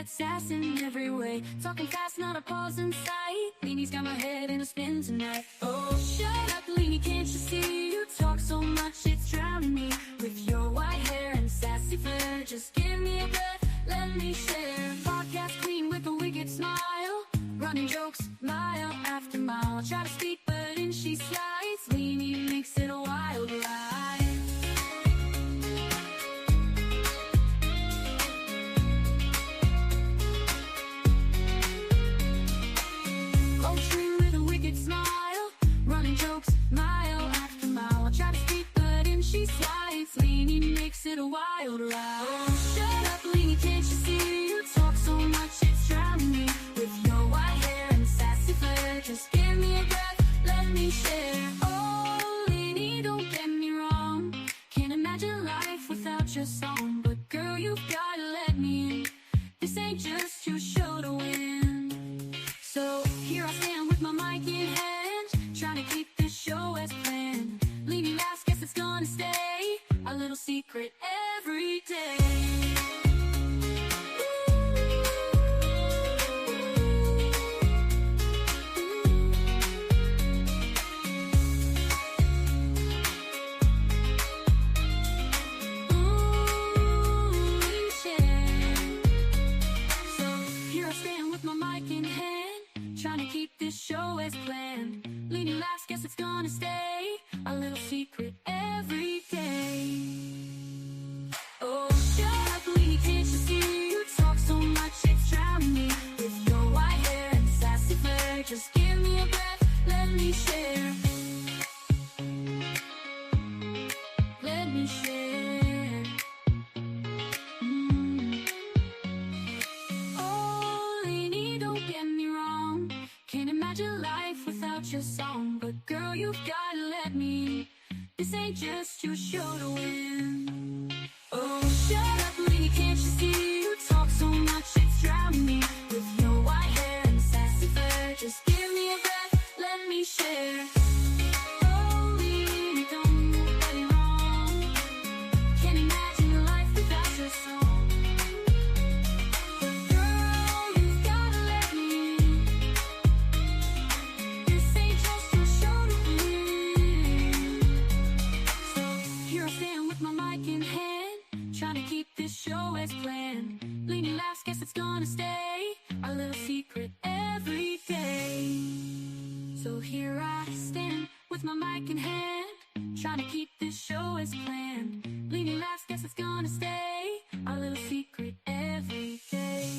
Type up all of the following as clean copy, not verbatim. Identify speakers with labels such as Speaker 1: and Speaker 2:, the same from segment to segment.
Speaker 1: got sass in every way. Talking fast, not a pause in sight. Leanie's got my head in a spin tonight. Oh, shut up, Leanie, can't you see? You talk so much, it's drowning me. With your white hair and sassy flair, just give me a breath, let me share. Podcast queen with a wicked smile, running jokes mile after mile. Try to speak, but in she slides. Leanie makes it a wild ride. Smile, running jokes mile after mile. Try to speak, but in she slides. Leanie makes it a wild ride. Oh, shut up, Leanie, can't you see? You talk so much, it's drowning me. With your white hair and sassy flair, just give me a breath, let me share. Oh, Leanie, don't get me wrong, can't imagine life without your song. But girl, you've gotta let me in. This ain't just your show to win. So here I stand with my mic in hand, trying to keep this show as planned. Leanie laughs, guess it's gonna stay a little secret every day. This show as planned. Leanie laughs, guess it's gonna stay a little secret every day. Oh, shut up, Leanie, can't you see? You talk so much, it's drowning me. With your white hair and sassy flair, just give me a breath, let me share. Let me share. Oh, Leanie, don't get me wrong, can't imagine life without your song. But girl, you've gotta let me. This ain't just your show to win. Oh, shut up, Leanie, can't you see? You talk so much, it's drowning me. With your white hair and sassy flair, just give me a breath, let me share. Oh, Leanie, don't get me wrong, can't imagine your life without your song. Show as planned. Leanie laughs, guess it's gonna stay a little secret every day. So here I stand with my mic in hand, trying to keep this show as planned. Leanie laughs, guess it's gonna stay a little secret every day.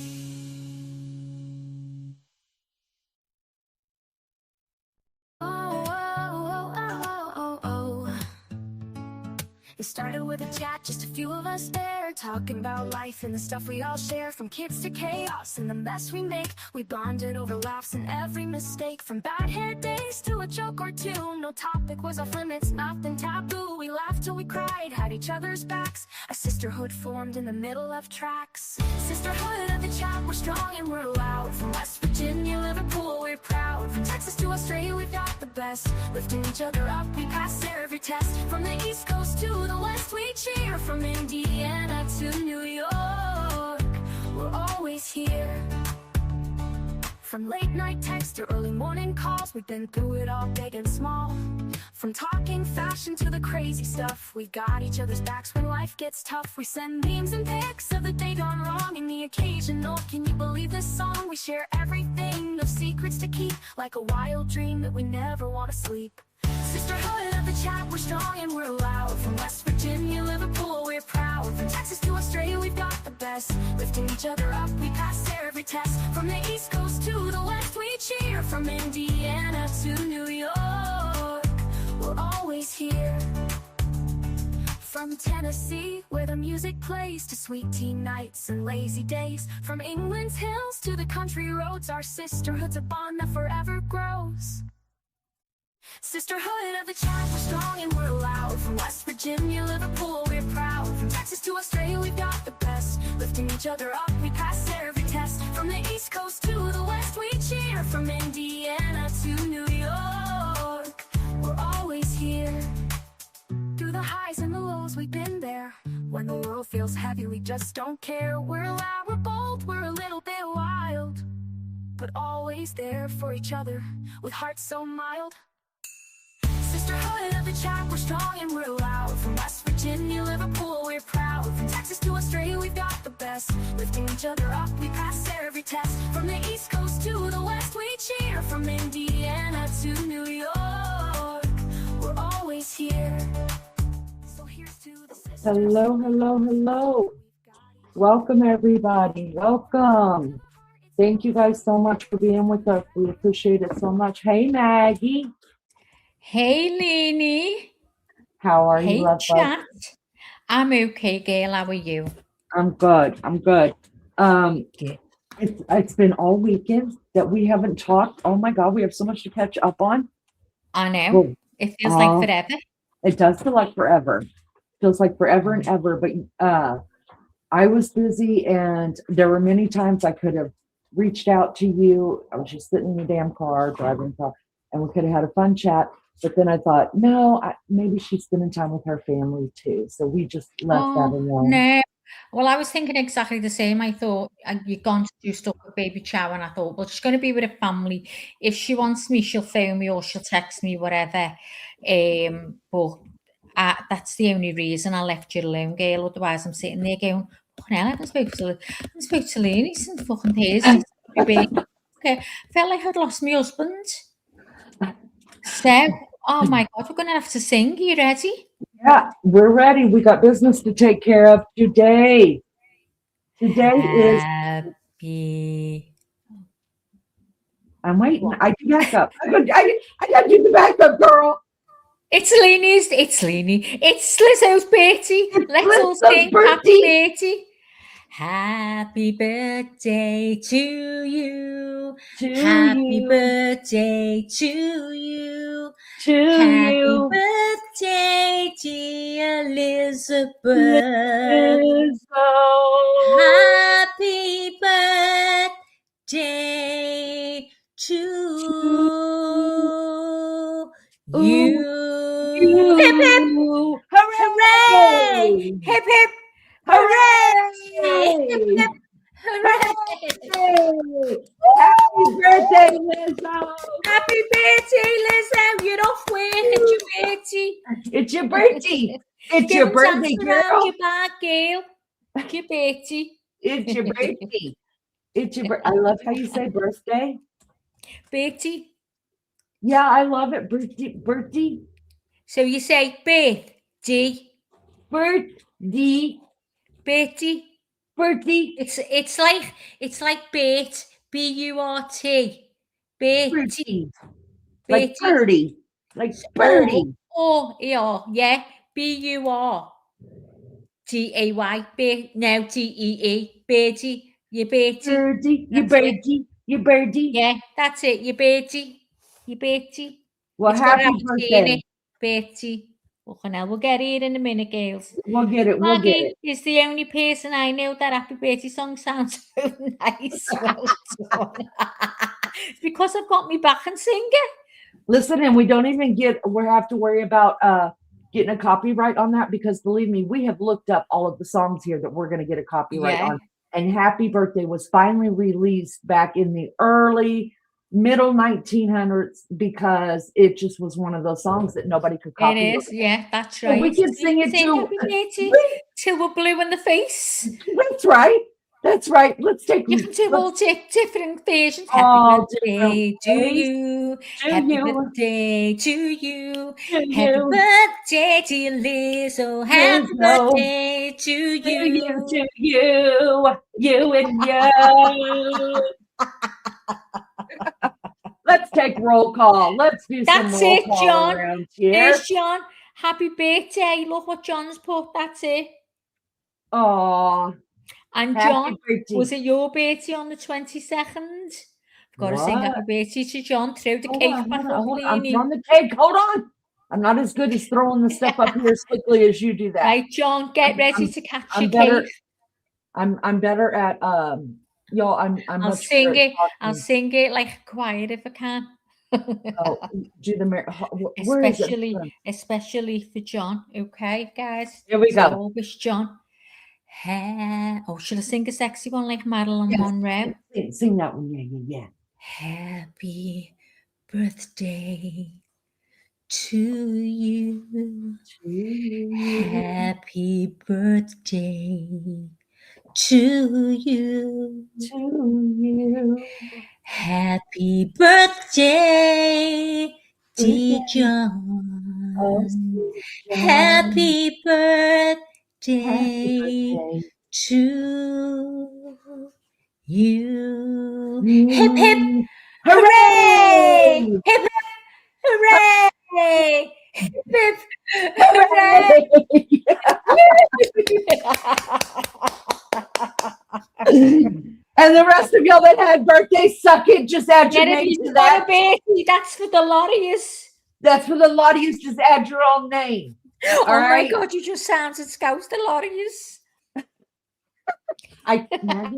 Speaker 1: It started with a chat, just a few of us there, talking about life and the stuff we all share. From kids to chaos and the mess we make, we bonded over laughs and every mistake. From bad hair days to a joke or two, no topic was off limits, nothing taboo. We laughed till we cried, had each other's backs. A sisterhood formed in the middle of tracks. Sisterhood of the chat, we're strong and we're loud. From West Virginia, Liverpool, we're proud. From Texas to Australia, we've got the best. Lifting each other up, we pass every test. From the East Coast to the West, we cheer. From Indiana to New York, we're always here. From late night texts to early morning calls, we've been through it all, big and small. From talking fashion to the crazy stuff, we've got each other's backs when life gets tough. We send memes and pics of the day gone wrong and the occasional "can you believe this song?" We share everything, no secrets to keep, like a wild dream that we never want to sleep. Sisterhood of the chat, we're strong and we're loud. From West Virginia, Liverpool, we're proud. From Texas to Australia, we've got the best. Lifting each other up, we pass every test. From the East Coast to the West, we cheer. From Indiana to New York, we're always here. From Tennessee, where the music plays, to sweet tea nights and lazy days. From England's hills to the country roads, our sisterhood's a bond that forever grows. Sisterhood of the chat, we're strong and we're loud. From West Virginia, Liverpool, we're proud. From Texas to Australia, we've got the best. Lifting each other up, we pass every test. From the East Coast to the West, we cheer. From Indiana to New York, we're always here. Through the highs and the lows, we've been there. When the world feels heavy, we just don't care. We're loud, we're bold, we're a little bit wild, but always there for each other, with hearts so mild. Sisterhood of the chat, we're strong and we're loud. From West Virginia, Liverpool, we're proud. From Texas to Australia, we've got the best. Lifting each other up, we pass every test. From the East Coast to the West, we cheer. From Indiana to New York, we're always here. So here's to the sisters.
Speaker 2: Hello, hello, hello. Welcome, everybody. Welcome. Thank you guys so much for being with us. We appreciate it so much. Hey, Maggie.
Speaker 3: Hey, Lainey.
Speaker 2: How are
Speaker 3: Hey,
Speaker 2: you, love bug?
Speaker 3: chat. I'm okay, girl. How are you?
Speaker 2: I'm good. I'm good.
Speaker 3: Good.
Speaker 2: It's been all weekend that we haven't talked. Oh my God, we have so much to catch up on.
Speaker 3: I know.
Speaker 2: Well,
Speaker 3: It feels like forever.
Speaker 2: It does feel like forever. Feels like forever and ever. But I was busy, and there were many times I could have reached out to you. I was just sitting in the damn car, driving car, and we could have had a fun chat. But then I thought, no, maybe she's spending time with her family too. So we just left that alone.
Speaker 3: No. Well, I was thinking exactly the same. I thought you've gone to do stuff with baby Chow, and I thought, well, she's going to be with her family. If she wants me, she'll phone me or she'll text me, whatever. But that's the only reason I left you alone, girl. Otherwise, I'm sitting there going, fucking hell, I haven't spoke to Lainey since fucking Thursday. Okay. I felt like I'd lost my husband. So, oh my God, we're going to have to sing. Are you ready?
Speaker 2: Yeah, we're ready. We got business to take care of today. Today is.
Speaker 3: Happy.
Speaker 2: I'm waiting. I do backup. I got to do the backup, girl.
Speaker 3: It's Lainey's. It's Lainey. It's Lizzo's birthday. Let's all
Speaker 2: Lizzo's
Speaker 3: sing happy birthday. Happy birthday to you. Happy birthday to you. Happy birthday, dear Elizabeth. Happy birthday to you. Hip hip! Hooray! Hip hip! Hooray! Hip hip! Hooray!
Speaker 2: Happy birthday, Lizzo!
Speaker 3: Happy birthday, Lizzo! You're off work. It's your birthday.
Speaker 2: It's your birthday. It's your birthday, girl.
Speaker 3: Your back, girl. It's your birthday.
Speaker 2: It's your birthday. It's your I love how you say birthday.
Speaker 3: Birthday.
Speaker 2: Yeah, I love it. Birthday.
Speaker 3: So you say birthday.
Speaker 2: Birthday.
Speaker 3: Birthday.
Speaker 2: Birthday.
Speaker 3: It's like Bert. B-U-R-T. Birthday.
Speaker 2: Like birdie. Like birdie.
Speaker 3: Yeah. B-U-R-D-A-Y. No, D-E-E. Birdie. Your birdie.
Speaker 2: Your birdie. Your birdie.
Speaker 3: Yeah, that's it. Your birdie. Your birdie.
Speaker 2: Well, happy birthday.
Speaker 3: Birdie. We'll get it in a minute, girls.
Speaker 2: We'll get it.
Speaker 3: Maggie is the only person I know that happy birthday song sounds so nice. Well done. It's because I've got me back and sing it.
Speaker 2: Listen, and we have to worry about getting a copyright on that, because believe me, we have looked up all of the songs here that we're going to get a copyright on. And Happy Birthday was finally released back in the middle 1900s, because it just was one of those songs that nobody could copy.
Speaker 3: It is, yeah, that's right.
Speaker 2: So we can sing it too.
Speaker 3: Till we're blue in the face.
Speaker 2: That's right. That's right. Let's take.
Speaker 3: You can do all different versions. Happy birthday to you. Happy birthday to you. Happy birthday to you, Lizzo. Happy birthday to you.
Speaker 2: To you. You and you. Let's take roll call. Let's do some roll call.
Speaker 3: John.
Speaker 2: Around here.
Speaker 3: There's John. Happy birthday. Look what John's put. That's it.
Speaker 2: Aw.
Speaker 3: And John, was it your birthday on the 22nd? I've got to sing happy birthday to John. Throw the cake back up, Lainey.
Speaker 2: I'm on the cake. Hold on. I'm not as good as throwing the stuff up here as quickly as you do that.
Speaker 3: Right, John, get ready to catch your cake.
Speaker 2: I'm better at y'all.
Speaker 3: I'll sing it. I'll sing it like quiet if I can.
Speaker 2: Do the
Speaker 3: especially for John. Okay, guys.
Speaker 2: Here we go.
Speaker 3: Always John. Oh, should I sing a sexy one like Marilyn
Speaker 2: Yes.
Speaker 3: Monroe?
Speaker 2: Sing that one. Yeah.
Speaker 3: Happy birthday to you.
Speaker 2: To you.
Speaker 3: Happy birthday to you.
Speaker 2: To you.
Speaker 3: Happy birthday, dear John.
Speaker 2: Oh, sweet John.
Speaker 3: Happy birthday
Speaker 2: Happy
Speaker 3: to you.
Speaker 2: birthday.
Speaker 3: Hip, hip,
Speaker 2: Hooray!
Speaker 3: hooray! Hip, hip, hooray! Hip, hip, hooray!
Speaker 2: And the rest of y'all that had birthdays, suck it. Just add your
Speaker 3: Get it,
Speaker 2: name
Speaker 3: you
Speaker 2: to
Speaker 3: got
Speaker 2: that.
Speaker 3: a baby. That's for the lot of yous.
Speaker 2: That's for the lot of you. Just add your own name.
Speaker 3: Oh
Speaker 2: All
Speaker 3: my
Speaker 2: right.
Speaker 3: God, you just sounded scoused, the lot of yous.
Speaker 2: Maggie,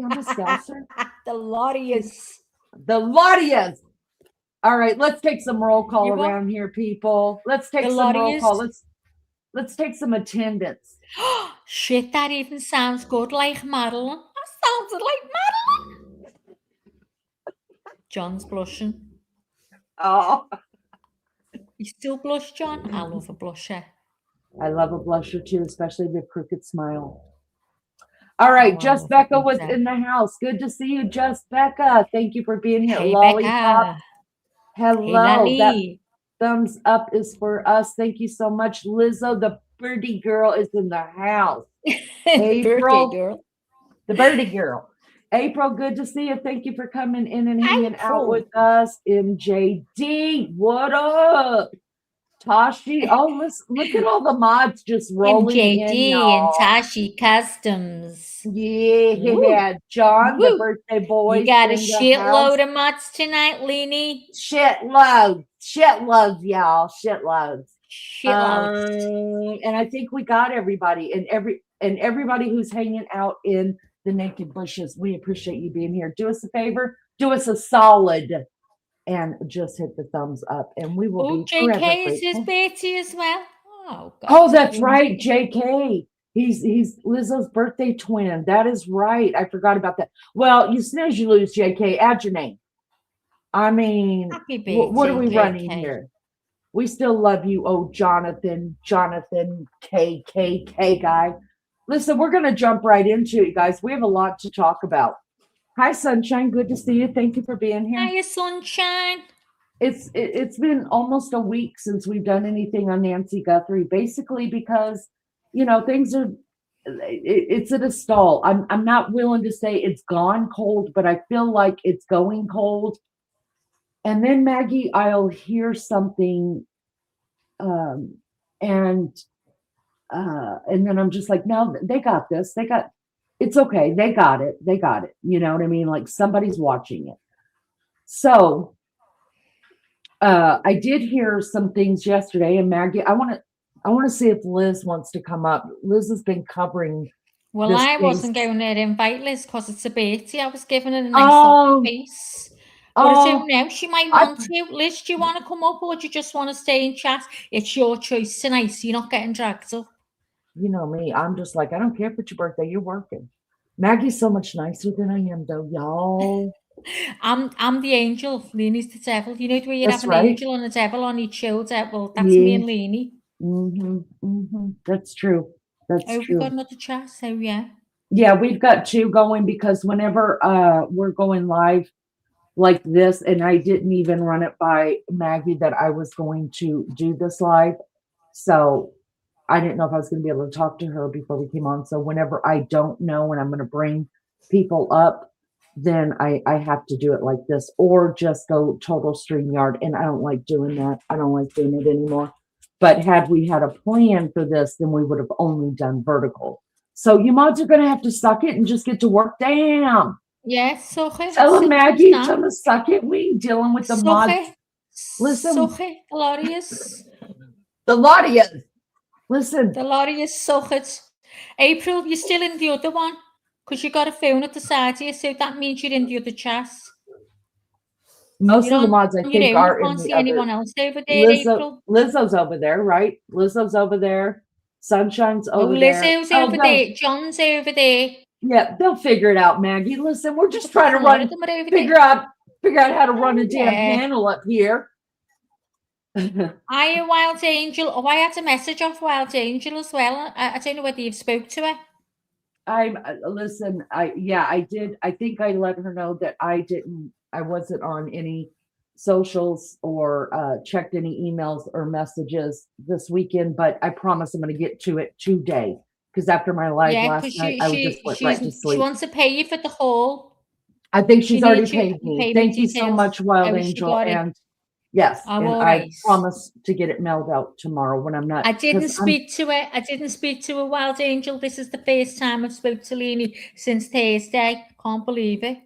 Speaker 2: I'm a scouser.
Speaker 3: The lot of yous.
Speaker 2: The lot of yous. All right, let's take some roll call
Speaker 3: You what?
Speaker 2: around here, people. Let's take
Speaker 3: The
Speaker 2: some
Speaker 3: lot of
Speaker 2: roll
Speaker 3: yous.
Speaker 2: call. Let's take some attendance.
Speaker 3: Shit, that even sounds good like Madeline. That sounded like Madeline. John's blushing.
Speaker 2: Oh,
Speaker 3: You still blush, John? I love a blusher.
Speaker 2: I love a blusher too, especially the crooked smile. All right,
Speaker 3: Oh, I
Speaker 2: Just
Speaker 3: love
Speaker 2: Becca
Speaker 3: it,
Speaker 2: was
Speaker 3: Becca.
Speaker 2: in the house. Good to see you, Just Becca. Thank you for being here.
Speaker 3: Hey,
Speaker 2: Lollipop.
Speaker 3: Becca. Hey,
Speaker 2: Hello. That
Speaker 3: Lally.
Speaker 2: thumbs up is for us. Thank you so much. Lizzo, the birdie girl, is in the house.
Speaker 3: The
Speaker 2: April.
Speaker 3: birthday girl.
Speaker 2: The birdie girl. April, good to see you. Thank you for coming in and hanging out
Speaker 3: April.
Speaker 2: with us. MJD, what up? Tashi, oh, look at all the mods just rolling in,
Speaker 3: MJD and
Speaker 2: y'all.
Speaker 3: Tashi Customs.
Speaker 2: Yeah,
Speaker 3: Woo.
Speaker 2: John, the
Speaker 3: Woo.
Speaker 2: birthday boy.
Speaker 3: You got a
Speaker 2: in the
Speaker 3: shitload
Speaker 2: house.
Speaker 3: of mods tonight, Leanie.
Speaker 2: Shitloads, y'all, shitloads.
Speaker 3: Shitloads.
Speaker 2: And I think we got everybody, and everybody who's hanging out in the naked bushes. We appreciate you being here. Do us a favor, do us a solid, and just hit the thumbs up, and we will
Speaker 3: Oh,
Speaker 2: be forever
Speaker 3: JK is his
Speaker 2: grateful.
Speaker 3: birthday as well. Oh, God.
Speaker 2: Oh, that's right, JK. He's Lizzo's birthday twin. That is right. I forgot about that. Well, you snooze, you lose, JK. Add your name. I mean,
Speaker 3: Happy birthday,
Speaker 2: what are we running
Speaker 3: JK.
Speaker 2: here? We still love you, oh Jonathan KKK guy. Listen, we're gonna jump right into it, guys. We have a lot to talk about. Hi, Sunshine. Good to see you. Thank you for being here.
Speaker 3: Hiya, sunshine.
Speaker 2: It's been almost a week since we've done anything on Nancy Guthrie, basically because things are it's at a stall. I'm not willing to say it's gone cold, but I feel like it's going cold. And then Maggie, I'll hear something, and then I'm just like, no, they got this. It's okay. They got it. You know what I mean? Like somebody's watching it. So I did hear some things yesterday, and Maggie, I want to see if Liz wants to come up. Liz has been covering.
Speaker 3: Well,
Speaker 2: this
Speaker 3: I
Speaker 2: case.
Speaker 3: wasn't going to invite Liz because it's a birthday. I was giving her a nice soft face. But I don't know. She might want to. Liz, do you want to come up or do you just want to stay and chat? It's your choice tonight, so you're not getting dragged up.
Speaker 2: You know me. I'm just like, I don't care if it's your birthday. You're working. Maggie's so much nicer than I am, though, y'all.
Speaker 3: I'm the angel. Leanie's the devil. You know the way you
Speaker 2: That's
Speaker 3: have an
Speaker 2: right.
Speaker 3: angel and a devil on each shoulder? Well, that's me and Leanie.
Speaker 2: That's true. That's
Speaker 3: true. We've got another chat, so yeah.
Speaker 2: Yeah, we've got two going because whenever we're going live like this, and I didn't even run it by Maggie that I was going to do this live. So I didn't know if I was going to be able to talk to her before we came on. So whenever I don't know when I'm going to bring people up, then I have to do it like this or just go total StreamYard. And I don't like doing that. I don't like doing it anymore. But had we had a plan for this, then we would have only done vertical. So you mods are going to have to suck it and just get to work. Damn.
Speaker 3: Yes, okay.
Speaker 2: Tell them, Maggie, tell them to suck it. We ain't dealing with the mods. Listen.
Speaker 3: The Larius.
Speaker 2: The Larius. Listen.
Speaker 3: The Larius, suck it. April, you're still in the other one because you got a phone at the side here, so that means you're in the other chat.
Speaker 2: Most of the mods, I think, are in the
Speaker 3: see
Speaker 2: other.
Speaker 3: anyone else over there, April?
Speaker 2: Lizzo's over there, right? Lizzo's over there. Sunshine's
Speaker 3: Oh,
Speaker 2: over there.
Speaker 3: Lizzo's
Speaker 2: Oh,
Speaker 3: over
Speaker 2: no.
Speaker 3: there. John's over there.
Speaker 2: Yeah, they'll figure it out, Maggie. Listen, we're just trying to
Speaker 3: A lot of them are over
Speaker 2: figure
Speaker 3: there.
Speaker 2: out how to run a damn
Speaker 3: Yeah.
Speaker 2: panel up here.
Speaker 3: Are you Wild Angel? Oh, I had a message off Wild Angel as well. I don't know whether you've spoke to her.
Speaker 2: Listen, I did. I think I let her know that I wasn't on any socials or checked any emails or messages this weekend, but I promise I'm going to get to it today. Because after my live
Speaker 3: Yeah,
Speaker 2: last
Speaker 3: because
Speaker 2: night, I just went right to
Speaker 3: she
Speaker 2: sleep.
Speaker 3: wants to pay you for the haul.
Speaker 2: I think she's already
Speaker 3: needs your
Speaker 2: paid me.
Speaker 3: payment
Speaker 2: Thank you so
Speaker 3: details.
Speaker 2: much, Wild
Speaker 3: Oh, she
Speaker 2: Angel.
Speaker 3: got it.
Speaker 2: And yes,
Speaker 3: Oh,
Speaker 2: and
Speaker 3: all
Speaker 2: I
Speaker 3: right.
Speaker 2: promise to get it mailed out tomorrow when I'm not.
Speaker 3: I didn't speak to her. I didn't speak to a Wild Angel. This is the first time I've spoke to Leanie since Thursday. Can't believe it.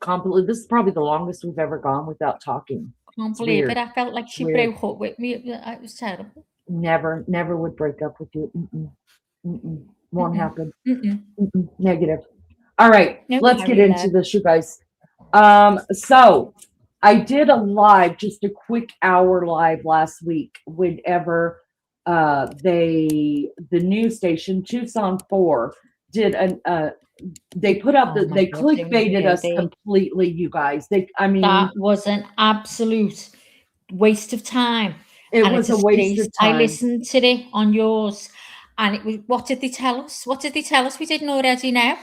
Speaker 2: Can't believe this is probably the longest we've ever gone without talking.
Speaker 3: Can't
Speaker 2: It's
Speaker 3: believe
Speaker 2: weird.
Speaker 3: it. I felt like she
Speaker 2: Weird.
Speaker 3: broke up with me. It was terrible.
Speaker 2: Never would break up with you. Won't happen.
Speaker 3: Mm-mm.
Speaker 2: Negative. All right,
Speaker 3: No,
Speaker 2: let's
Speaker 3: I
Speaker 2: get
Speaker 3: really
Speaker 2: into this, you guys. So I did a live, just a quick hour live last week. Whenever the news station Tucson 4 did they put out
Speaker 3: Oh my
Speaker 2: they
Speaker 3: God,
Speaker 2: clickbaited us completely, you guys.
Speaker 3: That was an absolute waste of time.
Speaker 2: It
Speaker 3: And
Speaker 2: was
Speaker 3: it's
Speaker 2: a waste of time.
Speaker 3: I listened to it on yours, and it was, what did they tell us? What did they tell us we didn't already know?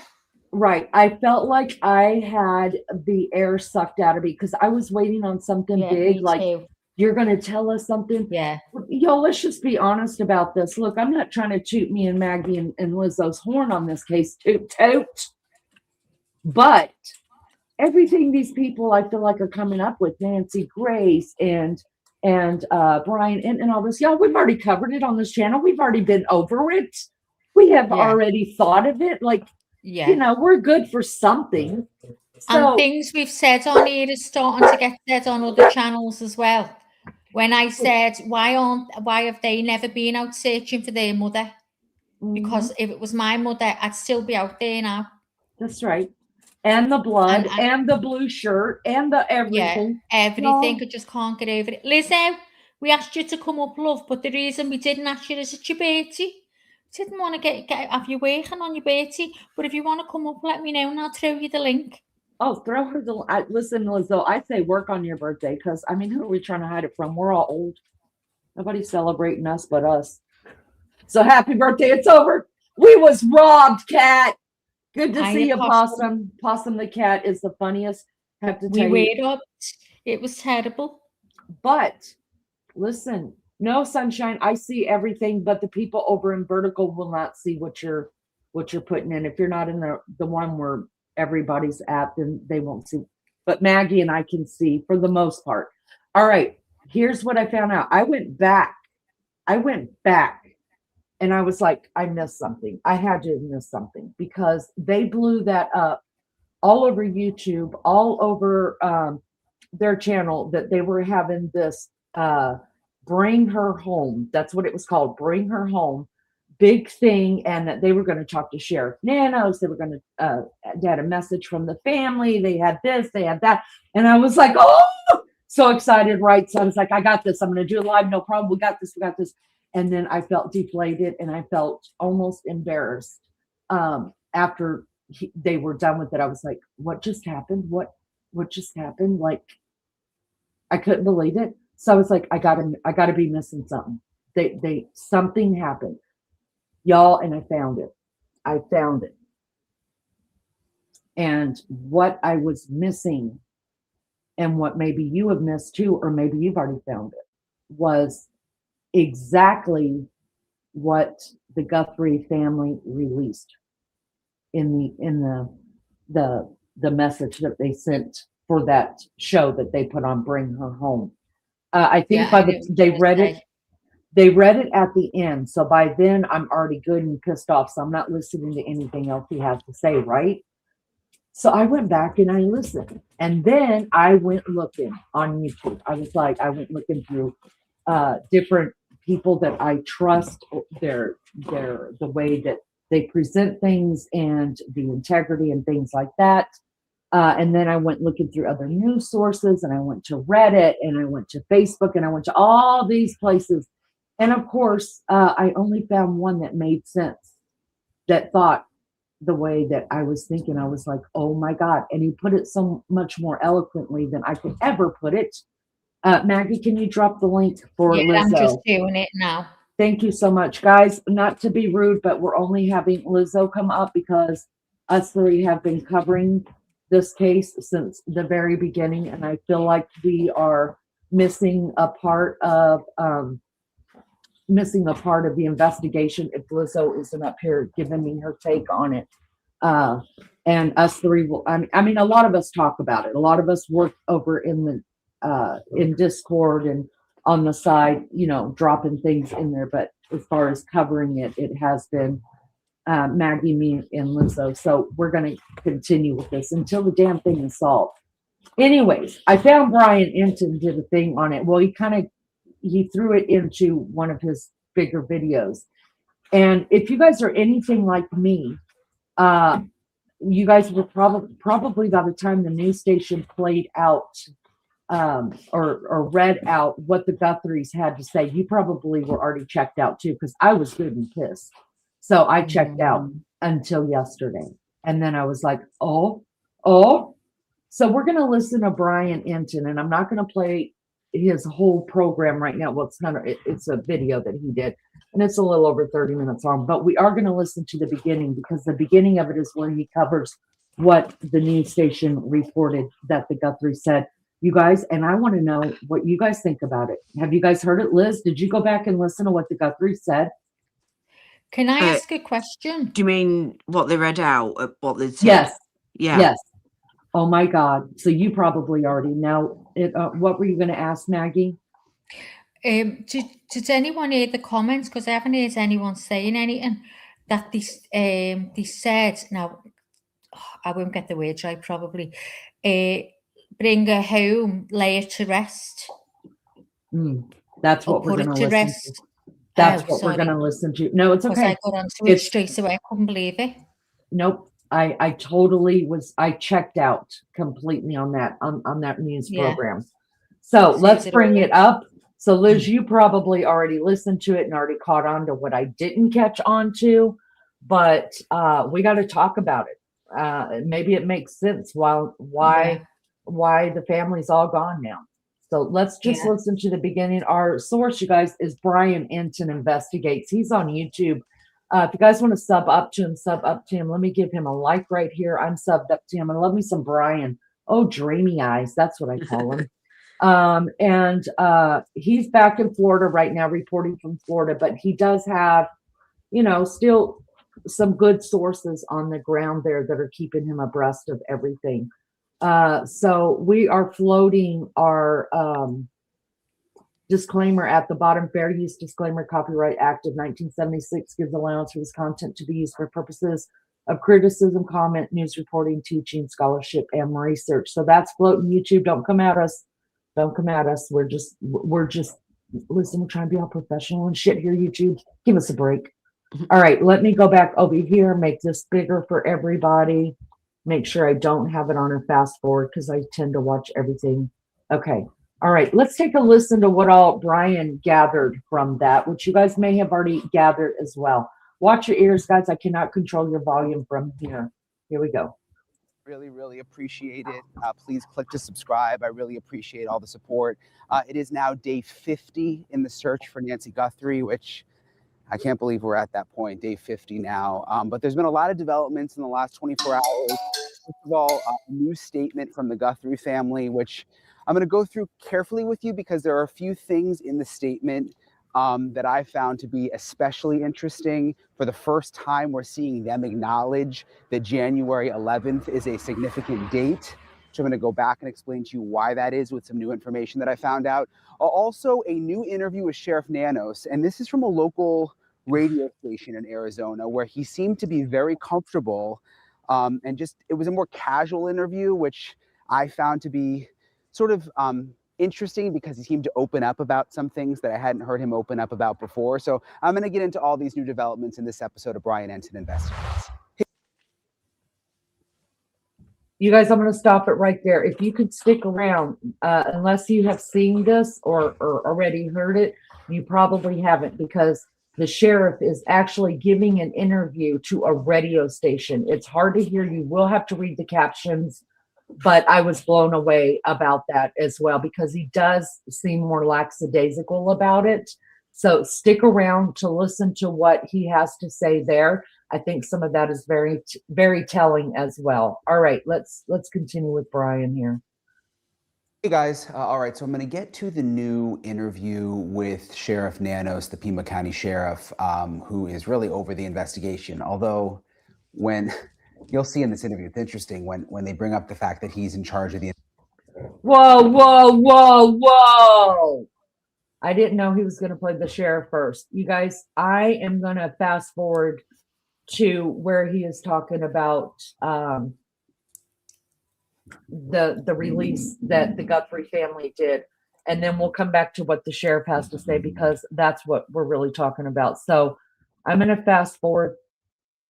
Speaker 2: Right. I felt like I had the air sucked out of me because I was waiting on something big, like you're going to tell us something.
Speaker 3: Yeah.
Speaker 2: Yo, let's just be honest about this. Look, I'm not trying to toot me and Maggie and Lizzo's horn on this case, toot. But everything these people I feel like are coming up with, Nancy Grace and Brian and all this, y'all, we've already covered it on this channel. We've already been over it. We have already thought of it. Like, you know, we're good for something. So,
Speaker 3: and things we've said on here is starting to get said on other channels as well. When I said, why have they never been out searching for their mother? Because if it was my mother, I'd still be out there now.
Speaker 2: That's right. And the blood and the blue shirt and the everything.
Speaker 3: Yeah, everything. I just can't get over it. Lizzo, we asked you to come up, love, but the reason we didn't ask you is it's your birthday. Didn't want to have you working on your birthday, but if you want to come up, let me know and I'll throw you the link.
Speaker 2: Oh, throw her the. Listen, Lizzo, I say work on your birthday because I mean, who are we trying to hide it from? We're all old. Nobody's celebrating us but us. So happy birthday! It's over. We was robbed, Cat. Good to see you, Possum. Possum the cat is the funniest. Have to tell you.
Speaker 3: We were robbed. It was terrible.
Speaker 2: But listen, no, Sunshine. I see everything, but the people over in Vertical will not see what you're putting in. If you're not in the one where everybody's at, then they won't see. But Maggie and I can see for the most part. All right, here's what I found out. I went back and I was like, I missed something. I had to miss something because they blew that up all over YouTube, all over their channel, that they were having this Bring Her Home. That's what it was called, Bring Her Home. Big thing, and that they were going to talk to Sheriff Nanos. They were going to they had a message from the family. They had this, they had that, and I was like, oh, so excited, right? So I was like, I got this. I'm going to do it live, no problem. We got this. And then I felt deflated, and I felt almost embarrassed after they were done with it. I was like, what just happened? What just happened? Like, I couldn't believe it. So I was like, I gotta be missing something. Something happened. Y'all, and I found it. And what I was missing, and what maybe you have missed too, or maybe you've already found it, was exactly what the Guthrie family released in the message that they sent for that show that they put on Bring Her Home. I think they read it at the end. So by then I'm already good and pissed off. So I'm not listening to anything else he has to say, right? So I went back and I listened. And then I went looking on YouTube. I went looking through different people that I trust, the way that they present things and the integrity and things like that. And then I went looking through other news sources, and I went to Reddit, and I went to Facebook, and I went to all these places. And of course, I only found one that made sense, that thought the way that I was thinking. I was like, oh my God. And he put it so much more eloquently than I could ever put it. Maggie, can you drop the link for
Speaker 3: Yeah, I'm just
Speaker 2: Lizzo?
Speaker 3: doing it now.
Speaker 2: Thank you so much, guys. Not to be rude, but we're only having Lizzo come up because us three have been covering this case since the very beginning, and I feel like we are missing a part of the investigation if Lizzo isn't up here giving me her take on it. Uh, and us three will. I mean, a lot of us talk about it. A lot of us work over in Discord and on the side, dropping things in there. But as far as covering it, it has been Maggie, me, and Lizzo. So we're going to continue with this until the damn thing is solved. Anyways, I found Brian Enton did a thing on it. Well, he threw it into one of his bigger videos. And if you guys are anything like me, you guys were probably by the time the news station played out or read out what the Guthries had to say, you probably were already checked out too, because I was good and pissed. So I checked out until yesterday. And then I was like, oh. So we're going to listen to Brian Enton, and I'm not going to play his whole program right now. Well, it's a video that he did, and it's a little over 30 minutes long, but we are going to listen to the beginning, because the beginning of it is where he covers what the news station reported that the Guthrie said. You guys, and I want to know what you guys think about it. Have you guys heard it? Liz, did you go back and listen to what the Guthrie said?
Speaker 3: Can I ask a question?
Speaker 4: Do you mean what they read out? What they said?
Speaker 2: Yes.
Speaker 4: Yeah.
Speaker 2: Yes. Oh my God. So you probably already know it. What were you going to ask, Maggie?
Speaker 3: Did anyone hear the comments? Because I haven't heard anyone saying anything that they said. Now, I won't get the words right probably. Bring her home, lay her to rest.
Speaker 2: That's what we're going to listen to. That's what we're going to listen to. No, it's okay.
Speaker 3: I got onto it straight away. I couldn't believe it.
Speaker 2: Nope. I totally I checked out completely on that news program. So let's bring it up. So Liz, you probably already listened to it and already caught on to what I didn't catch on to, but we got to talk about it. Maybe it makes sense why the family's all gone now. So let's just listen to the beginning. Our source, you guys, is Brian Enton Investigates. He's on YouTube. If you guys want to sub up to him. Let me give him a like right here. I'm subbed up to him. And love me some Brian. Oh, dreamy eyes. That's what I call him. And he's back in Florida right now, reporting from Florida, but he does have, still some good sources on the ground there that are keeping him abreast of everything. So we are floating our disclaimer at the bottom. Fair use disclaimer. Copyright Act of 1976 gives allowance for this content to be used for purposes of criticism, comment, news reporting, teaching, scholarship, and research. So that's floating YouTube. Don't come at us. We're just listen, we're trying to be all professional and shit here, YouTube. Give us a break. All right, let me go back over here, make this bigger for everybody. Make sure I don't have it on a fast forward, because I tend to watch everything. Okay. All right, let's take a listen to what all Brian gathered from that, which you guys may have already gathered as well. Watch your ears, guys. I cannot control your volume from here. Here we go.
Speaker 5: Really, really appreciate it. Please click to subscribe. I really appreciate all the support. It is now day 50 in the search for Nancy Guthrie, which I can't believe we're at that point, day 50 now. But there's been a lot of developments in the last 24 hours. First of all, a new statement from the Guthrie family, which I'm going to go through carefully with you, because there are a few things in the statement that I found to be especially interesting. For the first time, we're seeing them acknowledge that January 11th is a significant date. So I'm going to go back and explain to you why that is with some new information that I found out. Also, a new interview with Sheriff Nanos, and this is from a local radio station in Arizona, where he seemed to be very comfortable, and just, it was a more casual interview, which I found to be sort of interesting, because he seemed to open up about some things that I hadn't heard him open up about before. So I'm going to get into all these new developments in this episode of Brian Enton Investigates.
Speaker 2: You guys, I'm going to stop it right there. If you could stick around, unless you have seen this or already heard it, You probably haven't, because the sheriff is actually giving an interview to a radio station. It's hard to hear. You will have to read the captions, but I was blown away about that as well, because he does seem more lackadaisical about it. So stick around to listen to what he has to say there. I think some of that is very, very telling as well. All right, let's continue with Brian here.
Speaker 5: Hey guys, all right, so I'm going to get to the new interview with Sheriff Nanos, the Pima County Sheriff, who is really over the investigation. Although, when you'll see in this interview, it's interesting when they bring up the fact that he's in charge of the.
Speaker 2: Whoa, whoa, whoa, whoa! I didn't know he was going to play the sheriff first. You guys, I am going to fast forward to where he is talking about the release that the Guthrie family did, and then we'll come back to what the sheriff has to say, because that's what we're really talking about. So I'm going to fast forward.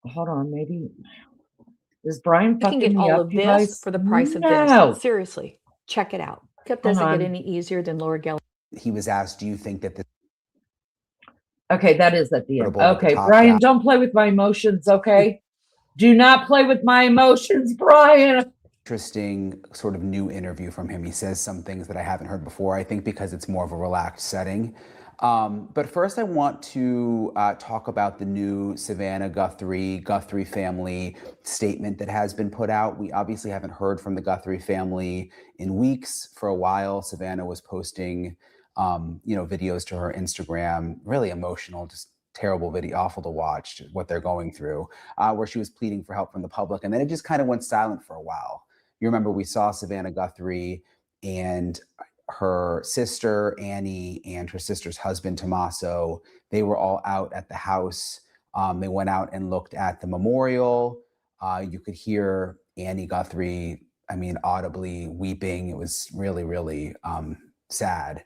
Speaker 2: Hold on, maybe is Brian
Speaker 6: You can get
Speaker 2: fucking me
Speaker 6: all
Speaker 2: up,
Speaker 6: of
Speaker 2: you
Speaker 6: this
Speaker 2: guys?
Speaker 6: for the price of
Speaker 2: No.
Speaker 6: this. Seriously, check it out. It
Speaker 2: Hold
Speaker 6: doesn't
Speaker 2: on.
Speaker 6: get any easier than Laura Geller.
Speaker 5: He was asked, "Do you think that this?"
Speaker 2: Okay, that is at the end.
Speaker 5: Over the
Speaker 2: Okay,
Speaker 5: top
Speaker 2: Brian,
Speaker 5: guy.
Speaker 2: don't play with my emotions, okay? Do not play with my emotions, Brian.
Speaker 5: Interesting sort of new interview from him. He says some things that I haven't heard before, I think because it's more of a relaxed setting. But first I want to talk about the new Savannah Guthrie family statement that has been put out. We obviously haven't heard from the Guthrie family in weeks. For a while, Savannah was posting videos to her Instagram, really emotional, just terrible video, awful to watch what they're going through, where she was pleading for help from the public. And then it just kind of went silent for a while. You remember we saw Savannah Guthrie and her sister Annie and her sister's husband Tommaso. They were all out at the house. They went out and looked at the memorial. You could hear Annie Guthrie, audibly weeping. It was really, really sad.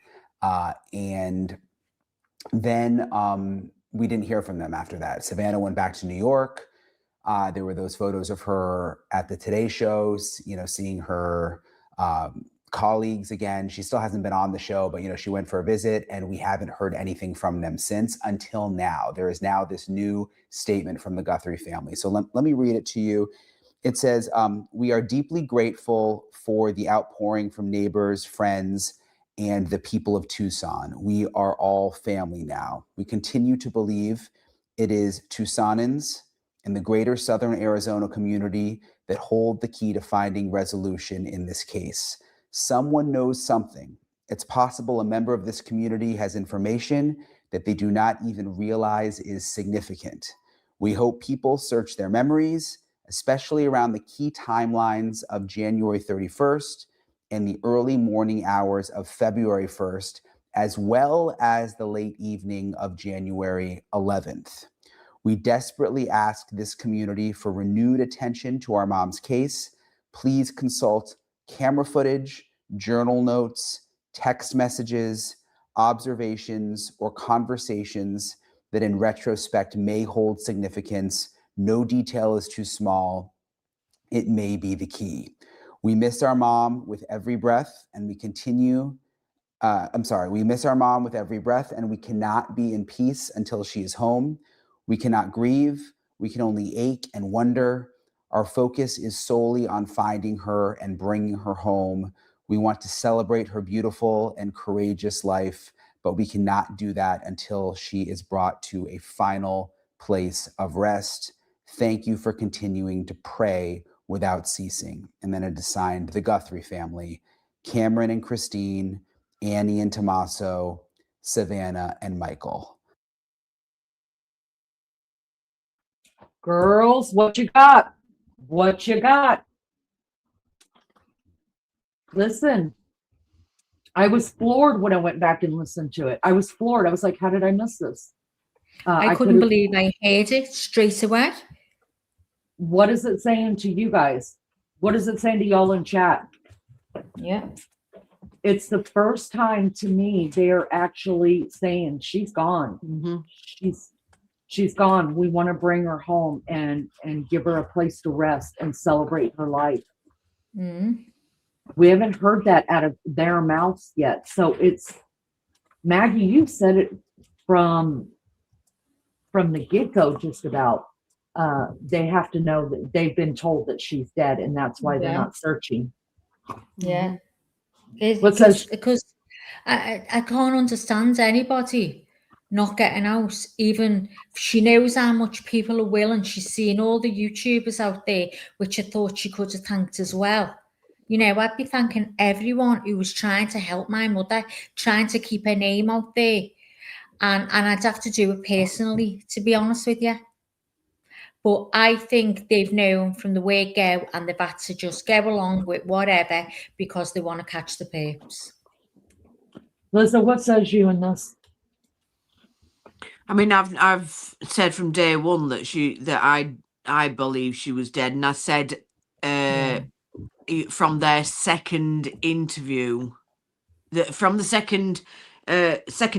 Speaker 5: And then we didn't hear from them after that. Savannah went back to New York. There were those photos of her at the Today shows, seeing her colleagues again. She still hasn't been on the show, but she went for a visit, and we haven't heard anything from them since, until now. There is now this new statement from the Guthrie family. So let me read it to you. It says, "We are deeply grateful for the outpouring from neighbors, friends, and the people of Tucson. We are all family now. We continue to believe it is Tucsonans and the greater Southern Arizona community that hold the key to finding resolution in this case. Someone knows something. It's possible a member of this community has information that they do not even realize is significant. We hope people search their memories, especially around the key timelines of January 31st and the early morning hours of February 1st, as well as the late evening of January 11th. We desperately ask this community for renewed attention to our mom's case. Please consult camera footage, journal notes, text messages, observations, or conversations that in retrospect may hold significance. No detail is too small. It may be the key. We miss our mom with every breath, and we miss our mom with every breath, and we cannot be in peace until she is home. We cannot grieve. We can only ache and wonder. Our focus is solely on finding her and bringing her home. We want to celebrate her beautiful and courageous life, but we cannot do that until she is brought to a final place of rest. Thank you for continuing to pray without ceasing." And then it is signed the Guthrie family, Cameron and Christine, Annie and Tommaso, Savannah and Michael.
Speaker 2: Girls, what you got? What you got? Listen, I was floored when I went back and listened to it. I was floored. I was like, how did I miss this?
Speaker 3: I couldn't believe I heard it straight away.
Speaker 2: What is it saying to you guys? What is it saying to y'all in chat?
Speaker 3: Yeah.
Speaker 2: It's the first time to me they're actually saying she's gone.
Speaker 4: Mm-hmm.
Speaker 2: She's gone. We want to bring her home and give her a place to rest and celebrate her life.
Speaker 3: Mm.
Speaker 2: We haven't heard that out of their mouths yet. So it's Maggie, you've said it from the get-go, just about. They have to know that they've been told that she's dead, and that's why they're
Speaker 3: Yeah.
Speaker 2: not searching.
Speaker 3: Yeah.
Speaker 2: What says-
Speaker 3: Because I can't understand anybody not getting out. Even she knows how much people are willing. She's seen all the YouTubers out there, which I thought she could have thanked as well. You know, I'd be thanking everyone who was trying to help my mother, trying to keep her name out there. And I'd have to do it personally, to be honest with you. But I think they've known from the word go, and they've had to just go along with whatever because they want to catch the perps.
Speaker 2: Lisa, what says you in this?
Speaker 4: I mean, I've said from day one that I believe she was dead, and I said from their second interview, that from the second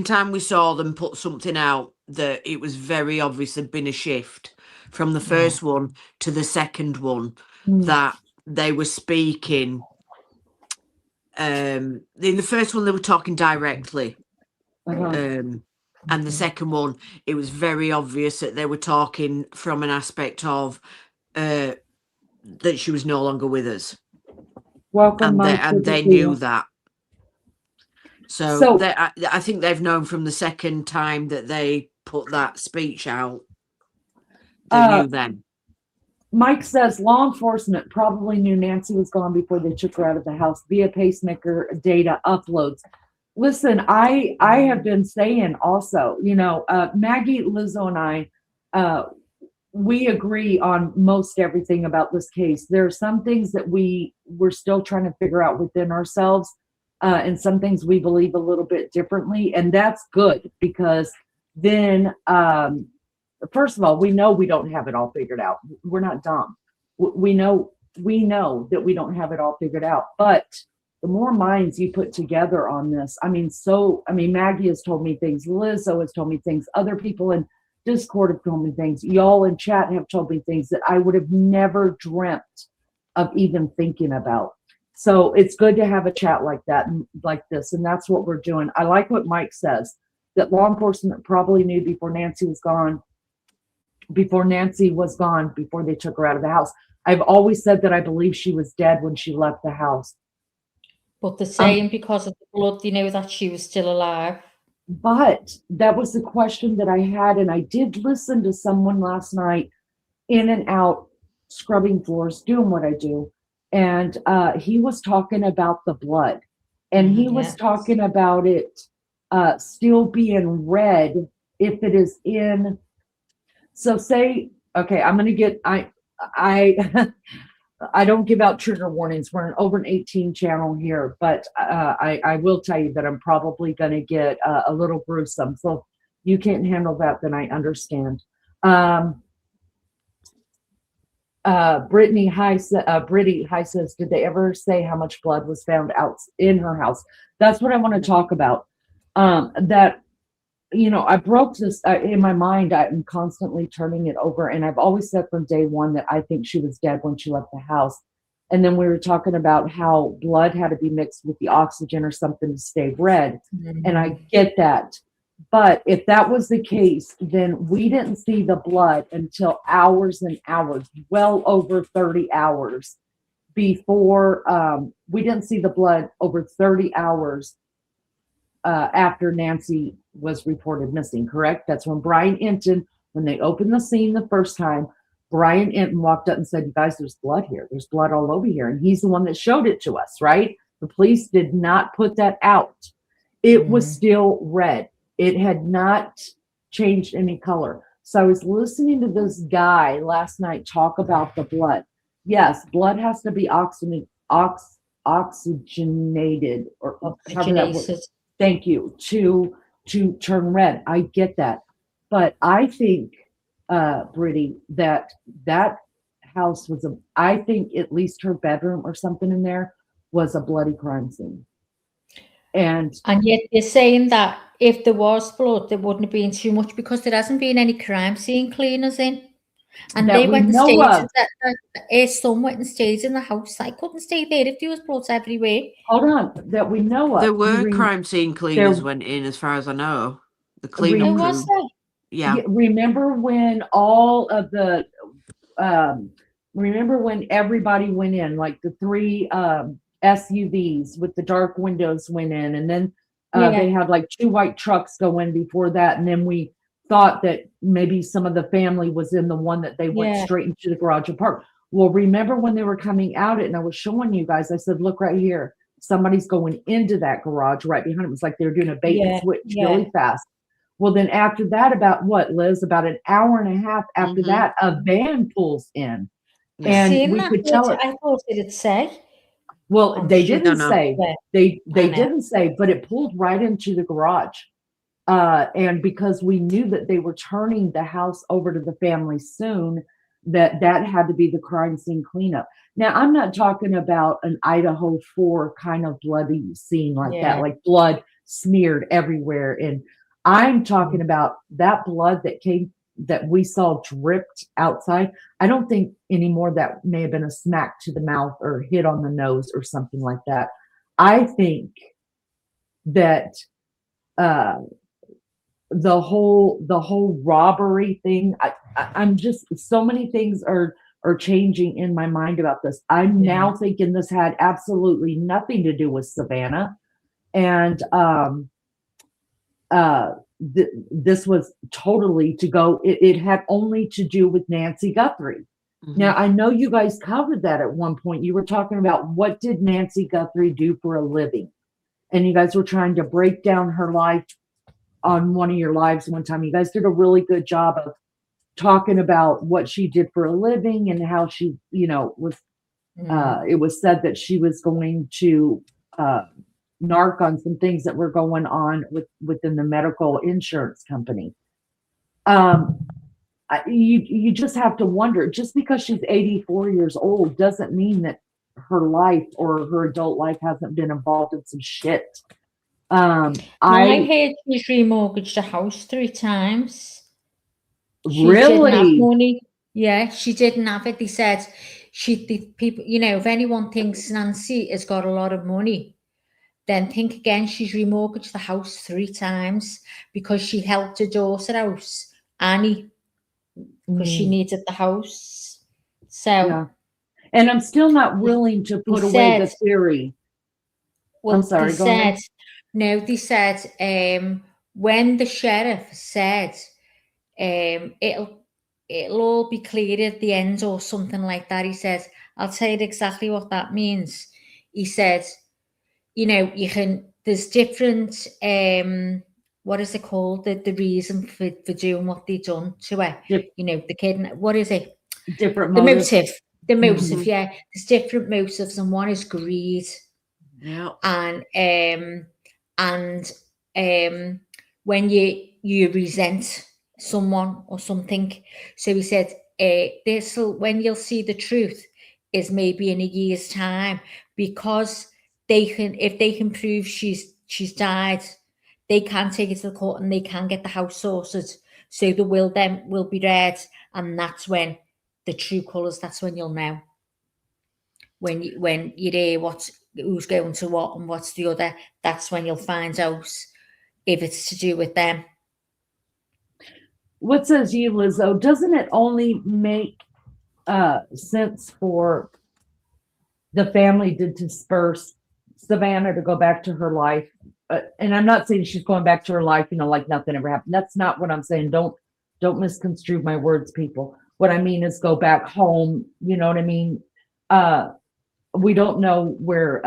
Speaker 4: time we saw them put something out, that it was very obvious there'd been a shift from the first one to the second one, that they were speaking. In the first one, they were talking directly. And the second one, it was very obvious that they were talking from an aspect of that she was no longer with us.
Speaker 2: Welcome,
Speaker 4: and
Speaker 2: Mike.
Speaker 4: they knew that. So I think they've known from the second time that they put that speech out. They knew then.
Speaker 2: Mike says law enforcement probably knew Nancy was gone before they took her out of the house via pacemaker data uploads. Listen, I have been saying also, you know, Maggie, Lizzo, and I, we agree on most everything about this case. There are some things that we're still trying to figure out within ourselves, and some things we believe a little bit differently, and that's good, because then, first of all, we know we don't have it all figured out. We're not dumb. We know that we don't have it all figured out, but the more minds you put together on this, Maggie has told me things, Lizzo has told me things, other people in Discord have told me things, y'all in chat have told me things that I would have never dreamt of even thinking about. So it's good to have a chat like that and like this, and that's what we're doing. I like what Mike says, that law enforcement probably knew before Nancy was gone, before they took her out of the house. I've always said that I believe she was dead when she left the house.
Speaker 3: But they're saying because of the blood, they know that she was still alive.
Speaker 2: But that was the question that I had, and I did listen to someone last night in and out, scrubbing floors, doing what I do, and he was talking about the blood, and he was talking about it still being red if it is in. So say, okay, I'm gonna get I don't give out trigger warnings. We're over an 18 channel here, but I will tell you that I'm probably going to get a little gruesome. So if you can't handle that, then I understand. Brittany High says, did they ever say how much blood was found out in her house? That's what I want to talk about. That, you know, I broke this in my mind. I'm constantly turning it over. And I've always said from day one that I think she was dead when she left the house. And then we were talking about how blood had to be mixed with the oxygen or something to stay red. And I get that. But if that was the case, then we didn't see the blood until hours and hours, well over 30 hours before. We didn't see the blood over 30 hours after Nancy was reported missing, correct? That's when Brian Enton, when they opened the scene the first time, Brian Enton walked up and said, you guys, there's blood here. There's blood all over here. And he's the one that showed it to us, right? The police did not put that out. It was still red. It had not changed any color. So I was listening to this guy last night talk about the blood. Yes, blood has to be oxygenated or
Speaker 3: Oxygenated.
Speaker 2: Thank you, to turn red. I get that. But I think, Brittany, that house was I think at least her bedroom or something in there was a bloody crime scene. And
Speaker 3: yet they're saying that if there was blood, there wouldn't have been too much because there hasn't been any crime scene cleaners in. And
Speaker 2: that
Speaker 3: they
Speaker 2: we
Speaker 3: went and
Speaker 2: know
Speaker 3: stayed.
Speaker 2: of.
Speaker 3: Her son went and stayed in the house. I couldn't stay there if there was blood everywhere.
Speaker 2: Hold on, that we know of.
Speaker 4: There
Speaker 2: You
Speaker 4: were
Speaker 2: rem-
Speaker 4: crime scene cleaners went in, as far as I know. The cleanup
Speaker 3: There
Speaker 2: Rem-
Speaker 3: was
Speaker 4: crew.
Speaker 3: there.
Speaker 4: Yeah.
Speaker 2: Remember when all of the remember when everybody went in, like the three SUVs with the dark windows went in, and then
Speaker 3: Yeah.
Speaker 2: they had like two white trucks go in before that, and then we thought that maybe some of the family was in the one that they went
Speaker 3: Yeah.
Speaker 2: straight into the garage and parked. Well, remember when they were coming out it, and I was showing you guys, I said, look right here, somebody's going into that garage right behind it. It was like they were doing a bait and
Speaker 3: Yeah,
Speaker 2: switch
Speaker 3: yeah.
Speaker 2: really fast. Well, then after that, about what, Liz, about an hour and a half after
Speaker 4: Mhm.
Speaker 2: that, a van pulls in.
Speaker 4: Yeah.
Speaker 2: And
Speaker 3: Seen
Speaker 2: we
Speaker 3: that?
Speaker 2: could tell it.
Speaker 3: I thought it'd say.
Speaker 2: Well,
Speaker 3: I'm
Speaker 2: they
Speaker 3: sure.
Speaker 2: didn't
Speaker 4: No.
Speaker 2: say.
Speaker 3: Yeah.
Speaker 2: They
Speaker 3: I know.
Speaker 2: didn't say, but it pulled right into the garage. And because we knew that they were turning the house over to the family soon, that had to be the crime scene cleanup. Now, I'm not talking about an Idaho 4 kind of bloody scene like
Speaker 3: Yeah.
Speaker 2: that, like blood smeared everywhere. And I'm talking about that blood that we saw dripped outside. I don't think anymore that may have been a smack to the mouth or hit on the nose or something like that. I think that the whole robbery thing, I'm just, so many things are changing in my mind about this. I'm now thinking this had absolutely nothing to do with Savannah, and this was totally to go. It had only to do with Nancy Guthrie. Now, I know you guys covered that at one point. You were talking about what did Nancy Guthrie do for a living, and you guys were trying to break down her life on one of your lives one time. You guys did a really good job of talking about what she did for a living and how she, was, it was said that she was going to narc on some things that were going on within the medical insurance company. You just have to wonder, just because she's 84 years old doesn't mean that her life or her adult life hasn't been involved in some shit.
Speaker 3: I heard she's remortgaged a house 3 times. She didn't have
Speaker 2: Really?
Speaker 3: money. Yeah, she didn't have it. They said the people, if anyone thinks Nancy has got a lot of money, then think again. She's remortgaged the house 3 times because she helped her daughter out, Annie, because she needed the house. So,
Speaker 2: Yeah. And I'm still not willing to put away the theory.
Speaker 3: well,
Speaker 2: I'm sorry, go ahead.
Speaker 3: No, they said when the sheriff said it'll all be clear at the end or something like that, he said, I'll tell you exactly what that means. He said, there's different what is it called, the reason for doing what they done to her. The kid, what is it?
Speaker 2: Different
Speaker 3: the
Speaker 2: motives.
Speaker 3: motive. Yeah, there's different motives, and one is greed.
Speaker 4: Yeah.
Speaker 3: And when you resent someone or something. So he said, when you'll see the truth is maybe in a year's time, because if they can prove she's died, they can take it to the court and they can get the house sorted. So the will then will be read, and that's when the true colours. That's when you'll know. When you hear who's going to what and what's the other, that's when you'll find out if it's to do with them.
Speaker 2: What says you, Lizzo? Doesn't it only make sense for the family to disperse Savannah to go back to her life? And I'm not saying she's going back to her life, like nothing ever happened. That's not what I'm saying. Don't misconstrue my words, people. What I mean is go back home. You know what I mean? We don't know where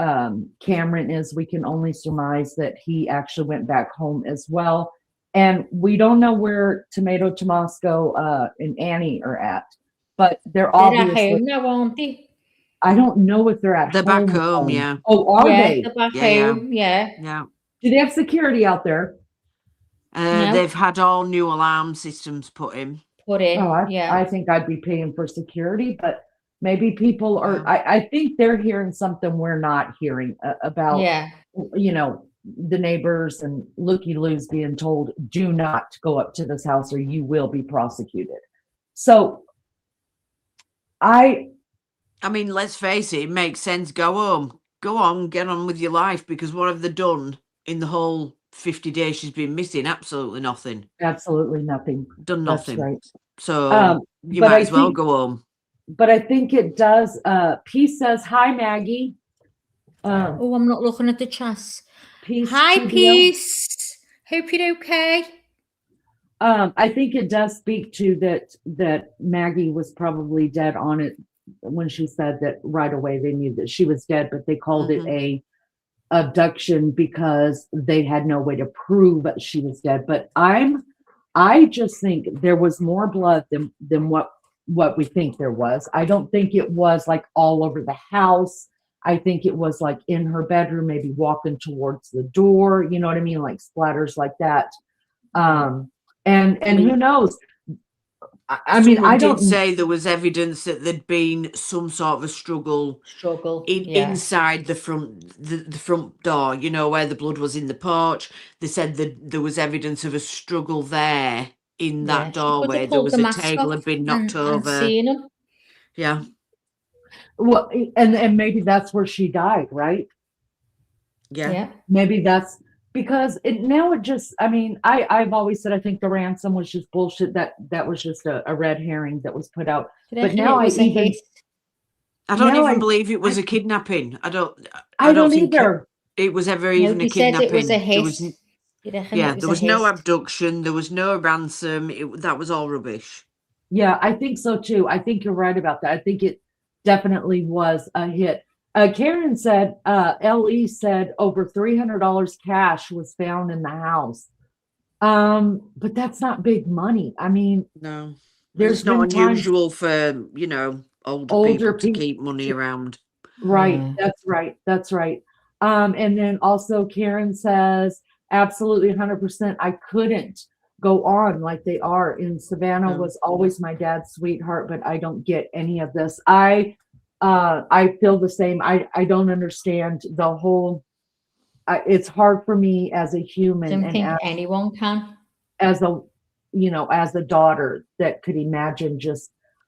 Speaker 2: Cameron is. We can only surmise that he actually went back home as well. And we don't know where Tomato Tomasco and Annie are at, but they're obviously
Speaker 3: at home now, aren't they?
Speaker 2: I don't know if they're at
Speaker 4: They're
Speaker 2: home.
Speaker 4: back home, yeah.
Speaker 2: Oh, are they?
Speaker 3: They're back
Speaker 4: Yeah,
Speaker 3: home, yeah.
Speaker 2: Do they have security out there?
Speaker 3: No.
Speaker 4: They've had all new alarm systems put in.
Speaker 2: Oh, I think I'd be paying for security, but maybe people are. I think they're hearing something we're not hearing about. The neighbors and looky-loos being told, do not go up to this house or you will be prosecuted. So I
Speaker 4: mean, let's face it, it makes sense. Go home. Go on, get on with your life, because what have they done in the whole 50 days she's been missing? Absolutely nothing.
Speaker 2: absolutely nothing.
Speaker 4: Done
Speaker 2: That's
Speaker 4: nothing.
Speaker 2: right.
Speaker 4: So you
Speaker 2: But
Speaker 4: might
Speaker 2: I
Speaker 4: as well
Speaker 2: think,
Speaker 4: go home.
Speaker 2: but I think it does. Peace says, hi, Maggie.
Speaker 3: Oh, I'm not looking at the chats.
Speaker 2: Peace.
Speaker 3: Hi,
Speaker 2: TBO.
Speaker 3: Peace. Hope you're okay.
Speaker 2: I think it does speak to that Maggie was probably dead on it when she said that right away they knew that she was dead, but they called it a abduction because they had no way to prove that she was dead. But I just think there was more blood than what we think there was. I don't think it was like all over the house. I think it was like in her bedroom, maybe walking towards the door, you know what I mean? Like splatters like that. And who knows? I mean,
Speaker 4: Someone
Speaker 2: I
Speaker 4: did
Speaker 2: don't
Speaker 4: say there was evidence that there'd been some sort of a struggle inside the front door, you know, where the blood was in the porch. They said that there was evidence of a struggle there in that doorway. There was a table had been knocked over.
Speaker 3: Seen him.
Speaker 4: Yeah.
Speaker 2: well, and maybe that's where she died, right?
Speaker 4: Yeah.
Speaker 2: Maybe that's because now it just, I mean, I've always said I think the ransom was just bullshit. That was just a red herring that was put out. But now I
Speaker 4: don't even believe it was a kidnapping. I don't think
Speaker 2: either.
Speaker 4: it was ever even a kidnapping.
Speaker 3: Said it was a hit.
Speaker 4: There was no abduction. There was no ransom. That was all rubbish.
Speaker 2: Yeah, I think so too. I think you're right about that. I think it definitely was a hit. Karen said, LE said over $300 cash was found in the house. But that's not big money. I mean,
Speaker 4: no,
Speaker 2: there's
Speaker 4: not unusual for, you know, older people to keep money around.
Speaker 2: Right. That's right. That's right. And then also Karen says, absolutely 100%. I couldn't go on like they are. In Savannah was always my dad's sweetheart, but I don't get any of this. I feel the same. I don't understand the whole, it's hard for me as a human.
Speaker 3: I don't think anyone can.
Speaker 2: As a daughter that could imagine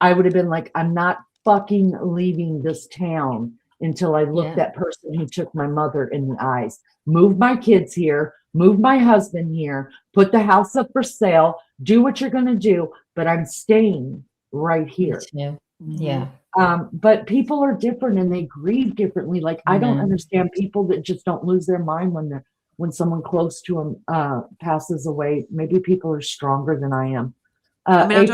Speaker 2: I would have been like, I'm not fucking leaving this town until I look that person who took my mother in the eyes. Move my kids here, move my husband here, put the house up for sale, do what you're going to do, but I'm staying right here.
Speaker 3: Yeah.
Speaker 2: But people are different and they grieve differently. Like, I don't understand people that just don't lose their mind when someone close to them passes away. Maybe people are stronger than I am.
Speaker 4: I mean, I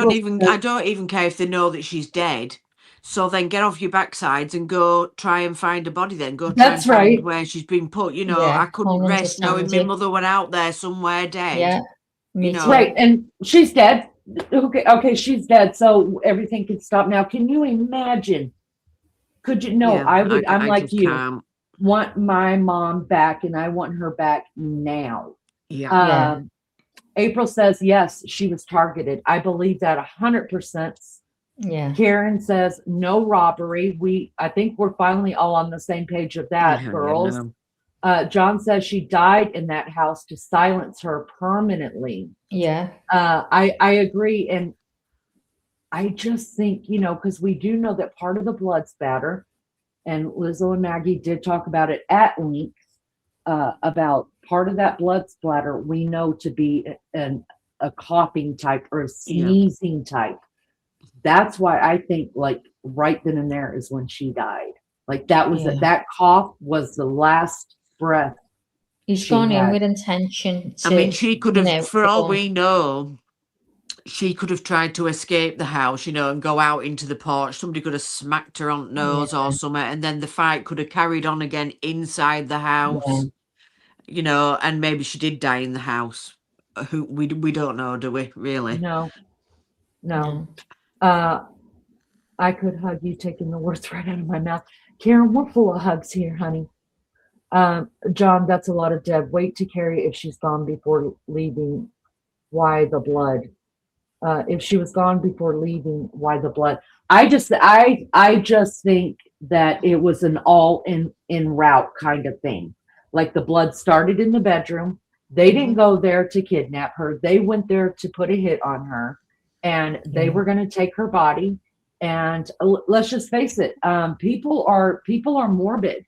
Speaker 4: don't even care if they know that she's dead. So then get off your backsides and go try and find a body. Then go try and find where she's been put. You know, I couldn't rest knowing my mother went out there somewhere dead.
Speaker 3: Yeah,
Speaker 2: you know, right. And she's dead. Okay, she's dead. So everything can stop now. Can you imagine? Could you? No, I would. I'm like you. Can't. Want my mom back, and I want her back now.
Speaker 4: Yeah.
Speaker 2: April says yes, she was targeted. I believe that 100%.
Speaker 3: Yeah.
Speaker 2: Karen says no robbery. I think we're finally all on the same page of that, girls. John says she died in that house to silence her permanently.
Speaker 3: Yeah.
Speaker 2: I agree. And I just think, because we do know that part of the blood spatter, and Lizzo and Maggie did talk about it at length, about part of that blood splatter we know to be a coughing type or a sneezing type. That's why I think like right then and there is when she died. Like that was that cough was the last breath.
Speaker 3: He's gone in with intention.
Speaker 4: I mean, she could have, for all we know, she could have tried to escape the house, and go out into the porch. Somebody could have smacked her on the nose or something, and then the fight could have carried on again inside the house. And maybe she did die in the house. We don't know, do we? Really?
Speaker 2: No. I could hug you, taking the words right out of my mouth. Karen, we're full of hugs here, honey. John, that's a lot of dead weight to carry if she's gone before leaving. Why the blood? If she was gone before leaving, why the blood? I just think that it was an all in route kind of thing. Like the blood started in the bedroom. They didn't go there to kidnap her. They went there to put a hit on her, and they were going to take her body And let's just face it, people are morbid.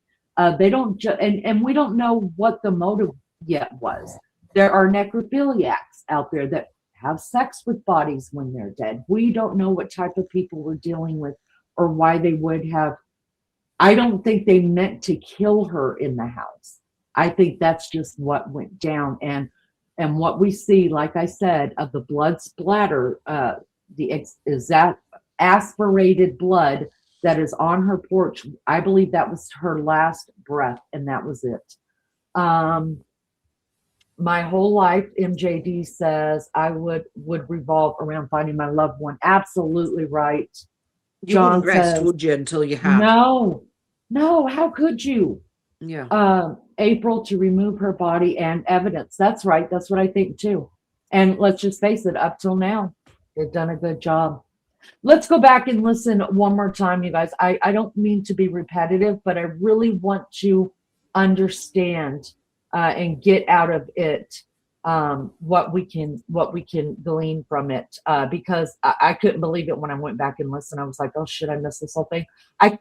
Speaker 2: They don't and we don't know what the motive yet was. There are necrophiliacs out there that have sex with bodies when they're dead. We don't know what type of people we're dealing with or why they would have. I don't think they meant to kill her in the house. I think that's just what went down. And what we see, like I said, of the blood splatter, is that aspirated blood that is on her porch. I believe that was her last breath, and that was it. My whole life, MJD says, I would revolve around finding my loved one. Absolutely right.
Speaker 4: You
Speaker 2: John
Speaker 4: wouldn't rest,
Speaker 2: says,
Speaker 4: would you, until you had?
Speaker 2: No, how could you?
Speaker 4: Yeah.
Speaker 2: April, to remove her body and evidence. That's right. That's what I think too. And let's just face it, up till now, they've done a good job. Let's go back and listen one more time, you guys. I don't mean to be repetitive, but I really want to understand and get out of it what we can glean from it, because I couldn't believe it when I went back and listened. I was like, oh shit, I missed this whole thing. I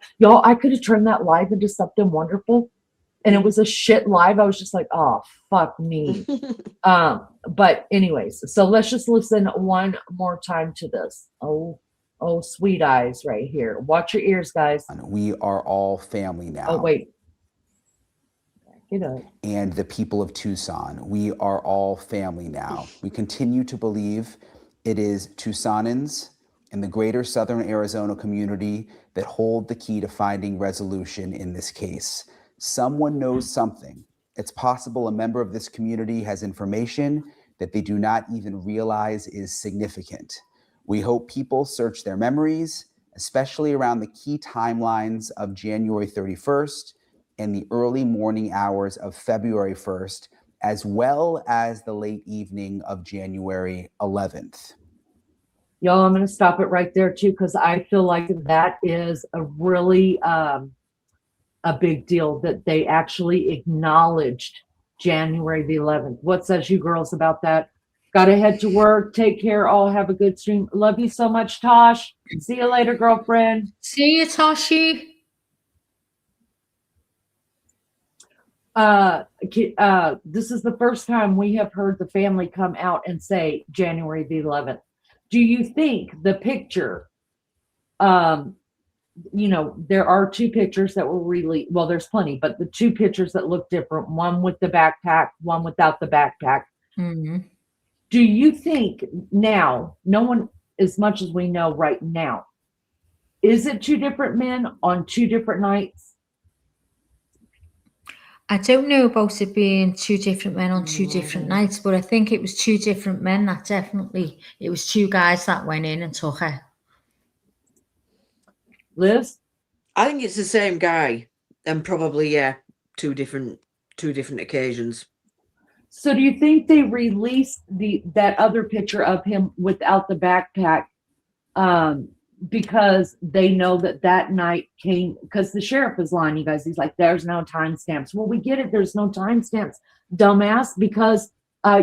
Speaker 2: could have turned that live into something wonderful, and it was a shit live. I was just like, oh fuck me. But anyways, so let's just listen one more time to this. Oh, sweet eyes right here. Watch your ears, guys.
Speaker 5: We are all family now.
Speaker 2: Oh, wait. Get up.
Speaker 5: And the people of Tucson, we are all family now. We continue to believe it is Tucsonans and the greater Southern Arizona community that hold the key to finding resolution in this case. Someone knows something. It's possible a member of this community has information that they do not even realize is significant. We hope people search their memories, especially around the key timelines of January 31st and the early morning hours of February 1st, as well as the late evening of January 11th.
Speaker 2: Y'all, I'm going to stop it right there too, because I feel like that is a really a big deal that they actually acknowledged January the 11th. What says you girls about that? Got to head to work. Take care. All have a good stream. Love you so much, Tosh. See you later, girlfriend.
Speaker 3: See you, Toshi.
Speaker 2: This is the first time we have heard the family come out and say January the 11th. Do you think the picture, there are two pictures that were really, well, there's plenty, but the two pictures that look different, one with the backpack, one without the backpack.
Speaker 3: Mm-hmm.
Speaker 2: Do you think now, no one, as much as we know right now, is it two different men on two different nights?
Speaker 3: I don't know about it being two different men on two different nights, but I think it was two different men. That definitely, it was two guys that went in and took her.
Speaker 2: Liz?
Speaker 4: I think it's the same guy, and probably, yeah, two different occasions.
Speaker 2: So do you think they released that other picture of him without the backpack because they know that night came, because the sheriff is lying, you guys. He's like, there's no timestamps. Well, we get it. There's no timestamps, dumbass, because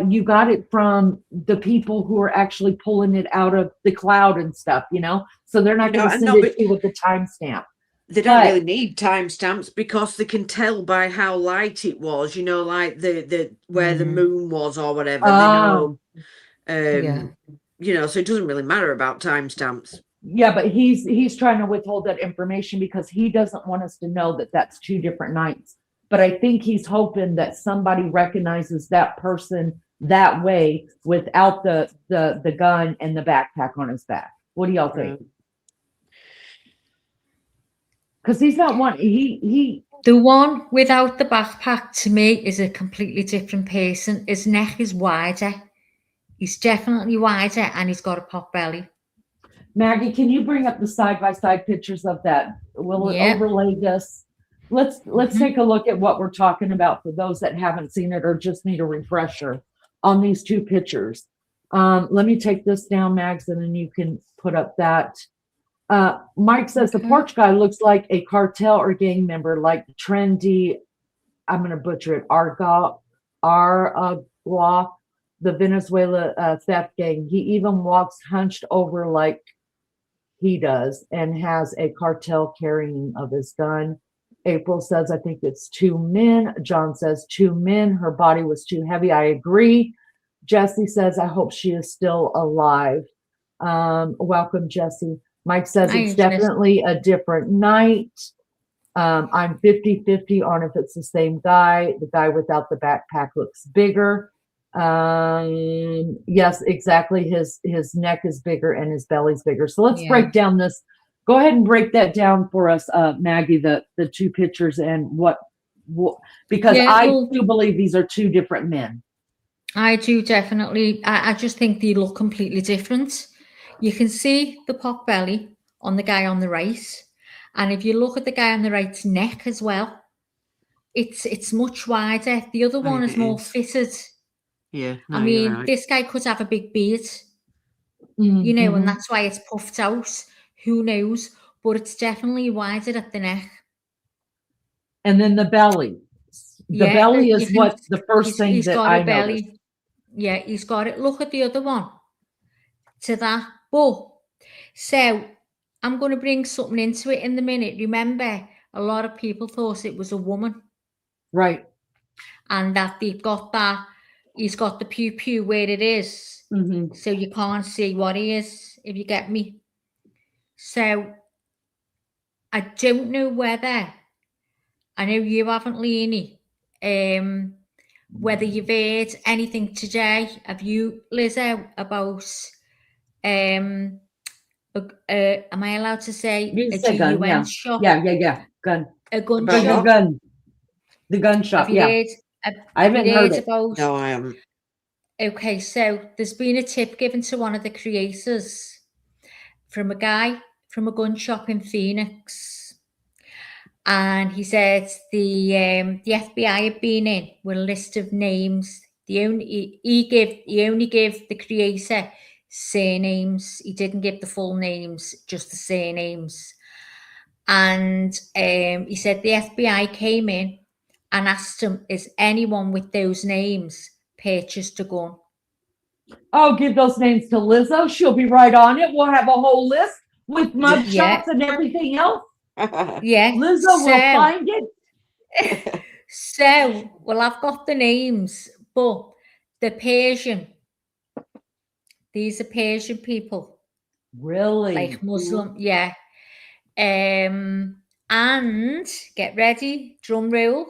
Speaker 2: you got it from the people who are actually pulling it out of the cloud and stuff, so they're not going to send it to you with the timestamp.
Speaker 4: They don't really need timestamps because they can tell by how light it was, like the where the moon was or whatever. They know, so it doesn't really matter about timestamps.
Speaker 2: Yeah, but he's trying to withhold that information because he doesn't want us to know that that's two different nights. But I think he's hoping that somebody recognizes that person that way without the gun and the backpack on his back. What do y'all think? Because he's not one. The
Speaker 3: one without the backpack to me is a completely different person. His neck is wider. He's definitely wider, and he's got a pot belly.
Speaker 2: Maggie, can you bring up the side-by-side pictures of that? Will it overlay this? Let's take a look at what we're talking about for those that haven't seen it or just need a refresher on these two pictures. Let me take this down, Mags, and then you can put up that. Mike says the porch guy looks like a cartel or gang member, like trendy, I'm going to butcher it, Aragua, the Venezuela theft gang. He even walks hunched over like he does, and has a cartel carrying of his gun. April says, I think it's 2 men. John says 2 men. Her body was too heavy. I agree. Jesse says, I hope she is still alive. Welcome, Jesse. Mike says
Speaker 3: Hi,
Speaker 2: it's
Speaker 3: Jess.
Speaker 2: definitely a different night. I'm 50-50 on if it's the same guy. The guy without the backpack looks bigger. Yes, exactly. His neck is bigger and his belly's bigger. So let's
Speaker 3: Yeah.
Speaker 2: break down this. Go ahead and break that down for us, Maggie, the 2 pictures and what because
Speaker 3: Yeah,
Speaker 2: I
Speaker 3: well-
Speaker 2: do believe these are 2 different men.
Speaker 3: I do definitely. I just think they look completely different. You can see the pot belly on the guy on the right. And if you look at the guy on the right's neck as well, it's much wider. The other one is
Speaker 4: it
Speaker 3: more
Speaker 4: is.
Speaker 3: fitted.
Speaker 4: Yeah, no,
Speaker 3: I
Speaker 4: you're
Speaker 3: mean,
Speaker 4: right.
Speaker 3: this guy could have a big beard, you know, and that's why it's puffed out. Who knows? But it's definitely wider at the neck.
Speaker 2: And then the belly. The
Speaker 3: Yeah,
Speaker 2: belly
Speaker 3: you
Speaker 2: is
Speaker 3: can-
Speaker 2: what the first thing
Speaker 3: he's
Speaker 2: that
Speaker 3: got
Speaker 2: I
Speaker 3: a belly.
Speaker 2: noticed.
Speaker 3: Yeah, he's got it. Look at the other one. To that. But so I'm going to bring something into it in the minute. Remember, a lot of people thought it was a woman,
Speaker 2: Right.
Speaker 3: and that they've got that. He's got the pew pew where it is,
Speaker 2: Mhm.
Speaker 3: so you can't see what he is. If you get me. So I don't know whether. I know you haven't, Leanie. Whether you've heard anything today, have you, Lizzo, about am I allowed to say
Speaker 2: You
Speaker 3: a
Speaker 2: say gun,
Speaker 3: GUN
Speaker 2: yeah.
Speaker 3: shop?
Speaker 2: Yeah. Gun.
Speaker 3: A gun
Speaker 4: About
Speaker 3: shop.
Speaker 4: what?
Speaker 2: The gun shop,
Speaker 3: Have you
Speaker 2: yeah.
Speaker 3: heard?
Speaker 2: I haven't
Speaker 3: you
Speaker 2: heard it.
Speaker 3: about?
Speaker 4: No, I haven't.
Speaker 3: Okay, so there's been a tip given to one of the creators from a guy from a gun shop in Phoenix, and he said the FBI had been in with a list of names. He only gave the creator surnames. He didn't give the full names, just the surnames. And he said the FBI came in and asked him, "Is anyone with those names purchased a gun?"
Speaker 2: Oh, give those names to Lizzo. She'll be right on it. We'll have a whole list with mug
Speaker 3: Yeah.
Speaker 2: shots and everything else.
Speaker 3: Yeah.
Speaker 2: Lizzo will find it.
Speaker 3: So, well, I've got the names, but the Persian. These are Persian people,
Speaker 2: Really?
Speaker 3: like Muslim, yeah. And get ready, drum roll.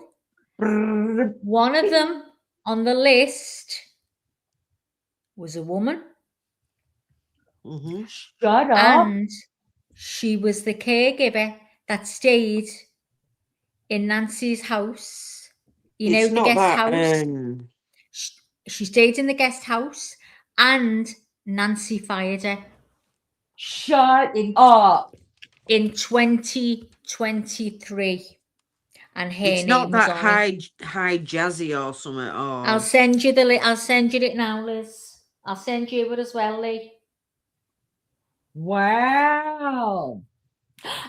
Speaker 3: One of them on the list was a woman,
Speaker 4: Mm-hmm.
Speaker 2: Shut up.
Speaker 3: and she was the caregiver that stayed in Nancy's house. You know,
Speaker 4: It's
Speaker 3: the
Speaker 4: not
Speaker 3: guest
Speaker 4: that.
Speaker 3: house. She stayed in the guest house, and Nancy fired her
Speaker 2: Shut up.
Speaker 3: in 2023, and her
Speaker 4: It's
Speaker 3: name
Speaker 4: not
Speaker 3: was
Speaker 4: that
Speaker 3: on it.
Speaker 4: high jazzy or something.
Speaker 3: I'll
Speaker 4: Or
Speaker 3: send you I'll send you it now, Liz. I'll send you it as well, Lee.
Speaker 2: Wow.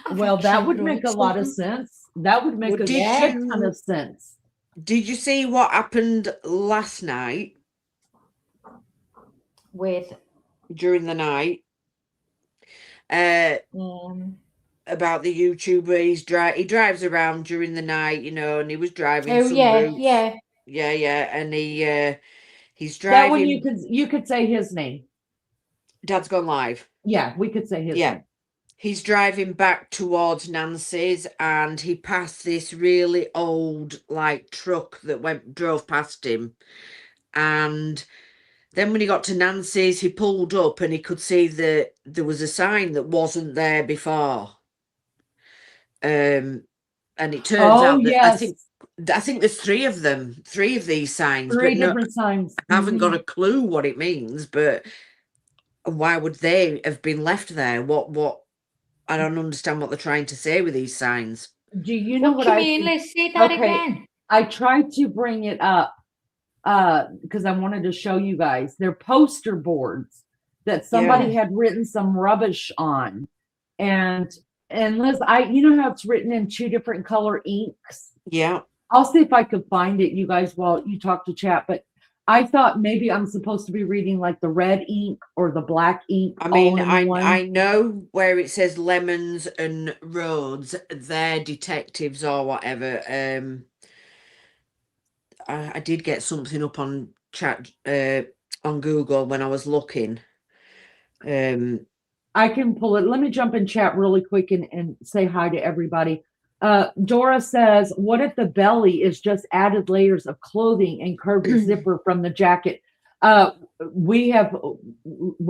Speaker 3: I've
Speaker 2: Well, that
Speaker 3: actually
Speaker 2: would make a
Speaker 3: brought
Speaker 2: lot of
Speaker 3: something
Speaker 2: sense. That would make
Speaker 4: Well,
Speaker 2: a
Speaker 4: did
Speaker 2: shit
Speaker 4: you-
Speaker 2: ton of sense.
Speaker 4: did you see what happened last night
Speaker 3: with
Speaker 4: during the night? About the YouTuber, he drives around during the night, you know, and he was driving
Speaker 3: oh
Speaker 4: some
Speaker 3: yeah,
Speaker 4: routes. Yeah, and he's
Speaker 2: That one
Speaker 4: driving.
Speaker 2: you could say his name.
Speaker 4: Dad's gone live.
Speaker 2: Yeah, we could say his
Speaker 4: Yeah.
Speaker 2: name.
Speaker 4: He's driving back towards Nancy's, and he passed this really old like truck that drove past him. And then when he got to Nancy's, he pulled up and he could see that there was a sign that wasn't there before. And it turns out that
Speaker 2: yes.
Speaker 4: I think there's three of these signs,
Speaker 2: 3
Speaker 4: but no,
Speaker 2: different signs.
Speaker 4: I haven't
Speaker 2: Mhm.
Speaker 4: got a clue what it means. But why would they have been left there? What? I don't understand what they're trying to say with these signs.
Speaker 2: Do you know
Speaker 3: What
Speaker 2: what
Speaker 3: do you
Speaker 2: I
Speaker 3: mean?
Speaker 2: think?
Speaker 3: Let's say that
Speaker 2: Okay.
Speaker 3: again.
Speaker 2: I tried to bring it up because I wanted to show you guys. They're poster boards that somebody had written some rubbish on. And Liz, you know how it's written in 2 different color inks?
Speaker 4: Yeah.
Speaker 2: I'll see if I could find it, you guys, while you talk to chat. But I thought maybe I'm supposed to be reading like the red ink or the black ink.
Speaker 4: I mean,
Speaker 2: all in one.
Speaker 4: I know where it says Lemons and Roads, they're detectives or whatever. I did get something up on chat on Google when I was looking.
Speaker 2: I can pull it. Let me jump in chat really quick and say hi to everybody. Dora says, what if the belly is just added layers of clothing and curved zipper from the jacket? We're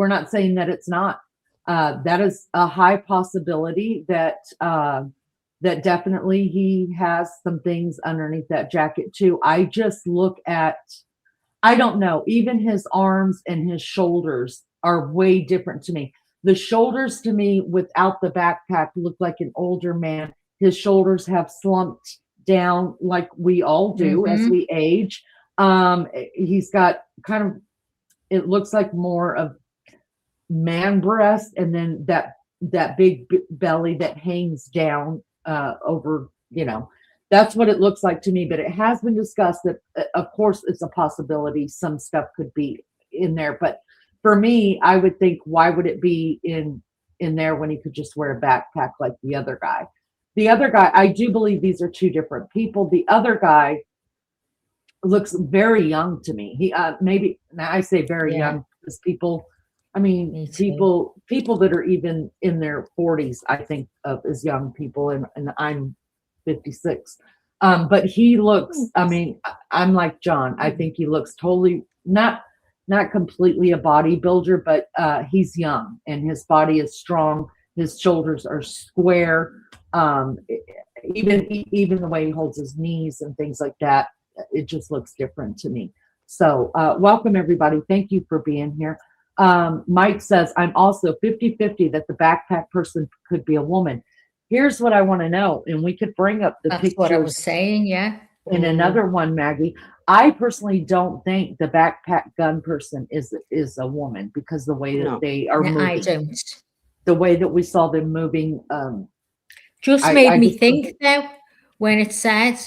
Speaker 2: not saying that it's not. That is a high possibility that that definitely he has some things underneath that jacket too. I just look at, I don't know, even his arms and his shoulders are way different to me. The shoulders to me without the backpack look like an older man. His shoulders have slumped down like we all do as we age. He's got kind of, it looks like more of man breast, and then that big belly that hangs down over, you know, that's what it looks like to me. But it has been discussed that, of course, it's a possibility some stuff could be in there. But for me, I would think, why would it be in there when he could just wear a backpack like the other guy? The other guy, I do believe these are two different people. The other guy looks very young to me. He maybe, now I say very young because people, I mean, people that are even in their 40s, I think of as young people, and I'm 56. But he looks, I mean, I'm like John. I think he looks totally not completely a bodybuilder, but he's young and his body is strong. His shoulders are square. Even the way he holds his knees and things like that, it just looks different to me. So welcome everybody. Thank you for being here. Mike says, I'm also 50-50 that the backpack person could be a woman. Here's what I want to know, and we could bring up the pictures.
Speaker 3: What I was saying, yeah.
Speaker 2: In another one, Maggie, I personally don't think the backpack gun person is a woman, because the way that they are moving.
Speaker 3: I don't.
Speaker 2: The way that we saw them moving.
Speaker 3: Just made me think though, when it said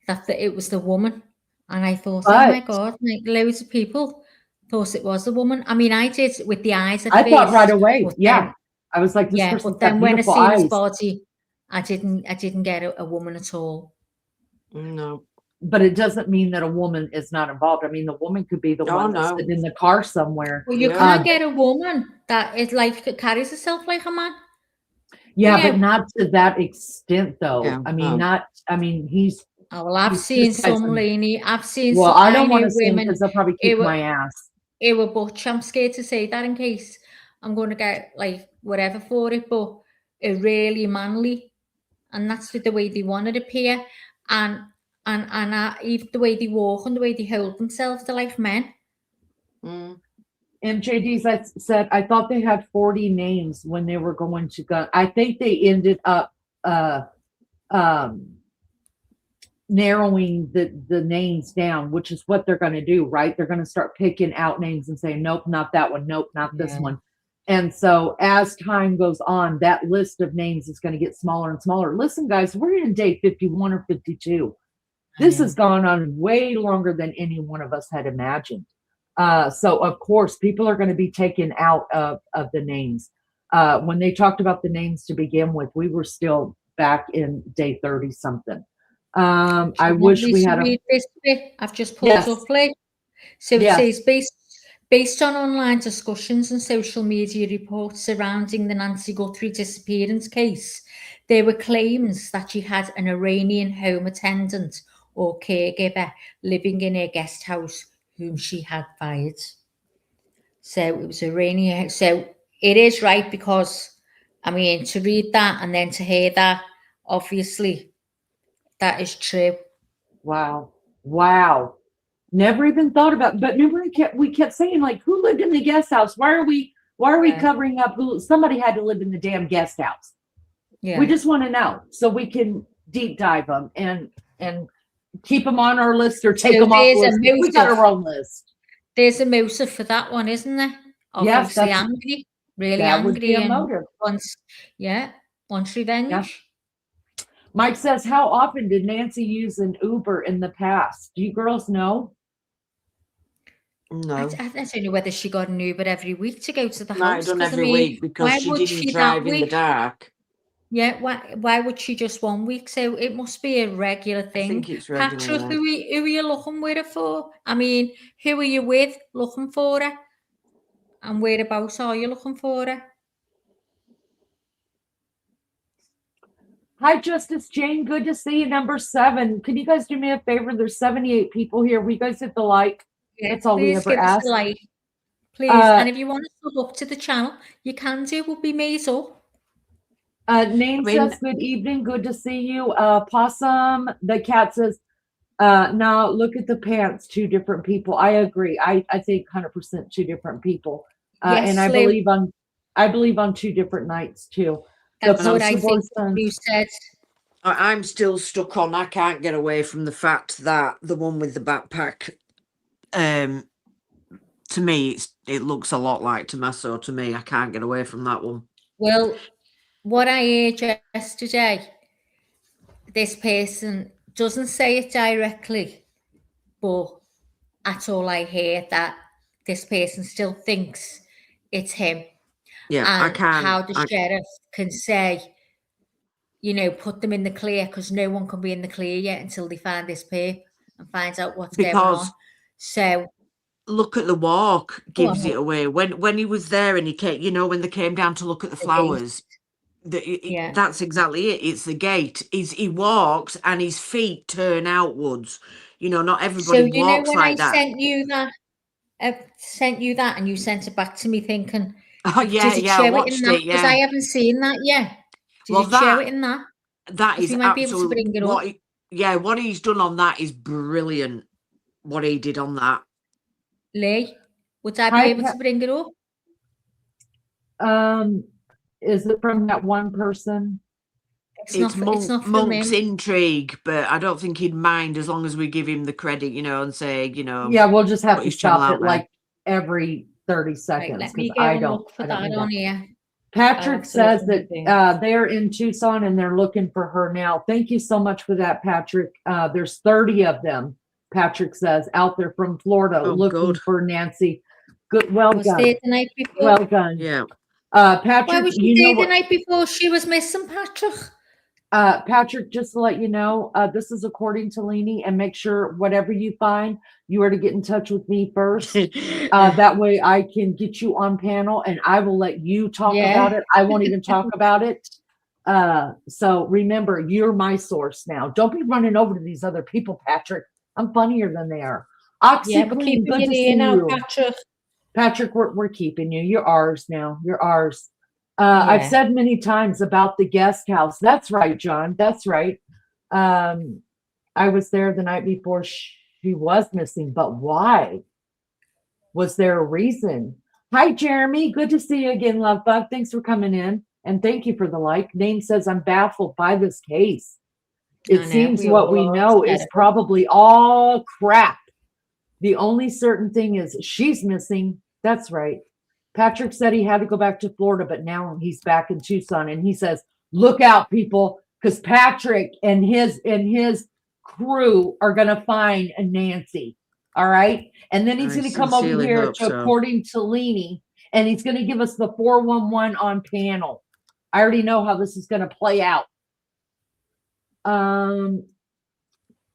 Speaker 3: that it was the woman, and I thought, oh my God, like loads of people thought it was a woman. I mean, I did with the eyes at first.
Speaker 2: I thought right away, I was like, this person's
Speaker 3: but then
Speaker 2: got
Speaker 3: when I
Speaker 2: beautiful
Speaker 3: seen his
Speaker 2: eyes.
Speaker 3: body, I didn't get a woman at all.
Speaker 4: No.
Speaker 2: But it doesn't mean that a woman is not involved. I mean, the woman could be the one that's sitting in the car somewhere.
Speaker 3: Well, you can't get a woman that is like carries herself like a man.
Speaker 2: Yeah, but not to that extent, though.
Speaker 4: Yeah,
Speaker 2: I mean, he's.
Speaker 3: Oh, well, I've seen some lady. I've seen.
Speaker 2: Well,
Speaker 3: some,
Speaker 2: I don't want to see him
Speaker 3: women.
Speaker 2: because they'll probably kick my ass.
Speaker 3: It were butch. I'm scared to say that in case I'm going to get like whatever for it, but it really manly, and that's the way they want to appear, and even the way they walk and the way they hold themselves, they're like men.
Speaker 2: MJD said, I thought they had 40 names when they were going to gun. I think they ended up narrowing the names down, which is what they're going to do, right? They're going to start picking out names and saying, nope, not that one. Nope, not this one. And so as time goes on, that list of names is going to get smaller and smaller. Listen, guys, we're in day 51 or 52. This has gone on way longer than any one of us had imagined. So of course, people are going to be taken out of the names. When they talked about the names to begin with, we were still back in day 30 something. I wish we had
Speaker 3: this bit. I've just pulled up play. So it says based on online discussions and social media reports surrounding the Nancy Guthrie disappearance case, there were claims that she had an Iranian home attendant or caregiver living in her guest house whom she had fired. So it was Iranian. So it is right, because I mean, to read that and then to hear that, obviously that is true.
Speaker 2: Wow. Never even thought about, but remember we kept saying, like, who lived in the guest house? Why are we covering up who? Somebody had to live in the damn guest house. Yeah. We just want to know so we can deep dive them and keep them on our list or take them off the list. We got our own list.
Speaker 3: There's a motive for that one, isn't there? Obviously angry, really angry, and wants revenge.
Speaker 2: Yeah. Mike says, how often did Nancy use an Uber in the past? Do you girls know?
Speaker 4: No,
Speaker 3: I don't know whether she got an Uber every week to go to the
Speaker 4: might have
Speaker 3: house.
Speaker 4: done
Speaker 3: 'Cause I
Speaker 4: every
Speaker 3: mean,
Speaker 4: week because
Speaker 3: why
Speaker 4: she
Speaker 3: would
Speaker 4: didn't
Speaker 3: she that
Speaker 4: drive in the
Speaker 3: week?
Speaker 4: dark.
Speaker 3: Yeah, why would she just 1 week? So it must be a regular
Speaker 4: I think
Speaker 3: thing.
Speaker 4: it's regular.
Speaker 3: Patrick,
Speaker 4: Yeah.
Speaker 3: who are you looking with her for? I mean, who are you with looking for her? And whereabouts are you looking for her?
Speaker 2: Hi, Justice Jane. Good to see you. Number 7. Can you guys do me a favor? There's 78 people here. We guys hit the like.
Speaker 3: Yeah,
Speaker 2: That's all we
Speaker 3: please
Speaker 2: ever
Speaker 3: give us
Speaker 2: ask.
Speaker 3: a like. Please.
Speaker 2: Uh,
Speaker 3: And if you want to sub up to the channel, you can do. We'll be made up.
Speaker 2: Name
Speaker 4: I mean-
Speaker 2: says, good evening. Good to see you. Possum, the cat says, now look at the pants. 2 different people. I agree. I think 100% 2 different people.
Speaker 3: Yes,
Speaker 2: And I
Speaker 3: Lou.
Speaker 2: believe on 2 different nights too.
Speaker 3: That's
Speaker 2: The
Speaker 3: what I
Speaker 2: poster
Speaker 3: think
Speaker 2: boy
Speaker 3: you said.
Speaker 4: I'm still stuck on. I can't get away from the fact that the one with the backpack, to me, it looks a lot like Tommaso. To me, I can't get away from that one.
Speaker 3: Well, what I heard yesterday, this person doesn't say it directly, but that's all I heard, that this person still thinks it's him.
Speaker 4: Yeah, I
Speaker 3: And
Speaker 4: can't.
Speaker 3: how the sheriff can say, put them in the clear, because no one can be in the clear yet until they find this paper and finds out what's going on.
Speaker 4: Because
Speaker 3: So
Speaker 4: look at the walk
Speaker 3: Go
Speaker 4: gives
Speaker 3: on.
Speaker 4: it away. When he was there and he came, when they came down to look at the
Speaker 3: The gate.
Speaker 4: flowers,
Speaker 3: Yeah.
Speaker 4: that's exactly it. It's the gate. He walks and his feet turn outwards. Not
Speaker 3: So
Speaker 4: everybody walks
Speaker 3: when
Speaker 4: like
Speaker 3: I
Speaker 4: that.
Speaker 3: sent you that, and you sent it back to me thinking,
Speaker 4: Oh yeah,
Speaker 3: did it
Speaker 4: yeah, I
Speaker 3: show it in
Speaker 4: watched
Speaker 3: that?
Speaker 4: it.
Speaker 3: Because I
Speaker 4: Yeah,
Speaker 3: haven't seen that yet. Did
Speaker 4: well,
Speaker 3: it show
Speaker 4: that
Speaker 3: it in that?
Speaker 4: that
Speaker 3: 'Cause
Speaker 4: is
Speaker 3: he might be able to
Speaker 4: absolute.
Speaker 3: bring it up.
Speaker 4: What he's done on that is brilliant. What he did on that.
Speaker 3: Lee, would I be
Speaker 2: Hi,
Speaker 3: able to bring it up?
Speaker 2: Is it from that one person?
Speaker 3: It's
Speaker 4: It's
Speaker 3: not from
Speaker 4: Monk's
Speaker 3: him.
Speaker 4: intrigue, but I don't think he'd mind as long as we give him the credit, and say,
Speaker 2: Yeah, we'll just have
Speaker 4: put
Speaker 2: to
Speaker 4: his channel
Speaker 2: stop
Speaker 4: out
Speaker 2: it
Speaker 4: there.
Speaker 2: like every 30
Speaker 3: Right,
Speaker 2: seconds
Speaker 3: let me
Speaker 2: because
Speaker 3: go
Speaker 2: I
Speaker 3: and
Speaker 2: don't.
Speaker 3: look for
Speaker 2: I don't
Speaker 3: that
Speaker 2: need
Speaker 3: on
Speaker 2: that.
Speaker 3: here.
Speaker 2: Patrick
Speaker 6: absolutely
Speaker 2: says that
Speaker 6: do.
Speaker 2: they're in Tucson and they're looking for her now. Thank you so much for that, Patrick. There's 30 of them, Patrick says, out there from Florida
Speaker 4: Oh,
Speaker 2: looking
Speaker 4: good.
Speaker 2: for Nancy. Good, well
Speaker 3: Was
Speaker 2: done.
Speaker 3: there the night before?
Speaker 2: Well done.
Speaker 4: Yeah.
Speaker 3: Why
Speaker 2: Patrick,
Speaker 3: was
Speaker 2: you
Speaker 3: she
Speaker 2: know
Speaker 3: there the
Speaker 2: what?
Speaker 3: night before she was missing, Patrick?
Speaker 2: Patrick, just to let you know, this is according to Leanie, and make sure whatever you find, you are to get in touch with me first. That way I can get you on panel and I will let you talk about it. I won't even talk about it. So remember, you're my source now. Don't be running over to these other people, Patrick. I'm funnier than they are.
Speaker 3: Yeah, we're
Speaker 2: OxyClean,
Speaker 3: keeping
Speaker 2: good
Speaker 3: you
Speaker 2: to
Speaker 3: there
Speaker 2: see
Speaker 3: now,
Speaker 2: you.
Speaker 3: Patrick.
Speaker 2: Patrick, we're keeping you. You're ours now. You're ours. I've
Speaker 3: Yeah.
Speaker 2: said many times about the guest house. That's right, John. That's right. I was there the night before she was missing, but why? Was there a reason? Hi, Jeremy. Good to see you again, Love Bug. Thanks for coming in. And thank you for the like. Name says, I'm baffled by this case.
Speaker 3: I
Speaker 2: It
Speaker 3: know,
Speaker 2: seems
Speaker 3: we
Speaker 2: what
Speaker 3: all
Speaker 2: we
Speaker 3: are.
Speaker 2: know
Speaker 3: It's
Speaker 2: is
Speaker 3: terrible.
Speaker 2: probably all crap. The only certain thing is she's missing. That's right. Patrick said he had to go back to Florida, but now he's back in Tucson. And he says, look out, people, because Patrick and his crew are going to find a Nancy. All right. And then he's
Speaker 4: I
Speaker 2: going to come over
Speaker 4: sincerely
Speaker 2: here
Speaker 4: hope
Speaker 2: to
Speaker 4: so.
Speaker 2: according to Leanie, and he's going to give us the 411 on panel. I already know how this is going to play out.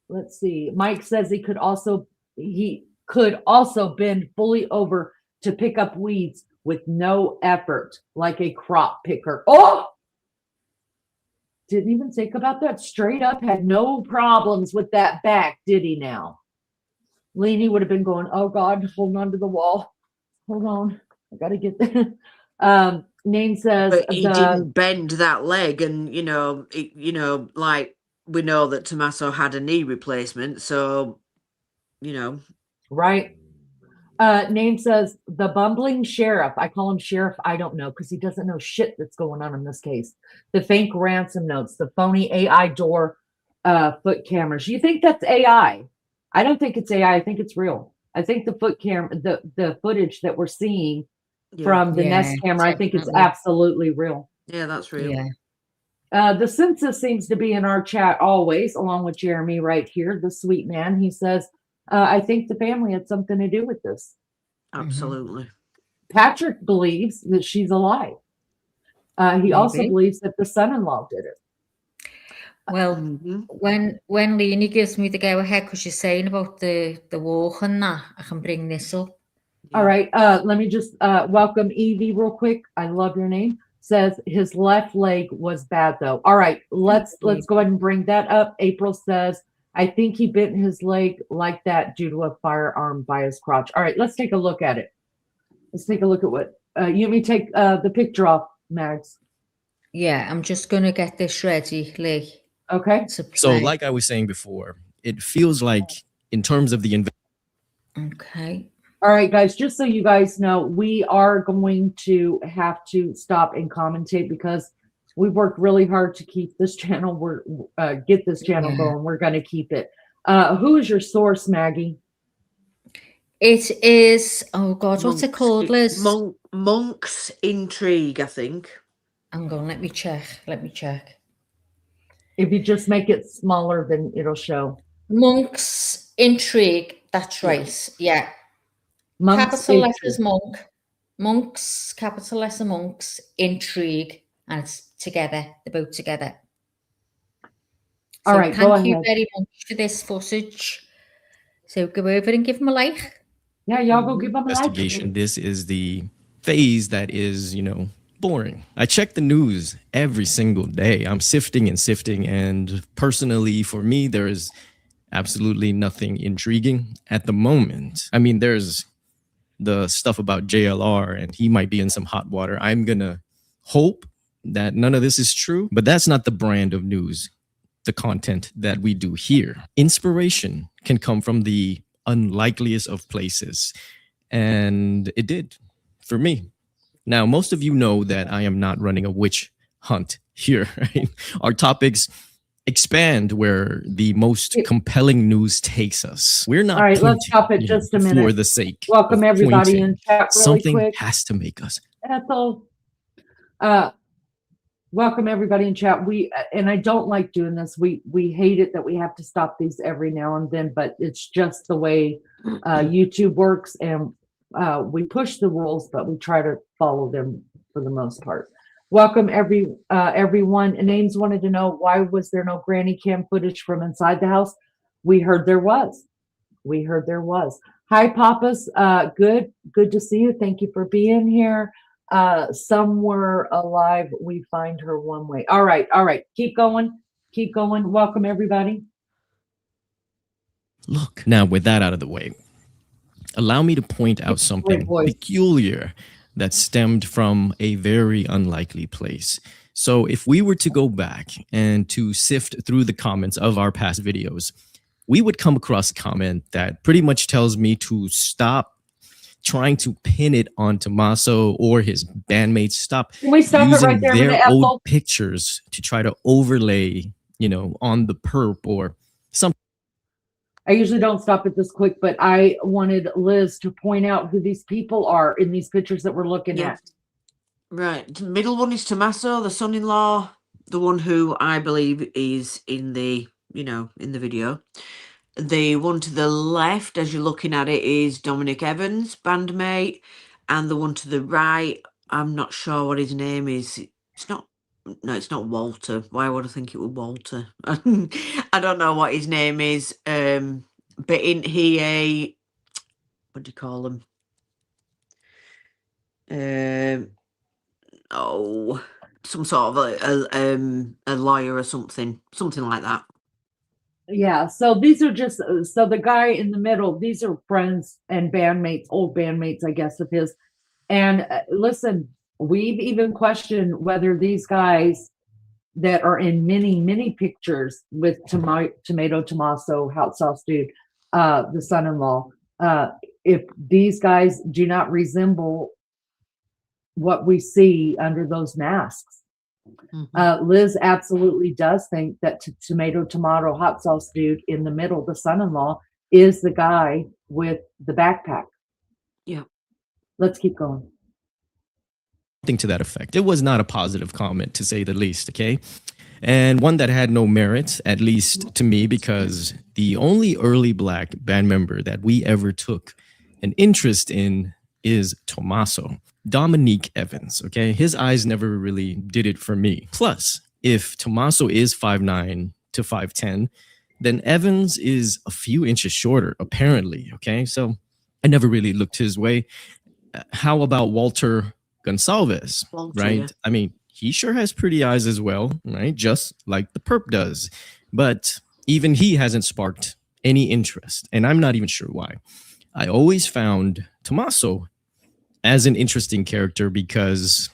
Speaker 2: Let's see. Mike says he could also bend fully over to pick up weeds with no effort, like a crop picker. Oh, didn't even think about that. Straight up, had no problems with that back, did he now? Leanie would have been going, oh God, holding on to the wall. Hold on. I gotta get there. Name says
Speaker 4: But he didn't bend that leg, and like we know that Tommaso had a knee replacement, so
Speaker 2: right. Name says the bumbling sheriff. I call him sheriff. I don't know because he doesn't know shit that's going on in this case. The fake ransom notes, the phony AI door foot cameras. You think that's AI? I don't think it's AI. I think it's real. I think the foot camera, the footage that we're seeing from the Nest camera, I think it's
Speaker 3: definitely.
Speaker 2: absolutely real.
Speaker 4: yeah, that's real.
Speaker 3: Yeah.
Speaker 2: The census seems to be in our chat always, along with Jeremy right here, the sweet man. He says, I think the family had something to do with this.
Speaker 4: Absolutely.
Speaker 2: Patrick believes that she's alive. He also
Speaker 3: Maybe.
Speaker 2: believes that the son-in-law did it.
Speaker 3: Well,
Speaker 4: Mhm.
Speaker 3: when Leonie gives me the go ahead, because you're saying about the walk and that, I can bring this up.
Speaker 2: All right. Let me just welcome Evie real quick. I love your name. Says his left leg was bad though. All right, let's go ahead and bring that up. April says, I think he bit his leg like that due to a firearm by his crotch. All right, let's take a look at it. Let's take a look at what you want me to take the picture off, Mags.
Speaker 3: Yeah, I'm just gonna get this ready, Lee.
Speaker 2: Okay.
Speaker 3: To
Speaker 7: So,
Speaker 3: play.
Speaker 7: like I was saying before, it feels like in terms of the
Speaker 3: Okay.
Speaker 2: All right, guys, just so you guys know, we are going to have to stop and commentate because we've worked really hard to keep this channel. Get this channel going. We're going to keep it. Who is your source, Maggie?
Speaker 3: It is, oh God, what's it called, Liz?
Speaker 4: Monk's Intrigue, I think.
Speaker 3: Hang on, let me check.
Speaker 2: If you just make it smaller, then it'll show.
Speaker 3: Monk's Intrigue, that's right. Yeah.
Speaker 2: Monk's
Speaker 3: Capital
Speaker 2: Intrigue.
Speaker 3: letters Monk. Monk's, capital letter Monk's Intrigue. And it's together. They're both together.
Speaker 2: All right, go
Speaker 3: thank you
Speaker 2: ahead.
Speaker 3: very much for this footage. So go over and give them a like.
Speaker 2: Yeah, y'all go give them a like.
Speaker 7: investigation, this is the phase that is, boring. I check the news every single day. I'm sifting and sifting. And personally, for me, there is absolutely nothing intriguing at the moment. I mean, there's the stuff about JLR and he might be in some hot water. I'm going to hope that none of this is true, but that's not the brand of news, the content that we do here. Inspiration can come from the unlikeliest of places. And it did for me. Now, most of you know that I am not running a witch hunt here, right? Our topics expand where the most compelling news takes us. We're not.
Speaker 2: All right, let's
Speaker 7: pointing,
Speaker 2: stop it just a
Speaker 7: for
Speaker 2: minute.
Speaker 7: the sake.
Speaker 2: Welcome
Speaker 7: of
Speaker 2: everybody
Speaker 7: pointing.
Speaker 2: in chat really
Speaker 7: Something
Speaker 2: quick.
Speaker 7: has to make us.
Speaker 2: Ethel, welcome everybody in chat. And I don't like doing this. We hate it that we have to stop these every now and then, but it's just the way YouTube works, and we push the rules, but we try to follow them for the most part. Welcome everyone. Names wanted to know, why was there no granny cam footage from inside the house? We heard there was. Hi, Papas. Good to see you. Thank you for being here. Somewhere alive, we find her one way. All right. Keep going. Welcome everybody.
Speaker 7: Look, now with that out of the way, allow me to point out something peculiar that stemmed from a very unlikely place. So if we were to go back and to sift through the comments of our past videos, we would come across a comment that pretty much tells me to stop trying to pin it on Tommaso or his bandmates. Stop
Speaker 2: Can we stop
Speaker 7: using
Speaker 2: it right there,
Speaker 7: their
Speaker 2: Ethel?
Speaker 7: old pictures to try to overlay, on the perp or something.
Speaker 2: I usually don't stop it this quick, but I wanted Liz to point out who these people are in these pictures that we're looking at.
Speaker 4: Right. The middle one is Tommaso, the son-in-law, the one who I believe is in the, in the video. The one to the left, as you're looking at it, is Dominic Evans, bandmate. And the one to the right, I'm not sure what his name is. It's not Walter. Why would I think it was Walter? I don't know what his name is. But isn't he what do you call him? Some sort of a lawyer or something like that.
Speaker 2: Yeah, so these are just, so the guy in the middle, these are friends and bandmates, old bandmates, I guess, of his. And listen, we've even questioned whether these guys that are in many pictures with Tomato Tommaso, Hot Sauce Dude, the son-in-law, if these guys do not resemble what we see under those masks. Liz absolutely does think that Tomato Hot Sauce Dude in the middle, the son-in-law, is the guy with the backpack.
Speaker 4: Yeah.
Speaker 2: Let's keep going.
Speaker 7: Something to that effect. It was not a positive comment, to say the least, okay? And one that had no merit, at least to me, because the only early Black band member that we ever took an interest in is Tommaso. Dominique Evans, okay? His eyes never really did it for me. Plus, if Tommaso is 5'9" to 5'10", then Evans is a few inches shorter, apparently, okay? So I never really looked his way. How about Walter Gonsalves,
Speaker 4: Walter,
Speaker 7: right?
Speaker 4: yeah.
Speaker 7: I mean, he sure has pretty eyes as well, right? Just like the perp does. But even he hasn't sparked any interest, and I'm not even sure why. I always found Tommaso as an interesting character because,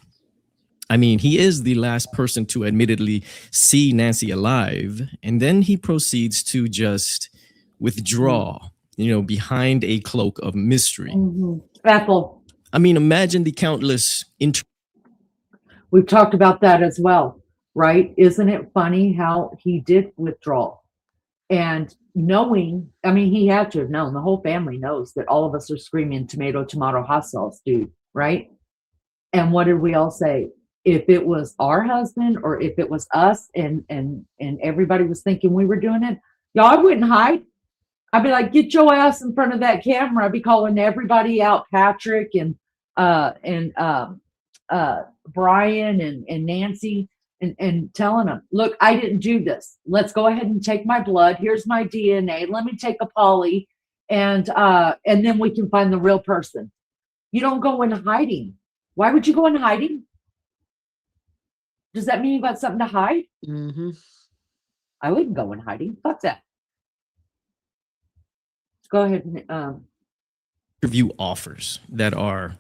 Speaker 7: I mean, he is the last person to admittedly see Nancy alive, and then he proceeds to just withdraw, behind a cloak of mystery.
Speaker 2: Apple.
Speaker 7: I mean, imagine the countless
Speaker 2: We've talked about that as well, right? Isn't it funny how he did withdraw? And knowing, I mean, he had to have known, the whole family knows that all of us are screaming tomato, tomato, hot sauce, dude, right? And what did we all say? If it was our husband or if it was us and everybody was thinking we were doing it, y'all, I wouldn't hide. I'd be like, get your ass in front of that camera. I'd be calling everybody out, Patrick and Brian and Nancy, and telling them, look, I didn't do this. Let's go ahead and take my blood. Here's my DNA. Let me take a poly, and then we can find the real person. You don't go in hiding. Why would you go in hiding? Does that mean you got something to hide?
Speaker 4: Mm-hmm.
Speaker 2: I wouldn't go in hiding. Fuck that. Go ahead and
Speaker 7: interview offers that are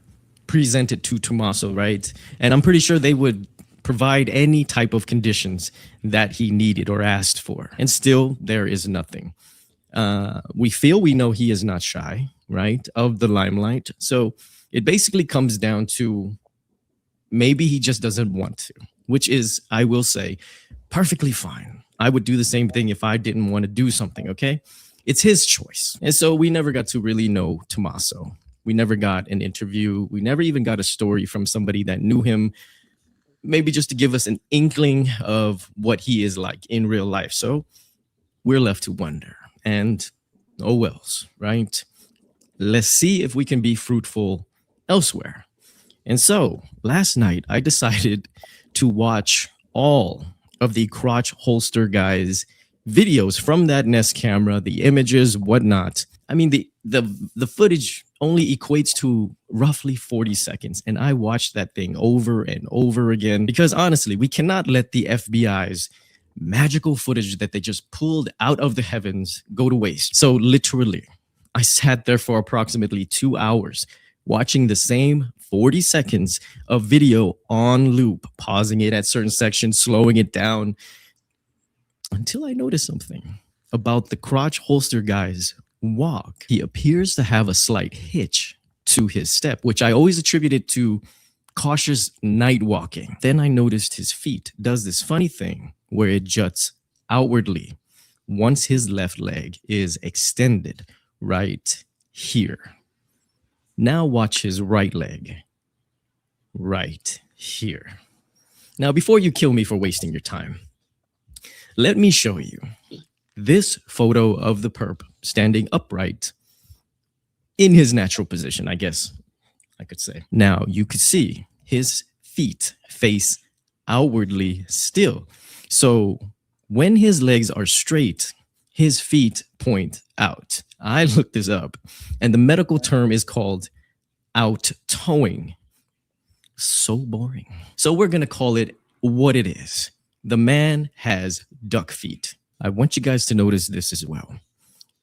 Speaker 7: presented to Tommaso, right? And I'm pretty sure they would provide any type of conditions that he needed or asked for. And still, there is nothing. We know he is not shy, right, of the limelight. So it basically comes down to maybe he just doesn't want to, which is, I will say, perfectly fine. I would do the same thing if I didn't want to do something, okay? It's his choice. And so we never got to really know Tommaso. We never got an interview. We never even got a story from somebody that knew him, maybe just to give us an inkling of what he is like in real life. So we're left to wonder. And oh wells, right? Let's see if we can be fruitful elsewhere. And so last night, I decided to watch all of the crotch holster guys' videos from that Nest camera, the images, whatnot. I mean, the footage only equates to roughly 40 seconds. And I watched that thing over and over again because honestly, we cannot let the FBI's magical footage that they just pulled out of the heavens go to waste. So literally, I sat there for approximately 2 hours watching the same 40 seconds of video on loop, pausing it at certain sections, slowing it down, until I noticed something about the crotch holster guy's walk. He appears to have a slight hitch to his step, which I always attributed to cautious night walking. Then I noticed his feet does this funny thing where it juts outwardly once his left leg is extended right here. Now watch his right leg right here. Now, before you kill me for wasting your time, let me show you this photo of the perp standing upright in his natural position, I guess I could say. Now, you could see his feet face outwardly still. So when his legs are straight, his feet point out. I looked this up, and the medical term is called out-toeing. So boring. So we're going to call it what it is. The man has duck feet. I want you guys to notice this as well.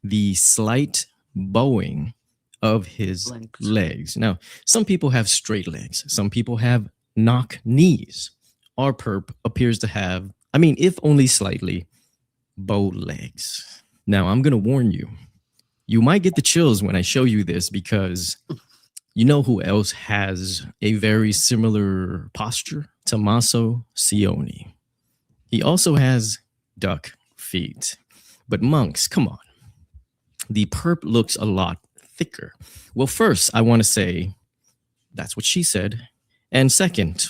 Speaker 7: The slight bowing of his legs. Now, some people have straight legs. Some people have knock knees. Our perp appears to have, I mean, if only slightly, bow legs. Now, I'm going to warn you. You might get the chills when I show you this because you know who else has a very similar posture? Tommaso Cioni. He also has duck feet. But monks, come on. The perp looks a lot thicker. Well, first, I want to say that's what she said. And second,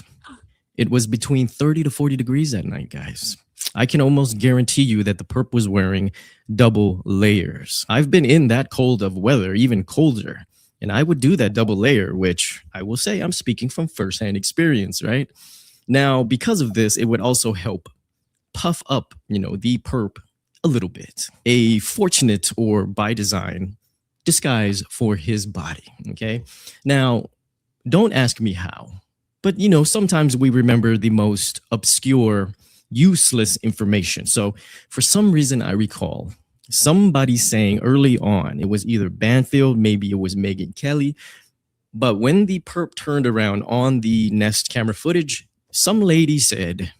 Speaker 7: it was between 30 to 40 degrees that night, guys. I can almost guarantee you that the perp was wearing double layers. I've been in that cold of weather, even colder, And I would do that double layer, which I will say I'm speaking from firsthand experience, right? Now, because of this, it would also help puff up, the perp a little bit. A fortunate or by design disguise for his body. Okay. Now, don't ask me how, but sometimes we remember the most obscure, useless information. So for some reason, I recall somebody saying early on, it was either Banfield, maybe it was Megan Kelly, but when the perp turned around on the Nest camera footage, some lady said,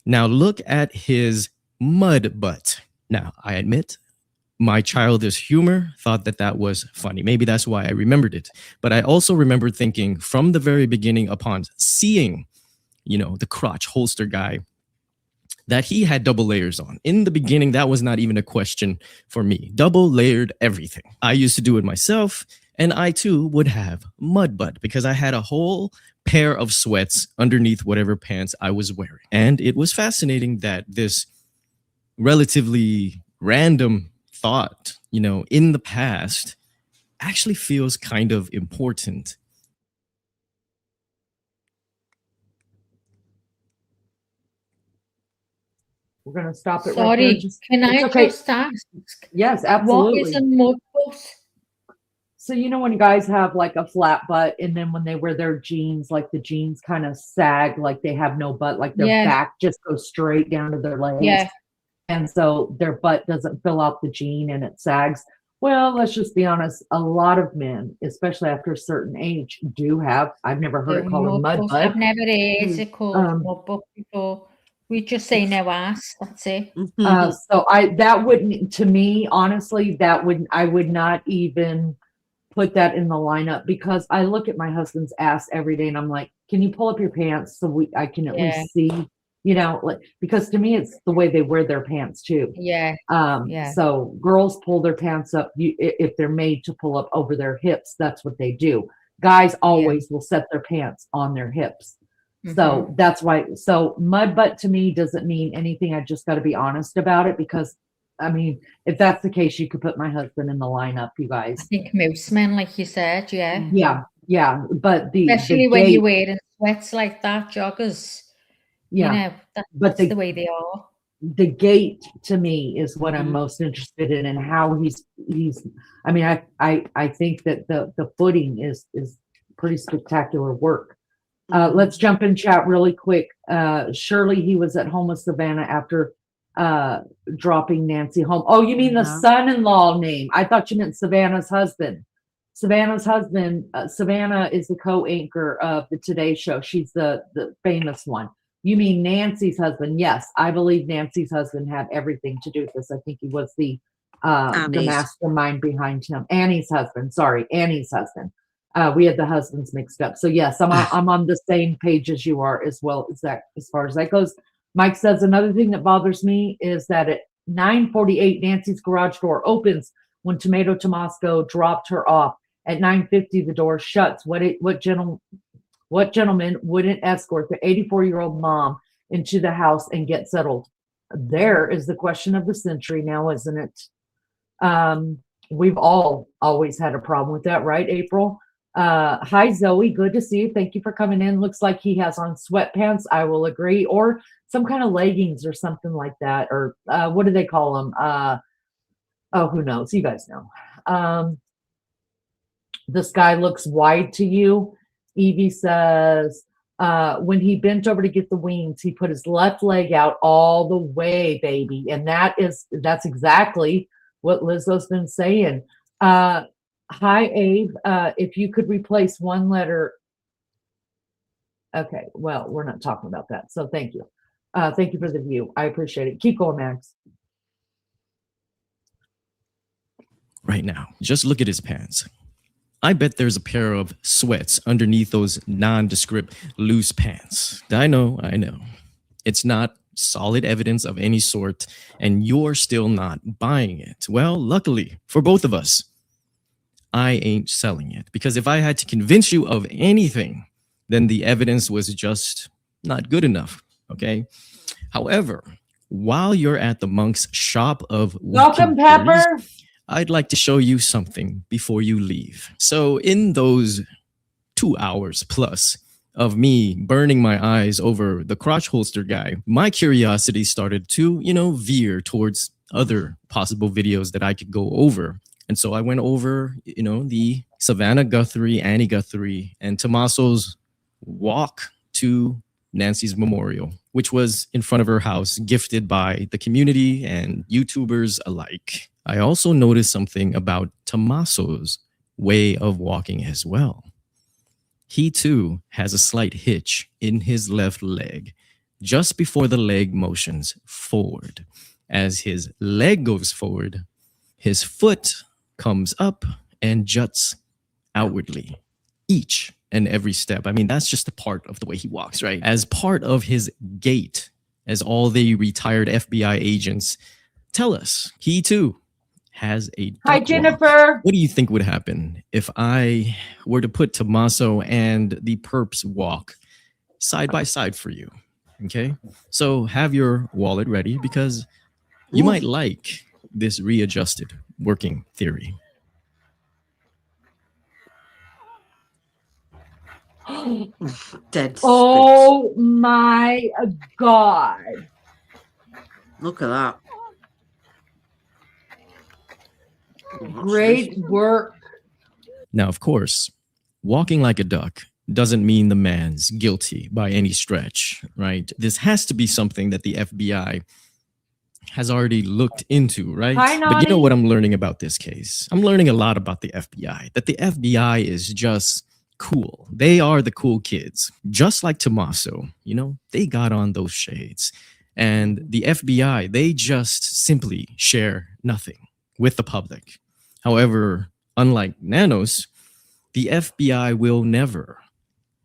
Speaker 7: "Now look at his mud butt." Now, I admit my childish humor thought that was funny. Maybe that's why I remembered it. But I also remember thinking from the very beginning upon seeing, the crotch holster guy, that he had double layers on. In the beginning, that was not even a question for me. Double layered everything. I used to do it myself, and I too would have mud butt because I had a whole pair of sweats underneath whatever pants I was wearing. And it was fascinating that this relatively random thought, in the past actually feels kind of important.
Speaker 2: We're going to stop it right
Speaker 3: Sorry,
Speaker 2: there.
Speaker 3: can I
Speaker 2: okay.
Speaker 3: just ask?
Speaker 2: Yes,
Speaker 3: What
Speaker 2: absolutely.
Speaker 3: is a mud butt?
Speaker 2: So, when guys have like a flat butt and then when they wear their jeans, like the jeans kind of sag, like they have no butt, like their back just goes straight down to their legs.
Speaker 3: Yeah.
Speaker 2: And so their butt doesn't fill out the jean and it sags. Well, let's just be honest. A lot of men, especially after a certain age, do have, I've never heard it called a mud butt.
Speaker 3: I've never heard it called mud butt before. We just say no ass. That's it.
Speaker 2: So that wouldn't, to me, honestly, I would not even put that in the lineup because I look at my husband's ass every day and I'm like, can you pull up your pants so I can at least see, because to me, it's the way they wear their pants too.
Speaker 3: Yeah.
Speaker 2: So girls pull their pants up if they're made to pull up over their hips. That's what they do. Guys always will set their pants on their hips. So that's why. So mud butt to me doesn't mean anything. I just got to be honest about it because, I mean, if that's the case, you could put my husband in the lineup, you guys.
Speaker 3: I think most men, like you said, yeah.
Speaker 2: Yeah. But
Speaker 3: especially when you're wearing sweats like that, joggers. That's the way they are.
Speaker 2: The gait to me is what I'm most interested in, and how he's. I mean, I think that the footing is pretty spectacular work. Let's jump in chat really quick. Surely he was at home with Savannah after dropping Nancy home. Oh, you mean the son-in-law name? I thought you meant Savannah's husband. Savannah's husband. Savannah is the co-anchor of the Today Show. She's the famous one. You mean Nancy's husband? Yes, I believe Nancy's husband had everything to do with this. I think he was the mastermind behind him. Annie's husband. Sorry, Annie's husband. We had the husbands mixed up. So yes, I'm on the same page as you are as well as that, as far as that goes. Mike says another thing that bothers me is that at 9:48, Nancy's garage door opens when Tomato Tomasco dropped her off. At 9:50, the door shuts. What gentleman wouldn't escort the 84-year-old mom into the house and get settled? There is the question of the century now, isn't it? We've all always had a problem with that, right, April? Hi, Zoe. Good to see you. Thank you for coming in. Looks like he has on sweatpants. I will agree. Or some kind of leggings or something like that. Or what do they call them? Who knows? You guys know. The sky looks wide to you. Evie says, when he bent over to get the wings, he put his left leg out all the way, baby. And that's exactly what Lizzo's been saying. Hi, Abe. If you could replace one letter. Okay, well, we're not talking about that. So thank you. Thank you for the view. I appreciate it. Keep going, Max.
Speaker 7: Right now, just look at his pants. I bet there's a pair of sweats underneath those nondescript loose pants. I know. It's not solid evidence of any sort, and you're still not buying it. Well, luckily for both of us, I ain't selling it, because if I had to convince you of anything, then the evidence was just not good enough, okay? However, while you're at the Monk's shop of
Speaker 2: welcome, Pepper,
Speaker 7: I'd like to show you something before you leave. So in those 2 hours plus of me burning my eyes over the crotch holster guy, my curiosity started to, veer towards other possible videos that I could go over. And so I went over, the Savannah Guthrie, Annie Guthrie, and Tommaso's walk to Nancy's memorial, which was in front of her house, gifted by the community and YouTubers alike. I also noticed something about Tommaso's way of walking as well. He too has a slight hitch in his left leg just before the leg motions forward. As his leg goes forward, his foot comes up and juts outwardly each and every step. I mean, that's just a part of the way he walks, right? As part of his gait, as all the retired FBI agents tell us, he too has a
Speaker 2: Hi,
Speaker 7: duck walk.
Speaker 2: Jennifer.
Speaker 7: What do you think would happen if I were to put Tommaso and the perps walk side by side for you? Okay, so have your wallet ready because you might like this readjusted working theory.
Speaker 4: Dead.
Speaker 2: Oh my God.
Speaker 4: Look at that. What's
Speaker 2: Great
Speaker 4: this?
Speaker 2: work.
Speaker 7: Now, of course, walking like a duck doesn't mean the man's guilty by any stretch, right? This has to be something that the FBI has already looked into, right?
Speaker 2: Hi,
Speaker 7: But you know
Speaker 2: Nani.
Speaker 7: what I'm learning about this case? I'm learning a lot about the FBI, that the FBI is just cool. They are the cool kids, just like Tommaso, they got on those shades. And the FBI, they just simply share nothing with the public. However, unlike Nanos, the FBI will never,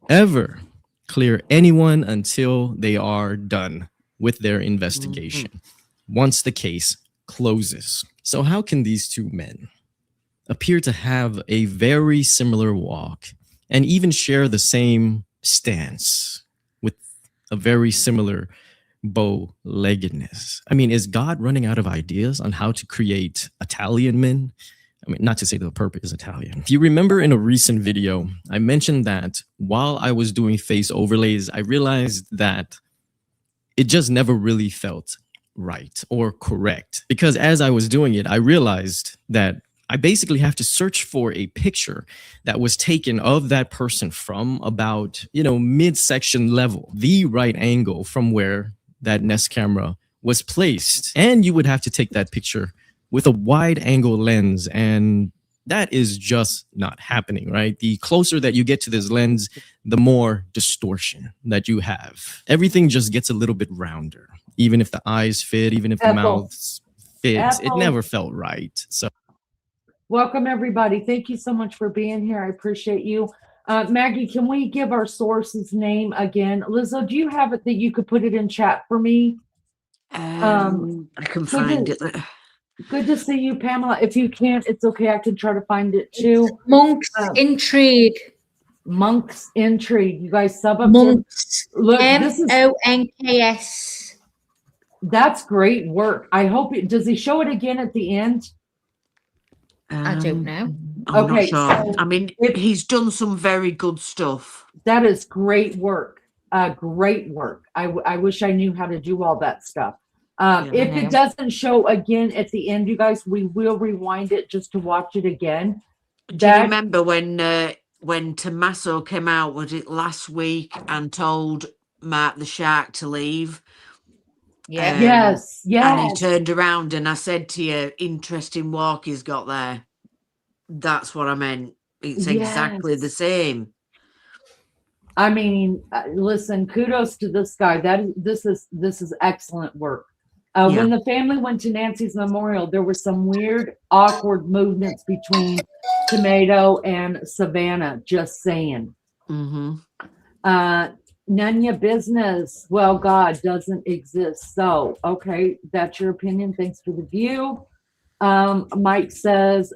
Speaker 7: ever clear anyone until they are done with their investigation, once the case closes. So how can these two men appear to have a very similar walk and even share the same stance with a very similar bow-leggedness? I mean, is God running out of ideas on how to create Italian men? I mean, not to say the perp is Italian. If you remember in a recent video, I mentioned that while I was doing face overlays, I realized that it just never really felt right or correct. Because as I was doing it, I realized that I basically have to search for a picture that was taken of that person from about, midsection level, the right angle from where that Nest camera was placed. And you would have to take that picture with a wide angle lens. And that is just not happening, right? The closer that you get to this lens, the more distortion that you have. Everything just gets a little bit rounder, even if the eyes fit, even if the mouth fits. It never felt right. So
Speaker 2: Welcome, everybody. Thank you so much for being here. I appreciate you. Maggie, can we give our source's name again? Lizzo, do you have it that you could put it in chat for me?
Speaker 4: I can find it.
Speaker 2: Good to see you, Pamela. If you can't, it's okay. I can try to find it too.
Speaker 3: Monk's Intrigue.
Speaker 2: Monk's Intrigue. You guys sub up.
Speaker 3: Monks.
Speaker 2: Look, this is
Speaker 3: MONKS.
Speaker 2: That's great work. I hope it does. He show it again at the end?
Speaker 3: I don't know.
Speaker 4: I'm
Speaker 2: Okay,
Speaker 4: not sure.
Speaker 2: so
Speaker 4: I mean, he's done some very good stuff.
Speaker 2: That is great work. Great work. I wish I knew how to do all that stuff. If it doesn't show again at the end, you guys, we will rewind it just to watch it again.
Speaker 4: Do you remember when Tommaso came out, was it last week, and told Mark the Shark to leave?
Speaker 3: Yeah.
Speaker 2: Yes.
Speaker 4: And he turned around and I said to you, interesting walk he's got there. That's what I meant. It's exactly the same.
Speaker 2: I mean, listen, kudos to this guy. This is excellent work. When the family went to Nancy's memorial, there were some weird, awkward movements between Tomato and Savannah. Just saying. None your business. Well, God doesn't exist. So, okay, that's your opinion. Thanks for the view. Mike says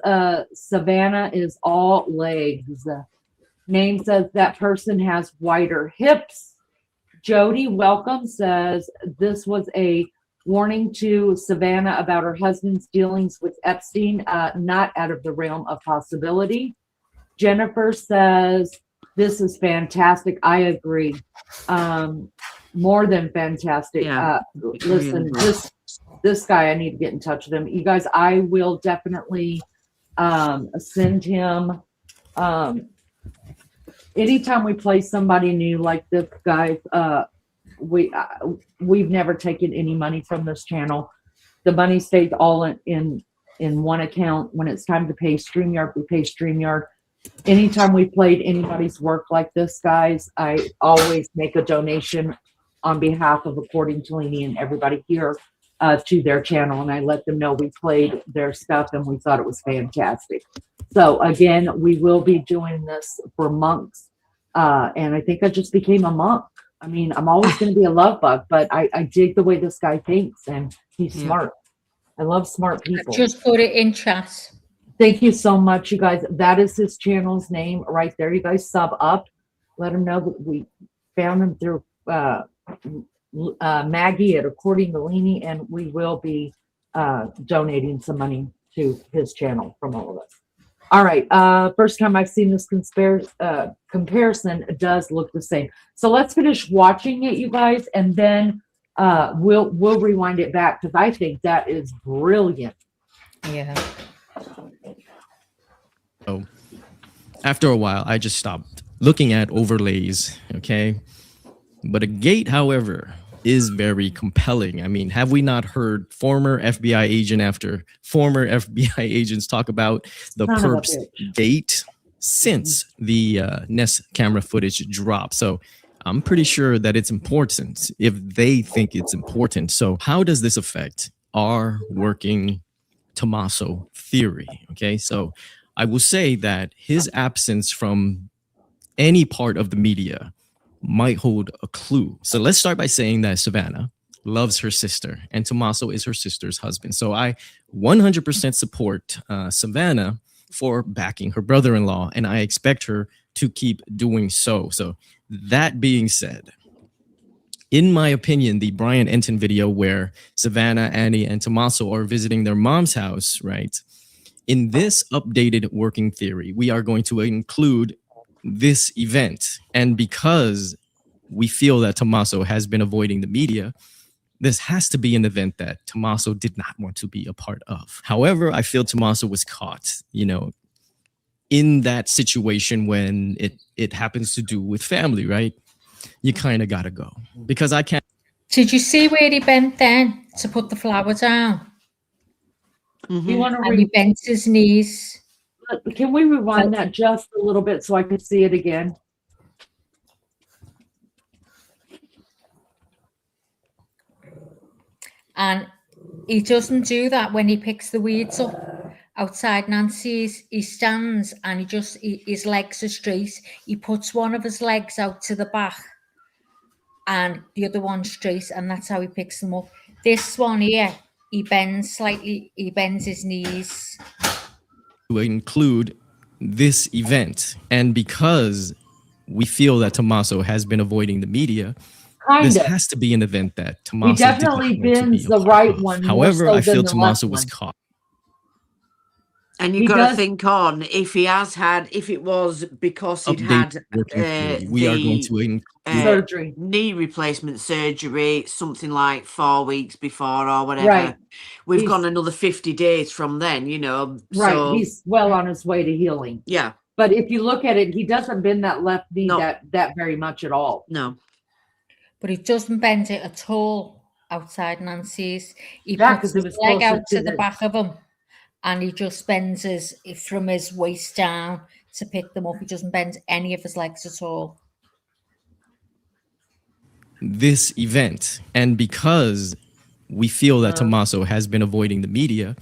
Speaker 2: Savannah is all legs. Name says that person has wider hips. Jody, welcome, says this was a Warning to Savannah about her husband's dealings with Epstein, not out of the realm of possibility. Jennifer says, this is fantastic. I agree. More than fantastic.
Speaker 4: Yeah,
Speaker 2: Listen,
Speaker 4: really.
Speaker 2: this guy, I need to get in touch with him. You guys, I will definitely send him. Anytime we play somebody new like this, guys, we've never taken any money from this channel. The money stays all in one account. When it's time to pay StreamYard, we pay StreamYard. Anytime we played anybody's work like this, guys, I always make a donation on behalf of According to Leanie and everybody here to their channel, and I let them know we played their stuff and we thought it was fantastic. So again, we will be doing this for monks, and I think I just became a monk. I mean, I'm always going to be a love bug, but I dig the way this guy thinks, and he's smart. I love smart people.
Speaker 3: Just put it in chat.
Speaker 2: Thank you so much, you guys. That is his channel's name right there. You guys sub up. Let him know that we found him through Maggie at According to Leanie, and we will be donating some money to his channel from all of us. All right. First time I've seen this comparison. It does look the same. So let's finish watching it, you guys, and then we'll rewind it back because I think that is brilliant.
Speaker 3: Yeah.
Speaker 7: So after a while, I just stopped looking at overlays. Okay. But a gate, however, is very compelling. I mean, have we not heard former FBI agent after former FBI agents talk about the perps gate since the Nest camera footage dropped? So I'm pretty sure that it's important if they think it's important. So how does this affect our working Tommaso theory? Okay, so I will say that his absence from any part of the media might hold a clue. So let's start by saying that Savannah loves her sister and Tommaso is her sister's husband. So I 100% support Savannah for backing her brother-in-law, and I expect her to keep doing so. So that being said, in my opinion, the Brian Enton video where Savannah, Annie, and Tommaso are visiting their mom's house, right? In this updated working theory, we are going to include this event. And because we feel that Tommaso has been avoiding the media, this has to be an event that Tommaso did not want to be a part of. However, I feel Tommaso was caught, you know, in that situation when it happens to do with family, right? You kind of got to go because I can't.
Speaker 3: Did you see where he bent then to put the flower down?
Speaker 2: You want to
Speaker 3: And he bent his knees.
Speaker 2: Can we rewind that just a little bit so I can see it again?
Speaker 3: And he doesn't do that when he picks the weeds up outside Nancy's. He stands and his legs are straight. He puts one of his legs out to the back and the other one straight, and that's how he picks them up. This one here, he bends slightly, he bends his knees.
Speaker 7: To include this event, and because we feel that Tommaso has been avoiding the media, this has to be an event that Tommaso
Speaker 2: he definitely bends the right one.
Speaker 7: However, I feel Tommaso was caught.
Speaker 4: And you've got to think on if it was because he'd had
Speaker 7: we are going to
Speaker 2: surgery,
Speaker 4: knee replacement surgery, something like 4 weeks before or whatever.
Speaker 2: Right.
Speaker 4: We've gone another 50 days from then, you know.
Speaker 2: Right.
Speaker 4: So,
Speaker 2: he's well on his way to healing.
Speaker 4: Yeah.
Speaker 2: But if you look at it, he doesn't bend that left knee that very much at all.
Speaker 4: No.
Speaker 3: But he doesn't bend it at all outside Nancy's. He puts his leg out to the back of him. And he just bends from his waist down to pick them up. He doesn't bend any of his legs at all.
Speaker 7: This event, and because we feel that Tommaso has been avoiding the media,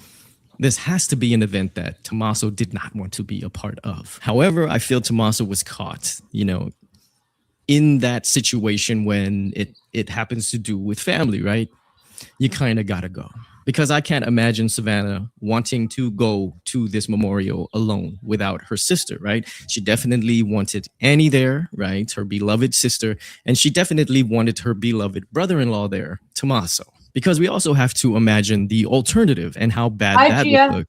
Speaker 7: this has to be an event that Tommaso did not want to be a part of. However, I feel Tommaso was caught, you know, in that situation when it happens to do with family, right? You kind of got to go. Because I can't imagine Savannah wanting to go to this memorial alone without her sister, right? She definitely wanted Annie there, right? Her beloved sister. And she definitely wanted her beloved brother-in-law there, Tommaso. because we also have to imagine the alternative and how bad
Speaker 2: Hi,
Speaker 7: that
Speaker 2: Gia.
Speaker 7: would look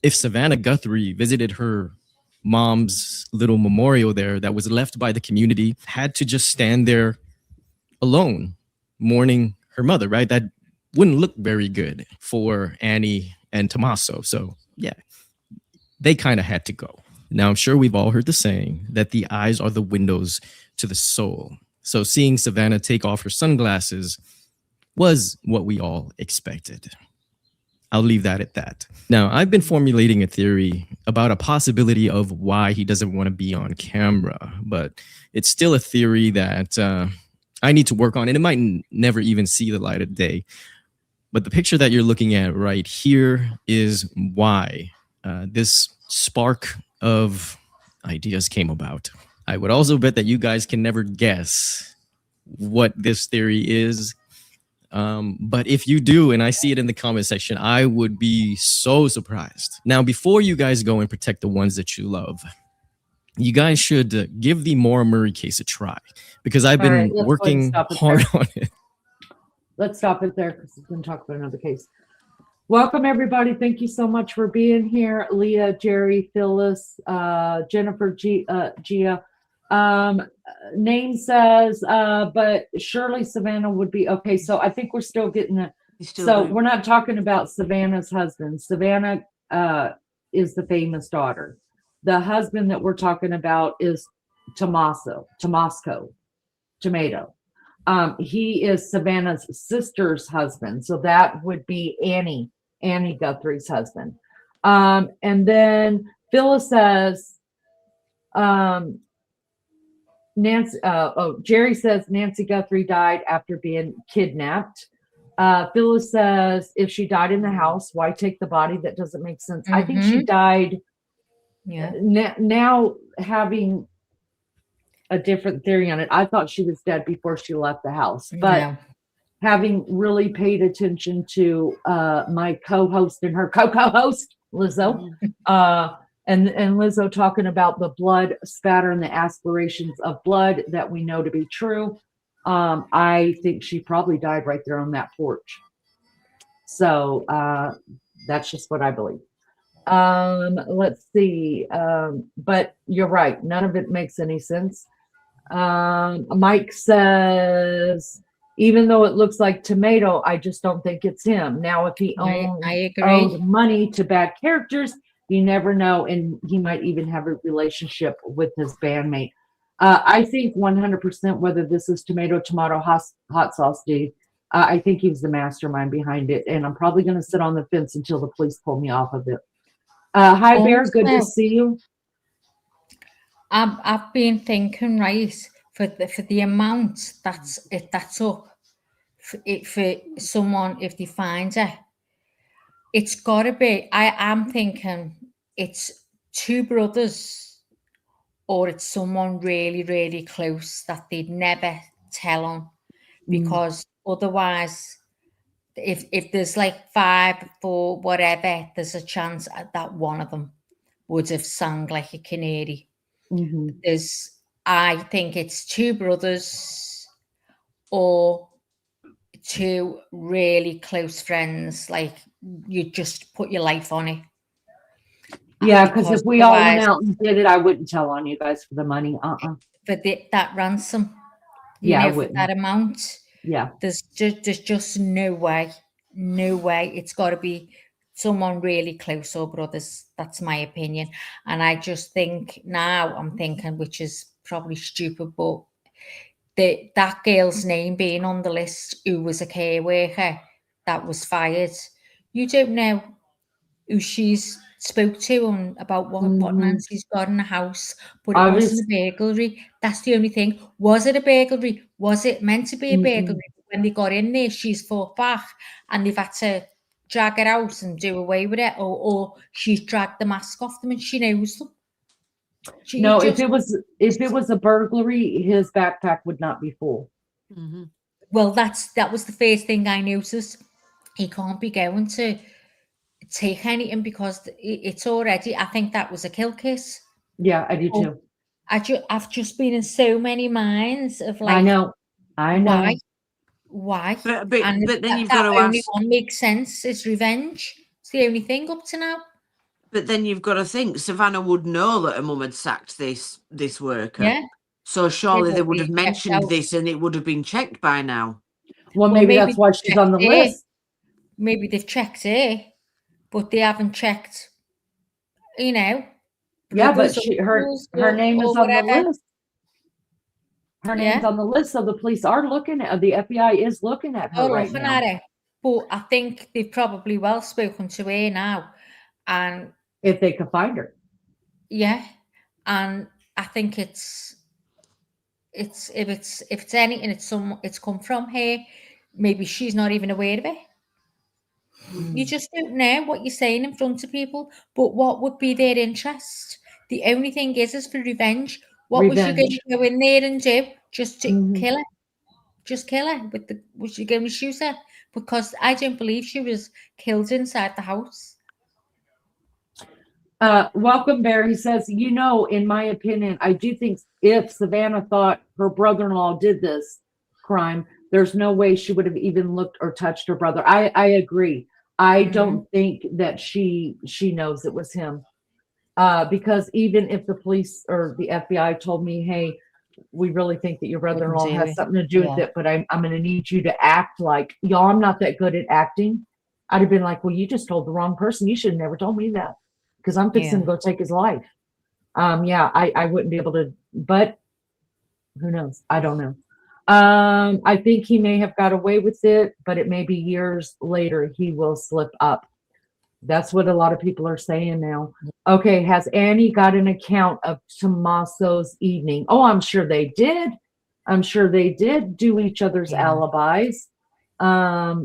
Speaker 7: if Savannah Guthrie visited her mom's little memorial there that was left by the community, had to just stand there alone mourning her mother, right? That wouldn't look very good for Annie and Tommaso. So yeah, they kind of had to go. Now, I'm sure we've all heard the saying that the eyes are the windows to the soul. So seeing Savannah take off her sunglasses was what we all expected. I'll leave that at that. Now, I've been formulating a theory about a possibility of why he doesn't want to be on camera, but it's still a theory that I need to work on, and it might never even see the light of day. But the picture that you're looking at right here is why this spark of ideas came about. I would also bet that you guys can never guess what this theory is. But if you do, and I see it in the comment section, I would be so surprised. Now, before you guys go and protect the ones that you love, you guys should give the Maura Murray case a try, because I've been
Speaker 2: All right, let's go ahead and
Speaker 7: working
Speaker 2: stop it
Speaker 7: hard
Speaker 2: there.
Speaker 7: on it.
Speaker 2: Let's stop it there because we're going to talk about another case. Welcome, everybody. Thank you so much for being here. Leah, Jerry, Phyllis, Jennifer, Gia. Name says, but surely Savannah would be okay. So I think we're still getting it. So we're not talking about Savannah's husband. Savannah is the famous daughter. The husband that we're talking about is Tomato. He is Savannah's sister's husband. So that would be Annie Guthrie's husband. And then Phyllis says, Jerry says Nancy Guthrie died after being kidnapped. Phyllis says, if she died in the house, why take the body? That doesn't make sense. I think she died.
Speaker 3: Yeah.
Speaker 2: Now having a different theory on it, I thought she was dead before she left the house, but
Speaker 3: Yeah.
Speaker 2: having really paid attention to my co-host and her co-host Lizzo, and Lizzo talking about the blood spatter and the aspirations of blood that we know to be true, I think she probably died right there on that porch. So that's just what I believe. Let's see. But you're right, none of it makes any sense. Mike says, even though it looks like Tomato, I just don't think it's him. Now, if he
Speaker 3: I agree.
Speaker 2: owes money to bad characters, you never know, and he might even have a relationship with his bandmate. I think 100% whether this is tomato hot sauce dude, I think he was the mastermind behind it, and I'm probably going to sit on the fence until the police pull me off of it. Hi, Bear. Good to see you.
Speaker 3: I've been thinking, right, for the amount that's up for someone, if they find it, it's got to be. I am thinking it's two brothers, or it's someone really, really close that they'd never tell on, because otherwise, if there's like 5, 4, whatever, there's a chance that one of them would have sung like a canary. I think it's two brothers or two really close friends. Like, you just put your life on it.
Speaker 2: Yeah, because if we all went out and did it, I wouldn't tell on you guys for the money.
Speaker 3: For that ransom,
Speaker 2: yeah,
Speaker 3: for that amount.
Speaker 2: Yeah,
Speaker 3: there's just no way. It's got to be someone really close, or brothers. That's my opinion. And I just think now, I'm thinking, which is probably stupid, but that girl's name being on the list, who was a care worker that was fired, you don't know who she's spoke to and about what Nancy's got in the house, but it wasn't a burglary. That's the only thing. Was it a burglary? Was it meant to be a burglary? When they got in there, she's fought back and they've had to drag her out and do away with it, or she's dragged the mask off them and she knows them.
Speaker 2: No, if it was a burglary, his backpack would not be full.
Speaker 3: Well, that was the first thing I noticed. He can't be going to take anything because it's already, I think that was a kill case.
Speaker 2: Yeah, I do too.
Speaker 3: I've just been in so many minds of like,
Speaker 2: I know.
Speaker 3: Why? Why?
Speaker 4: But
Speaker 3: And
Speaker 4: then you've
Speaker 3: that
Speaker 4: got to
Speaker 3: only
Speaker 4: ask.
Speaker 3: one makes sense. It's revenge. It's the only thing up to now.
Speaker 4: But then you've got to think Savannah would know that her mum had sacked this worker.
Speaker 3: Yeah.
Speaker 4: So surely they
Speaker 3: but
Speaker 4: would have
Speaker 3: it checked
Speaker 4: mentioned
Speaker 3: out.
Speaker 4: this and it would have been checked by now.
Speaker 2: Well,
Speaker 3: Well,
Speaker 2: maybe
Speaker 3: maybe
Speaker 2: that's why she's on the
Speaker 3: checked it.
Speaker 2: list.
Speaker 3: Maybe they've checked it, but they haven't checked, you know.
Speaker 2: Yeah, but
Speaker 3: brothers or
Speaker 2: her
Speaker 3: uncles
Speaker 2: name
Speaker 3: or
Speaker 2: is on the
Speaker 3: whatever.
Speaker 2: list. Her
Speaker 3: Yeah.
Speaker 2: name's on the list, so the police are looking at, the FBI is looking at her
Speaker 3: They're
Speaker 2: right
Speaker 3: looking
Speaker 2: now.
Speaker 3: at it. But I think they've probably well spoken to her now. And
Speaker 2: If they can find her.
Speaker 3: yeah. And I think if it's anything, it's come from her. Maybe she's not even aware of it. You just don't know what you're saying in front of people. But what would be their interest? The only thing is for revenge. What was you going
Speaker 2: Revenge.
Speaker 3: to go in there and do? Just to
Speaker 2: Mhm.
Speaker 3: kill her? Just kill her? Was you going to shoot her? Because I don't believe she was killed inside the house.
Speaker 2: Welcome, Bear. He says, in my opinion, I do think if Savannah thought her brother-in-law did this crime, there's no way she would have even looked or touched her brother. I agree. I don't think that she knows it was him. Because even if the police or the FBI told me, hey, we really think that your brother-in-law
Speaker 6: do
Speaker 2: has
Speaker 6: it.
Speaker 2: something to do with
Speaker 6: Yeah.
Speaker 2: it, but I'm going to need you to act like, y'all, I'm not that good at acting. I'd have been like, well, you just told the wrong person. You should have never told me that because I'm fixing to go take his life. Yeah, I wouldn't be able to, but who knows? I don't know. I think he may have got away with it, but it may be years later he will slip up. That's what a lot of people are saying now. Okay, has Annie got an account of Tommaso's evening? Oh, I'm sure they did. I'm sure they did do each other's alibis. Bear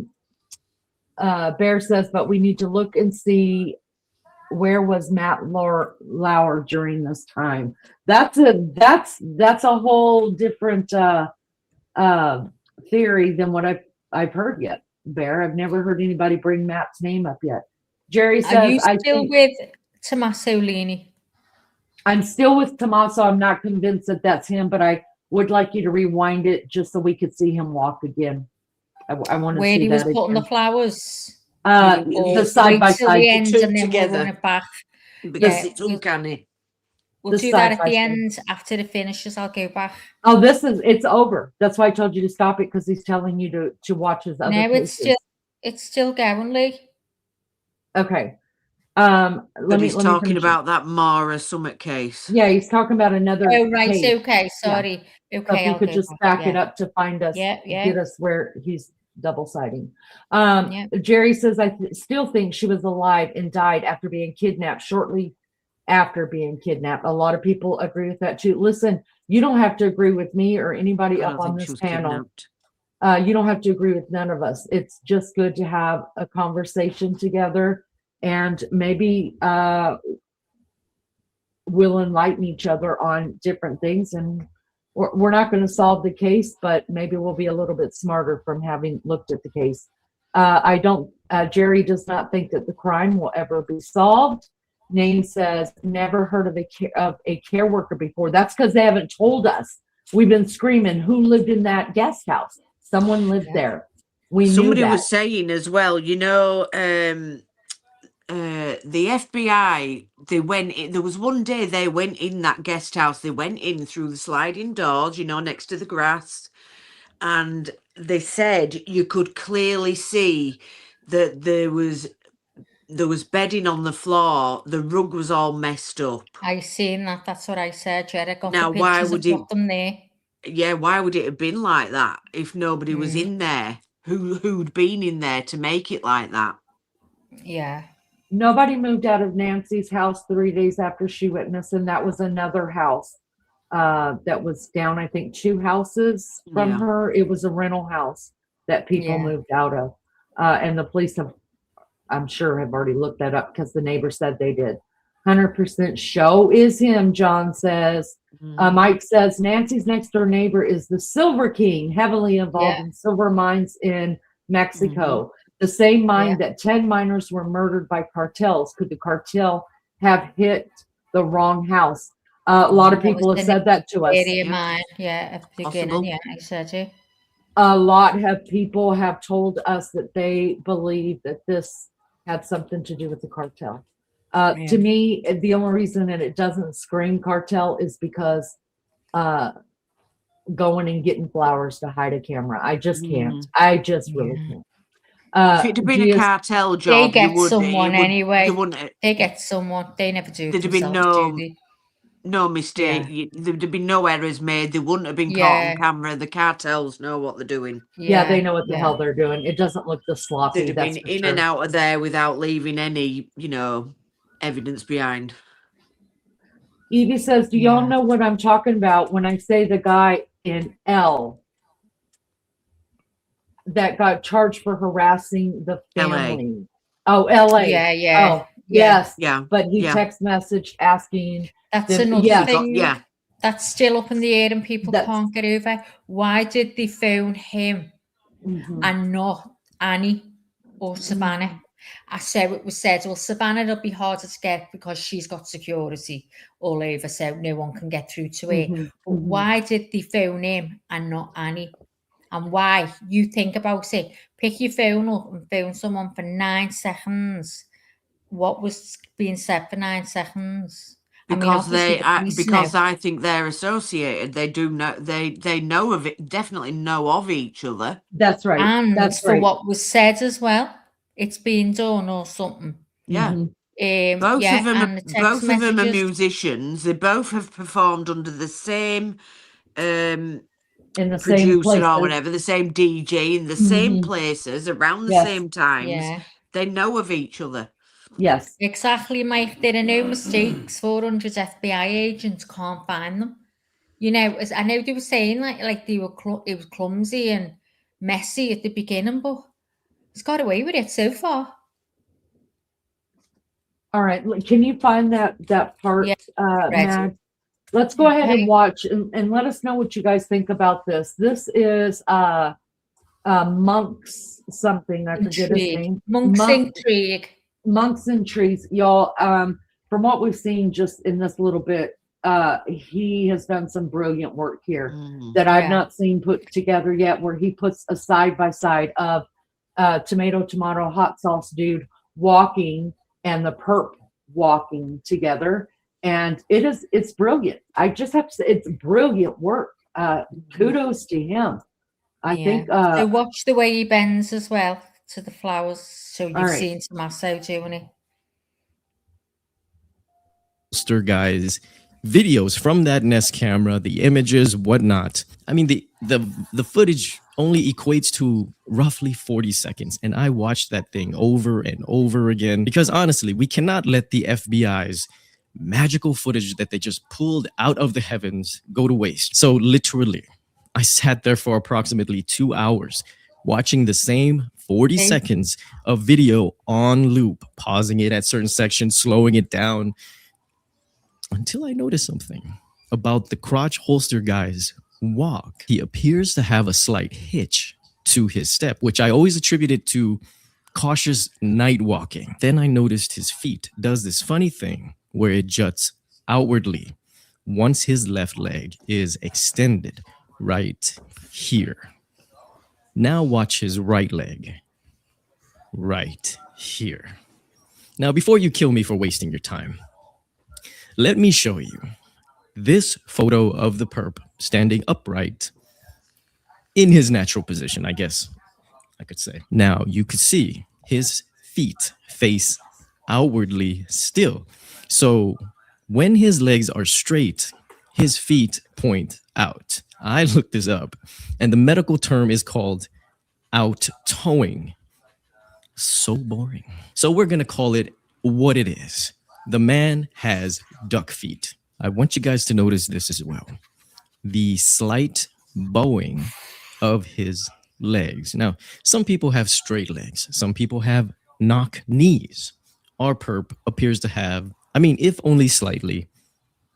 Speaker 2: says, but we need to look and see where was Matt Lauer during this time. That's a whole different theory than what I've heard yet. Bear, I've never heard anybody bring Matt's name up yet. Jerry says,
Speaker 3: Are you still with Tommaso Lini?
Speaker 2: I'm still with Tommaso. I'm not convinced that that's him, but I would like you to rewind it just so we could see him walk again. I want to
Speaker 3: Where
Speaker 2: see
Speaker 3: he was
Speaker 2: that
Speaker 3: putting
Speaker 2: again.
Speaker 3: the flowers.
Speaker 2: The side by
Speaker 3: till
Speaker 2: side.
Speaker 3: the end
Speaker 4: two
Speaker 3: and then
Speaker 4: together.
Speaker 3: we'll run it back.
Speaker 4: Because it's uncanny.
Speaker 3: We'll
Speaker 2: The
Speaker 3: do that
Speaker 2: side
Speaker 3: at
Speaker 2: by
Speaker 3: the
Speaker 2: side.
Speaker 3: end after it finishes. I'll go back.
Speaker 2: Oh, it's over. That's why I told you to stop it because he's telling you to watch his other
Speaker 3: No,
Speaker 2: cases.
Speaker 3: it's still going, Lee.
Speaker 2: Okay.
Speaker 4: But
Speaker 2: Let me
Speaker 4: he's talking
Speaker 2: finish it.
Speaker 4: about that Mara Summit case.
Speaker 2: Yeah, he's talking about another
Speaker 3: Oh, right.
Speaker 2: case.
Speaker 3: Okay. Sorry.
Speaker 2: So
Speaker 3: Okay.
Speaker 2: if you
Speaker 3: I'll
Speaker 2: could
Speaker 3: go
Speaker 2: just
Speaker 3: back.
Speaker 2: back it up to find us, get us where he's double siding. Jerry says, I still think she was alive and died after being kidnapped, shortly after being kidnapped. A lot of people agree with that too. Listen, you don't have to agree with me or anybody
Speaker 4: I
Speaker 2: up
Speaker 4: don't
Speaker 2: on
Speaker 4: think she
Speaker 2: this
Speaker 4: was
Speaker 2: panel.
Speaker 4: kidnapped.
Speaker 2: You don't have to agree with none of us. It's just good to have a conversation together and maybe we'll enlighten each other on different things. And we're not going to solve the case, but maybe we'll be a little bit smarter from having looked at the case. Jerry does not think that the crime will ever be solved. Name says, never heard of a care worker before. That's because they haven't told us. We've been screaming, who lived in that guest house? Someone lived there.
Speaker 4: Somebody
Speaker 2: knew that.
Speaker 4: was saying as well, the FBI, they went in, there was one day they went in that guest house, they went in through the sliding doors, next to the grass, and they said you could clearly see that there was bedding on the floor, the rug was all messed up.
Speaker 3: I seen that. That's what I said. Jared got
Speaker 4: Now,
Speaker 3: the
Speaker 4: why
Speaker 3: pictures
Speaker 4: would
Speaker 3: and put them there.
Speaker 4: Yeah, why would it have been like that if nobody was in there? Who'd been in there to make it like that?
Speaker 3: Yeah.
Speaker 2: Nobody moved out of Nancy's house 3 days after she went missing. That was another house that was down, I think, 2 houses from her. It was a rental house that people moved out of. And the police I'm sure have already looked that up because the neighbor said they did. 100% show is him, John says. Mike says, Nancy's next door neighbor is the Silver King, heavily involved in silver mines in Mexico. The same mine that 10 miners were murdered by cartels. Could the cartel have hit the wrong house? A lot of people have said that to us.
Speaker 3: Mine. Yeah, at the beginning, I said it.
Speaker 2: a lot of people have told us that they believe that this had something to do with the cartel. To me, the only reason that it doesn't scream cartel is because going and getting flowers to hide a camera. I just can't. I just really can't.
Speaker 4: If it had been a
Speaker 2: GS
Speaker 4: cartel
Speaker 3: They
Speaker 4: job, you
Speaker 3: get
Speaker 4: would.
Speaker 3: someone
Speaker 4: You
Speaker 3: anyway.
Speaker 4: wouldn't.
Speaker 3: They get someone. They never do it
Speaker 4: There'd have been
Speaker 3: themselves, do they?
Speaker 4: no mistake. There'd have been no errors made. They wouldn't have been caught on
Speaker 3: Yeah.
Speaker 4: camera. The cartels know what they're doing.
Speaker 2: Yeah, they know what the hell they're doing. It doesn't look this sloppy.
Speaker 4: They'd have
Speaker 2: That's
Speaker 4: been
Speaker 2: for
Speaker 4: in
Speaker 2: sure.
Speaker 4: and out of there without leaving any, evidence behind.
Speaker 2: Evie says, do y'all know what I'm talking about when I say the guy in L that got charged for harassing the family? Oh, LA.
Speaker 3: Yeah.
Speaker 2: Oh, yes.
Speaker 4: Yeah.
Speaker 2: But he
Speaker 4: yeah.
Speaker 2: text messaged asking.
Speaker 3: That's
Speaker 2: them,
Speaker 3: another thing.
Speaker 4: –
Speaker 3: That's still up in the air and people can't get over. Why did they phone him and not Annie or Savannah? I said it was said, well, Savannah will be harder to get because she's got security all over, so no one can get through to her. But why did they phone him and not Annie? And why? You think about it. Pick your phone up and phone someone for 9 seconds. What was being said for 9 seconds?
Speaker 4: Because
Speaker 3: because
Speaker 4: I think they're associated. They do know. They know of it. Definitely know of each other.
Speaker 2: That's right.
Speaker 3: And
Speaker 2: that's
Speaker 3: for
Speaker 2: right.
Speaker 3: what was said as well, it's being done or something.
Speaker 4: Yeah. Both of them are musicians. They both have performed under the same
Speaker 2: in the
Speaker 4: producer
Speaker 2: same places.
Speaker 4: or whatever, the same DJ in the same places around the same times.
Speaker 3: Yeah.
Speaker 4: They know of each other.
Speaker 2: Yes.
Speaker 3: Exactly, Mike. There are no mistakes. 400 FBI agents can't find them. As I know they were saying like they were it was clumsy and messy at the beginning, but it's got away with it so far.
Speaker 2: All right. Can you find that part, Mag? Let's go ahead and watch and let us know what you guys think about this. This is Monk's something. I forget his name.
Speaker 3: Monk's Intrigue.
Speaker 2: Monks and Trees, y'all. From what we've seen just in this little bit, he has done some brilliant work here that I've not seen put together yet, where he puts a side by side of tomato hot sauce dude walking and the perp walking together, and it's brilliant. I just have to say it's brilliant work. Kudos to him. I think
Speaker 3: so watch the way he bends as well to the flowers, so you've seen Tommaso doing it.
Speaker 7: Guys, videos from that Nest camera, the images, whatnot. I mean, the footage only equates to roughly 40 seconds, and I watched that thing over and over again because honestly, we cannot let the FBI's magical footage that they just pulled out of the heavens go to waste. So literally, I sat there for approximately 2 hours watching the same 40 seconds of video on loop, pausing it at certain sections, slowing it down, until I noticed something about the crotch holster guy's walk. He appears to have a slight hitch to his step, which I always attributed to cautious night walking. Then I noticed his feet does this funny thing where it juts outwardly once his left leg is extended right here. Now watch his right leg right here. Now, before you kill me for wasting your time, let me show you this photo of the perp standing upright in his natural position, I guess I could say. Now you could see his feet face outwardly still. So when his legs are straight, his feet point out. I looked this up, and the medical term is called out-toeing. So boring. So we're going to call it what it is. The man has duck feet. I want you guys to notice this as well. The slight bowing of his legs. Now, some people have straight legs. Some people have knock knees. Our perp appears to have, I mean, if only slightly,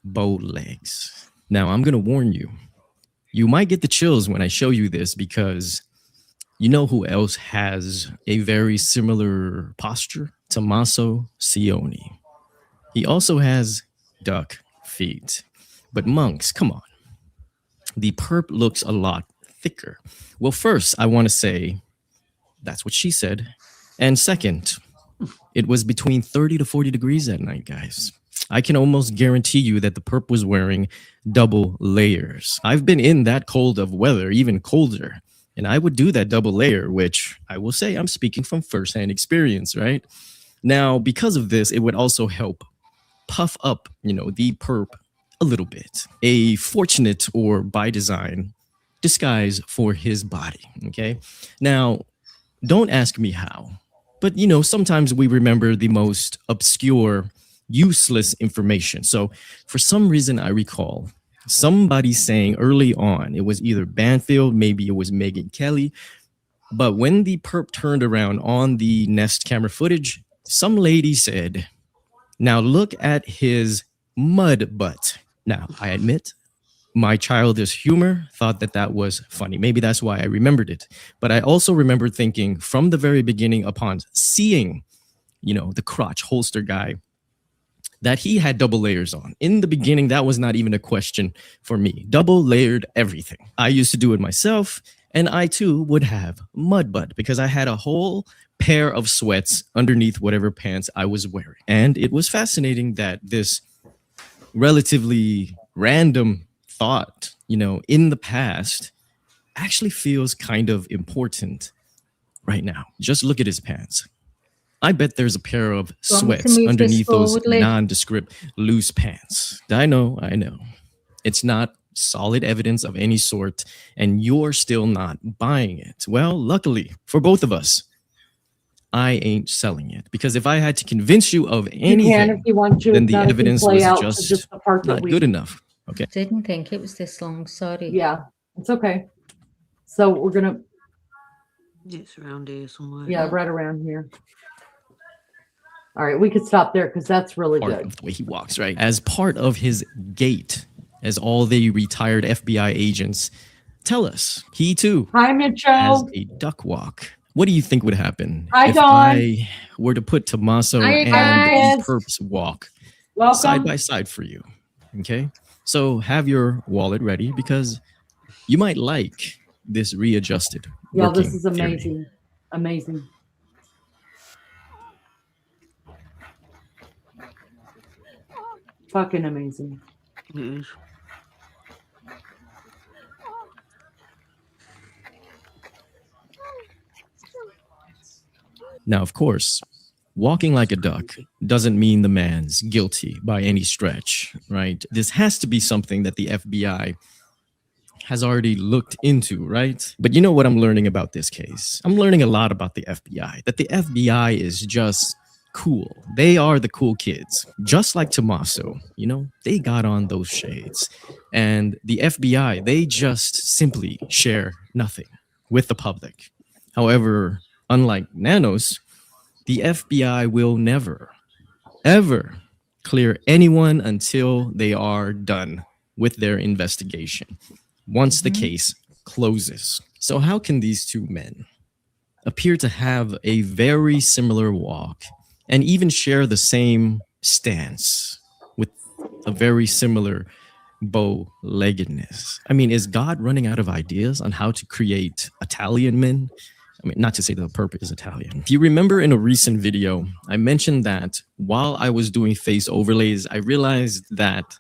Speaker 7: bowed legs. Now, I'm going to warn you. You might get the chills when I show you this because you know who else has a very similar posture? Tommaso Cioni. He also has duck feet. But monks, come on. The perp looks a lot thicker. Well, first, I want to say that's what she said. And second, it was between 30 to 40 degrees that night, guys. I can almost guarantee you that the perp was wearing double layers. I've been in that cold of weather, even colder, and I would do that double layer, which I will say I'm speaking from firsthand experience, right? Now, because of this, it would also help puff up, the perp a little bit. A fortunate or by design disguise for his body, okay? Now, don't ask me how, but sometimes we remember the most obscure, useless information. So for some reason, I recall somebody saying early on, it was either Banfield, maybe it was Megyn Kelly, but when the perp turned around on the Nest camera footage, some lady said, "Now look at his mud butt." Now, I admit, my childish humor thought that was funny. Maybe that's why I remembered it. But I also remember thinking from the very beginning, upon seeing, the crotch holster guy, that he had double layers on. In the beginning, that was not even a question for me. Double layered everything. I used to do it myself, and I too would have mud butt because I had a whole pair of sweats underneath whatever pants I was wearing. And it was fascinating that this relatively random thought, in the past actually feels kind of important right now. Just look at his pants. I bet there's a pair of sweats underneath those nondescript loose pants. I know. It's not solid evidence of any sort, and you're still not buying it. Well, luckily for both of us, I ain't selling it, because if I had to convince you of anything,
Speaker 2: if you want to,
Speaker 7: then the evidence was
Speaker 2: out
Speaker 7: just
Speaker 2: the part
Speaker 7: not good enough. Okay.
Speaker 3: Didn't think it was this long. Sorry.
Speaker 2: Yeah, it's okay. So we're gonna.
Speaker 4: It's around here somewhere.
Speaker 2: Yeah, right around here. All right, we could stop there because that's really
Speaker 7: Part
Speaker 2: good.
Speaker 7: of the way he walks, right? As part of his gait, as all the retired FBI agents tell us, he too
Speaker 2: Hi,
Speaker 7: has
Speaker 2: Mitchell.
Speaker 7: a duck walk. What do you think would happen
Speaker 2: Hi,
Speaker 7: if
Speaker 2: Dawn.
Speaker 7: I were to put Tommaso
Speaker 3: Hi,
Speaker 7: and
Speaker 3: guys.
Speaker 7: the perp's walk
Speaker 2: Welcome.
Speaker 7: side by side for you? Okay, so have your wallet ready, because you might like this readjusted.
Speaker 2: Yeah, this
Speaker 7: working
Speaker 2: is
Speaker 7: theory.
Speaker 2: amazing. Amazing. Fucking amazing.
Speaker 4: It is.
Speaker 7: Now, of course, walking like a duck doesn't mean the man's guilty by any stretch, right? This has to be something that the FBI has already looked into, right? But you know what I'm learning about this case? I'm learning a lot about the FBI, that the FBI is just cool. They are the cool kids, just like Tommaso, they got on those shades. And the FBI, they just simply share nothing with the public. However, unlike Nanos, the FBI will never, ever clear anyone until they are done with their investigation, once the case closes. So how can these two men appear to have a very similar walk and even share the same stance with a very similar bow-leggedness? I mean, is God running out of ideas on how to create Italian men? I mean, not to say that the perp is Italian. If you remember in a recent video, I mentioned that while I was doing face overlays, I realized that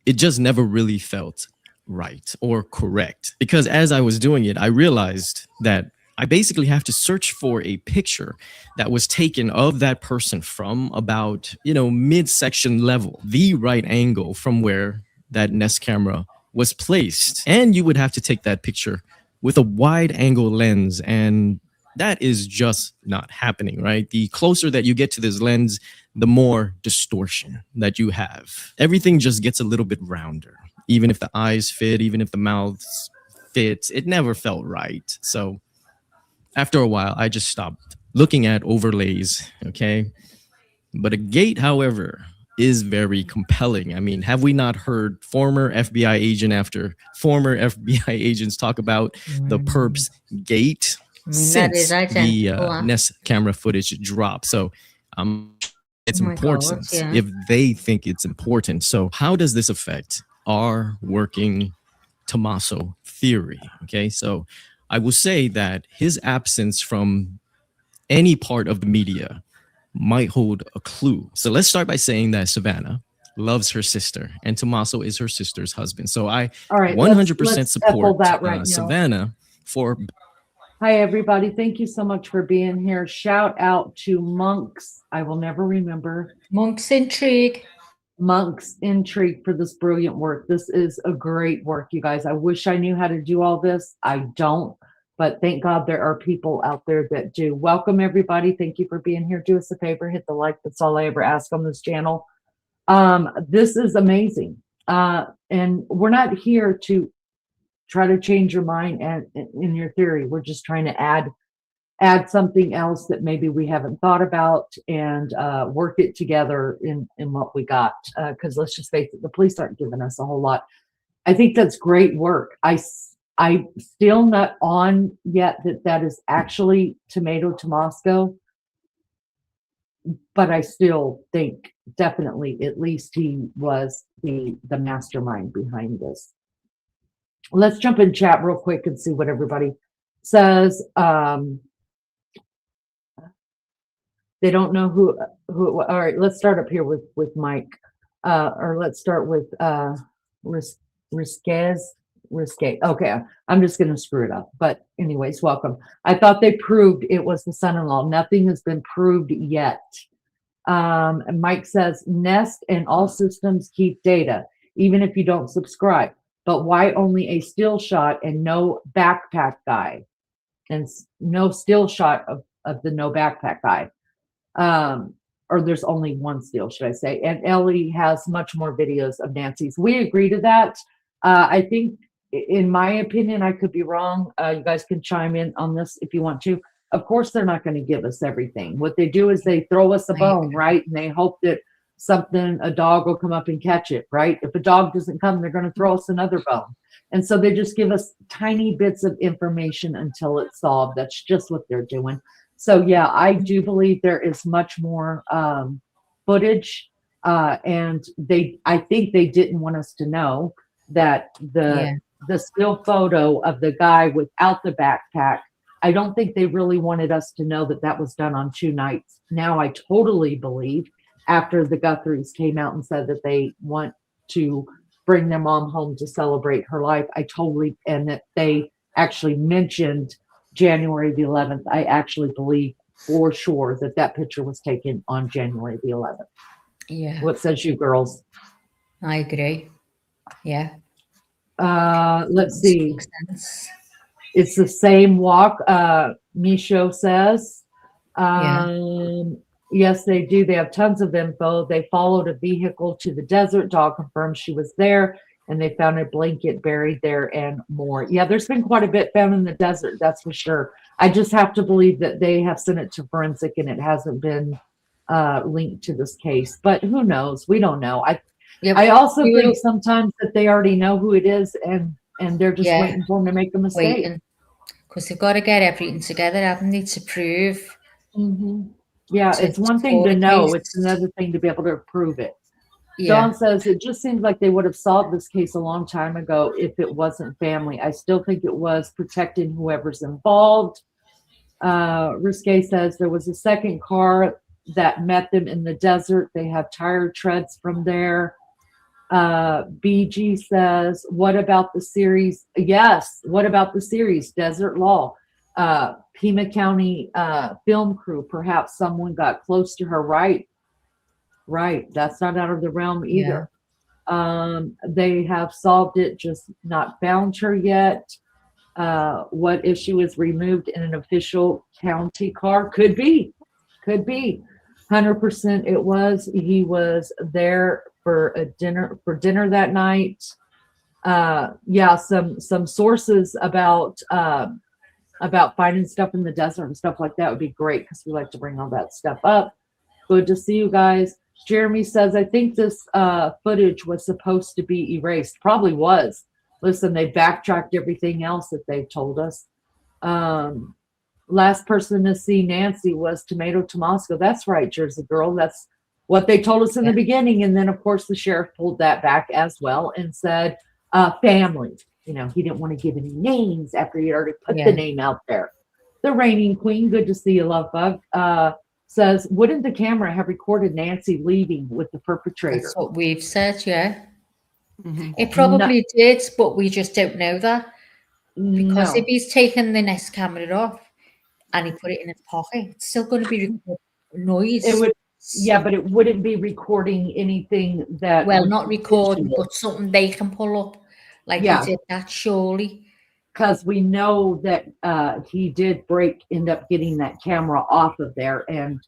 Speaker 7: it just never really felt right or correct. Because as I was doing it, I realized that I basically have to search for a picture that was taken of that person from about, midsection level, the right angle from where that Nest camera was placed. And you would have to take that picture with a wide angle lens, and that is just not happening, right? The closer that you get to this lens, the more distortion that you have. Everything just gets a little bit rounder. Even if the eyes fit, even if the mouth fits, it never felt right. So after a while, I just stopped looking at overlays, okay? But a gate, however, is very compelling. I mean, have we not heard former FBI agent after former FBI agents talk about the perp's gate since the Nest camera footage dropped? So it's important if they think it's important. So how does this affect our working Tommaso theory. Okay, so I will say that his absence from any part of the media might hold a clue. So let's start by saying that Savannah loves her sister and Tommaso is her sister's husband. So I
Speaker 2: All right,
Speaker 7: 100%
Speaker 2: let's
Speaker 7: support
Speaker 2: that right now.
Speaker 7: Savannah for.
Speaker 2: Hi, everybody. Thank you so much for being here. Shout out to Monks. I will never remember.
Speaker 3: Monk's Intrigue.
Speaker 2: Monk's Intrigue for this brilliant work. This is a great work, you guys. I wish I knew how to do all this. I don't, but thank God there are people out there that do. Welcome, everybody. Thank you for being here. Do us a favor, hit the like. That's all I ever ask on this channel. This is amazing. And we're not here to try to change your mind and in your theory. We're just trying to add something else that maybe we haven't thought about and work it together in what we got. Because let's just face it, the police aren't giving us a whole lot. I think that's great work. I'm still not on yet that is actually Tomato Tomasco, but I still think definitely at least he was the mastermind behind this. Let's jump in chat real quick and see what everybody says. They don't know who. All right, let's start up here with Mike, or let's start with Risque. Okay, I'm just gonna screw it up. But anyways, welcome. I thought they proved it was the son-in-law. Nothing has been proved yet. And Mike says Nest and all systems keep data, even if you don't subscribe. But why only a still shot and no backpack guy? And no still shot of the no backpack guy. Or there's only one still, should I say. And Ellie has much more videos of Nancy's. We agree to that. I think, in my opinion, I could be wrong. You guys can chime in on this if you want to. Of course, they're not going to give us everything. What they do is they throw us a bone, right? And they hope that a dog will come up and catch it, right? If a dog doesn't come, they're going to throw us another bone. And so they just give us tiny bits of information until it's solved. That's just what they're doing. So yeah, I do believe there is much more footage, and I think they didn't want us to know that the still photo of the guy without the backpack. I don't think they really wanted us to know that was done on 2 nights. Now I totally believe, after the Guthries came out and said that they want to bring their mom home to celebrate her life, and that they actually mentioned January the 11th. I actually believe for sure that picture was taken on January the 11th.
Speaker 3: Yeah.
Speaker 2: What says you girls?
Speaker 3: I agree. Yeah.
Speaker 2: Let's see. It's the same walk. Misho says. Yes, they do. They have tons of info. They followed a vehicle to the desert. Dog confirmed she was there, and they found a blanket buried there and more. Yeah, there's been quite a bit found in the desert, that's for sure. I just have to believe that they have sent it to forensic and it hasn't been linked to this case. But who knows? We don't know. I also think sometimes that they already know who it is, and they're just waiting for them to make a mistake.
Speaker 3: Because they've got to get everything together, haven't they, to prove.
Speaker 2: Mm-hmm. Yeah, it's one thing to know. It's another thing to be able to prove it. Yeah. Dawn says, it just seems like they would have solved this case a long time ago if it wasn't family. I still think it was protecting whoever's involved. Risque says there was a second car that met them in the desert. They have tire treads from there. BG says, what about the series? Yes. What about the series Desert Law? Pima County film crew, perhaps someone got close to her. Right. That's not out of the realm either. They have solved it, just not found her yet. What if she was removed in an official county car? Could be 100%. It was. He was there for dinner that night. Some sources about finding stuff in the desert and stuff like that would be great, because we like to bring all that stuff up. Good to see you guys. Jeremy says, I think this footage was supposed to be erased. Probably was. Listen, they backtracked everything else that they've told us. Last person to see Nancy was Tomato Tomasco. That's right, Jersey Girl. That's what they told us in the beginning. And then, of course, the sheriff pulled that back as well and said, family. you know, he didn't want to give any names after he already put
Speaker 3: Yeah.
Speaker 2: the name out there. The reigning queen, good to see you, love bug, says, wouldn't the camera have recorded Nancy leaving with the perpetrator?
Speaker 3: That's what we've said, yeah.
Speaker 4: Mhm.
Speaker 3: It probably did, but we just don't know that. Because
Speaker 2: No,
Speaker 3: if he's taken the Nest camera off and he put it in his pocket, it's still going to be recording noise.
Speaker 2: it would, yeah, but it wouldn't be recording anything that.
Speaker 3: Well,
Speaker 2: would
Speaker 3: not
Speaker 2: be
Speaker 3: recording,
Speaker 2: visual.
Speaker 3: but something they can pull up. Like
Speaker 2: Yeah.
Speaker 3: he did that, surely.
Speaker 2: Because we know that he did end up getting that camera off of there, and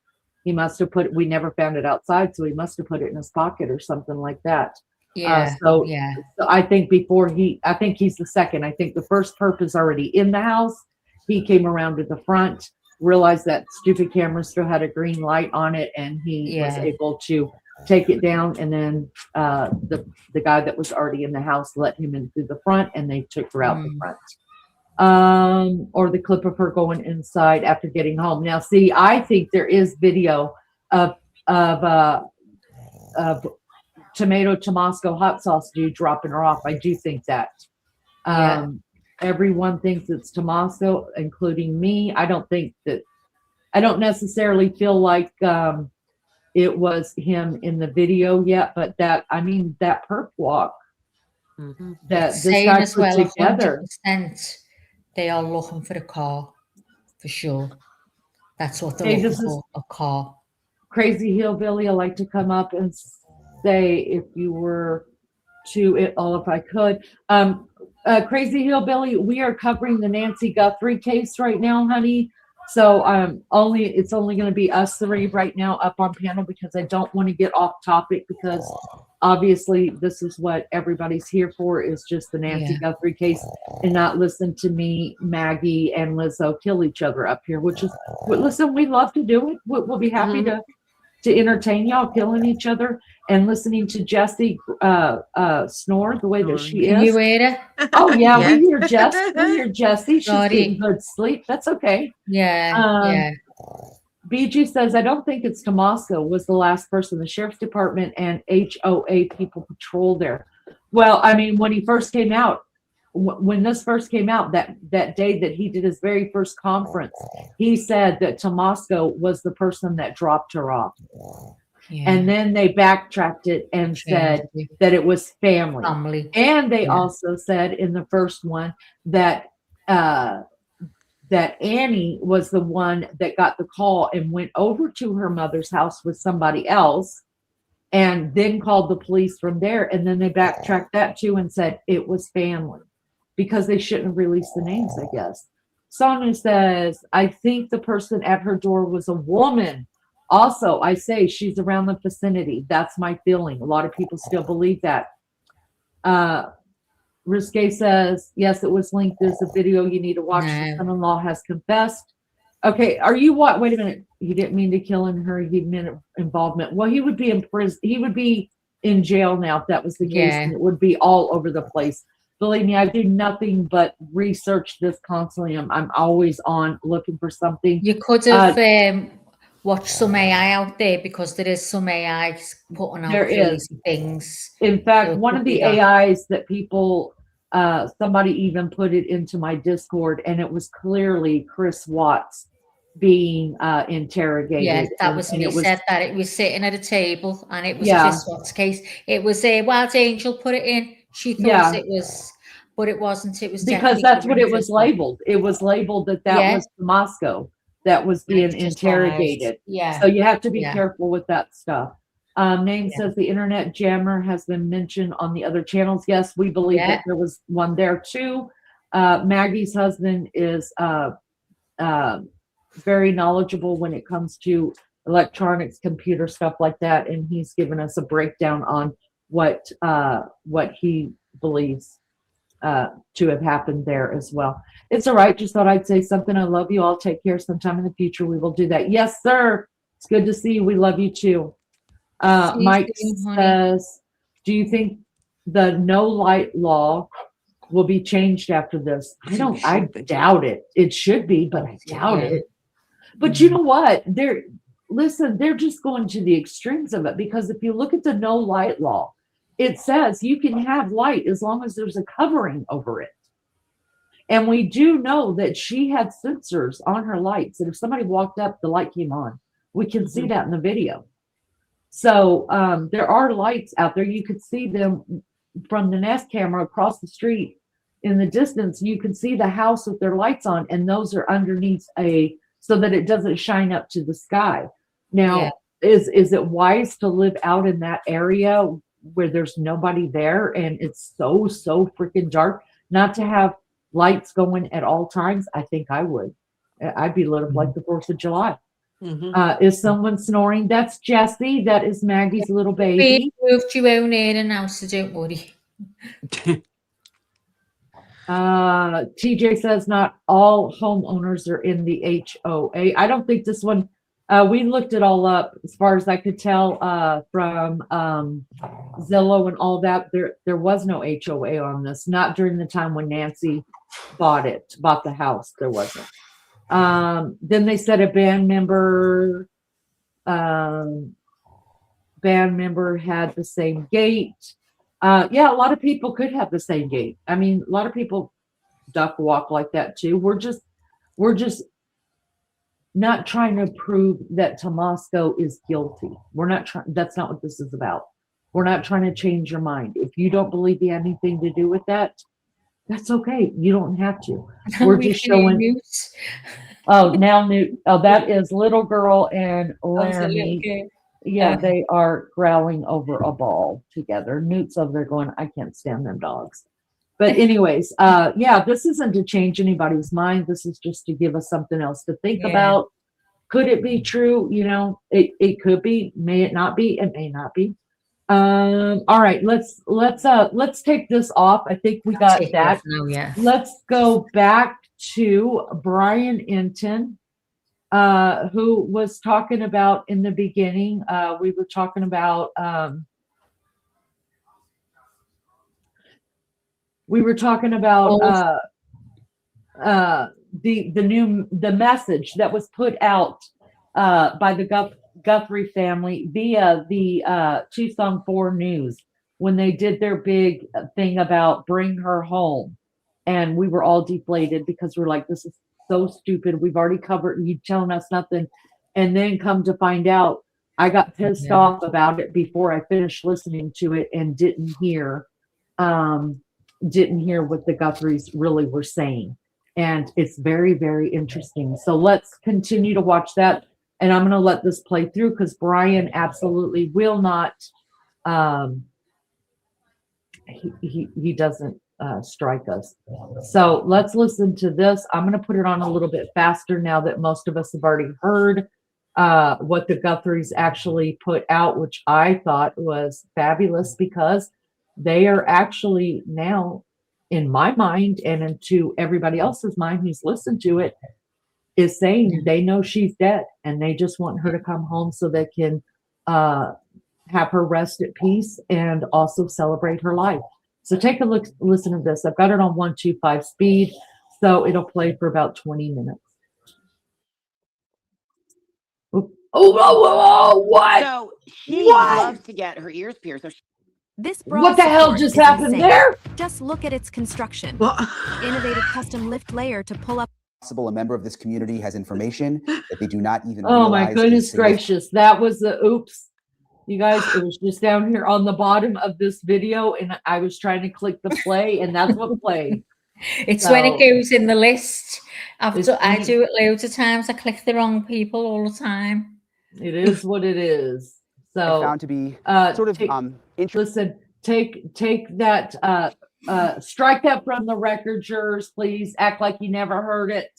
Speaker 2: he must have we never found it outside, so he must have put it in his pocket or something like that.
Speaker 3: Yeah.
Speaker 2: So
Speaker 3: yeah.
Speaker 2: I think I think he's the second. I think the first perp is already in the house. He came around to the front, realized that stupid camera still had a green light on it, and he was
Speaker 3: Yeah.
Speaker 2: able to take it down. And then the guy that was already in the house let him in through the front, and they took her out the front. Or the clip of her going inside after getting home. Now, see, I think there is video of tomato Tabasco hot sauce dude dropping her off. I do think that.
Speaker 3: Yeah.
Speaker 2: Everyone thinks it's Tabasco, including me. I don't necessarily feel like it was him in the video yet, but that perp walk
Speaker 4: Mhm.
Speaker 2: that this
Speaker 3: Saying
Speaker 2: guy
Speaker 3: as
Speaker 2: put
Speaker 3: well,
Speaker 2: together.
Speaker 3: 100%, they are looking for a car, for sure. That's what they're
Speaker 2: Hey,
Speaker 3: looking
Speaker 2: this is
Speaker 3: for, a car.
Speaker 2: Crazy Hillbilly. I like to come up and say, if you were to it all, if I could. Crazy Hillbilly, we are covering the Nancy Guthrie case right now, honey. So it's only going to be us three right now up on panel, because I don't want to get off topic, because obviously this is what everybody's here for, is just the Nancy Guthrie case, and not listen to me, Maggie, and Lizzo kill each other up here, which is, listen, we love to do it. We'll be happy to entertain y'all killing each other and listening to Jessie snore the way that she
Speaker 3: Can you
Speaker 2: is.
Speaker 3: hear it?
Speaker 2: Oh yeah,
Speaker 4: Yes.
Speaker 2: we hear Jess. We hear Jessie. She's
Speaker 3: Sorry.
Speaker 2: getting good sleep. That's okay.
Speaker 3: Yeah.
Speaker 2: BG says, I don't think it's Tomasco was the last person. The sheriff's department and HOA people patrol there. Well, I mean, when he first came out, when this first came out, that day that he did his very first conference, he said that Tomasco was the person that dropped her off.
Speaker 3: Yeah.
Speaker 2: And then they backtracked it and said that it was family. And they also said in the first one that that Annie was the one that got the call and went over to her mother's house with somebody else, and then called the police from there. And then they backtracked that too and said it was family, because they shouldn't have released the names, I guess. Sonia says, I think the person at her door was a woman. Also, I say she's around the vicinity. That's my feeling. A lot of people still believe that. Risque says, yes, it was linked. There's a video you need to watch. The son-in-law has confessed. Okay, are you what? Wait a minute. He didn't mean to kill her. He meant involvement. Well, he would be in prison. He would be in jail now if that was the case. And it would be all over the place. Believe me, I do nothing but research this constantly. I'm always on looking for something.
Speaker 3: You could have watched some AI out there, because there is some AI putting out crazy things.
Speaker 2: In fact, one of the AIs that people, somebody even put it into my Discord, and it was clearly Chris Watts being interrogated.
Speaker 3: Yeah, that was me. Said that it was sitting at a table, and it was Chris Watts' case. It was a Wild Angel put it in. She thought it was, but it wasn't. It was
Speaker 2: because that's what it was labeled. It was labeled that was Moscow that was being interrogated.
Speaker 3: Yeah.
Speaker 2: So you have to be careful with that stuff. Name says the internet jammer has been mentioned on the other channels. Yes, we believe that there was one there too. Maggie's husband is very knowledgeable when it comes to electronics, computer stuff like that, and he's given us a breakdown on what he believes to have happened there as well. It's all right. Just thought I'd say something. I love you all. Take care. Sometime in the future we will do that. Yes, sir. It's good to see you. We love you too. Mike says, do you think the no light law will be changed after this? I doubt it. It should be, but I doubt it. But you know what? They're just going to the extremes of it, because if you look at the no light law, it says you can have light as long as there's a covering over it. And we do know that she had sensors on her lights, and if somebody walked up, the light came on. We can see that in the video. So there are lights out there. You could see them from the Nest camera across the street in the distance. You can see the house with their lights on, and those are underneath so that it doesn't shine up to the sky. Now, is it wise to live out in that area where there's nobody there and it's so freaking dark not to have lights going at all times? I think I would. I'd be lit up like the 4th of July. Is someone snoring? That's Jessie. That is Maggie's little baby.
Speaker 3: We moved your own area now, so don't worry.
Speaker 2: TJ says not all homeowners are in the HOA. I don't think this one, we looked it all up as far as I could tell from Zillow and all that. There was no HOA on this, not during the time when Nancy bought the house. There wasn't. Then they said a band member had the same gate. Yeah, a lot of people could have the same gate. I mean, a lot of people duck walk like that too. We're just not trying to prove that Tomasco is guilty. We're not trying. That's not what this is about. We're not trying to change your mind. If you don't believe he had anything to do with that, that's okay. You don't have to. We're just showing. Oh, now Newt. Oh, that is little girl and Laramie. Yeah, they are growling over a ball together. Newt's over there going, I can't stand them dogs. But anyways, yeah, this isn't to change anybody's mind. This is just to give us something else to think about. Could it be true? You know, it could be. May it not be? It may not be. All right, let's take this off. I think we got that.
Speaker 3: Now, yeah.
Speaker 2: Let's go back to Brian Inton, who was talking about in the beginning. We were talking about the message that was put out by the Guthrie family via the Tucson 4 News when they did their big thing about bring her home. And we were all deflated because we're like, this is so stupid. We've already covered you telling us nothing. And then come to find out, I got pissed off about it before I finished listening to it and didn't hear what the Guthries really were saying. And it's very, very interesting. So let's continue to watch that. And I'm going to let this play through because Brian absolutely will not. He doesn't strike us. So let's listen to this. I'm going to put it on a little bit faster now that most of us have already heard what the Guthries actually put out, which I thought was fabulous because they are actually now, in my mind and into everybody else's mind who's listened to it, is saying they know she's dead and they just want her to come home so they can have her rest at peace and also celebrate her life. So take a look, listen to this. I've got it on 125 speed, so it'll play for about 20 minutes. Oh, what?
Speaker 8: So she loves to get her ears pierced. So
Speaker 2: what the hell just happened there?
Speaker 9: Just look at its construction.
Speaker 4: What?
Speaker 9: Innovative custom lift layer to pull up.
Speaker 5: A member of this community has information that they do not even
Speaker 2: Oh my
Speaker 5: realize
Speaker 2: goodness
Speaker 5: is
Speaker 2: gracious. That was the oops. You guys, it was just down here on the bottom of this video and I was trying to click the play and that's what played.
Speaker 3: It's when it goes in the list. I do it loads of times. I click the wrong people all the time.
Speaker 2: It is what it is. So
Speaker 5: found to be sort of
Speaker 2: listen, take that strike that from the record, jurors, please. Act like you never heard it.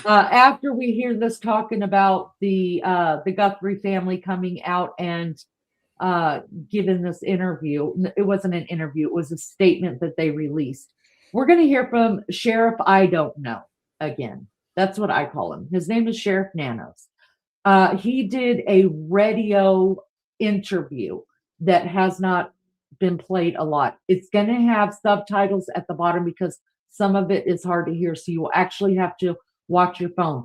Speaker 2: After we hear this talking about the Guthrie family coming out and giving this interview, it wasn't an interview, it was a statement that they released. We're going to hear from Sheriff I Don't Know again. That's what I call him. His name is Sheriff Nanos. He did a radio interview that has not been played a lot. It's going to have subtitles at the bottom because some of it is hard to hear. So you will actually have to watch your phone.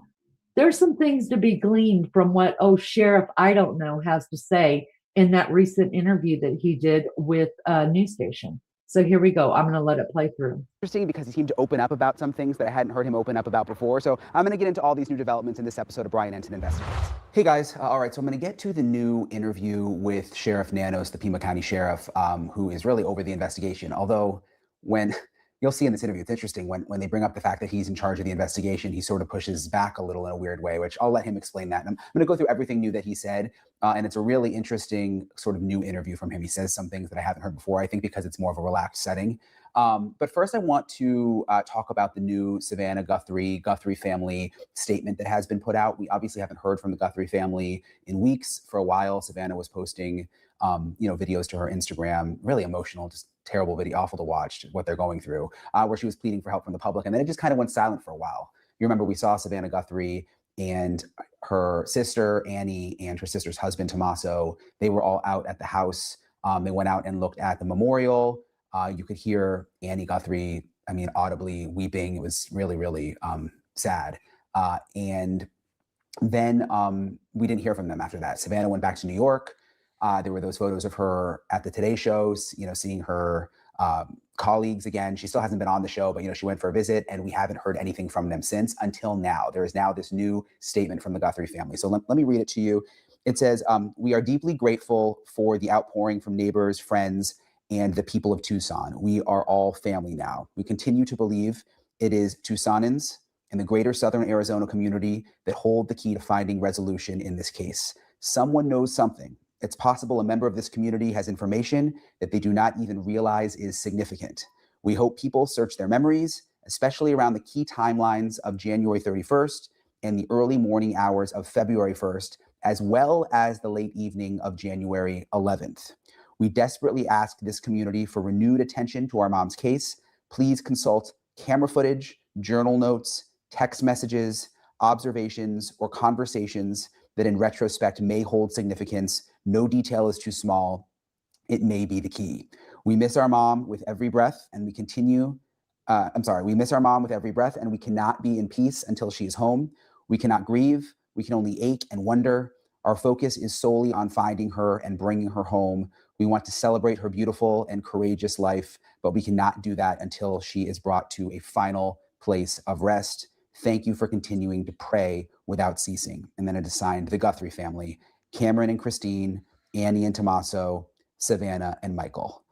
Speaker 2: There's some things to be gleaned from what Sheriff I Don't Know has to say. in that recent interview that he did with a news station. So here we go. I'm going to let it play through.
Speaker 5: Interesting because he seemed to open up about some things that I hadn't heard him open up about before. So I'm going to get into all these new developments in this episode of Brian Ensign Investigates. Hey guys, all right, so I'm going to get to the new interview with Sheriff Nanos, the Pima County Sheriff, who is really over the investigation. Although when you'll see in this interview, it's interesting when they bring up the fact that he's in charge of the investigation, he sort of pushes back a little in a weird way, which I'll let him explain that. And I'm going to go through everything new that he said. And it's a really interesting sort of new interview from him. He says some things that I haven't heard before, I think because it's more of a relaxed setting. But first I want to talk about the new Savannah Guthrie family statement that has been put out. We obviously haven't heard from the Guthrie family in weeks. For a while, Savannah was posting videos to her Instagram, really emotional, just terrible video, awful to watch what they're going through, where she was pleading for help from the public. And then it just kind of went silent for a while. You remember we saw Savannah Guthrie and her sister, Annie, and her sister's husband, Tommaso. They were all out at the house. They went out and looked at the memorial. You could hear Annie Guthrie, audibly weeping. It was really, really sad. And then we didn't hear from them after that. Savannah went back to New York. There were those photos of her at the Today Show, seeing her colleagues again. She still hasn't been on the show, but she went for a visit, and we haven't heard anything from them since until now. There is now this new statement from the Guthrie family. So let me read it to you. It says, "We are deeply grateful for the outpouring from neighbors, friends, and the people of Tucson. We are all family now. We continue to believe it is Tucsonans and the greater Southern Arizona community that hold the key to finding resolution in this case. Someone knows something. It's possible a member of this community has information that they do not even realize is significant. We hope people search their memories, especially around the key timelines of January 31st and the early morning hours of February 1st, as well as the late evening of January 11th. We desperately ask this community for renewed attention to our mom's case. Please consult camera footage, journal notes, text messages, observations, or conversations that in retrospect may hold significance. No detail is too small. It may be the key. We miss our mom with every breath, and we miss our mom with every breath, and we cannot be in peace until she is home. We cannot grieve. We can only ache and wonder. Our focus is solely on finding her and bringing her home. We want to celebrate her beautiful and courageous life, but we cannot do that until she is brought to a final place of rest. Thank you for continuing to pray without ceasing." And then it is signed the Guthrie family: Cameron and Christine, Annie and Tommaso, Savannah and Michael.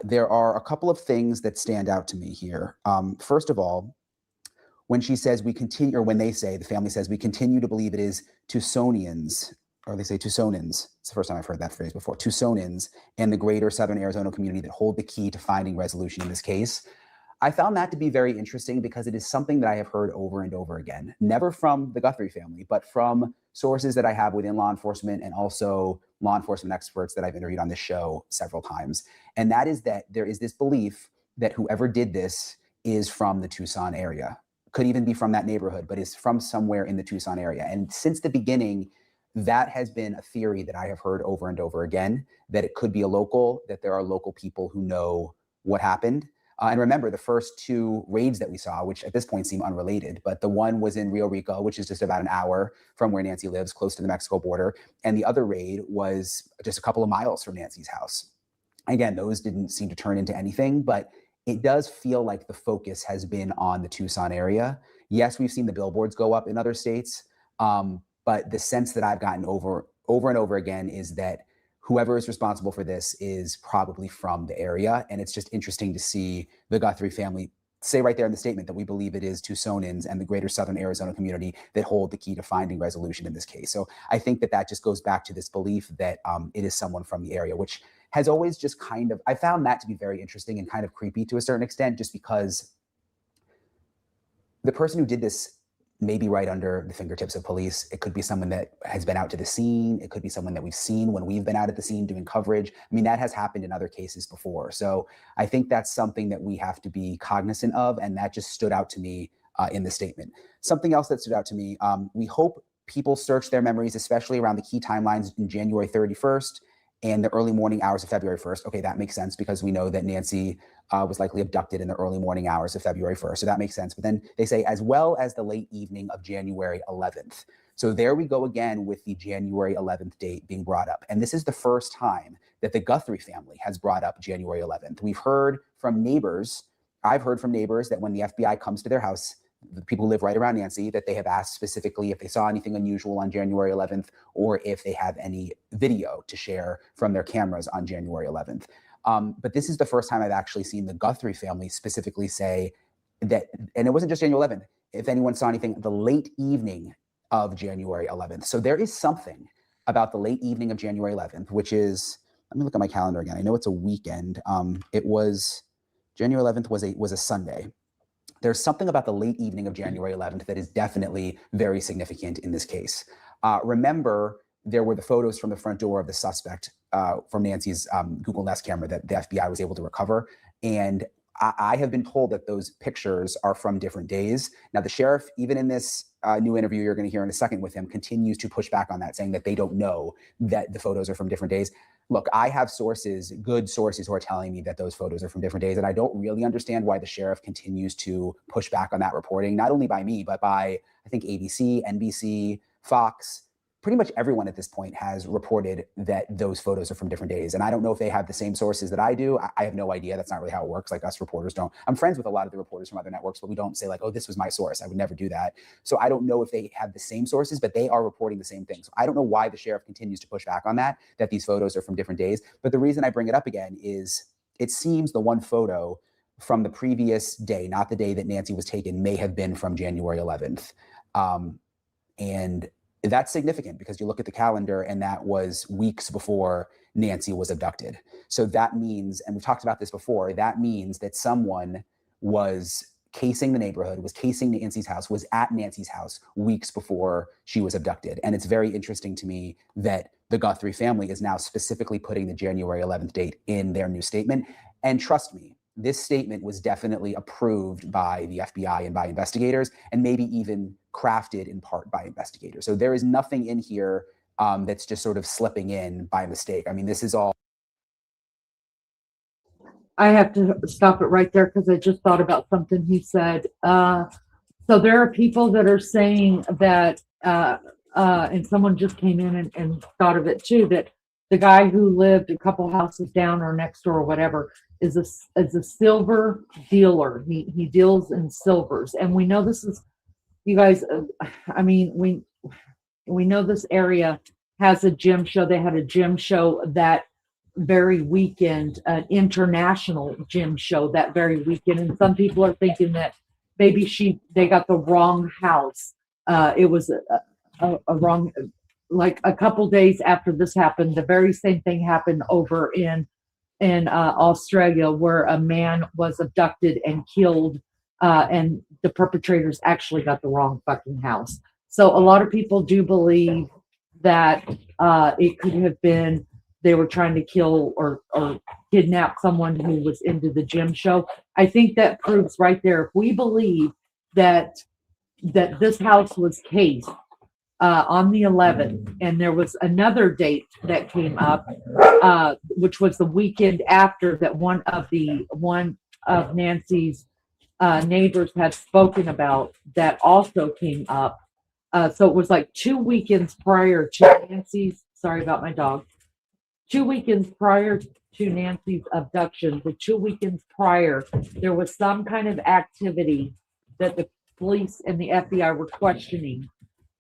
Speaker 5: There are a couple of things that stand out to me here. First of all, when she says we continue, or when they say, the family says, we continue to believe it is Tucsonians, or they say Tucsonans. It's the first time I've heard that phrase before. Tucsonans and the greater Southern Arizona community that hold the key to finding resolution in this case. I found that to be very interesting because it is something that I have heard over and over again, never from the Guthrie family, but from sources that I have within law enforcement and also law enforcement experts that I've interviewed on this show several times. And that is that there is this belief that whoever did this is from the Tucson area, could even be from that neighborhood, but is from somewhere in the Tucson area. And since the beginning, that has been a theory that I have heard over and over again, that it could be a local, that there are local people who know what happened. And remember, the first two raids that we saw, which at this point seem unrelated, but the one was in Rio Rico, which is just about an hour from where Nancy lives, close to the Mexico border. And the other raid was just a couple of miles from Nancy's house. Again, those didn't seem to turn into anything, but it does feel like the focus has been on the Tucson area. Yes, we've seen the billboards go up in other states, but the sense that I've gotten over and over again is that whoever is responsible for this is probably from the area. And it's just interesting to see the Guthrie family say right there in the statement that we believe it is Tucsonans and the greater Southern Arizona community that hold the key to finding resolution in this case. So I think that just goes back to this belief that it is someone from the area, which has always just I found that to be very interesting and kind of creepy to a certain extent, just because the person who did this may be right under the fingertips of police. It could be someone that has been out to the scene. It could be someone that we've seen when we've been out at the scene doing coverage. I mean, that has happened in other cases before. So I think that's something that we have to be cognizant of. And that just stood out to me in the statement. Something else that stood out to me, we hope people search their memories, especially around the key timelines in January 31st and the early morning hours of February 1st. Okay, that makes sense because we know that Nancy was likely abducted in the early morning hours of February 1st. So that makes sense. But then they say, as well as the late evening of January 11th. So there we go again with the January 11th date being brought up. And this is the first time that the Guthrie family has brought up January 11th. We've heard from neighbors. I've heard from neighbors that when the FBI comes to their house, the people who live right around Nancy, that they have asked specifically if they saw anything unusual on January 11th or if they have any video to share from their cameras on January 11th. But this is the first time I've actually seen the Guthrie family specifically say that, and it wasn't just January 11th, if anyone saw anything the late evening of January 11th. So there is something about the late evening of January 11th, which is, let me look at my calendar again. I know it's a weekend. It was, January 11th was a Sunday. There's something about the late evening of January 11th that is definitely very significant in this case. Remember, there were the photos from the front door of the suspect from Nancy's Google Nest camera that the FBI was able to recover. And I have been told that those pictures are from different days. Now, the sheriff, even in this new interview you're going to hear in a second with him, continues to push back on that, saying that they don't know that the photos are from different days. Look, I have sources, good sources, who are telling me that those photos are from different days. And I don't really understand why the sheriff continues to push back on that reporting, not only by me, but by, I think, ABC, NBC, Fox. Pretty much everyone at this point has reported that those photos are from different days. And I don't know if they have the same sources that I do. I have no idea. That's not really how it works. Like, us reporters don't. I'm friends with a lot of the reporters from other networks, but we don't say like, oh, this was my source. I would never do that. So I don't know if they have the same sources, but they are reporting the same thing. So I don't know why the sheriff continues to push back on that these photos are from different days. But the reason I bring it up again is it seems the one photo from the previous day, not the day that Nancy was taken, may have been from January 11th. And that's significant because you look at the calendar and that was weeks before Nancy was abducted. So that means, and we've talked about this before, that means that someone was casing the neighborhood, was casing Nancy's house, was at Nancy's house weeks before she was abducted. And it's very interesting to me that the Guthrie family is now specifically putting the January 11th date in their new statement. And trust me, this statement was definitely approved by the FBI and by investigators, and maybe even crafted in part by investigators. So there is nothing in here that's just sort of slipping in by mistake. I mean, this is all.
Speaker 2: I have to stop it right there because I just thought about something he said. So there are people that are saying that, and someone just came in and thought of it too, that the guy who lived a couple houses down or next door or whatever is a silver dealer. He deals in silvers, and we know this is, you guys. I mean, we know this area has a gem show. They had a gem show that very weekend, an international gym show that very weekend, and some people are thinking that maybe they got the wrong house. It was a wrong, like a couple days after this happened, the very same thing happened over in Australia, where a man was abducted and killed, and the perpetrators actually got the wrong fucking house. So a lot of people do believe that it could have been they were trying to kill or kidnap someone who was into the gym show. I think that proves right there, if we believe that this house was cased on the 11th, and there was another date that came up, which was the weekend after that one of Nancy's neighbors had spoken about, that also came up. So it was like 2 weekends prior to Nancy's, sorry about my dog, 2 weekends prior to Nancy's abduction, the 2 weekends prior, there was some kind of activity that the police and the FBI were questioning.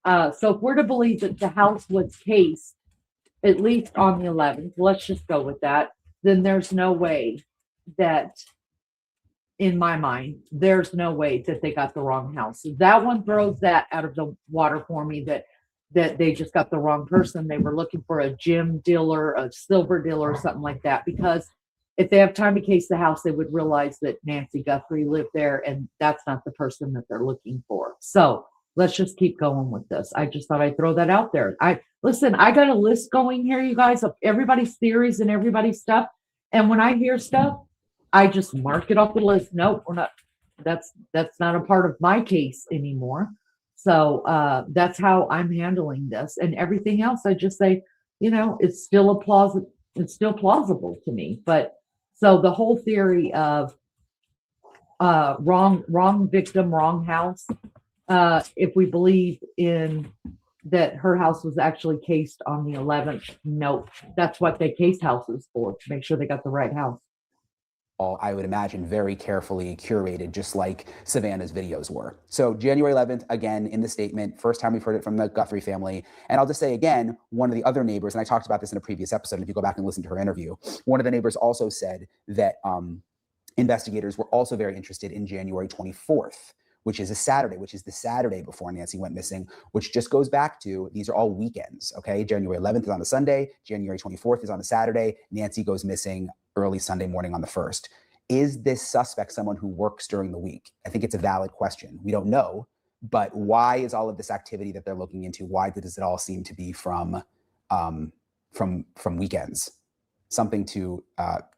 Speaker 2: So if we're to believe that the house was cased, at least on the 11th, let's just go with that, then there's no way that, in my mind, there's no way that they got the wrong house. That one throws that out of the water for me, that they just got the wrong person. They were looking for a gem dealer, a silver dealer, or something like that. Because if they have time to case the house, they would realize that Nancy Guthrie lived there, and that's not the person that they're looking for. So let's just keep going with this. I just thought I'd throw that out there. I got a list going here, you guys, of everybody's theories and everybody's stuff. And when I hear stuff, I just mark it off the list. Nope, we're not. That's not a part of my case anymore. So that's how I'm handling this, and everything else. I just say, it's still plausible to me. But so the whole theory of wrong victim, wrong house. If we believe in that her house was actually cased on the 11th. Nope. That's what they case houses for, to make sure they got the right house.
Speaker 5: All, I would imagine, very carefully curated, just like Savannah's videos were. So January 11th, again, in the statement, first time we've heard it from the Guthrie family. And I'll just say again, one of the other neighbors, and I talked about this in a previous episode, if you go back and listen to her interview, one of the neighbors also said that investigators were also very interested in January 24th, which is a Saturday, which is the Saturday before Nancy went missing, which just goes back to, these are all weekends, okay? January 11th is on a Sunday, January 24th is on a Saturday, Nancy goes missing early Sunday morning on the 1st. Is this suspect someone who works during the week? I think it's a valid question. We don't know, but why is all of this activity that they're looking into, why does it all seem to be from weekends? Something to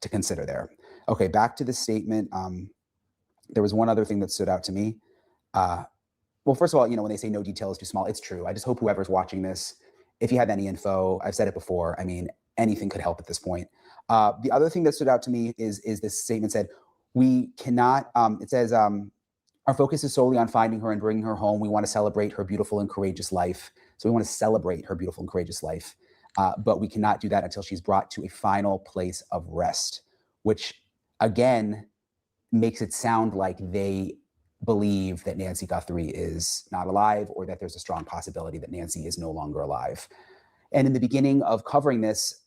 Speaker 5: consider there. Okay, back to the statement. There was one other thing that stood out to me. Well, first of all, when they say no detail is too small, it's true. I just hope whoever's watching this, if you have any info, I've said it before, I mean, anything could help at this point. The other thing that stood out to me is this statement said, we cannot, it says, our focus is solely on finding her and bringing her home. We want to celebrate her beautiful and courageous life. So we want to celebrate her beautiful and courageous life. But we cannot do that until she's brought to a final place of rest, which again, makes it sound like they believe that Nancy Guthrie is not alive, or that there's a strong possibility that Nancy is no longer alive. And in the beginning of covering this,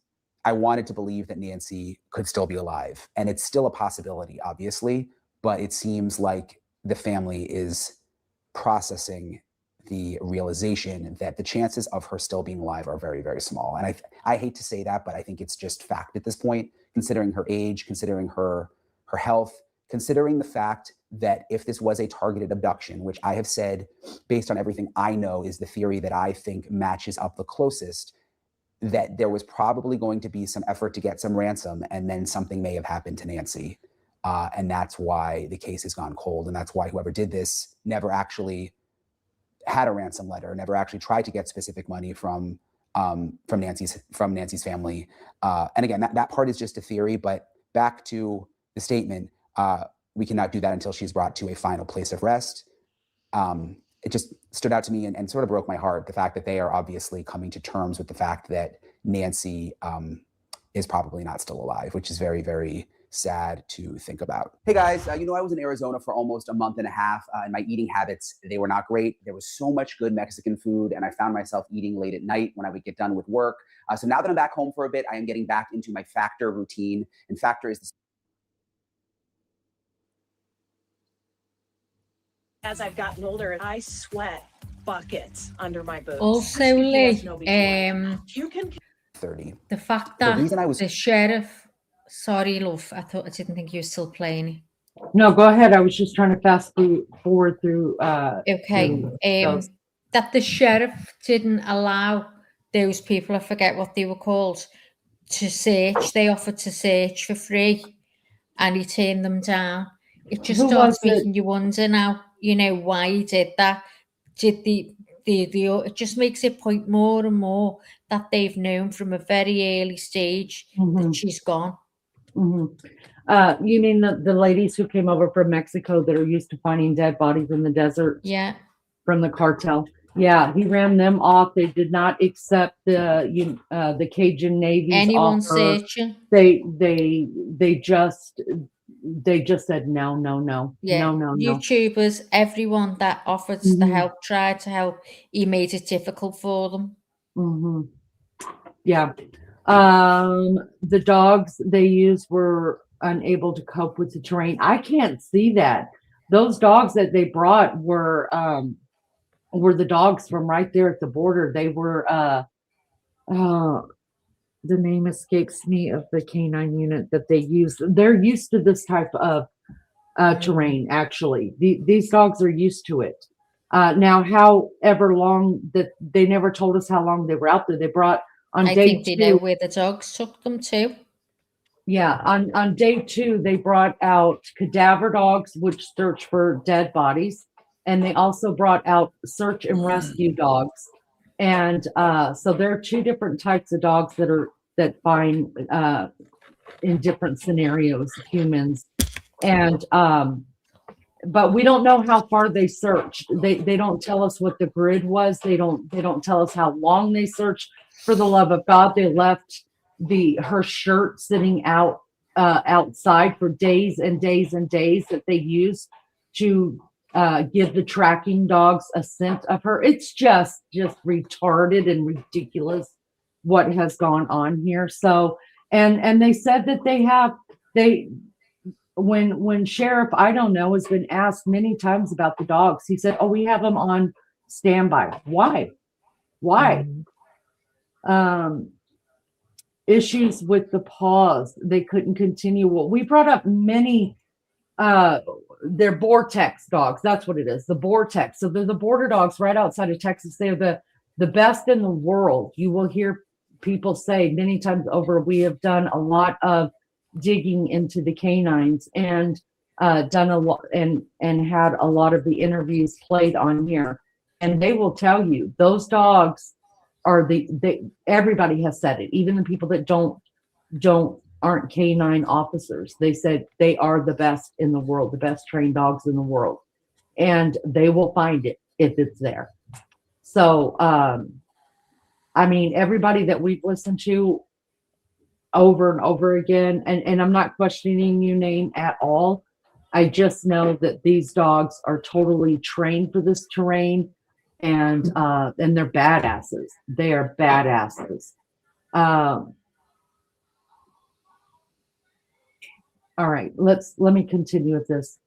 Speaker 5: I wanted to believe that Nancy could still be alive. And it's still a possibility, obviously, but it seems like the family is processing the realization that the chances of her still being alive are very, very small. And I hate to say that, but I think it's just fact at this point, considering her age, considering her health, considering the fact that if this was a targeted abduction, which I have said, based on everything I know, is the theory that I think matches up the closest, that there was probably going to be some effort to get some ransom, and then something may have happened to Nancy. And that's why the case has gone cold. And that's why whoever did this never actually had a ransom letter, never actually tried to get specific money from Nancy's family. And again, that part is just a theory, but back to the statement, we cannot do that until she's brought to a final place of rest. It just stood out to me and sort of broke my heart, the fact that they are obviously coming to terms with the fact that Nancy is probably not still alive, which is very, very sad to think about. Hey guys, I was in Arizona for almost a month and a half, and my eating habits, they were not great. There was so much good Mexican food, and I found myself eating late at night when I would get done with work. So now that I'm back home for a bit, I am getting back into my Factor routine, and Factor is the
Speaker 10: as I've gotten older, I sweat buckets under my boots.
Speaker 3: Also, Lee,
Speaker 10: you can
Speaker 5: 30.
Speaker 3: the fact that
Speaker 5: The reason I was
Speaker 3: the sheriff, sorry, love, I didn't think you were still playing.
Speaker 2: No, go ahead. I was just trying to fast forward through.
Speaker 3: Okay,
Speaker 2: those.
Speaker 3: that the sheriff didn't allow those people, I forget what they were called, to search. They offered to search for free, and he turned them down. It just starts making you wonder now, why he did that. It just makes it point more and more that they've known from a very early stage that she's gone.
Speaker 2: Mm-hmm. You mean the ladies who came over from Mexico that are used to finding dead bodies in the desert?
Speaker 3: Yeah. From
Speaker 2: the cartel. Yeah, he ran them off. They did not accept the Cajun Navy's
Speaker 3: anyone
Speaker 2: offer.
Speaker 3: Searching.
Speaker 2: They just said no.
Speaker 3: Yeah,
Speaker 2: no.
Speaker 3: YouTubers, everyone that offered the help, tried to help. He made it difficult for them.
Speaker 2: Mm-hmm. Yeah. The dogs they used were unable to cope with the terrain. I can't see that. Those dogs that they brought were the dogs from right there at the border. They were the name escapes me of the canine unit that they use. They're used to this type of terrain, actually. These dogs are used to it. Now, however long that they never told us how long they were out there. They brought on
Speaker 3: I
Speaker 2: day
Speaker 3: think they
Speaker 2: 2.
Speaker 3: know where the dogs took them to.
Speaker 2: Yeah, on day 2, they brought out cadaver dogs, which search for dead bodies. And they also brought out search and rescue dogs. And so there are 2 different types of dogs that find in different scenarios humans. And but we don't know how far they searched. They don't tell us what the grid was. They don't tell us how long they searched. For the love of God, they left her shirt sitting out outside for days and days and days that they used to give the tracking dogs a scent of her. It's just retarded and ridiculous what has gone on here. So, and they said that when Sheriff, I don't know, has been asked many times about the dogs, he said, oh, we have them on standby. Why? Issues with the paws. They couldn't continue. Well, we brought up many, they're Vortex dogs. That's what it is. The Vortex. So they're the border dogs right outside of Texas. They're the best in the world. You will hear people say many times over, we have done a lot of digging into the canines and done a lot and had a lot of the interviews played on here. And they will tell you those dogs are everybody has said it, even the people that aren't canine officers. They said they are the best in the world, the best trained dogs in the world, and they will find it if it's there. So, I mean, everybody that we've listened to over and over again, and I'm not questioning your name at all. I just know that these dogs are totally trained for this terrain, and they're badasses. They are badasses. All right, let me continue with this.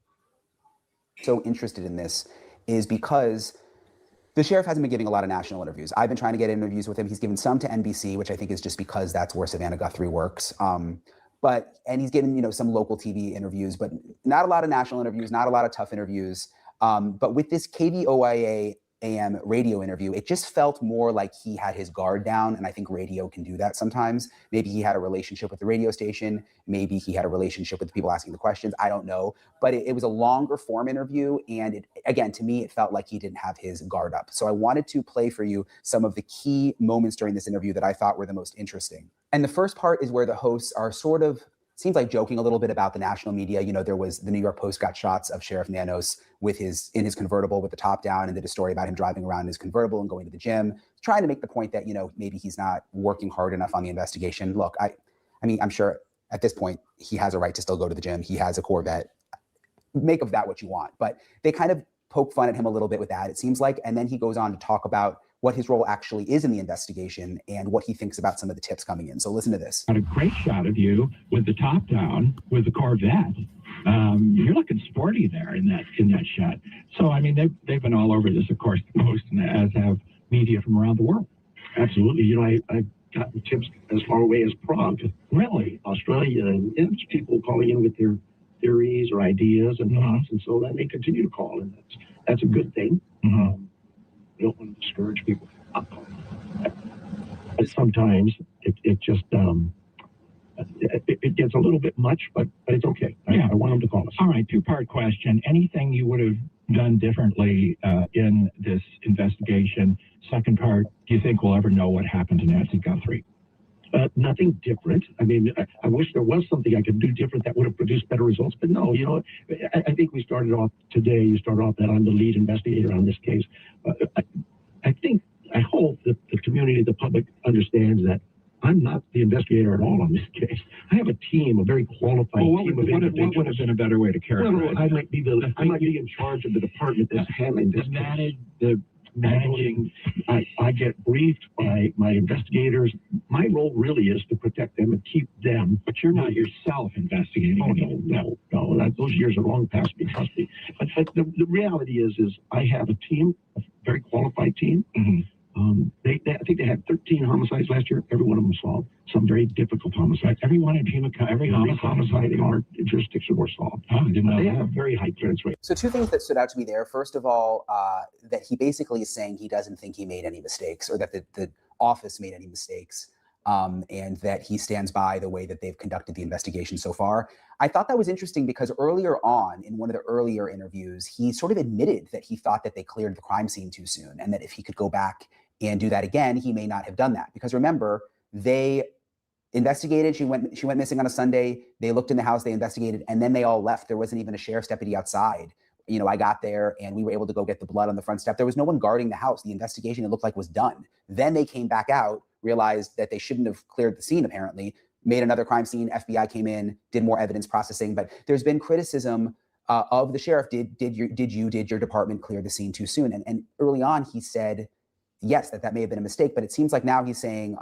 Speaker 5: So interested in this is because the sheriff hasn't been giving a lot of national interviews. I've been trying to get interviews with him. He's given some to NBC, which I think is just because that's where Savannah Guthrie works. And he's given, some local TV interviews, but not a lot of national interviews, not a lot of tough interviews. But with this KVOIA AM radio interview, it just felt more like he had his guard down. And I think radio can do that sometimes. Maybe he had a relationship with the radio station. Maybe he had a relationship with the people asking the questions. I don't know. But it was a longer form interview. And again, to me, it felt like he didn't have his guard up. So I wanted to play for you some of the key moments during this interview that I thought were the most interesting. And the first part is where the hosts are sort of, seems like joking a little bit about the national media. There was the New York Post got shots of Sheriff Nanos in his convertible with the top down, and did a story about him driving around in his convertible and going to the gym, trying to make the point that, maybe he's not working hard enough on the investigation. Look, I mean, I'm sure at this point he has a right to still go to the gym. He has a Corvette. Make of that what you want. But they kind of poke fun at him a little bit with that, it seems like. And then he goes on to talk about what his role actually is in the investigation and what he thinks about some of the tips coming in. So listen to this.
Speaker 11: Got a great shot of you with the top down with the Corvette. You're looking sporty there in that shot. So I mean, they've been all over this, of course, the Post, as have media from around the world.
Speaker 12: Absolutely. I've gotten tips as far away as Prague,
Speaker 11: Really?
Speaker 12: Australia, and it's people calling in with their theories or ideas and thoughts, and so then they continue to call, and that's a good thing. You don't want to discourage people. But sometimes it just it gets a little bit much, but it's okay. I want them to call us.
Speaker 11: All right, two-part question. Anything you would have done differently in this investigation? Second part, do you think we'll ever know what happened to Nancy Guthrie?
Speaker 12: Nothing different. I mean, I wish there was something I could do different that would have produced better results, but no, I think we started off today, you started off that I'm the lead investigator on this case. I hope that the community, the public understands that I'm not the investigator at all on this case. I have a team, a very qualified team of individuals. What would have been a better way to characterize I might be in charge of the department that's handling this case. Managing, I get briefed by my investigators. My role really is to protect them and keep them.
Speaker 11: But you're not yourself investigating.
Speaker 12: Oh, no. Those years are long past me, trust me. But the reality is I have a team, a very qualified team. I think they had 13 homicides last year. Every one of them solved. Some very difficult homicides.
Speaker 11: Every homicide
Speaker 12: in our jurisdiction were solved.
Speaker 11: Oh, I didn't know
Speaker 12: they
Speaker 11: that.
Speaker 12: have very high clearance rate.
Speaker 5: So two things that stood out to me there. First of all, that he basically is saying he doesn't think he made any mistakes, or that the office made any mistakes, and that he stands by the way that they've conducted the investigation so far. I thought that was interesting because earlier on in one of the earlier interviews, he sort of admitted that he thought that they cleared the crime scene too soon, and that if he could go back and do that again, he may not have done that. Because remember, they investigated, she went missing on a Sunday, they looked in the house, they investigated, and then they all left. There wasn't even a sheriff's deputy outside you know, I got there and we were able to go get the blood on the front step. There was no one guarding the house. The investigation, it looked like, was done. Then they came back out, realized that they shouldn't have cleared the scene, apparently, made another crime scene. FBI came in, did more evidence processing. But there's been criticism of the sheriff. Did your department clear the scene too soon? And early on, he said, yes, that may have been a mistake. But it seems like now he's saying,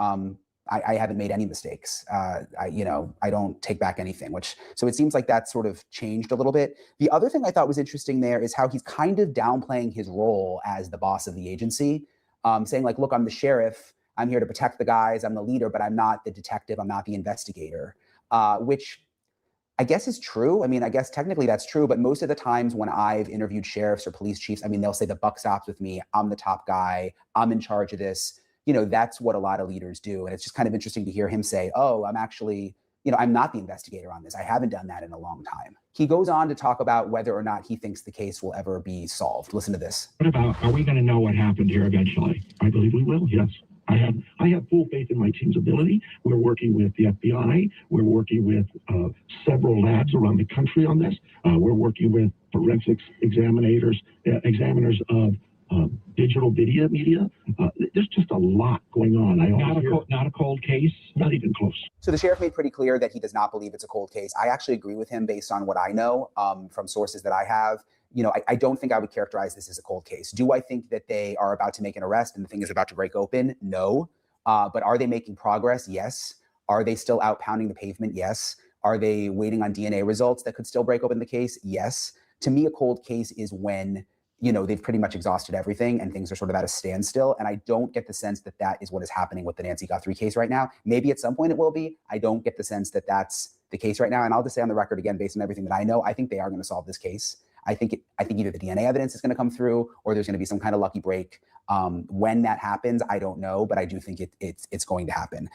Speaker 5: I haven't made any mistakes. I don't take back anything, so it seems like that sort of changed a little bit. The other thing I thought was interesting there is how he's kind of downplaying his role as the boss of the agency, saying like, look, I'm the sheriff. I'm here to protect the guys. I'm the leader, but I'm not the detective. I'm not the investigator, which I guess is true. I mean, I guess technically that's true, but most of the times when I've interviewed sheriffs or police chiefs, I mean, they'll say the buck stops with me. I'm the top guy. I'm in charge of this. You know, that's what a lot of leaders do. And it's just kind of interesting to hear him say, oh, I'm actually, I'm not the investigator on this. I haven't done that in a long time. He goes on to talk about whether or not he thinks the case will ever be solved. Listen to this.
Speaker 12: What about, are we going to know what happened here eventually? I believe we will, yes. I have full faith in my team's ability. We're working with the FBI. We're working with several labs around the country on this. We're working with forensics examiners of digital video media. There's just a lot going on. Not a cold case, not even close.
Speaker 5: So the sheriff made pretty clear that he does not believe it's a cold case. I actually agree with him based on what I know from sources that I have. I don't think I would characterize this as a cold case. Do I think that they are about to make an arrest and the thing is about to break open? No. But are they making progress? Yes. Are they still out pounding the pavement? Yes. Are they waiting on DNA results that could still break open the case? Yes. To me, a cold case is when they've pretty much exhausted everything and things are sort of at a standstill. And I don't get the sense that that is what is happening with the Nancy Guthrie case right now. Maybe at some point it will be. I don't get the sense that that's the case right now. And I'll just say on the record again, based on everything that I know, I think they are going to solve this case. I think either the DNA evidence is going to come through or there's going to be some kind of lucky break. When that happens, I don't know, but I do think it's going to happen.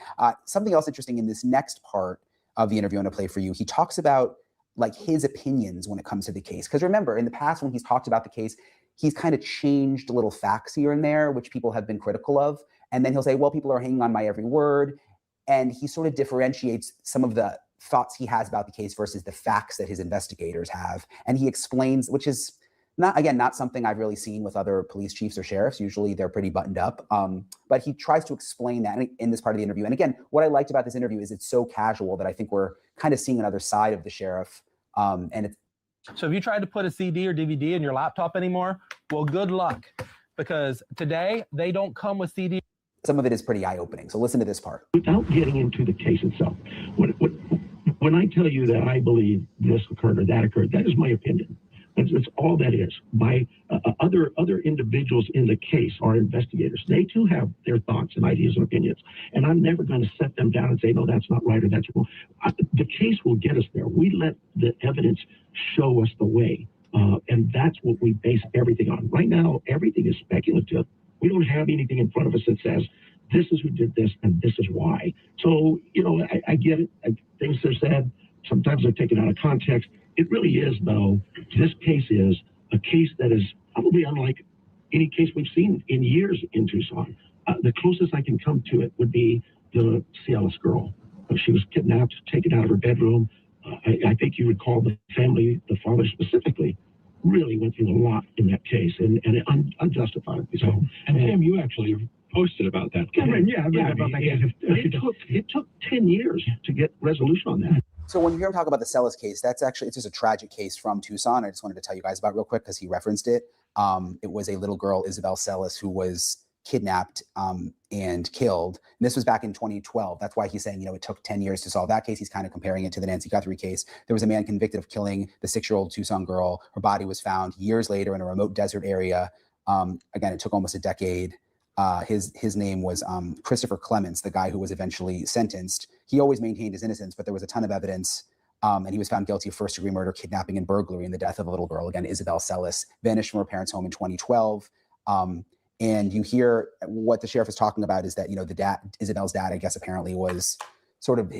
Speaker 5: Something else interesting in this next part of the interview I'm going to play for you, he talks about like his opinions when it comes to the case. Because remember, in the past when he's talked about the case, he's kind of changed little facts here and there, which people have been critical of. And then he'll say, well, people are hanging on my every word. And he sort of differentiates some of the thoughts he has about the case versus the facts that his investigators have. And he explains, which is not something I've really seen with other police chiefs or sheriffs. Usually they're pretty buttoned up. But he tries to explain that in this part of the interview. And again, what I liked about this interview is it's so casual that I think we're kind of seeing another side of the sheriff.
Speaker 13: So if you tried to put a CD or DVD in your laptop anymore, well, good luck, because today they don't come with CD.
Speaker 5: Some of it is pretty eye-opening. So listen to this part.
Speaker 12: Without getting into the case itself, when I tell you that I believe this occurred or that occurred, that is my opinion. That's all that is. My other individuals in the case are investigators. They too have their thoughts and ideas and opinions. And I'm never going to set them down and say, no, that's not right or that's wrong. The case will get us there. We let the evidence show us the way. And that's what we base everything on. Right now, everything is speculative. We don't have anything in front of us that says, this is who did this and this is why. So, I get it. Things are said. Sometimes they're taken out of context. It really is, though, this case is a case that is probably unlike any case we've seen in years in Tucson. The closest I can come to it would be the Cialis girl. She was kidnapped, taken out of her bedroom. I think you recall the family, the father specifically, really went through a lot in that case, and unjustifiably so.
Speaker 11: And Tim, you actually posted about that case.
Speaker 12: It took 10 years to get resolution on that.
Speaker 5: So when you hear him talk about the Celis case, it's just a tragic case from Tucson. I just wanted to tell you guys about it real quick because he referenced it. It was a little girl, Isabel Celis, who was kidnapped and killed. And this was back in 2012. That's why he's saying, it took 10 years to solve that case. He's kind of comparing it to the Nancy Guthrie case. There was a man convicted of killing the 6-year-old Tucson girl. Her body was found years later in a remote desert area. Again, it took almost a decade. His name was Christopher Clements, the guy who was eventually sentenced. He always maintained his innocence, but there was a ton of evidence, and he was found guilty of first-degree murder, kidnapping, and burglary in the death of a little girl. Again, Isabel Celis vanished from her parents' home in 2012. And you hear what the sheriff is talking about is that, Isabel's dad, I guess, apparently was sort of,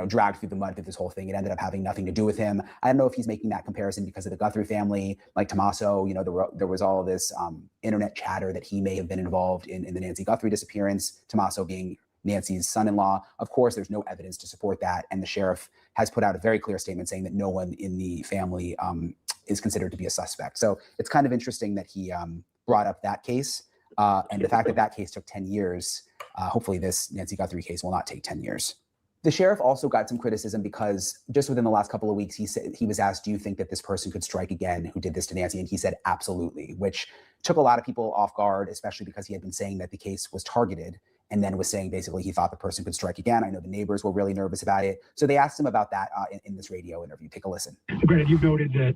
Speaker 5: dragged through the mud of this whole thing. It ended up having nothing to do with him. I don't know if he's making that comparison because of the Guthrie family, like Tommaso, there was all this internet chatter that he may have been involved in the Nancy Guthrie disappearance, Tommaso being Nancy's son-in-law. Of course, there's no evidence to support that. And the sheriff has put out a very clear statement saying that no one in the family is considered to be a suspect. So it's kind of interesting that he brought up that case. And the fact that that case took 10 years, hopefully this Nancy Guthrie case will not take 10 years. The sheriff also got some criticism because just within the last couple of weeks, he was asked, do you think that this person could strike again who did this to Nancy? And he said, absolutely, which took a lot of people off guard, especially because he had been saying that the case was targeted and then was saying basically he thought the person could strike again. I know the neighbors were really nervous about it. So they asked him about that in this radio interview. Take a listen.
Speaker 12: Granted, you've noted that,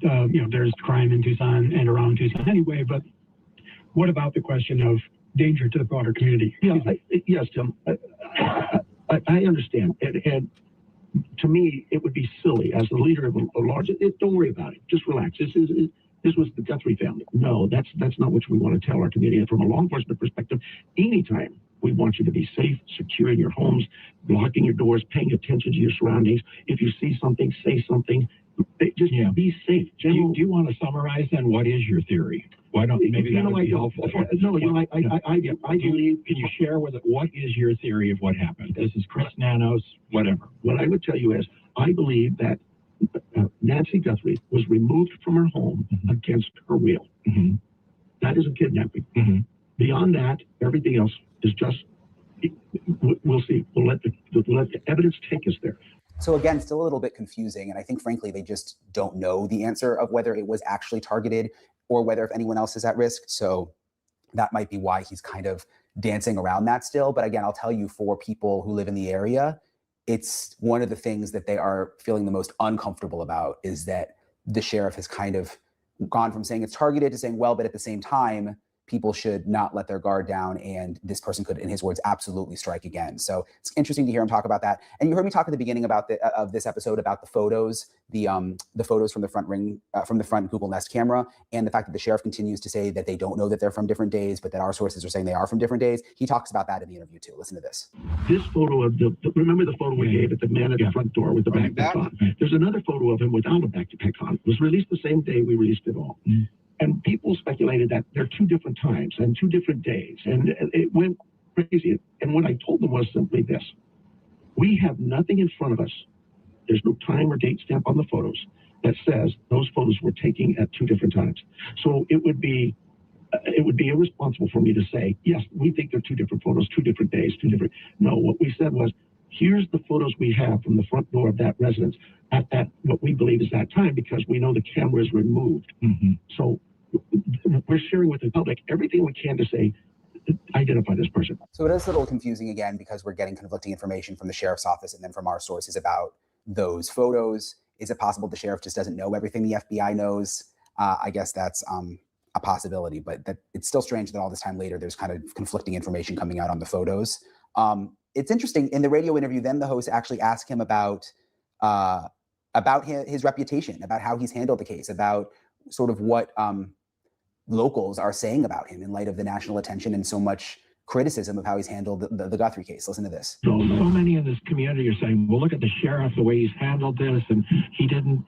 Speaker 12: there's crime in Tucson and around Tucson anyway, but what about the question of danger to the broader community? Yeah, yes, Tim. I understand. And to me, it would be silly as the leader of a large, don't worry about it. Just relax. This was the Guthrie family. No, that's not what we want to tell our community. And from a law enforcement perspective, anytime we want you to be safe, secure in your homes, locking your doors, paying attention to your surroundings. If you see something, say something. Just be safe. Do you want to summarize then what is your theory? Why don't maybe that would be helpful? No, I believe. Can you share with it what is your theory of what happened? This is Chris Nanos, whatever. What I would tell you is I believe that Nancy Guthrie was removed from her home against her will. That is a kidnapping. Beyond that, everything else is just. We'll see. We'll let the evidence take us there.
Speaker 5: So again, still a little bit confusing. And I think, frankly, they just don't know the answer of whether it was actually targeted or whether if anyone else is at risk. So that might be why he's kind of dancing around that still. But again, I'll tell you, for people who live in the area, it's one of the things that they are feeling the most uncomfortable about is that the sheriff has kind of gone from saying it's targeted to saying, well, but at the same time, people should not let their guard down, and this person could, in his words, absolutely strike again. So it's interesting to hear him talk about that. And you heard me talk at the beginning about of this episode about the photos, the photos from the front Google Nest camera, and the fact that the sheriff continues to say that they don't know that they're from different days, but that our sources are saying they are from different days. He talks about that in the interview too. Listen to this.
Speaker 12: This photo of remember the photo we gave at the man at the front door with the backpack on? There's another photo of him without a backpack on. It was released the same day we released it all. And people speculated that they're two different times and two different days. And it went crazy. And what I told them was simply this. We have nothing in front of us. There's no time or date stamp on the photos that says those photos were taken at two different times. So it would be irresponsible for me to say, yes, we think they're two different photos, 2 different days, 2 different. No, what we said was, here's the photos we have from the front door of that residence at that, what we believe is that time, because we know the camera is removed. So we're sharing with the public everything we can to say, identify this person.
Speaker 5: So it is a little confusing again, because we're getting conflicting information from the sheriff's office and then from our sources about those photos. Is it possible the sheriff just doesn't know everything the FBI knows? I guess that's a possibility, but that it's still strange that all this time later, there's kind of conflicting information coming out on the photos. It's interesting, in the radio interview, then the host actually asked him about his reputation, about how he's handled the case, about sort of what locals are saying about him in light of the national attention and so much criticism of how he's handled the Guthrie case. Listen to this.
Speaker 12: So many in this community are saying, well, look at the sheriff, the way he's handled this, and he didn't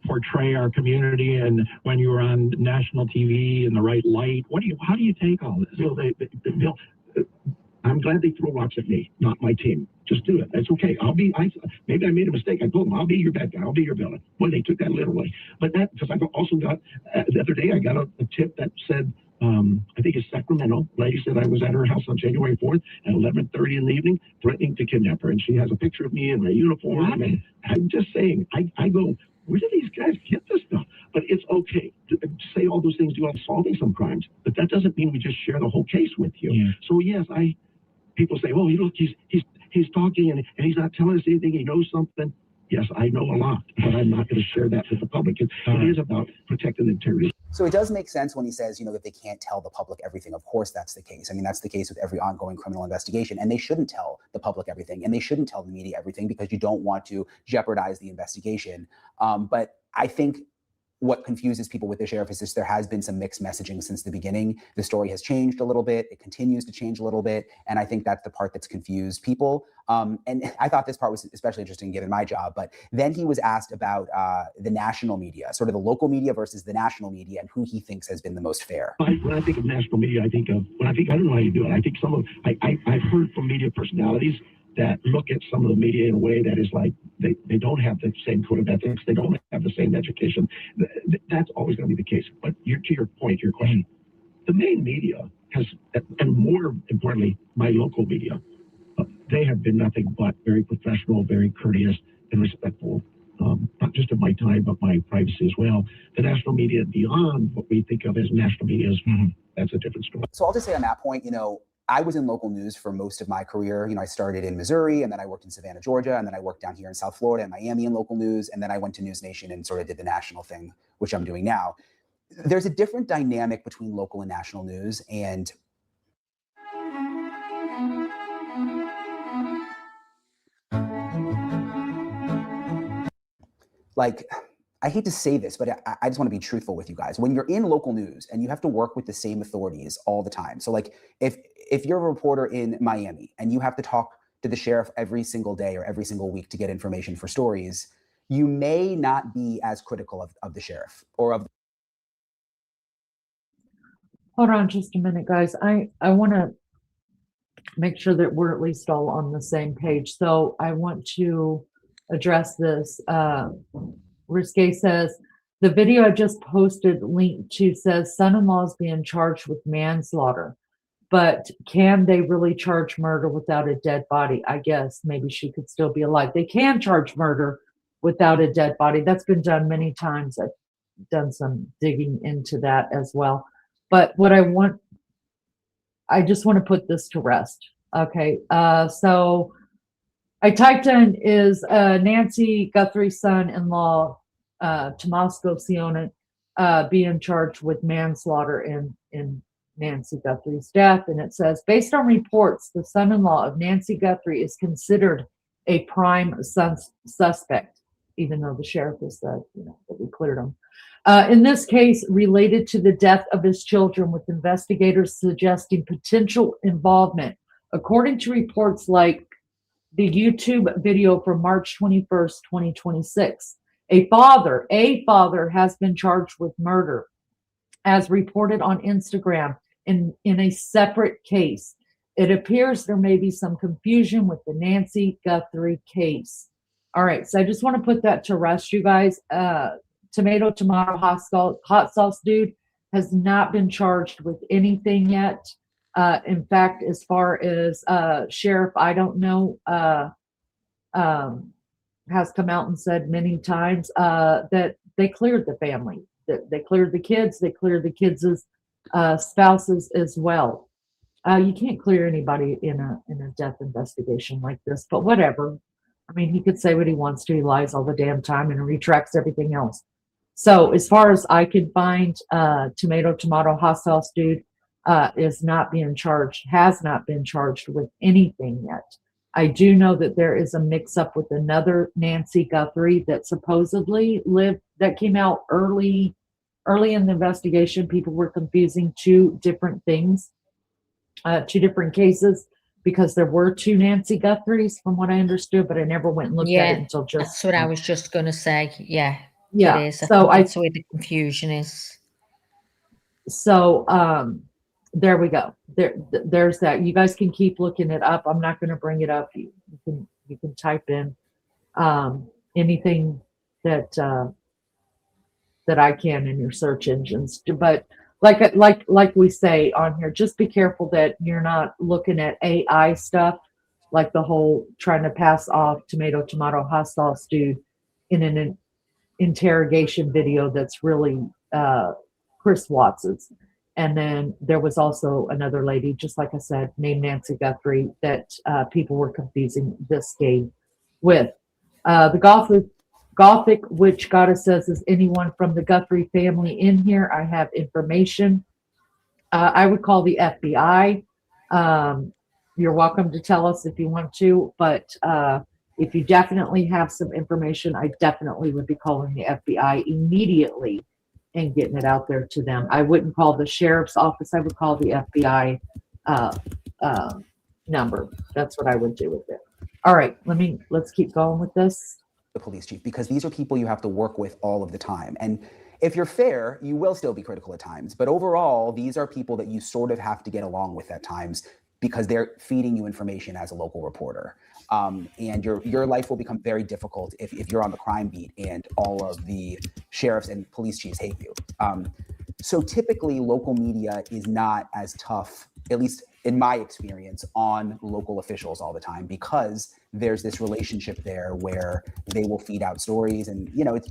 Speaker 12: portray our community, and when you were on national TV in the right light. How do you take all this? I'm glad they throw rocks at me, not my team. Just do it. That's okay. Maybe I made a mistake. I told them, I'll be your bad guy. I'll be your villain. Well, they took that literally. But because I also got, the other day, I got a tip that said, I think it's Sacramento. Lady said I was at her house on January 4th at 11:30 in the evening, threatening to kidnap her. And she has a picture of me in my uniform. What? And I'm just saying, I go, where do these guys get this stuff? But it's okay to say all those things, do all solving some crimes. But that doesn't mean we just share the whole case with you. Yeah. So yes, people say, oh, look, he's talking and he's not telling us anything. He knows something. Yes, I know a lot, but I'm not going to share that with the public. It is about protecting the integrity.
Speaker 5: So it does make sense when he says, that they can't tell the public everything. Of course, that's the case. I mean, that's the case with every ongoing criminal investigation. And they shouldn't tell the public everything. And they shouldn't tell the media everything because you don't want to jeopardize the investigation. But I think what confuses people with the sheriff is there has been some mixed messaging since the beginning. The story has changed a little bit. It continues to change a little bit. And I think that's the part that's confused people. And I thought this part was especially interesting given my job. But then he was asked about the national media, sort of the local media versus the national media, and who he thinks has been the most fair.
Speaker 12: When I think of national media, I don't know how you do it. I think I've heard from media personalities that look at some of the media in a way that is like they don't have the same code of ethics, they don't have the same education. That's always going to be the case. But to your point, your question, the main media has, and more importantly, my local media, they have been nothing but very professional, very courteous, and respectful. Not just of my time, but my privacy as well. The national media, beyond what we think of as national media, that's a different story.
Speaker 5: So I'll just say on that point, I was in local news for most of my career. I started in Missouri, and then I worked in Savannah, Georgia, and then I worked down here in South Florida and Miami in local news, and then I went to News Nation and sort of did the national thing, which I'm doing now. There's a different dynamic between local and national news, and I hate to say this, but I just want to be truthful with you guys. When you're in local news and you have to work with the same authorities all the time. So if you're a reporter in Miami and you have to talk to the sheriff every single day or every single week to get information for stories, you may not be as critical of the sheriff or of.
Speaker 2: Hold on just a minute, guys. I want to make sure that we're at least all on the same page. So I want to address this. Risque says, the video I just posted linked to says son-in-law is being charged with manslaughter, but can they really charge murder without a dead body? I guess maybe she could still be alive. They can charge murder without a dead body. That's been done many times. I've done some digging into that as well. But what I just want to put this to rest. Okay. So I typed in, is Nancy Guthrie's son-in-law, Tomasco Sione, being charged with manslaughter in Nancy Guthrie's death? And it says, based on reports, the son-in-law of Nancy Guthrie is considered a prime suspect, even though the sheriff has said, that we cleared him. In this case, related to the death of his children, with investigators suggesting potential involvement. According to reports like the YouTube video from March 21st, 2026. A father has been charged with murder, as reported on Instagram in a separate case. It appears there may be some confusion with the Nancy Guthrie case. All right, so I just want to put that to rest, you guys. Tomato hot sauce dude has not been charged with anything yet. In fact, as far as sheriff, I don't know, has come out and said many times that they cleared the family, that they cleared the kids, they cleared the kids' spouses as well. You can't clear anybody in a death investigation like this, but whatever. I mean, he could say what he wants to. He lies all the damn time and retracts everything else. So as far as I can find, tomato hot sauce dude is not being charged, has not been charged with anything yet. I do know that there is a mix-up with another Nancy Guthrie that supposedly that came out early in the investigation. People were confusing two different things, two different cases, because there were two Nancy Guthries from what I understood, but I never went and looked at it until just.
Speaker 3: That's what I was just going to say. Yeah.
Speaker 2: Yeah.
Speaker 3: It is.
Speaker 2: So
Speaker 3: that's where the confusion is.
Speaker 2: So there we go. There's that. You guys can keep looking it up. I'm not going to bring it up. You can type in anything that I can in your search engines. But like we say on here, just be careful that you're not looking at AI stuff, like the whole trying to pass off tomato hot sauce dude in an interrogation video that's really Chris Watts's. And then there was also another lady, just like I said, named Nancy Guthrie, that people were confusing this game with. The Gothic Witch Goddess says, is anyone from the Guthrie family in here? I have information. I would call the FBI. You're welcome to tell us if you want to, but if you definitely have some information, I definitely would be calling the FBI immediately and getting it out there to them. I wouldn't call the sheriff's office. I would call the FBI number. That's what I would do with it. All right, let's keep going with this.
Speaker 5: The police chief, because these are people you have to work with all of the time. And if you're fair, you will still be critical at times. But overall, these are people that you sort of have to get along with at times because they're feeding you information as a local reporter. And your life will become very difficult if you're on the crime beat and all of the sheriffs and police chiefs hate you. So typically local media is not as tough, at least in my experience, on local officials all the time, because there's this relationship there where they will feed out stories. And, you know, it's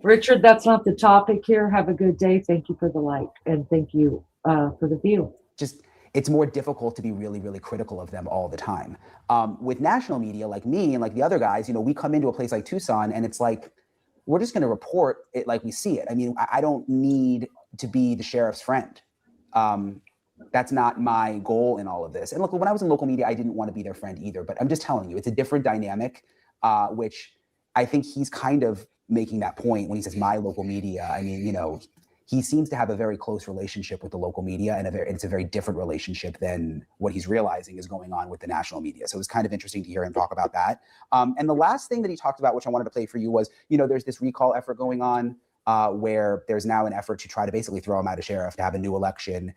Speaker 2: Richard, that's not the topic here. Have a good day. Thank you for the like, and thank you for the view.
Speaker 5: just, it's more difficult to be really, really critical of them all the time. With national media like me and like the other guys, you know, we come into a place like Tucson and it's like, we're just going to report it like we see it. I mean, I don't need to be the sheriff's friend. That's not my goal in all of this. And look, when I was in local media, I didn't want to be their friend either, but I'm just telling you, it's a different dynamic, which I think he's kind of making that point when he says my local media. I mean, you know, he seems to have a very close relationship with the local media, and it's a very different relationship than what he's realizing is going on with the national media. So it was kind of interesting to hear him talk about that. And the last thing that he talked about, which I wanted to play for you, was, you know, there's this recall effort going on where there's now an effort to try to basically throw him out of sheriff, to have a new election.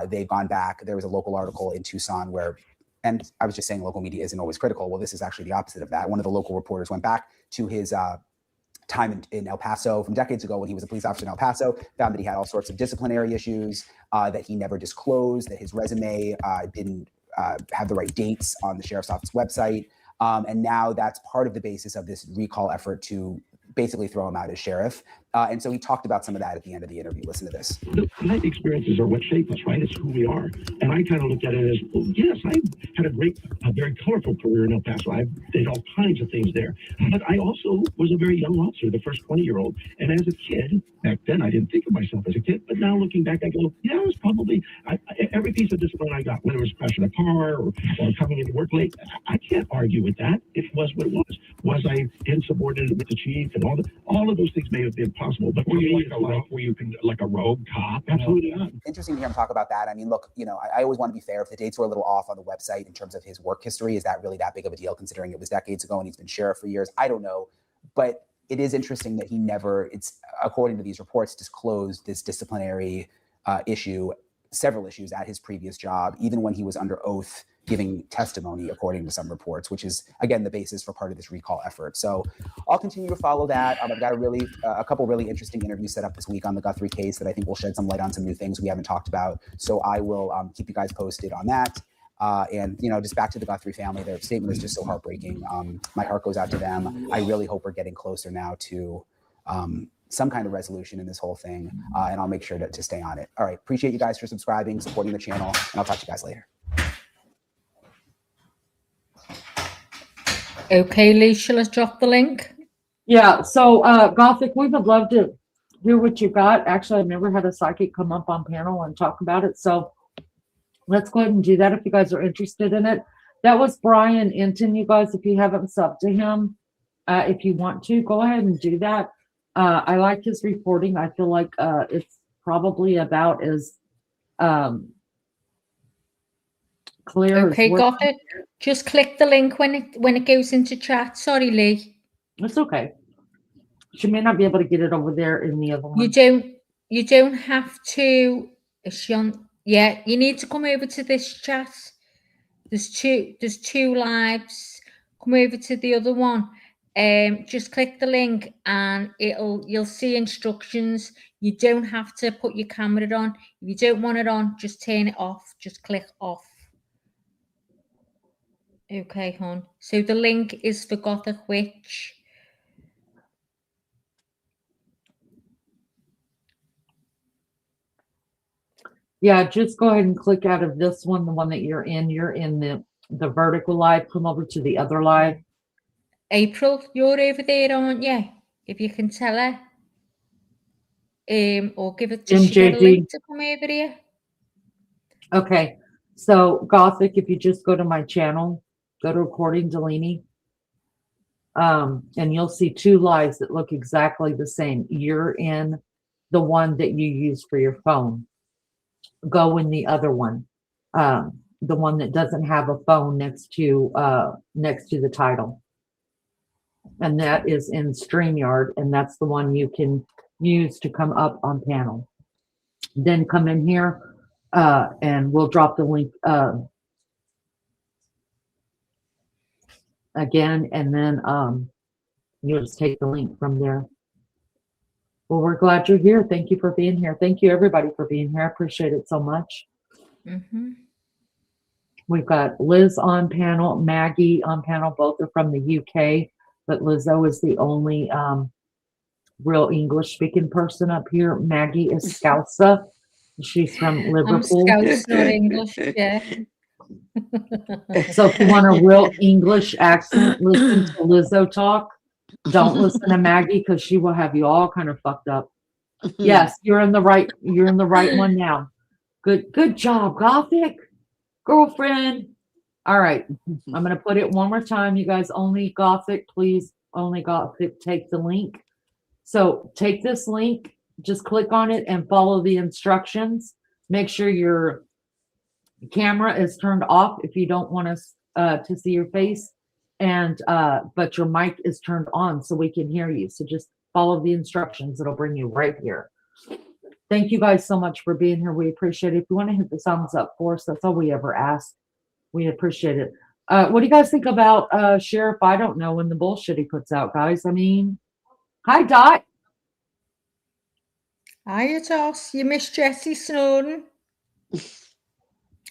Speaker 5: They've gone back. There was a local article in Tucson where, and I was just saying local media isn't always critical. Well, this is actually the opposite of that. One of the local reporters went back to his time in El Paso from decades ago when he was a police officer in El Paso, found that he had all sorts of disciplinary issues that he never disclosed, that his resume didn't have the right dates on the sheriff's office website. And now that's part of the basis of this recall effort to basically throw him out as sheriff. And so he talked about some of that at the end of the interview. Listen to this.
Speaker 12: The life experiences are what shape us, right? It's who we are. And I kind of look at it as, well, yes, I had a very colorful career in El Paso. I did all kinds of things there. But I also was a very young officer, the first 20-year-old. And as a kid, back then, I didn't think of myself as a kid. But now looking back, I go, yeah, it was probably every piece of discipline I got, whether it was crashing a car or coming into work late. I can't argue with that. It was what it was. Was I insubordinate with the chief? And all of those things may have been possible, but were you like a rogue cop? Absolutely not.
Speaker 5: Interesting to hear him talk about that. I mean, look, you know, I always want to be fair. If the dates were a little off on the website in terms of his work history, is that really that big of a deal considering it was decades ago and he's been sheriff for years? I don't know. But it is interesting that he never, it's according to these reports, disclosed this disciplinary issue, several issues at his previous job, even when he was under oath giving testimony, according to some reports, which is, again, the basis for part of this recall effort. So I'll continue to follow that. I've got a couple really interesting interviews set up this week on the Guthrie case that I think will shed some light on some new things we haven't talked about. So I will keep you guys posted on that. And, you know, just back to the Guthrie family, their statement is just so heartbreaking. My heart goes out to them. I really hope we're getting closer now to some kind of resolution in this whole thing. And I'll make sure to stay on it. All right. Appreciate you guys for subscribing, supporting the channel, and I'll talk to you guys later.
Speaker 3: Okay, Lee, shall I drop the link?
Speaker 2: Yeah, so Gothic, we would love to hear what you got. Actually, I've never had a psychic come up on panel and talk about it. So let's go ahead and do that if you guys are interested in it. That was Brian Inton, you guys. If you haven't subbed to him, if you want to, go ahead and do that. I like his reporting. I feel like it's probably about as clear.
Speaker 3: Okay, got it. Just click the link when it goes into chat. Sorry, Lee.
Speaker 2: It's okay. She may not be able to get it over there in the other one.
Speaker 3: You don't have to. Is she on? Yeah, you need to come over to this chat. There's two lives. Come over to the other one. Just click the link and you'll see instructions. You don't have to put your camera on. If you don't want it on, just turn it off. Just click off. Okay, hon. So the link is for Gothic Witch.
Speaker 2: Yeah, just go ahead and click out of this one, the one that you're in. You're in the vertical live. Come over to the other live.
Speaker 3: April, you're over there, aren't you? If you can tell her. Or give it to a link to come over here.
Speaker 2: Okay. So Gothic, if you just go to my channel, go to Recording Delaney, and you'll see two lives that look exactly the same. You're in the one that you use for your phone. Go in the other one, the one that doesn't have a phone next to the title, and that is in StreamYard, and that's the one you can use to come up on panel. Then come in here, and we'll drop the link. again, and then you'll just take the link from there. Well, we're glad you're here. Thank you for being here. Thank you, everybody, for being here. I appreciate it so much.
Speaker 3: Mm-hmm.
Speaker 2: We've got Liz on panel, Maggie on panel. Both are from the UK, but Lizzo is the only real English-speaking person up here. Maggie is Scousa. She's from
Speaker 3: I'm
Speaker 2: Liverpool.
Speaker 3: Scouse, not English. Yeah.
Speaker 2: So if you want a real English accent, listen to Lizzo talk. Don't listen to Maggie because she will have you all kind of fucked up. Yes, you're in the right one now. Good job, Gothic girlfriend. All right, I'm gonna put it one more time. You guys, only Gothic, please. Only Gothic, take the link. So take this link, just click on it and follow the instructions. Make sure your camera is turned off if you don't want us to see your face, and but your mic is turned on so we can hear you. So just follow the instructions. It'll bring you right here. Thank you guys so much for being here. We appreciate it. If you want to hit the thumbs up for us, that's all we ever ask. We appreciate it. What do you guys think about Sheriff I Don't Know and the bullshit he puts out, guys? I mean, hi, Dot.
Speaker 3: Hiya, Joss. You missed Jessie Snowden.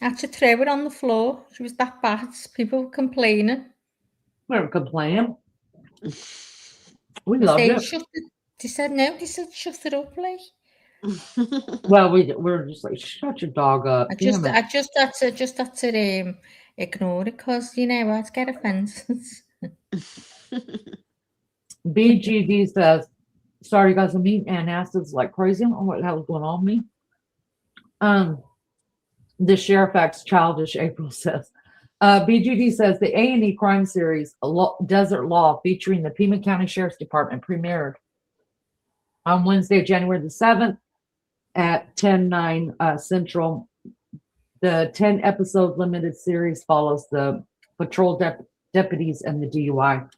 Speaker 3: Had to throw it on the floor. She was that bad. People were complaining.
Speaker 2: We weren't complaining. We loved it.
Speaker 3: They said no. They said shut it up, like.
Speaker 2: Well, we're just like, shut your dog up.
Speaker 3: I just had to ignore it because I'd get offenses.
Speaker 2: BGD says, sorry guys, I'm eating antacids like crazy. I don't know what the hell is going on with me. The sheriff acts childish, April says. BGD says the A&E crime series, Desert Law, featuring the Pima County Sheriff's Department, premiered on Wednesday, January the 7th at 10/9 Central. The 10-episode limited series follows the patrol deputies and the DUI.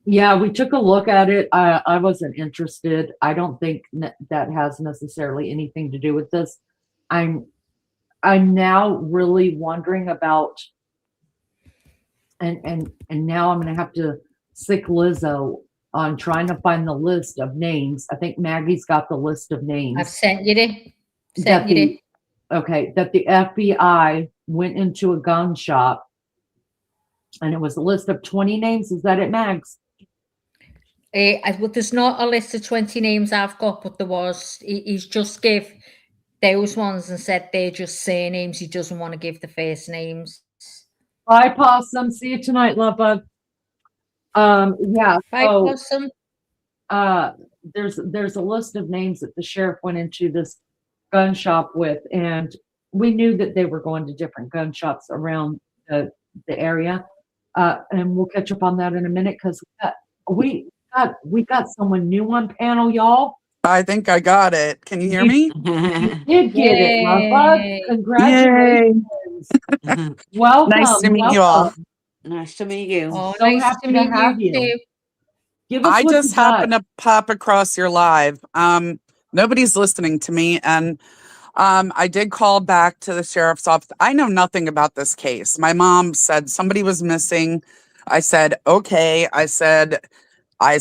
Speaker 2: Yeah, we took a look at it. I wasn't interested. I don't think that has necessarily anything to do with this. I'm now really wondering about, and now I'm going to have to sick Lizzo on trying to find the list of names. I think Maggie's got the list of names.
Speaker 3: I've sent you it.
Speaker 2: Okay, that the FBI went into a gun shop, and it was a list of 20 names. Is that it, Mags?
Speaker 3: There's not a list of 20 names I've got, but there was. He's just give those ones and said they're just surnames. He doesn't want to give the first names.
Speaker 2: Bye, Possum. See you tonight, love bug. Yeah.
Speaker 3: Bye, Possum.
Speaker 2: There's a list of names that the sheriff went into this gun shop with, and we knew that they were going to different gun shops around the area. And we'll catch up on that in a minute because we got someone new on panel, y'all.
Speaker 14: I think I got it. Can you hear me?
Speaker 2: You did get it, love bug. Congratulations. Welcome.
Speaker 14: Nice to meet you all.
Speaker 4: Nice to meet you.
Speaker 3: Oh,
Speaker 2: So
Speaker 3: nice
Speaker 2: happy
Speaker 3: to meet
Speaker 2: have
Speaker 3: you
Speaker 2: you.
Speaker 3: too.
Speaker 2: Give us
Speaker 14: I
Speaker 2: what
Speaker 14: just
Speaker 2: you got.
Speaker 14: happened to pop across your live. Nobody's listening to me, and I did call back to the sheriff's office. I know nothing about this case. My mom said somebody was missing. I said, okay. I said, I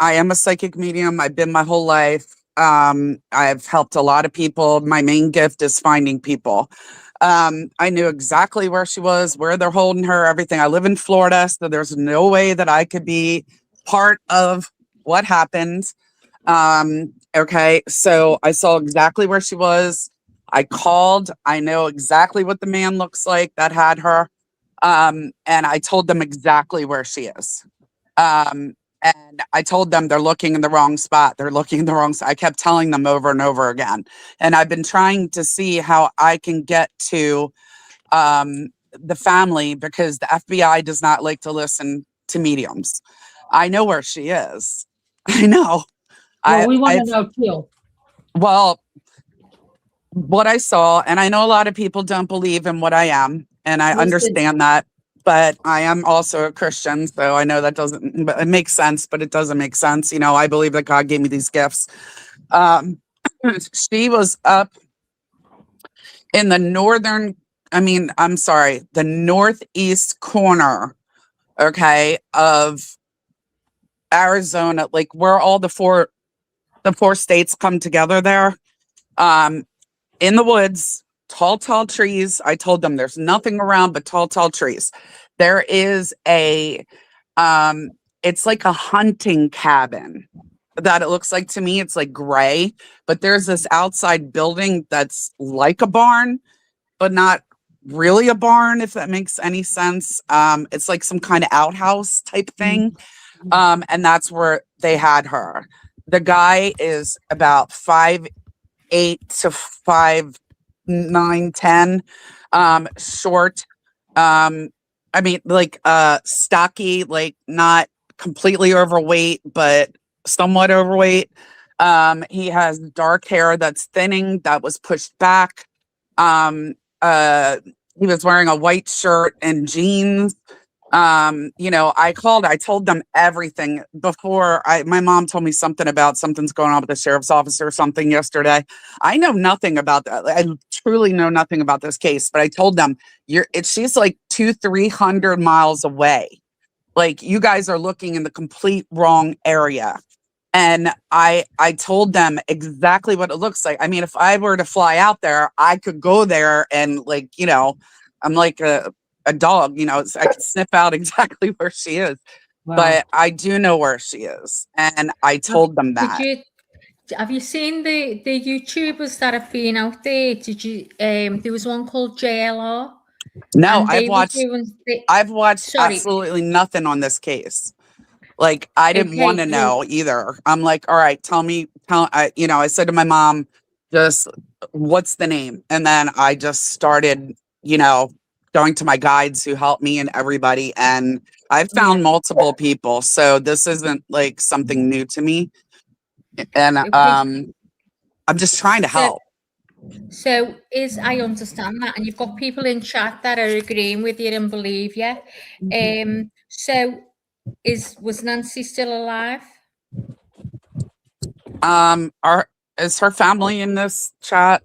Speaker 14: am a psychic medium. I've been my whole life. I've helped a lot of people. My main gift is finding people. I knew exactly where she was, where they're holding her, everything. I live in Florida, so there's no way that I could be part of what happened. Okay, so I saw exactly where she was. I called. I know exactly what the man looks like that had her. And I told them exactly where she is. And I told them they're looking in the wrong spot. They're looking in the wrong spot. I kept telling them over and over again. And I've been trying to see how I can get to the family because the FBI does not like to listen to mediums. I know where she is. I know.
Speaker 2: Well, we want to know too.
Speaker 14: Well, what I saw, and I know a lot of people don't believe in what I am, and I understand that. But I am also a Christian, so I know that doesn't, but it makes sense, but it doesn't make sense. I believe that God gave me these gifts. She was up in the northern I mean, I'm sorry, the northeast corner, okay, of Arizona, like where all the four states come together there. In the woods, tall trees. I told them there's nothing around but tall trees. There is it's like a hunting cabin that it looks like to me. It's like gray, but there's this outside building that's like a barn, but not really a barn, if that makes any sense. It's like some kind of outhouse type thing. And that's where they had her. The guy is about 5'8" to 5'9", 10, short. I mean, like stocky, like not completely overweight, but somewhat overweight. He has dark hair that's thinning, that was pushed back. He was wearing a white shirt and jeans. You know, I told them everything before. My mom told me something about something's going on with the sheriff's office or something yesterday. I know nothing about that. I truly know nothing about this case, but I told them she's like 200-300 miles away. Like, you guys are looking in the complete wrong area. And I told them exactly what it looks like. I mean, if I were to fly out there, I could go there and, like, you know, I'm like a dog, you know, I can sniff out exactly where she is.
Speaker 2: Wow.
Speaker 14: But I do know where she is. And I told them that.
Speaker 3: Have you seen the YouTubers that have been out there? Did you, there was one called JLR.
Speaker 14: No,
Speaker 3: and
Speaker 14: I've watched absolutely nothing on this case. Like, I didn't want to know either. I'm like, all right, you know, I said to my mom, just what's the name? And then I just started, you know, going to my guides who helped me and everybody. And I've found multiple people. So this isn't like something new to me. And I'm just trying to help.
Speaker 3: So I understand that, and you've got people in chat that are agreeing with you and believe you. So was Nancy still alive?
Speaker 14: Is her family in this chat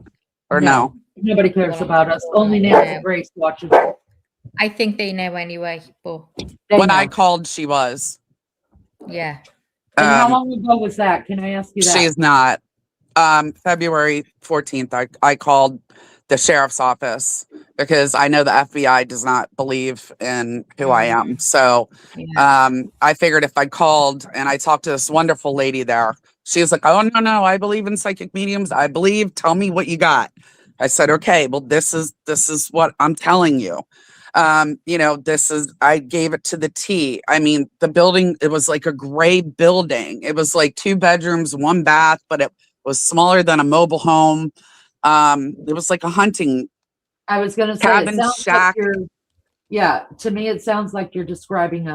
Speaker 14: or no?
Speaker 2: Nobody cares about us. Only Nancy Grace watches.
Speaker 3: I think they know anyway, but
Speaker 14: when I called, she was.
Speaker 3: Yeah.
Speaker 2: And how long ago was that? Can I ask you that?
Speaker 14: She's not. February 14th, I called the sheriff's office because I know the FBI does not believe in who I am. So I figured if I called and I talked to this wonderful lady there, she was like, oh, no, I believe in psychic mediums. I believe, tell me what you got. I said, okay, well, this is what I'm telling you. You know, I gave it to the T. I mean, the building, it was like a gray building. It was like 2 bedrooms, 1 bath, but it was smaller than a mobile home. It was like a hunting.
Speaker 2: I was going to say,
Speaker 14: cabin,
Speaker 2: it sounds
Speaker 14: shack.
Speaker 2: Like to me, it sounds like you're describing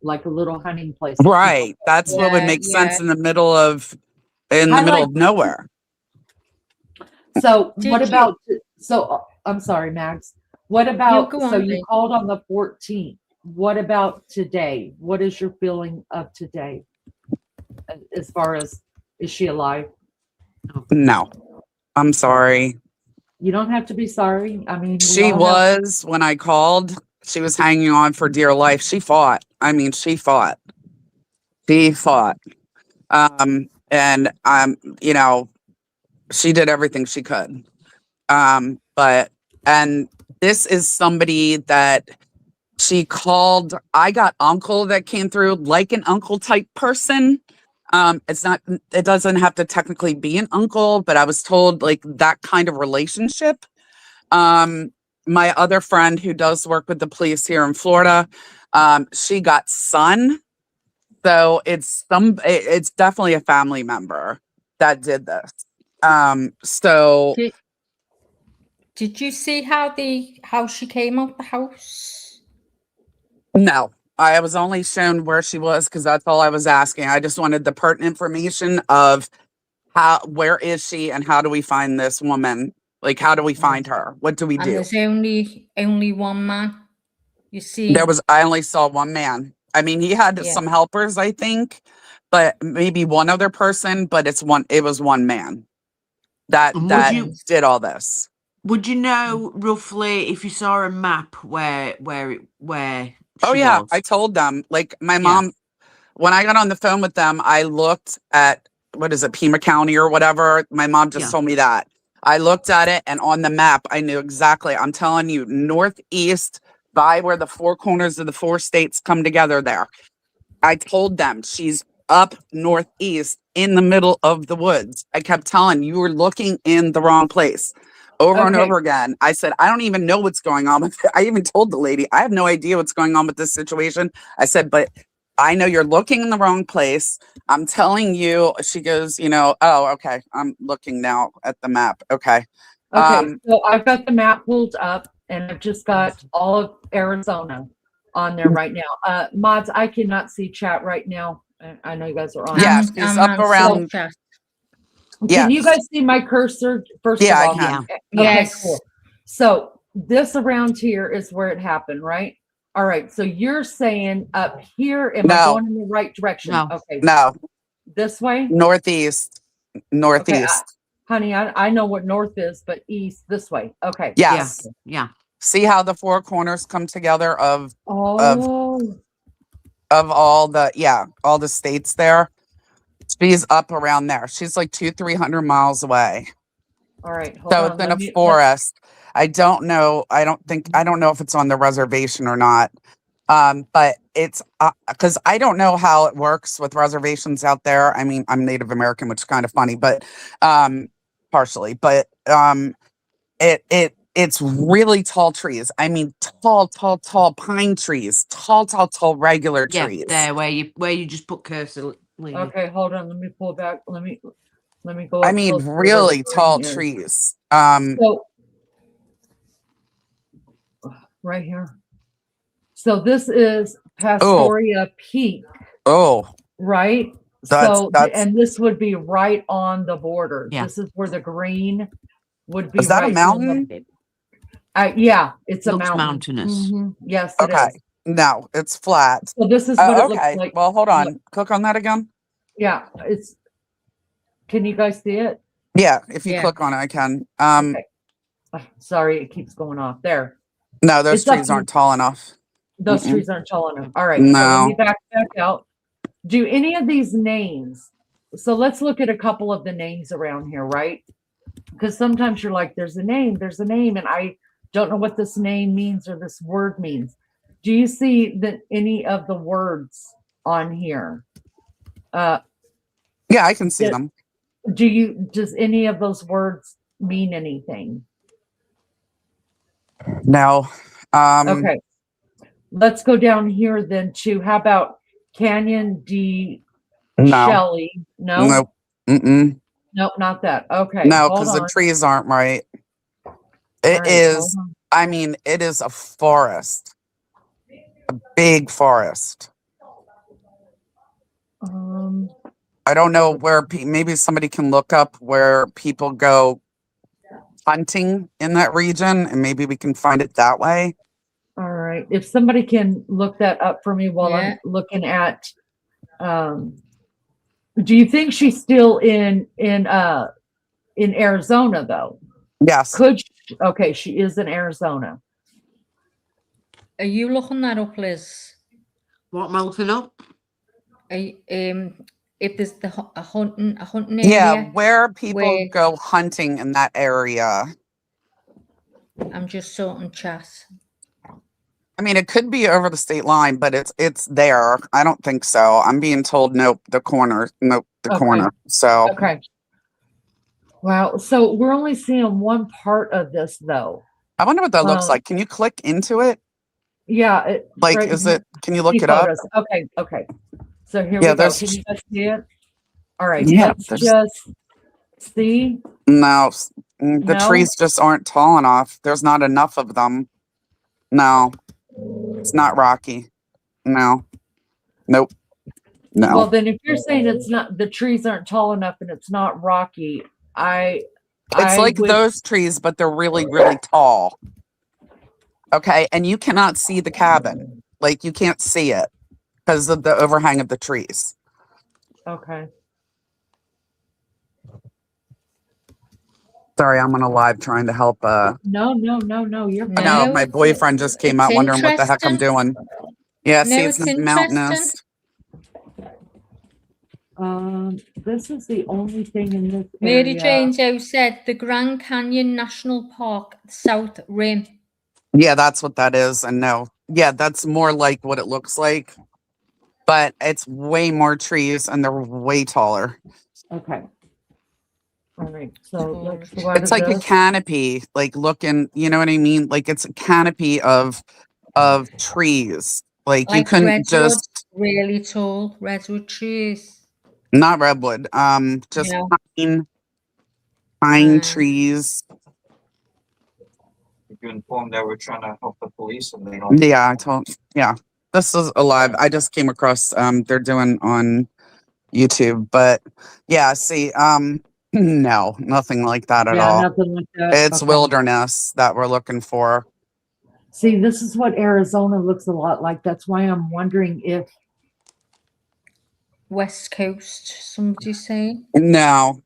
Speaker 2: like a little hunting place.
Speaker 14: Right. That's what would make sense in the middle of nowhere.
Speaker 2: So I'm sorry, Max. What about, you called on the 14th. What about today? What is your feeling of today? As far as, is she alive?
Speaker 14: No, I'm sorry.
Speaker 2: You don't have to be sorry. I mean,
Speaker 14: she was, when I called, she was hanging on for dear life. She fought. I mean, she fought. And you know, she did everything she could. And this is somebody that she called. I got uncle that came through, like an uncle type person. It doesn't have to technically be an uncle, but I was told like that kind of relationship. My other friend who does work with the police here in Florida, she got son. So it's definitely a family member that did this.
Speaker 3: Did you see how she came out the house?
Speaker 14: No, I was only shown where she was because that's all I was asking. I just wanted the pertinent information of where is she and how do we find this woman? Like, how do we find her? What do we do?
Speaker 3: There's only one man. You see,
Speaker 14: I only saw one man. I mean, he had some helpers, I think, but maybe one other person, but it was one man that did all this.
Speaker 4: Would you know roughly if you saw a map where
Speaker 14: Oh
Speaker 4: she
Speaker 14: yeah,
Speaker 4: was?
Speaker 14: I told them. Like my
Speaker 4: Yeah.
Speaker 14: mom, when I got on the phone with them, I looked at what is it, Pima County or whatever. My mom just
Speaker 4: Yeah.
Speaker 14: told me that. I looked at it, and on the map, I knew exactly. I'm telling you, northeast by where the four corners of the four states come together there. I told them she's up northeast in the middle of the woods. I kept telling you were looking in the wrong place over and
Speaker 2: Okay.
Speaker 14: over again. I said, I don't even know what's going on with it. I even told the lady, I have no idea what's going on with this situation. I said, but I know you're looking in the wrong place. I'm telling you. She goes, oh, okay. I'm looking now at the map. Okay.
Speaker 2: Okay, so I've got the map pulled up, and I've just got all of Arizona on there right now. Mods, I cannot see chat right now. I know you guys are on.
Speaker 14: Yeah, she's up around.
Speaker 2: Can you guys see my cursor? First
Speaker 14: Yeah,
Speaker 2: of
Speaker 14: I
Speaker 2: all,
Speaker 14: can.
Speaker 2: Okay,
Speaker 3: Yes.
Speaker 2: cool. So this around here is where it happened, right? All right. So you're saying up here, am I
Speaker 14: No.
Speaker 2: going in the right direction?
Speaker 14: No.
Speaker 2: Okay.
Speaker 14: No.
Speaker 2: This way?
Speaker 14: Northeast. Northeast.
Speaker 2: Honey, I know what north is, but east this way. Okay.
Speaker 14: Yes.
Speaker 4: Yeah.
Speaker 14: See how the four corners come together of
Speaker 2: Oh.
Speaker 14: of all the states there. She's up around there. She's like 300 miles away.
Speaker 2: All right. Hold
Speaker 14: So
Speaker 2: on.
Speaker 14: it's in a forest. I don't know. I don't know if it's on the reservation or not. But it's because I don't know how it works with reservations out there. I mean, I'm Native American, which is kind of funny, but partially, but it's really tall trees. I mean, tall pine trees, tall regular
Speaker 4: Yeah,
Speaker 14: trees.
Speaker 4: there where you just put cursor. Lady.
Speaker 2: Okay, hold on. Let me pull back. Let me go.
Speaker 14: I
Speaker 2: up
Speaker 14: mean,
Speaker 2: close to where the
Speaker 14: really tall
Speaker 2: green is.
Speaker 14: trees.
Speaker 2: So right here. So this is Pastoria Peak,
Speaker 14: Oh,
Speaker 2: right?
Speaker 14: That's-
Speaker 2: And this would be right on the border.
Speaker 4: Yeah.
Speaker 2: This is where the green would be.
Speaker 14: Is that a
Speaker 2: right
Speaker 14: mountain?
Speaker 2: Yeah, it's a
Speaker 4: Looks
Speaker 2: mountain.
Speaker 4: mountainous.
Speaker 2: Mhm. Yes, it
Speaker 14: Okay.
Speaker 2: is.
Speaker 14: No, it's flat.
Speaker 2: So this is what it looks
Speaker 14: Okay.
Speaker 2: like.
Speaker 14: Well, hold on. Click on that again.
Speaker 2: Yeah, can you guys see it?
Speaker 14: Yeah, if you
Speaker 3: Yeah.
Speaker 14: click on it, I can.
Speaker 2: Okay. Sorry, it keeps going off there.
Speaker 14: No, those
Speaker 2: It's up
Speaker 14: trees
Speaker 2: to-
Speaker 14: aren't tall enough.
Speaker 2: Those
Speaker 14: Mm-mm.
Speaker 2: trees aren't tall enough. All right. So let
Speaker 14: No.
Speaker 2: me back out. Do any of these names? So let's look at a couple of the names around here, right? Because sometimes you're like, there's a name, and I don't know what this name means or this word means. Do you see that any of the words on here?
Speaker 14: Yeah, I can see them.
Speaker 2: Does any of those words mean anything?
Speaker 14: No.
Speaker 2: Okay. Let's go down here then to how about Canyon de
Speaker 14: No.
Speaker 2: Shelley? No?
Speaker 14: Nope. Mm-mm.
Speaker 2: Nope, not that. Okay.
Speaker 14: No,
Speaker 2: hold
Speaker 14: because the
Speaker 2: on.
Speaker 14: trees aren't right.
Speaker 2: All
Speaker 14: It
Speaker 2: right,
Speaker 14: is.
Speaker 2: hold on.
Speaker 14: I mean, it is a forest, a big forest. I don't know where. Maybe somebody can look up where people go hunting in that region, and maybe we can find it that way.
Speaker 2: All right. If somebody can look that up for me while
Speaker 3: Yeah.
Speaker 2: I'm looking at, do you think she's still in Arizona though?
Speaker 14: Yes.
Speaker 2: Okay, she is in Arizona.
Speaker 3: Are you looking that up, Liz?
Speaker 4: What am I looking up?
Speaker 3: Are you, if there's a hunting
Speaker 14: Yeah,
Speaker 3: area,
Speaker 14: where people
Speaker 3: where-
Speaker 14: go hunting in that area.
Speaker 3: I'm just sorting chat.
Speaker 14: I mean, it could be over the state line, but it's there. I don't think so. I'm being told nope, the corner. Nope, the
Speaker 2: Okay.
Speaker 14: corner. So
Speaker 2: Okay. Wow. So we're only seeing one part of this though.
Speaker 14: I wonder what that looks like. Can you click into it?
Speaker 2: Yeah.
Speaker 14: Like,
Speaker 2: right
Speaker 14: is
Speaker 2: here.
Speaker 14: it? Can you look
Speaker 2: See
Speaker 14: it up?
Speaker 2: photos. Okay. Okay. So here
Speaker 14: Yeah,
Speaker 2: we go.
Speaker 14: there's-
Speaker 2: Can you guys see it? All right.
Speaker 14: Yeah,
Speaker 2: Let's
Speaker 14: there's-
Speaker 2: just see.
Speaker 14: No, the
Speaker 2: No?
Speaker 14: trees just aren't tall enough. There's not enough of them. No, it's not rocky. No, nope, no.
Speaker 2: Well, then if you're saying it's not, the trees aren't tall enough and it's not rocky,
Speaker 14: It's
Speaker 2: I
Speaker 14: like
Speaker 2: would-
Speaker 14: those trees, but they're really, really tall. Okay, and you cannot see the cabin. Like, you can't see it because of the overhang of the trees.
Speaker 2: Okay.
Speaker 14: Sorry, I'm on a live trying to help.
Speaker 2: No, you're
Speaker 14: No,
Speaker 2: fine.
Speaker 14: my boyfriend just came
Speaker 3: it's
Speaker 14: out wondering what the heck I'm
Speaker 3: interesting.
Speaker 14: doing. Yeah,
Speaker 3: No,
Speaker 14: see, it's
Speaker 3: it's
Speaker 14: not
Speaker 3: interesting.
Speaker 14: mountainous.
Speaker 2: This is the only thing in this
Speaker 3: Mary
Speaker 2: area.
Speaker 3: Jane Joe said the Grand Canyon National Park South Rim.
Speaker 14: Yeah, that's what that is. And no, yeah, that's more like what it looks like, but it's way more trees and they're way taller.
Speaker 2: Okay. All right. So let's go out
Speaker 14: It's
Speaker 2: of
Speaker 14: like a
Speaker 2: this.
Speaker 14: canopy, like looking, you know what I mean? Like it's a canopy of trees. Like you
Speaker 3: Like
Speaker 14: couldn't
Speaker 3: redwood,
Speaker 14: just
Speaker 3: really tall redwood trees.
Speaker 14: not redwood, just
Speaker 3: Yeah.
Speaker 14: pine trees.
Speaker 15: You informed that we're trying to help the police and they don't.
Speaker 14: Yeah, yeah. This is alive. I just came across they're doing on YouTube, but yeah, see, no, nothing like that at
Speaker 2: Yeah,
Speaker 14: all.
Speaker 2: nothing like that.
Speaker 14: It's
Speaker 2: Okay.
Speaker 14: wilderness that we're looking for.
Speaker 2: See, this is what Arizona looks a lot like. That's why I'm wondering if
Speaker 3: West Coast, somebody's saying.
Speaker 14: No.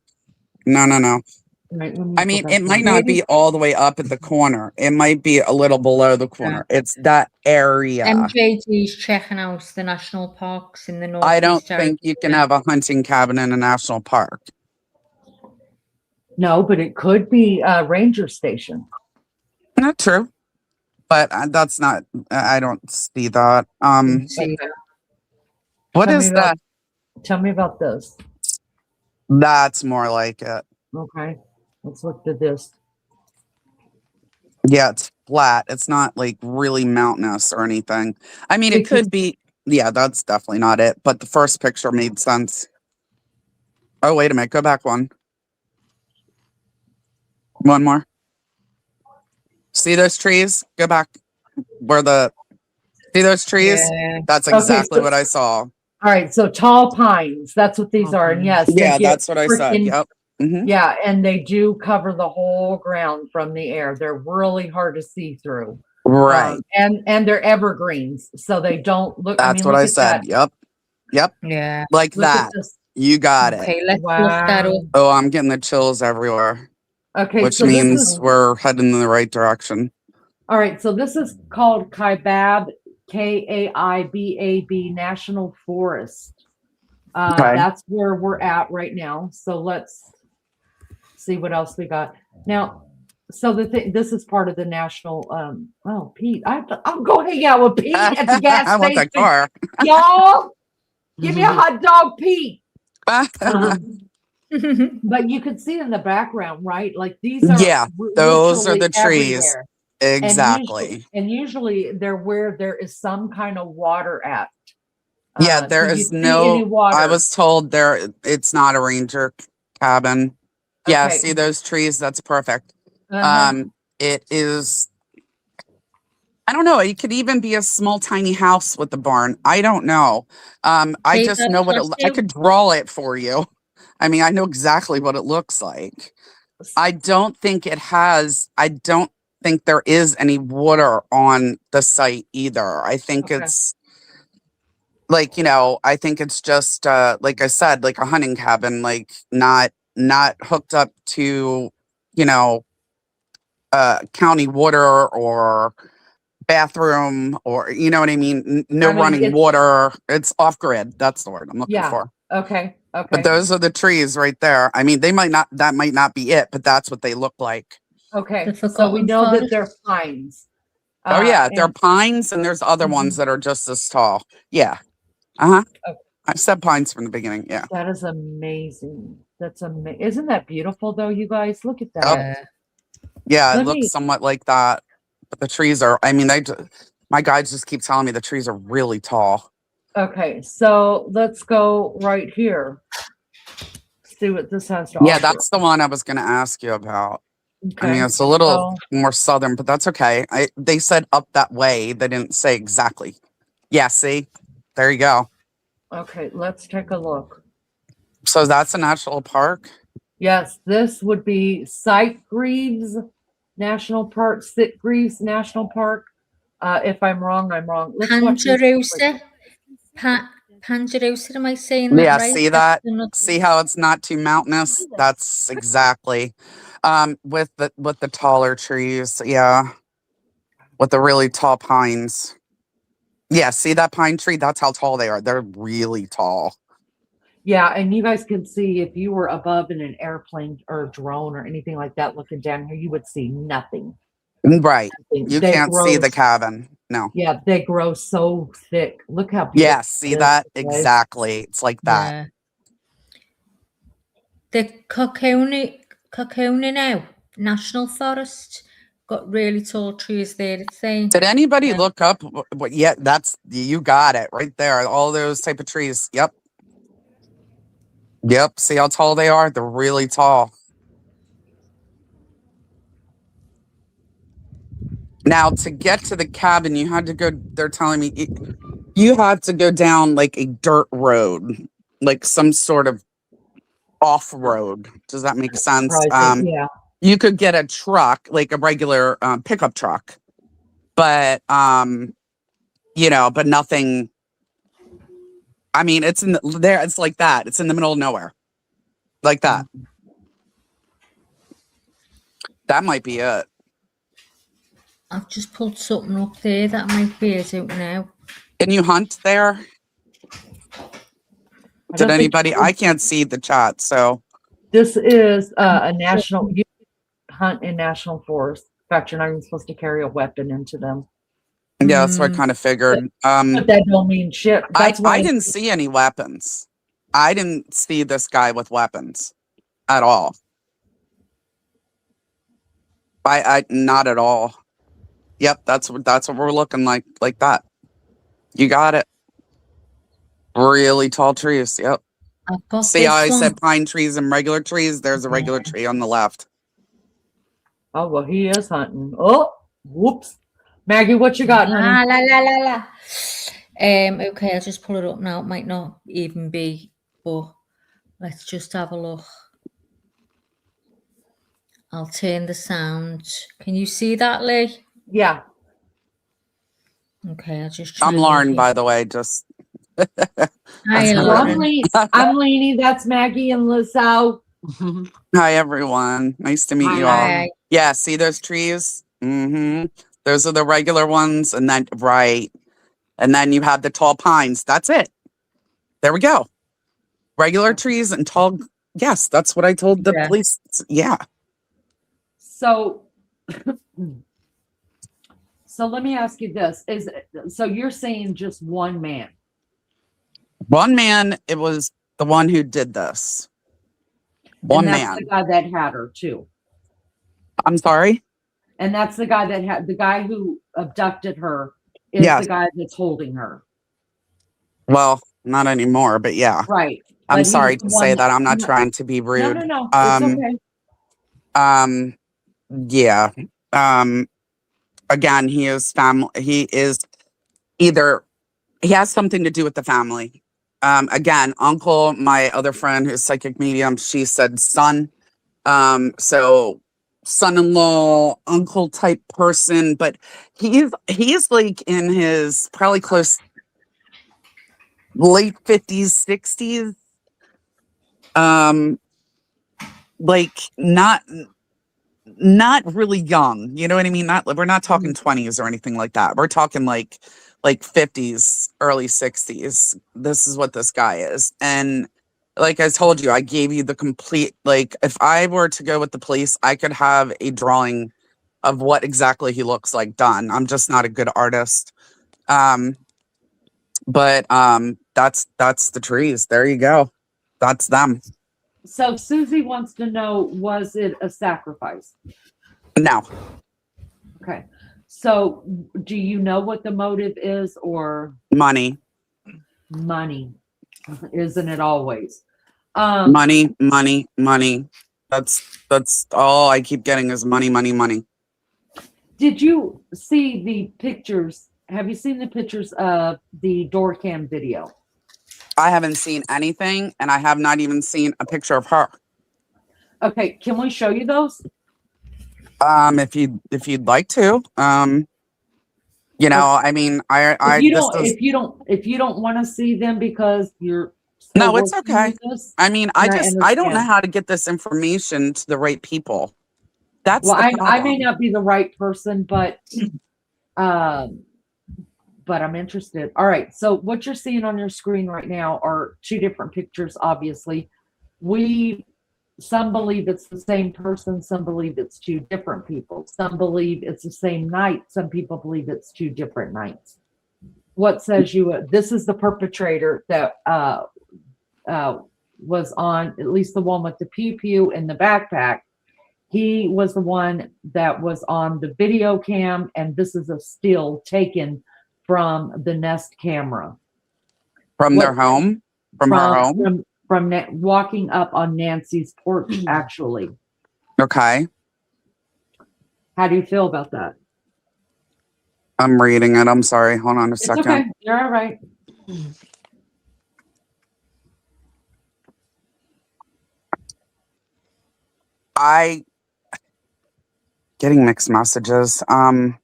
Speaker 2: Right,
Speaker 14: I mean, it might not be all the way up at the corner. It might be a little below the corner. It's that area.
Speaker 3: MJD's checking out the national parks in the north.
Speaker 14: I don't think you can have a hunting cabin in a national park.
Speaker 2: no, but it could be a ranger station.
Speaker 14: Not true. But that's not, I don't see that. What is that?
Speaker 2: Tell me about this.
Speaker 14: That's more like it.
Speaker 2: Okay. Let's look at this.
Speaker 14: Yeah, it's flat. It's not like really mountainous or anything. I mean, it could be. Yeah, that's definitely not it. But the first picture made sense. Oh, wait a minute. Go back one. One more. See those trees? Go back. See those trees?
Speaker 2: Yeah.
Speaker 14: That's exactly what I saw.
Speaker 2: All right. So tall pines. That's what these are. And yes.
Speaker 14: Yeah, that's what I said. Yep.
Speaker 2: Yeah, and they do cover the whole ground from the air. They're really hard to see through.
Speaker 14: Right.
Speaker 2: And they're evergreens, so they don't look.
Speaker 14: That's what I said. Yep.
Speaker 3: Yeah.
Speaker 14: Like that. You got it.
Speaker 3: Okay, let's look that up.
Speaker 14: Oh, I'm getting the chills everywhere.
Speaker 2: Okay,
Speaker 14: which
Speaker 2: so
Speaker 14: means we're heading in the right direction.
Speaker 2: All right, so this is called Kaibab, Kaibab National Forest. That's where we're at right now. So let's see what else we got now. So this is part of the national. Oh, Pete, I'm going to hang out with Pete at the gas station.
Speaker 14: I want that car,
Speaker 2: y'all. Give me a hot dog, Pete. But you can see in the background, right? Like these are
Speaker 14: those are the trees.
Speaker 2: Everywhere.
Speaker 14: Exactly.
Speaker 2: And usually they're where there is some kind of water at.
Speaker 14: Yeah, there is no water. I was told it's not a ranger cabin. Yeah,
Speaker 2: Okay.
Speaker 14: see those trees? That's perfect. It is, I don't know. It could even be a small, tiny house with a barn. I don't know. I just know I could draw it for you. I mean, I know exactly what it looks like. I don't think there is any water on the site either. I think it's like, I think it's just, like I said, like a hunting cabin, like not hooked up to, county water or bathroom or, you know what I mean? No running water. It's off grid. That's the word I'm looking for.
Speaker 2: Okay.
Speaker 14: But those are the trees right there. I mean, that might not be it, but that's what they look like.
Speaker 2: Okay. So we know that they're pines.
Speaker 14: Oh yeah, they're pines and there's other ones that are just as tall. Yeah. I said pines from the beginning. Yeah.
Speaker 2: That is amazing. That's amazing. Isn't that beautiful though, you guys? Look at that.
Speaker 14: Yeah, it looks somewhat like that. But the trees are, I mean, my guides just keep telling me the trees are really tall.
Speaker 2: Okay, so let's go right here. See what this has to offer.
Speaker 14: Yeah, that's the one I was going to ask you about. I mean, it's a little more southern, but that's okay. They said up that way. They didn't say exactly. Yeah, see? There you go.
Speaker 2: Okay, let's take a look.
Speaker 14: So that's a national park?
Speaker 2: Yes, this would be Sitgreaves National Park, Sitgreaves National Park. If I'm wrong, I'm wrong. Let's watch this.
Speaker 3: Ponderosa, am I saying that
Speaker 14: Yeah,
Speaker 3: right?
Speaker 14: see
Speaker 3: That's
Speaker 14: that?
Speaker 3: another-
Speaker 14: See how it's not too mountainous? That's exactly. With the taller trees, yeah. With the really tall pines. Yeah, see that pine tree? That's how tall they are. They're really tall.
Speaker 2: Yeah, and you guys can see if you were above in an airplane or a drone or anything like that looking down here, you would see nothing.
Speaker 14: Right.
Speaker 2: Nothing.
Speaker 14: You
Speaker 2: They
Speaker 14: can't see
Speaker 2: grow
Speaker 14: the cabin. No.
Speaker 2: Yeah, they grow so thick. Look how beautiful.
Speaker 14: Yeah, see
Speaker 2: it is,
Speaker 14: that?
Speaker 2: guys.
Speaker 14: Exactly. It's like that.
Speaker 3: Yeah. The Cocona now, National Forest, got really tall trees there, it's saying.
Speaker 14: Did anybody
Speaker 3: Yeah.
Speaker 14: look up what? Yeah, you got it right there. All those type of trees. Yep. Yep. See how tall they are? They're really tall. Now, to get to the cabin, you had to go, they're telling me you had to go down like a dirt road, like some sort of off road. Does that make sense?
Speaker 2: Yeah.
Speaker 14: You could get a truck, like a regular pickup truck, but but nothing. I mean, it's there. It's like that. It's in the middle of nowhere, like that. That might be it.
Speaker 3: I've just pulled something up there that might be it out now.
Speaker 14: Can you hunt there? Did anybody? I can't see the chat, so.
Speaker 2: This is a national you hunt in national forest. In fact, you're not even supposed to carry a weapon into them.
Speaker 14: Yeah, that's what I kind of figured.
Speaker 2: But that don't mean shit. That's why
Speaker 14: I didn't see any weapons. I didn't see this guy with weapons at all. I not at all. Yep, that's what we're looking like that. You got it. Really tall trees. Yep.
Speaker 3: I've got
Speaker 14: See how I
Speaker 3: this
Speaker 14: said
Speaker 3: one.
Speaker 14: pine trees and regular trees? There's a regular tree on the left.
Speaker 2: Oh well, he is hunting. Oh, whoops. Maggie, what you got, honey?
Speaker 3: La la la la. Okay, I'll just pull it up now. It might not even be, but let's just have a look. I'll turn the sound. Can you see that, Lee?
Speaker 2: Yeah.
Speaker 3: Okay, I'll just try.
Speaker 14: I'm Lauren, by the way. Just.
Speaker 3: Hi, Lauren.
Speaker 2: I'm Lainey. That's Maggie and Lizzo.
Speaker 14: Hi, everyone. Nice to meet you all.
Speaker 3: Hi.
Speaker 14: Yeah, see those trees? Mm-hmm. Those are the regular ones. And then, right. And then you have the tall pines. That's it. There we go. Regular trees and tall. Yes, that's what I told the police. Yeah.
Speaker 2: So, so let me ask you this: so you're saying just one man?
Speaker 14: One man. It was the one who did this. One
Speaker 2: and that's
Speaker 14: man.
Speaker 2: the guy that had her too.
Speaker 14: I'm sorry.
Speaker 2: And that's the guy that had the guy who abducted her is
Speaker 14: Yes.
Speaker 2: the guy that's holding her.
Speaker 14: Well, not anymore, but yeah.
Speaker 2: Right.
Speaker 14: I'm
Speaker 2: But he
Speaker 14: sorry
Speaker 2: was
Speaker 14: to
Speaker 2: the
Speaker 14: say
Speaker 2: one
Speaker 14: that. I'm not
Speaker 2: no,
Speaker 14: trying to be rude.
Speaker 2: No. It's okay.
Speaker 14: Yeah. Again, he is family. He is either he has something to do with the family. Again, uncle, my other friend who's psychic medium, she said son. So son-in-law, uncle type person, but he's like in his probably close late 50s, 60s. Like not really young, you know what I mean? We're not talking 20s or anything like that. We're talking like 50s, early 60s. This is what this guy is. And like I told you, I gave you the complete, like if I were to go with the police, I could have a drawing of what exactly he looks like done. I'm just not a good artist. But that's the trees. There you go. That's them.
Speaker 2: So Susie wants to know, was it a sacrifice?
Speaker 14: No.
Speaker 2: Okay. So do you know what the motive is or
Speaker 14: Money.
Speaker 2: money? Isn't it always?
Speaker 14: Money. That's all I keep getting is money.
Speaker 2: Did you see the pictures? Have you seen the pictures of the door cam video?
Speaker 14: I haven't seen anything, and I have not even seen a picture of her.
Speaker 2: Okay, can we show you those?
Speaker 14: If you'd like to. You know, I mean,
Speaker 2: If you don't want to see them because you're
Speaker 14: no, it's
Speaker 2: working
Speaker 14: okay.
Speaker 2: with us,
Speaker 14: I mean, I don't know
Speaker 2: understand.
Speaker 14: how to get this information to the right people. That's
Speaker 2: Well,
Speaker 14: the
Speaker 2: I may
Speaker 14: problem.
Speaker 2: not be the right person, but I'm interested. All right. So what you're seeing on your screen right now are two different pictures. Obviously, some believe it's the same person. Some believe it's two different people. Some believe it's the same night. Some people believe it's two different nights. What says you? This is the perpetrator that was on, at least the one with the pew and the backpack. He was the one that was on the video cam, and this is a still taken from the Nest camera.
Speaker 14: From their home? From her home?
Speaker 2: From walking up on Nancy's porch, actually.
Speaker 14: Okay.
Speaker 2: How do you feel about that?
Speaker 14: I'm reading it. I'm sorry. Hold on a second.
Speaker 2: Okay. You're all right.
Speaker 14: Getting mixed messages. I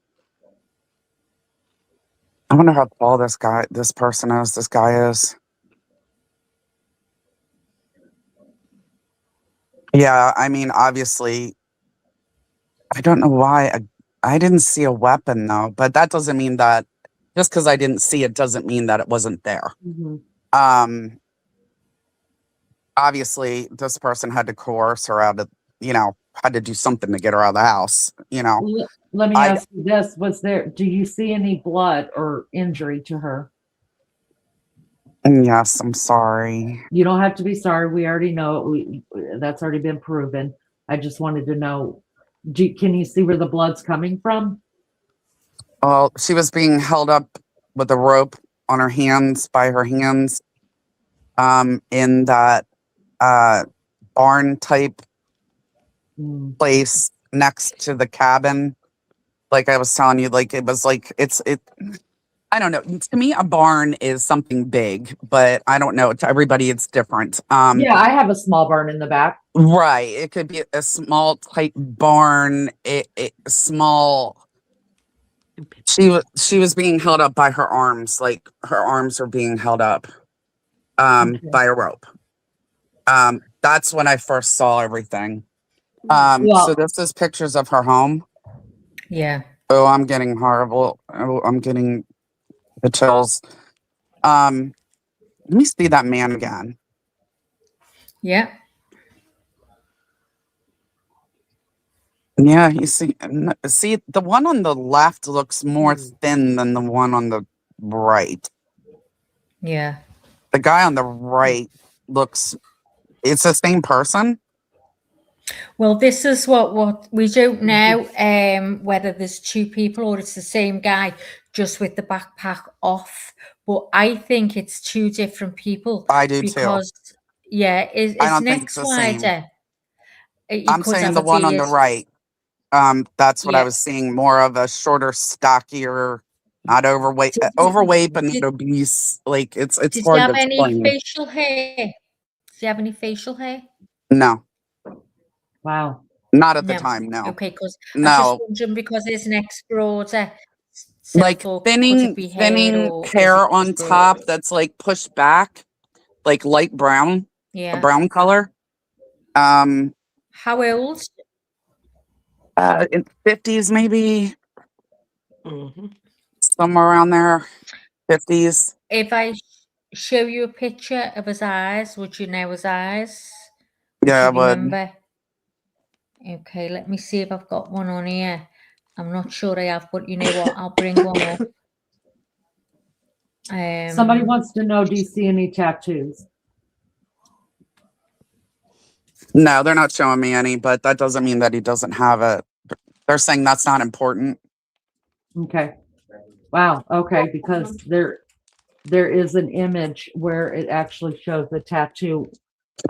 Speaker 14: wonder how tall this person is. This guy is. Yeah, I mean, obviously, I don't know why. I didn't see a weapon, though, but that doesn't mean that just because I didn't see it doesn't mean that it wasn't there.
Speaker 2: Mm-hmm.
Speaker 14: Obviously, this person had to coerce her out of, had to do something to get her out of the house,
Speaker 2: Let me ask you this. Do you see any blood or injury to her?
Speaker 14: Yes, I'm sorry.
Speaker 2: You don't have to be sorry. We already know it. That's already been proven. I just wanted to know, can you see where the blood's coming from?
Speaker 14: Well, she was being held up with a rope on her hands, by her hands, in that barn type place next to the cabin. Like I was telling you, it was I don't know. To me, a barn is something big, but I don't know. To everybody, it's different.
Speaker 2: Yeah, I have a small barn in the back.
Speaker 14: Right. It could be a small type barn. Small. She was being held up by her arms, like her arms are being held up by a rope. That's when I first saw everything. So this is pictures of her home.
Speaker 3: Yeah.
Speaker 14: Oh, I'm getting horrible. Oh, I'm getting the chills. Let me see that man again.
Speaker 3: Yeah.
Speaker 14: Yeah, you see the one on the left looks more thin than the one on the right.
Speaker 3: Yeah.
Speaker 14: The guy on the right it's the same person.
Speaker 3: Well, this is what we don't know, whether there's two people or it's the same guy, just with the backpack off. But I think it's two different people.
Speaker 14: I do
Speaker 3: because,
Speaker 14: too.
Speaker 3: Yeah,
Speaker 14: I don't think it's the same. I'm saying the one on the right. That's what I was seeing. More of a shorter, stockier, not overweight, but not obese. Like it's
Speaker 3: Did
Speaker 14: hard
Speaker 3: you have
Speaker 14: to
Speaker 3: any
Speaker 14: explain.
Speaker 3: facial hair? Did you have any facial hair?
Speaker 14: No.
Speaker 2: Wow.
Speaker 14: Not at the time, no.
Speaker 3: Okay, because
Speaker 14: no.
Speaker 3: I'm just wondering because his neck's broader. So
Speaker 14: like thinning hair on top that's like pushed back, like light brown, a brown color.
Speaker 3: How old?
Speaker 14: In 50s maybe. Somewhere around there. 50s.
Speaker 3: If I show you a picture of his eyes, would you know his eyes?
Speaker 14: Yeah, I would.
Speaker 3: Remember? Okay, let me see if I've got one on here. I'm not sure I have, but you know what? I'll bring one up.
Speaker 2: Somebody wants to know, do you see any tattoos?
Speaker 14: No, they're not showing me any, but that doesn't mean that he doesn't have it. They're saying that's not important.
Speaker 2: Okay. Wow. Okay, because there is an image where it actually shows the tattoo.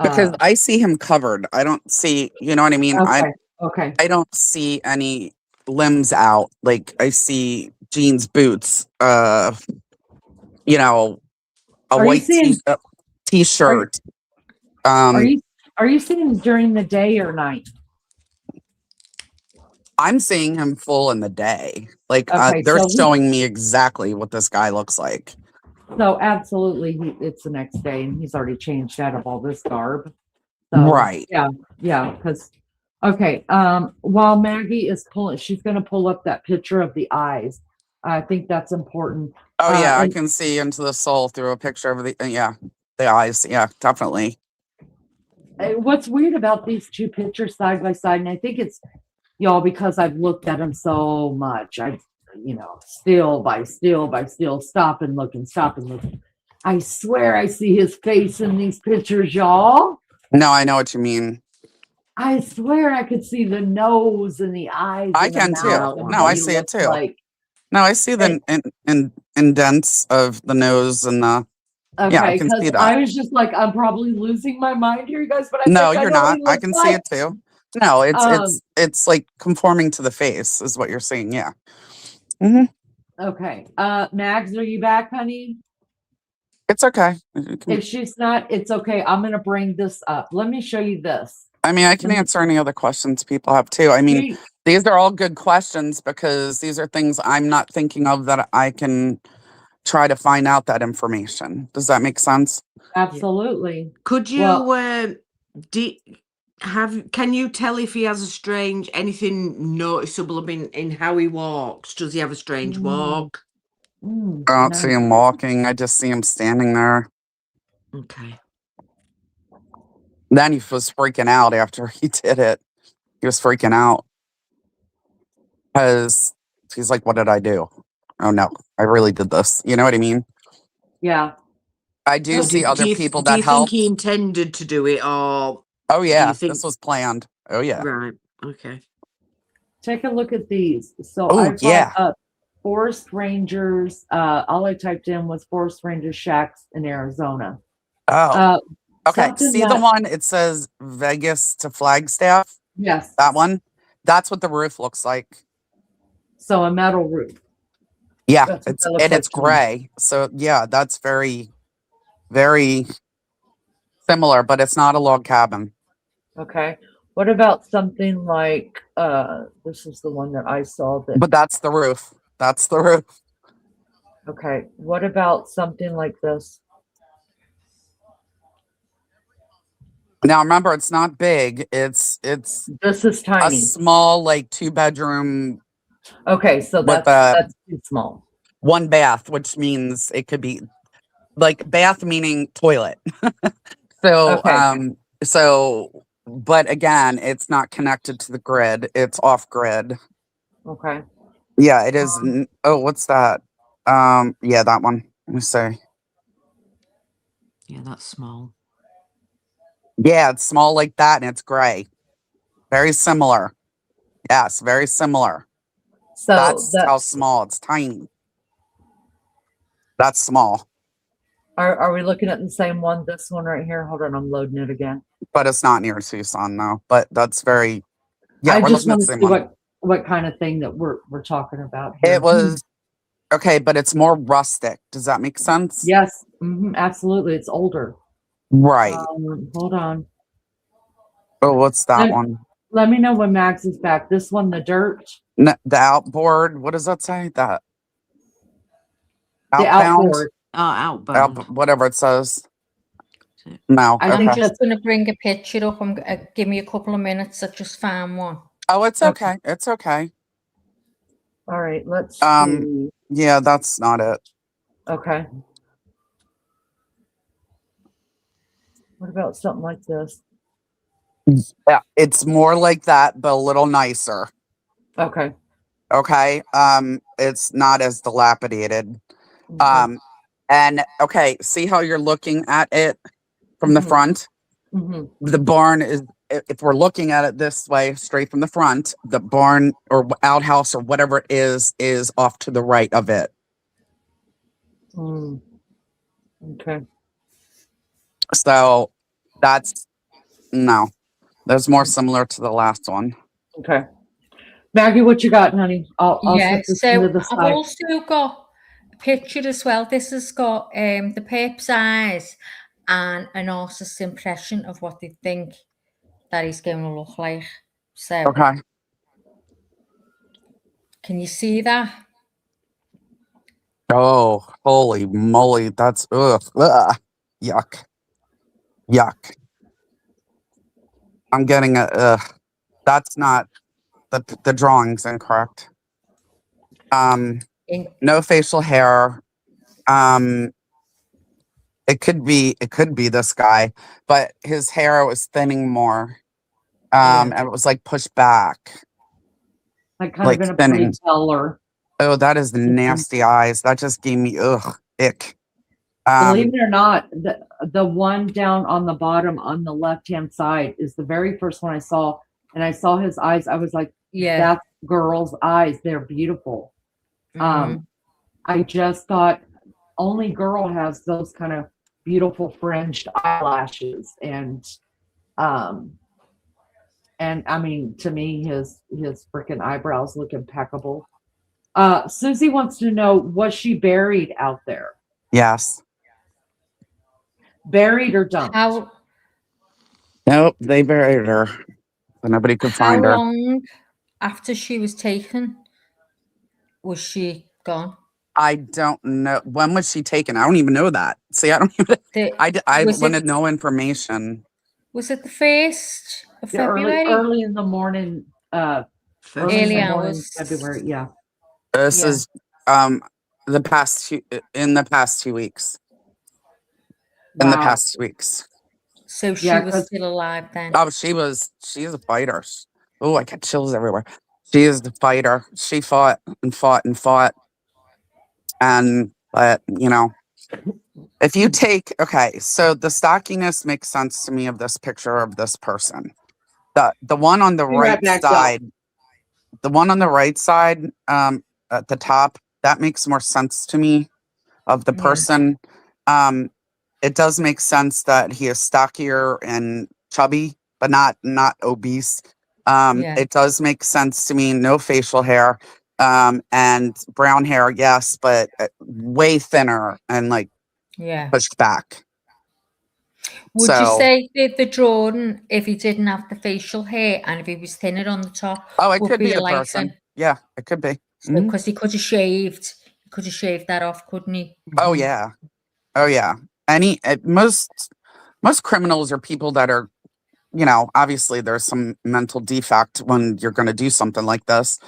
Speaker 14: Because I see him covered. I don't see, you know what I mean?
Speaker 2: Okay.
Speaker 14: I don't see any limbs out. Like I see jeans, boots, a white t-shirt.
Speaker 2: Are you seeing during the day or night?
Speaker 14: I'm seeing him full in the day. Like
Speaker 2: Okay,
Speaker 14: they're
Speaker 2: so
Speaker 14: showing me exactly what this guy looks like.
Speaker 2: so absolutely, it's the next day, and he's already changed out of all this garb. So,
Speaker 14: Right.
Speaker 2: yeah, because okay, while Maggie is pulling, she's going to pull up that picture of the eyes. I think that's important.
Speaker 14: Oh yeah, I
Speaker 2: And
Speaker 14: can see into the soul through a picture of the the eyes. Yeah, definitely.
Speaker 2: what's weird about these two pictures side by side, and I think it's y'all because I've looked at them so much. Still by still, stop and look and stop and look. I swear I see his face in these pictures, y'all.
Speaker 14: No, I know what you mean.
Speaker 2: I swear I could see the nose and the eyes
Speaker 14: I
Speaker 2: and the
Speaker 14: can too.
Speaker 2: mouth and
Speaker 14: No,
Speaker 2: what
Speaker 14: I
Speaker 2: he
Speaker 14: see it
Speaker 2: looks
Speaker 14: too.
Speaker 2: like.
Speaker 14: No, I see the indents of the nose and the. Yeah, I
Speaker 2: Okay,
Speaker 14: can see
Speaker 2: because
Speaker 14: that.
Speaker 2: I was just like, I'm probably losing my mind here, you guys, but I
Speaker 14: No,
Speaker 2: think I
Speaker 14: you're
Speaker 2: know what
Speaker 14: not.
Speaker 2: he
Speaker 14: I
Speaker 2: looks
Speaker 14: can see
Speaker 2: like.
Speaker 14: it too. No, it's
Speaker 2: Um,
Speaker 14: it's like conforming to the face is what you're seeing. Yeah. Hmm.
Speaker 2: Okay. Mags, are you back, honey?
Speaker 14: It's okay.
Speaker 2: If she's not, it's okay. I'm gonna bring this up. Let me show you this.
Speaker 14: I mean, I can answer any other questions people have too. I mean,
Speaker 2: She-
Speaker 14: these are all good questions because these are things I'm not thinking of that I can try to find out that information. Does that make sense?
Speaker 2: Absolutely.
Speaker 4: Could you
Speaker 2: Well,
Speaker 4: can you tell if he has a strange anything noticeable in how he walks? Does he have a strange walk?
Speaker 14: I don't see him walking. I just see him standing there.
Speaker 4: Okay.
Speaker 14: Then he was freaking out after he did it. He was freaking out because he's like, "What did I do? Oh no, I really did this." You know what I mean?
Speaker 2: Yeah.
Speaker 14: I do see other people that
Speaker 4: do you think
Speaker 14: helped.
Speaker 4: he intended to do it, or
Speaker 14: Oh yeah,
Speaker 4: think
Speaker 14: this was planned. Oh yeah.
Speaker 4: right? Okay.
Speaker 2: Take a look at these. So
Speaker 14: Oh
Speaker 2: I brought
Speaker 14: yeah.
Speaker 2: up Forest Rangers. All I typed in was Forest Ranger shacks in Arizona.
Speaker 14: Oh. Okay.
Speaker 2: Something
Speaker 14: See the
Speaker 2: that-
Speaker 14: one? It says Vegas to Flagstaff.
Speaker 2: Yes.
Speaker 14: That one. That's what the roof looks like.
Speaker 2: So a metal roof.
Speaker 14: Yeah,
Speaker 2: That's what
Speaker 14: it's
Speaker 2: that looks
Speaker 14: and
Speaker 2: like
Speaker 14: it's
Speaker 2: to me.
Speaker 14: gray. So yeah, that's very, very similar, but it's not a log cabin.
Speaker 2: Okay. What about something like this is the one that I saw that
Speaker 14: But that's the roof. That's the roof.
Speaker 2: okay. What about something like this?
Speaker 14: Now remember, it's not big. It's
Speaker 2: This is
Speaker 14: a
Speaker 2: tiny.
Speaker 14: small, like 2-bedroom
Speaker 2: Okay, so
Speaker 14: with
Speaker 2: that's too small.
Speaker 14: 1 bath, which means it could be like bath meaning toilet. So
Speaker 2: Okay.
Speaker 14: but again, it's not connected to the grid. It's off grid.
Speaker 2: Okay.
Speaker 14: Yeah, it is. Oh, what's that? Yeah, that one. Let me see.
Speaker 4: Yeah, that's small.
Speaker 14: Yeah, it's small like that and it's gray. Very similar. Yes, very similar.
Speaker 2: So
Speaker 14: That's how small. It's tiny. That's small,
Speaker 2: are we looking at the same one? This one right here. Hold on, I'm loading it again.
Speaker 14: but it's not near Tucson though. But that's very. Yeah,
Speaker 2: I
Speaker 14: we're
Speaker 2: just
Speaker 14: looking at
Speaker 2: want
Speaker 14: the
Speaker 2: to
Speaker 14: same
Speaker 2: see
Speaker 14: one.
Speaker 2: what kind of thing that we're talking about here.
Speaker 14: It was okay, but it's more rustic. Does that make sense?
Speaker 2: Yes, absolutely. It's older.
Speaker 14: Right.
Speaker 2: Hold on.
Speaker 14: Oh, what's that one?
Speaker 2: Let me know when Max is back. This one, the dirt.
Speaker 14: The outboard. What does that say? That
Speaker 2: The
Speaker 14: outbound.
Speaker 2: outboard.
Speaker 4: Oh, outbound.
Speaker 14: Whatever it says. No.
Speaker 3: I'm
Speaker 14: Okay.
Speaker 3: just going to bring a picture up. Give me a couple of minutes. I just found one.
Speaker 14: Oh, it's okay. It's okay.
Speaker 2: All right, let's see.
Speaker 14: Yeah, that's not it.
Speaker 2: Okay. What about something like this?
Speaker 14: Yeah, it's more like that, but a little nicer.
Speaker 2: Okay.
Speaker 14: Okay. It's not as dilapidated.
Speaker 2: Okay.
Speaker 14: And okay, see how you're looking at it from the
Speaker 2: Mhm.
Speaker 14: front?
Speaker 2: Mhm.
Speaker 14: The barn is, if we're looking at it this way, straight from the front, the barn or outhouse or whatever it is off to the right of it.
Speaker 2: Okay.
Speaker 14: So that's no, that's more similar to the last one.
Speaker 2: Okay. Maggie, what you got, honey? I'll
Speaker 3: Yeah,
Speaker 2: set this
Speaker 3: so
Speaker 2: into the
Speaker 3: I've
Speaker 2: side.
Speaker 3: also got a picture as well. This has got the Pep's eyes and an artist's impression of what they think that he's going to look like. So
Speaker 14: Okay.
Speaker 3: Can you see that?
Speaker 14: Oh, holy moly. That's, ugh, yuck. Yuck. I'm getting that's not, the drawing's incorrect. No facial hair. It could be this guy, but his hair was thinning more. And it was like pushed back.
Speaker 2: Like kind of in a ponytail or.
Speaker 14: Oh, that is nasty eyes. That just gave me ick.
Speaker 2: Believe it or not, the one down on the bottom on the left-hand side is the very first one I saw, and I saw his eyes. I was like,
Speaker 3: yeah,
Speaker 2: that's girl's eyes. They're beautiful. I just thought only girl has those kind of beautiful fringed eyelashes, and I mean, to me, his freaking eyebrows look impeccable. Susie wants to know, was she buried out there?
Speaker 14: Yes.
Speaker 2: Buried or dumped?
Speaker 14: Nope, they buried her. So nobody could find her.
Speaker 3: How long after she was taken was she gone?
Speaker 14: I don't know. When was she taken? I don't even know that. See, I don't even. I wanted no information.
Speaker 3: Was it the 1st of February?
Speaker 2: Early in the morning.
Speaker 3: Early hours.
Speaker 2: February. Yeah.
Speaker 14: This is in the past 2 weeks. In the past 2 weeks.
Speaker 3: So she was still alive then.
Speaker 14: Oh, she's a fighter. Oh, I got chills everywhere. She is the fighter. She fought and fought and fought. But you know, if you take, so the stockiness makes sense to me of this picture of this person. The one on the right side, the one on the right side, at the top, that makes more sense to me of the person. It does make sense that he is stockier and chubby, but not obese. It does make sense to me. No facial hair, and brown hair, yes, but way thinner and like pushed back.
Speaker 3: Would you say that the Jordan, if he didn't have the facial hair and if he was thinner on the top,
Speaker 14: it
Speaker 3: would
Speaker 14: could be
Speaker 3: a
Speaker 14: the person. Yeah, it could be.
Speaker 3: Because he could have shaved that off, couldn't he?
Speaker 14: Oh yeah. Most criminals are people that are, you know, obviously there's some mental defect when you're going to do something like this,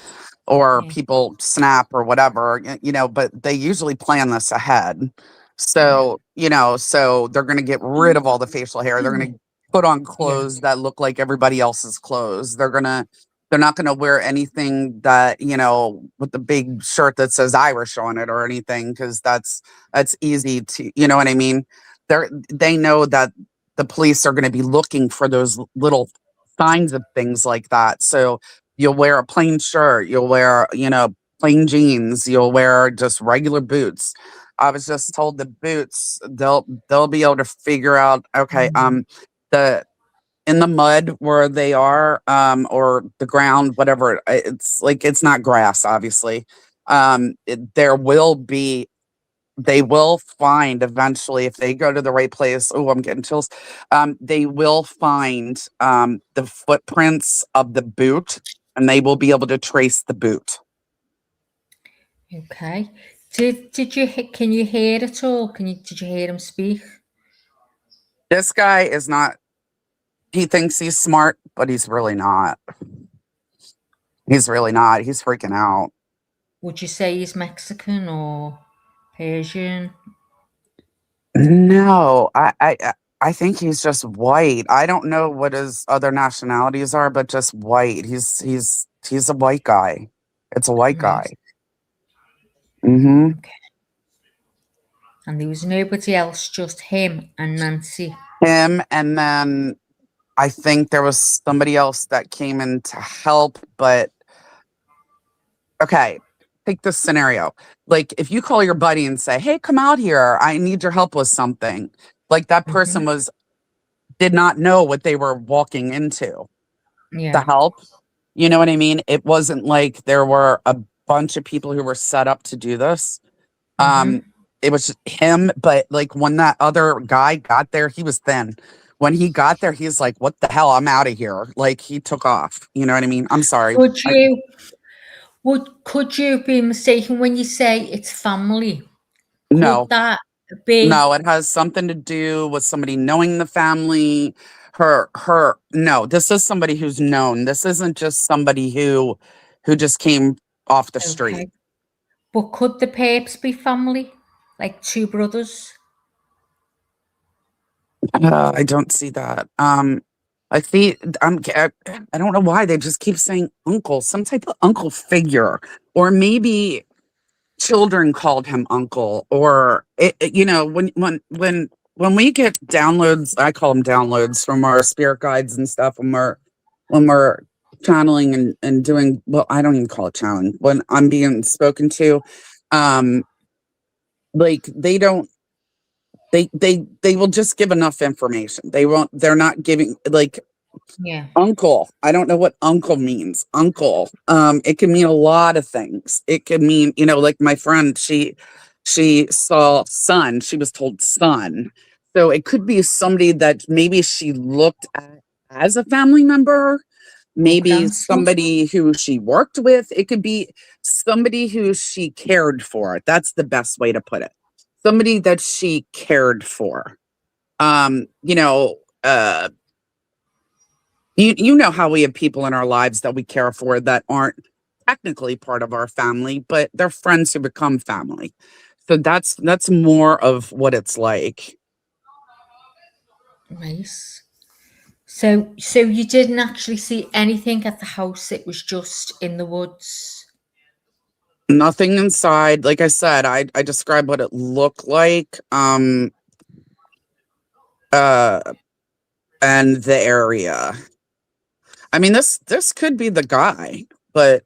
Speaker 14: or people snap or whatever, you know, but they usually plan this ahead. So, you know, so they're going to get rid of all the facial hair. They're going to put on clothes that look like everybody else's clothes. They're not going to wear anything that, you know, with the big shirt that says Irish on it or anything, because that's easy to, you know what I mean? They know that the police are going to be looking for those little signs of things like that. So you'll wear a plain shirt, you'll wear, you know, plain jeans, you'll wear just regular boots. I was just told the boots, they'll be able to figure out, in the mud where they are, or the ground, whatever, it's like, it's not grass, obviously. They will find eventually, if they go to the right place. Oh, I'm getting chills. They will find the footprints of the boot, and they will be able to trace the boot.
Speaker 3: Okay. Can you hear it all? Did you hear him speak?
Speaker 14: This guy is not. He thinks he's smart, but he's really not. He's really not. He's freaking out.
Speaker 3: Would you say he's Mexican or Persian?
Speaker 14: No, I think he's just white. I don't know what his other nationalities are, but just white. He's a white guy. It's a white guy.
Speaker 3: Okay. And there was nobody else, just him and Nancy.
Speaker 14: Him, and then I think there was somebody else that came in to help, but okay, take this scenario. Like, if you call your buddy and say, hey, come out here, I need your help with something. Like, that person did not know what they were walking into. The help. You know what I mean? It wasn't like there were a bunch of people who were set up to do this. It was just him, but like when that other guy got there, he was thin. When he got there, he's like, what the hell? I'm out of here. Like, he took off. You know what I mean? I'm sorry.
Speaker 3: Could you be mistaken when you say it's family?
Speaker 14: No.
Speaker 3: Could that be?
Speaker 14: No, it has something to do with somebody knowing the family. No, this is somebody who's known. This isn't just somebody who just came off the street.
Speaker 3: Okay. But could the Papes be family? Like two brothers?
Speaker 14: I don't see that. I see. I don't know why they just keep saying uncle, some type of uncle figure, or maybe children called him uncle, or when we get downloads, I call them downloads from our spirit guides and stuff. When we're channeling and doing, well, I don't even call it channeling. When I'm being spoken to, like they don't. They will just give enough information. They're not giving like
Speaker 3: Yeah.
Speaker 14: uncle. I don't know what uncle means. Uncle. It can mean a lot of things. It can mean, like my friend, she saw son. She was told son. So it could be somebody that maybe she looked at as a family member, maybe
Speaker 3: Okay.
Speaker 14: somebody who she worked with. It could be somebody who she cared for. That's the best way to put it. Somebody that she cared for. You know how we have people in our lives that we care for that aren't technically part of our family, but they're friends who become family. So that's more of what it's like.
Speaker 3: Nice. So you didn't actually see anything at the house. It was just in the woods.
Speaker 14: Nothing inside. Like I said, I described what it looked like. And the area. I mean, this could be the guy, but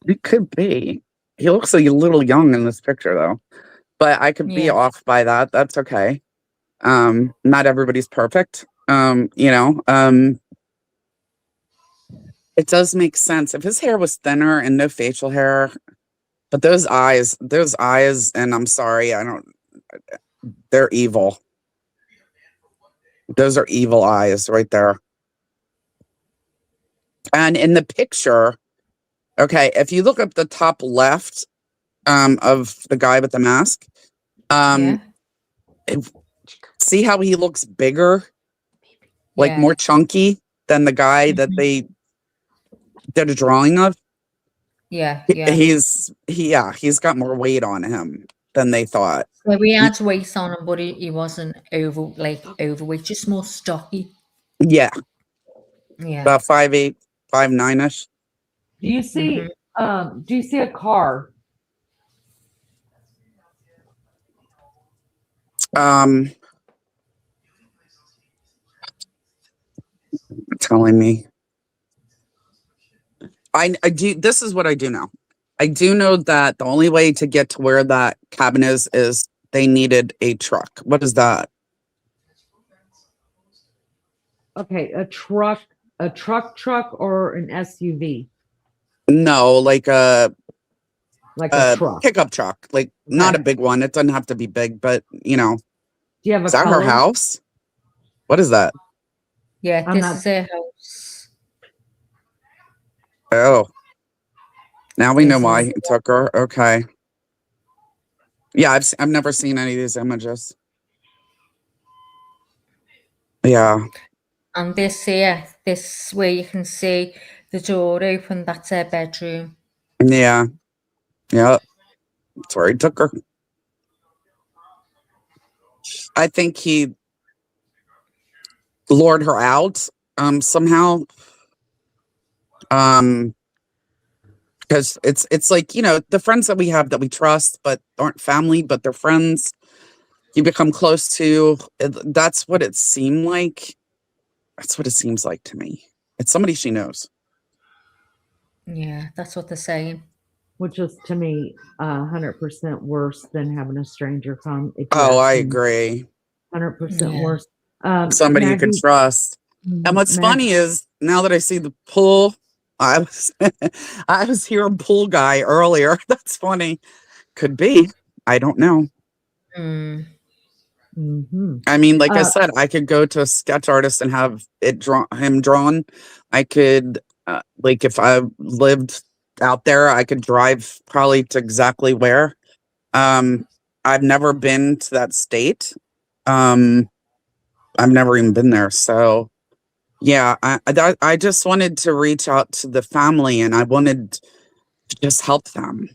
Speaker 14: it could be. He looks like a little young in this picture, though. But I could be
Speaker 3: Yeah.
Speaker 14: off by that. That's okay. Not everybody's perfect. It does make sense. If his hair was thinner and no facial hair, but those eyes, and I'm sorry, they're evil. Those are evil eyes right there. And in the picture, okay, if you look up the top left of the guy with the mask,
Speaker 3: Yeah.
Speaker 14: see how he looks bigger, like
Speaker 3: Yeah.
Speaker 14: more chunky than the guy that they did a drawing of?
Speaker 3: Yeah.
Speaker 14: He's got more weight on him than they thought.
Speaker 3: So he had weight on him, but he wasn't overweight, just more stocky.
Speaker 14: Yeah,
Speaker 3: Yeah.
Speaker 14: about 5'8", 5'9"-ish.
Speaker 2: Do you see do you see a car?
Speaker 14: Telling me. I do. This is what I do know. I do know that the only way to get to where that cabin is they needed a truck. What is that?
Speaker 2: Okay, a truck or an SUV?
Speaker 14: No, like a
Speaker 2: truck.
Speaker 14: pickup truck. Like not a big one. It doesn't have to be big, but
Speaker 2: Do you have a
Speaker 14: is that
Speaker 2: color?
Speaker 14: her house? What is that?
Speaker 3: Yeah,
Speaker 2: I'm
Speaker 3: this
Speaker 2: not-
Speaker 3: is her house.
Speaker 14: Oh, now we know
Speaker 3: This
Speaker 14: why
Speaker 3: is-
Speaker 14: he took her. Okay. Yeah, I've never seen any of these images. Yeah.
Speaker 3: And this here, this where you can see the door open, that's her bedroom.
Speaker 14: Yeah. Yeah. That's where he took her. I think he lured her out somehow. Because it's like, the friends that we have that we trust but aren't family, but they're friends you become close to. That's what it seemed like. That's what it seems like to me. It's somebody she knows.
Speaker 3: Yeah, that's what they're saying.
Speaker 2: Which is to me 100% worse than having a stranger come.
Speaker 14: Oh, I agree.
Speaker 2: 100%
Speaker 3: Yeah.
Speaker 2: worse.
Speaker 14: Somebody you can
Speaker 2: Maggie-
Speaker 14: trust. And what's funny is now that I see the pool, I was hearing pool guy earlier. That's funny. Could be. I don't know.
Speaker 3: Mm.
Speaker 14: I mean, like I said, I could go to a sketch artist and have him drawn. I could, like, if I lived out there. I could drive probably to exactly where. I've never been to that state. I've never even been there. So yeah, I just wanted to reach out to the family, and I wanted to just help them.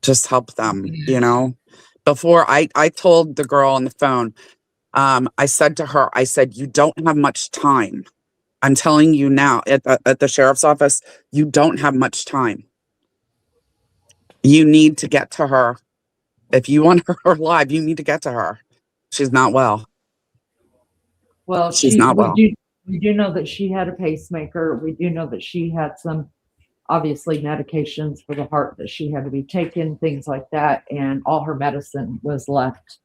Speaker 14: Just help them, you know. Before I told the girl on the phone, I said to her, I said, you don't have much time. I'm telling you now, at the sheriff's office, you don't have much time. You need to get to her. If you want her alive, you need to get to her. She's not well.
Speaker 2: Well,
Speaker 14: She's not well.
Speaker 2: We do know that she had a pacemaker. We do know that she had some, obviously, medications for the heart that she had to be taken, things like that, and all her medicine was left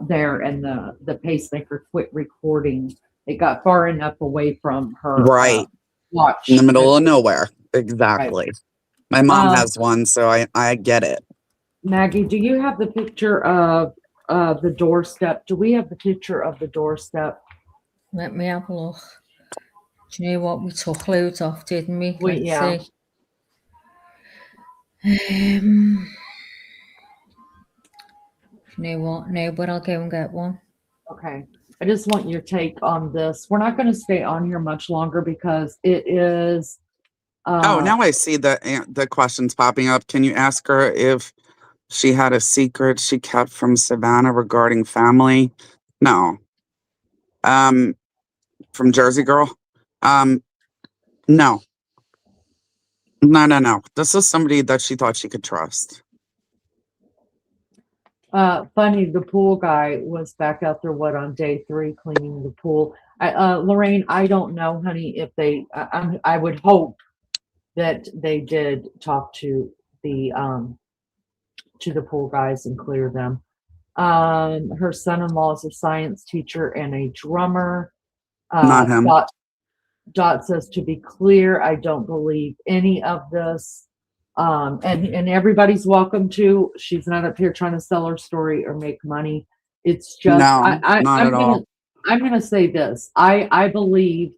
Speaker 2: there, and the pacemaker quit recording. It got far enough away from her
Speaker 14: Right.
Speaker 2: watch.
Speaker 14: In the middle of nowhere. Exactly.
Speaker 2: Right.
Speaker 14: My mom has one, so I get it.
Speaker 2: Maggie, do you have the picture of the doorstep? Do we have the picture of the doorstep?
Speaker 3: Let me have a look. Do you know what? We took loads off, didn't we? Let's
Speaker 2: Yeah.
Speaker 3: see. You know what? No, but I'll go and get one.
Speaker 2: Okay. I just want your take on this. We're not going to stay on here much longer because it is.
Speaker 14: Oh, now I see the questions popping up. Can you ask her if she had a secret she kept from Savannah regarding family? No. From Jersey Girl? No. No. This is somebody that she thought she could trust.
Speaker 2: Funny, the pool guy was back out there, on day 3 cleaning the pool. Lorraine, I don't know, honey, if they, I would hope that they did talk to the pool guys and clear them. Her son-in-law is a science teacher and a drummer.
Speaker 14: Not him.
Speaker 2: Dot says, to be clear, I don't believe any of this. And everybody's welcome to. She's not up here trying to sell her story or make money. It's just,
Speaker 14: not at all.
Speaker 2: I'm gonna say this. I believe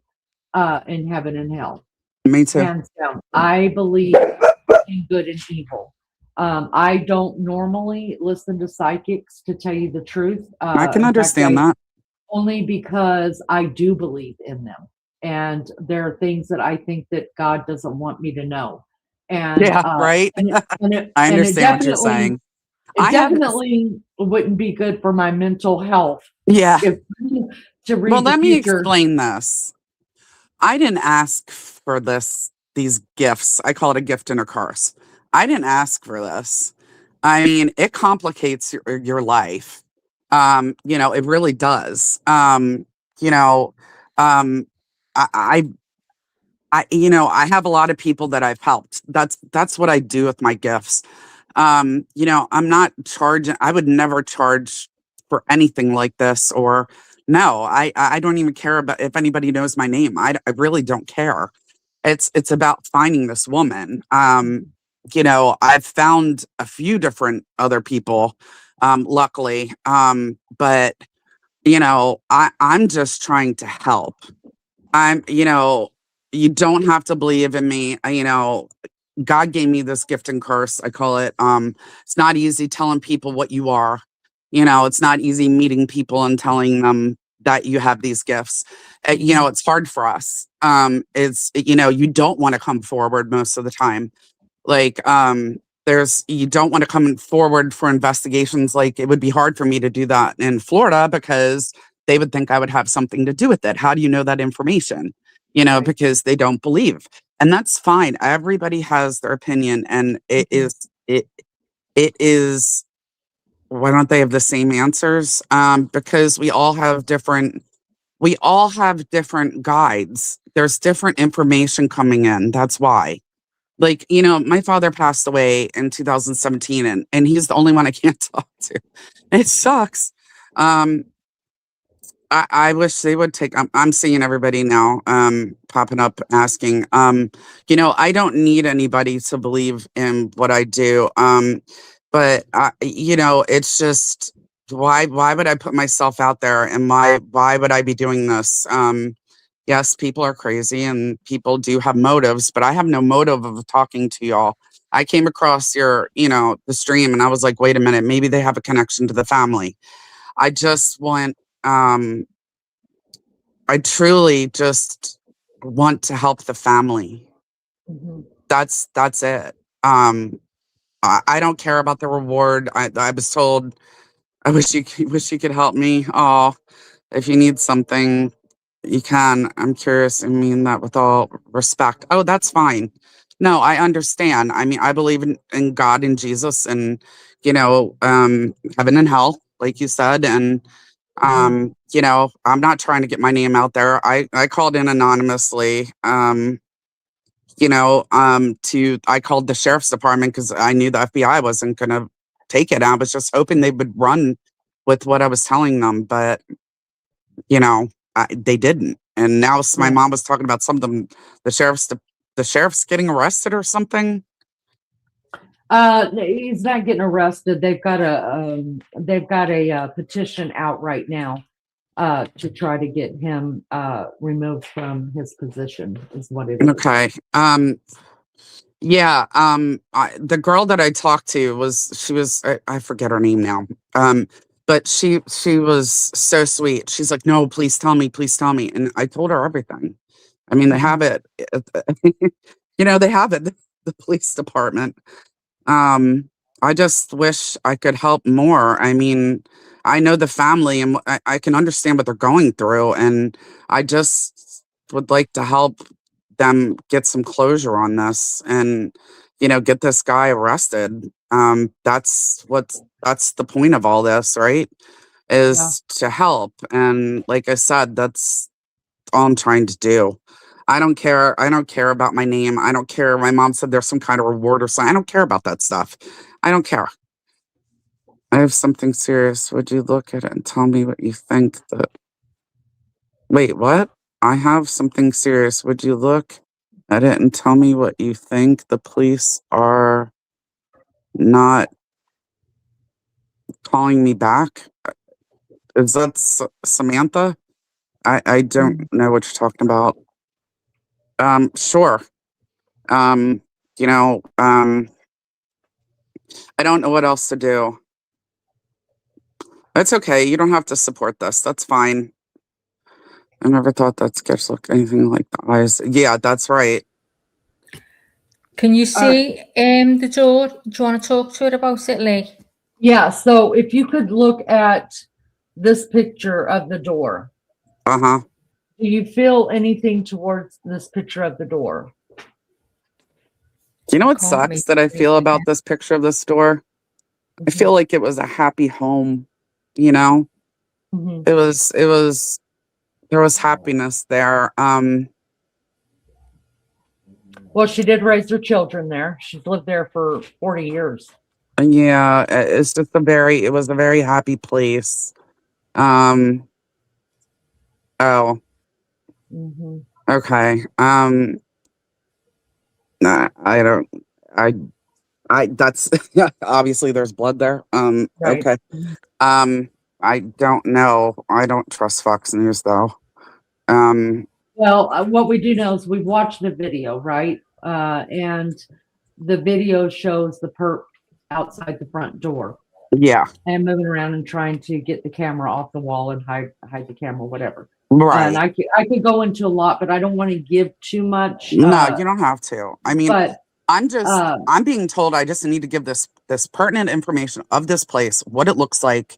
Speaker 2: in heaven and hell.
Speaker 14: Me too.
Speaker 2: Hands down. I believe in good and evil. I don't normally listen to psychics, to tell you the truth.
Speaker 14: I can understand that.
Speaker 2: Only because I do believe in them. And there are things that I think that God doesn't want me to know. And
Speaker 14: yeah, right. I understand what you're saying.
Speaker 2: It definitely wouldn't be good for my mental health.
Speaker 14: Yeah.
Speaker 2: To read
Speaker 14: well, let me
Speaker 2: future.
Speaker 14: Explain this. I didn't ask for these gifts. I call it a gift and a curse. I didn't ask for this. I mean, it complicates your life. It really does. I have a lot of people that I've helped. That's what I do with my gifts. I'm not charging. I would never charge for anything like this, or no, I don't even care about if anybody knows my name. I really don't care. It's about finding this woman. I've found a few different other people, luckily. But I'm just trying to help. You don't have to believe in me. God gave me this gift and curse. I call it. It's not easy telling people what you are. It's not easy meeting people and telling them that you have these gifts. It's hard for us. You don't want to come forward most of the time. Like, you don't want to come forward for investigations. Like, it would be hard for me to do that in Florida because they would think I would have something to do with it. How do you know that information?
Speaker 2: Right.
Speaker 14: Because they don't believe. And that's fine. Everybody has their opinion, and it is why don't they have the same answers? Because we all have different guides. There's different information coming in. That's why. Like, my father passed away in 2017, and he's the only one I can't talk to. It sucks. I wish they would take. I'm seeing everybody now popping up asking. I don't need anybody to believe in what I do. But it's just why would I put myself out there, and why would I be doing this? yes, people are crazy and people do have motives, but I have no motive of talking to y'all. I came across your, the stream and I was like, wait a minute, maybe they have a connection to the family. I just want, I truly just want to help the family. That's it. I don't care about the reward. I was told, I wish you could help me. Oh, if you need something, you can. I'm curious. I mean that with all respect. Oh, that's fine. No, I understand. I mean, I believe in God and Jesus and, heaven and hell, like you said. And, I'm not trying to get my name out there. I called in anonymously, I called the sheriff's department because I knew the FBI wasn't going to take it. I was just hoping they would run with what I was telling them, but they didn't. And now my mom was talking about something. The sheriff's getting arrested or something.
Speaker 2: He's not getting arrested. They've got a petition out right now to try to get him removed from his position is what it is.
Speaker 14: Okay. Yeah. The girl that I talked to I forget her name now. But she was so sweet. She's like, no, please tell me. And I told her everything. I mean, they have it, they have it, the police department. I just wish I could help more. I mean, I know the family and I can understand what they're going through. And I just would like to help them get some closure on this and, get this guy arrested. That's the point of all this, right? Is to help. And like I said, that's all I'm trying to do. I don't care. I don't care about my name. I don't care. My mom said there's some kind of reward or something. I don't care about that stuff. I don't care. I have something serious. Would you look at it and tell me what you think Wait, what? I have something serious. Would you look at it and tell me what you think? The police are not calling me back. Is that Samantha? I don't know what you're talking about. Sure. I don't know what else to do. That's okay. You don't have to support this. That's fine. I never thought that sketch looked anything like the eyes. Yeah, that's right.
Speaker 3: Can you see the door? Do you want to talk to her about it, Lee?
Speaker 2: Yeah, so if you could look at this picture of the door.
Speaker 14: Uh-huh.
Speaker 2: Do you feel anything towards this picture of the door?
Speaker 14: You know what sucks that I feel about this picture of this door? I feel like it was a happy home, It was there was happiness there.
Speaker 2: Well, she did raise her children there. She's lived there for 40 years.
Speaker 14: Yeah, it's just it was a very happy place. Oh. Okay. Nah, that's obviously there's blood there.
Speaker 2: Right.
Speaker 14: Okay. I don't know. I don't trust Fox News though.
Speaker 2: Well, what we do know is we've watched the video, right? And the video shows the perp outside the front door.
Speaker 14: Yeah.
Speaker 2: And moving around and trying to get the camera off the wall and hide the camera, whatever.
Speaker 14: Right.
Speaker 2: And I could go into a lot, but I don't want to give too much.
Speaker 14: No, you don't have to. I mean,
Speaker 2: but
Speaker 14: I'm being told I just need to give this pertinent information of this place, what it looks like,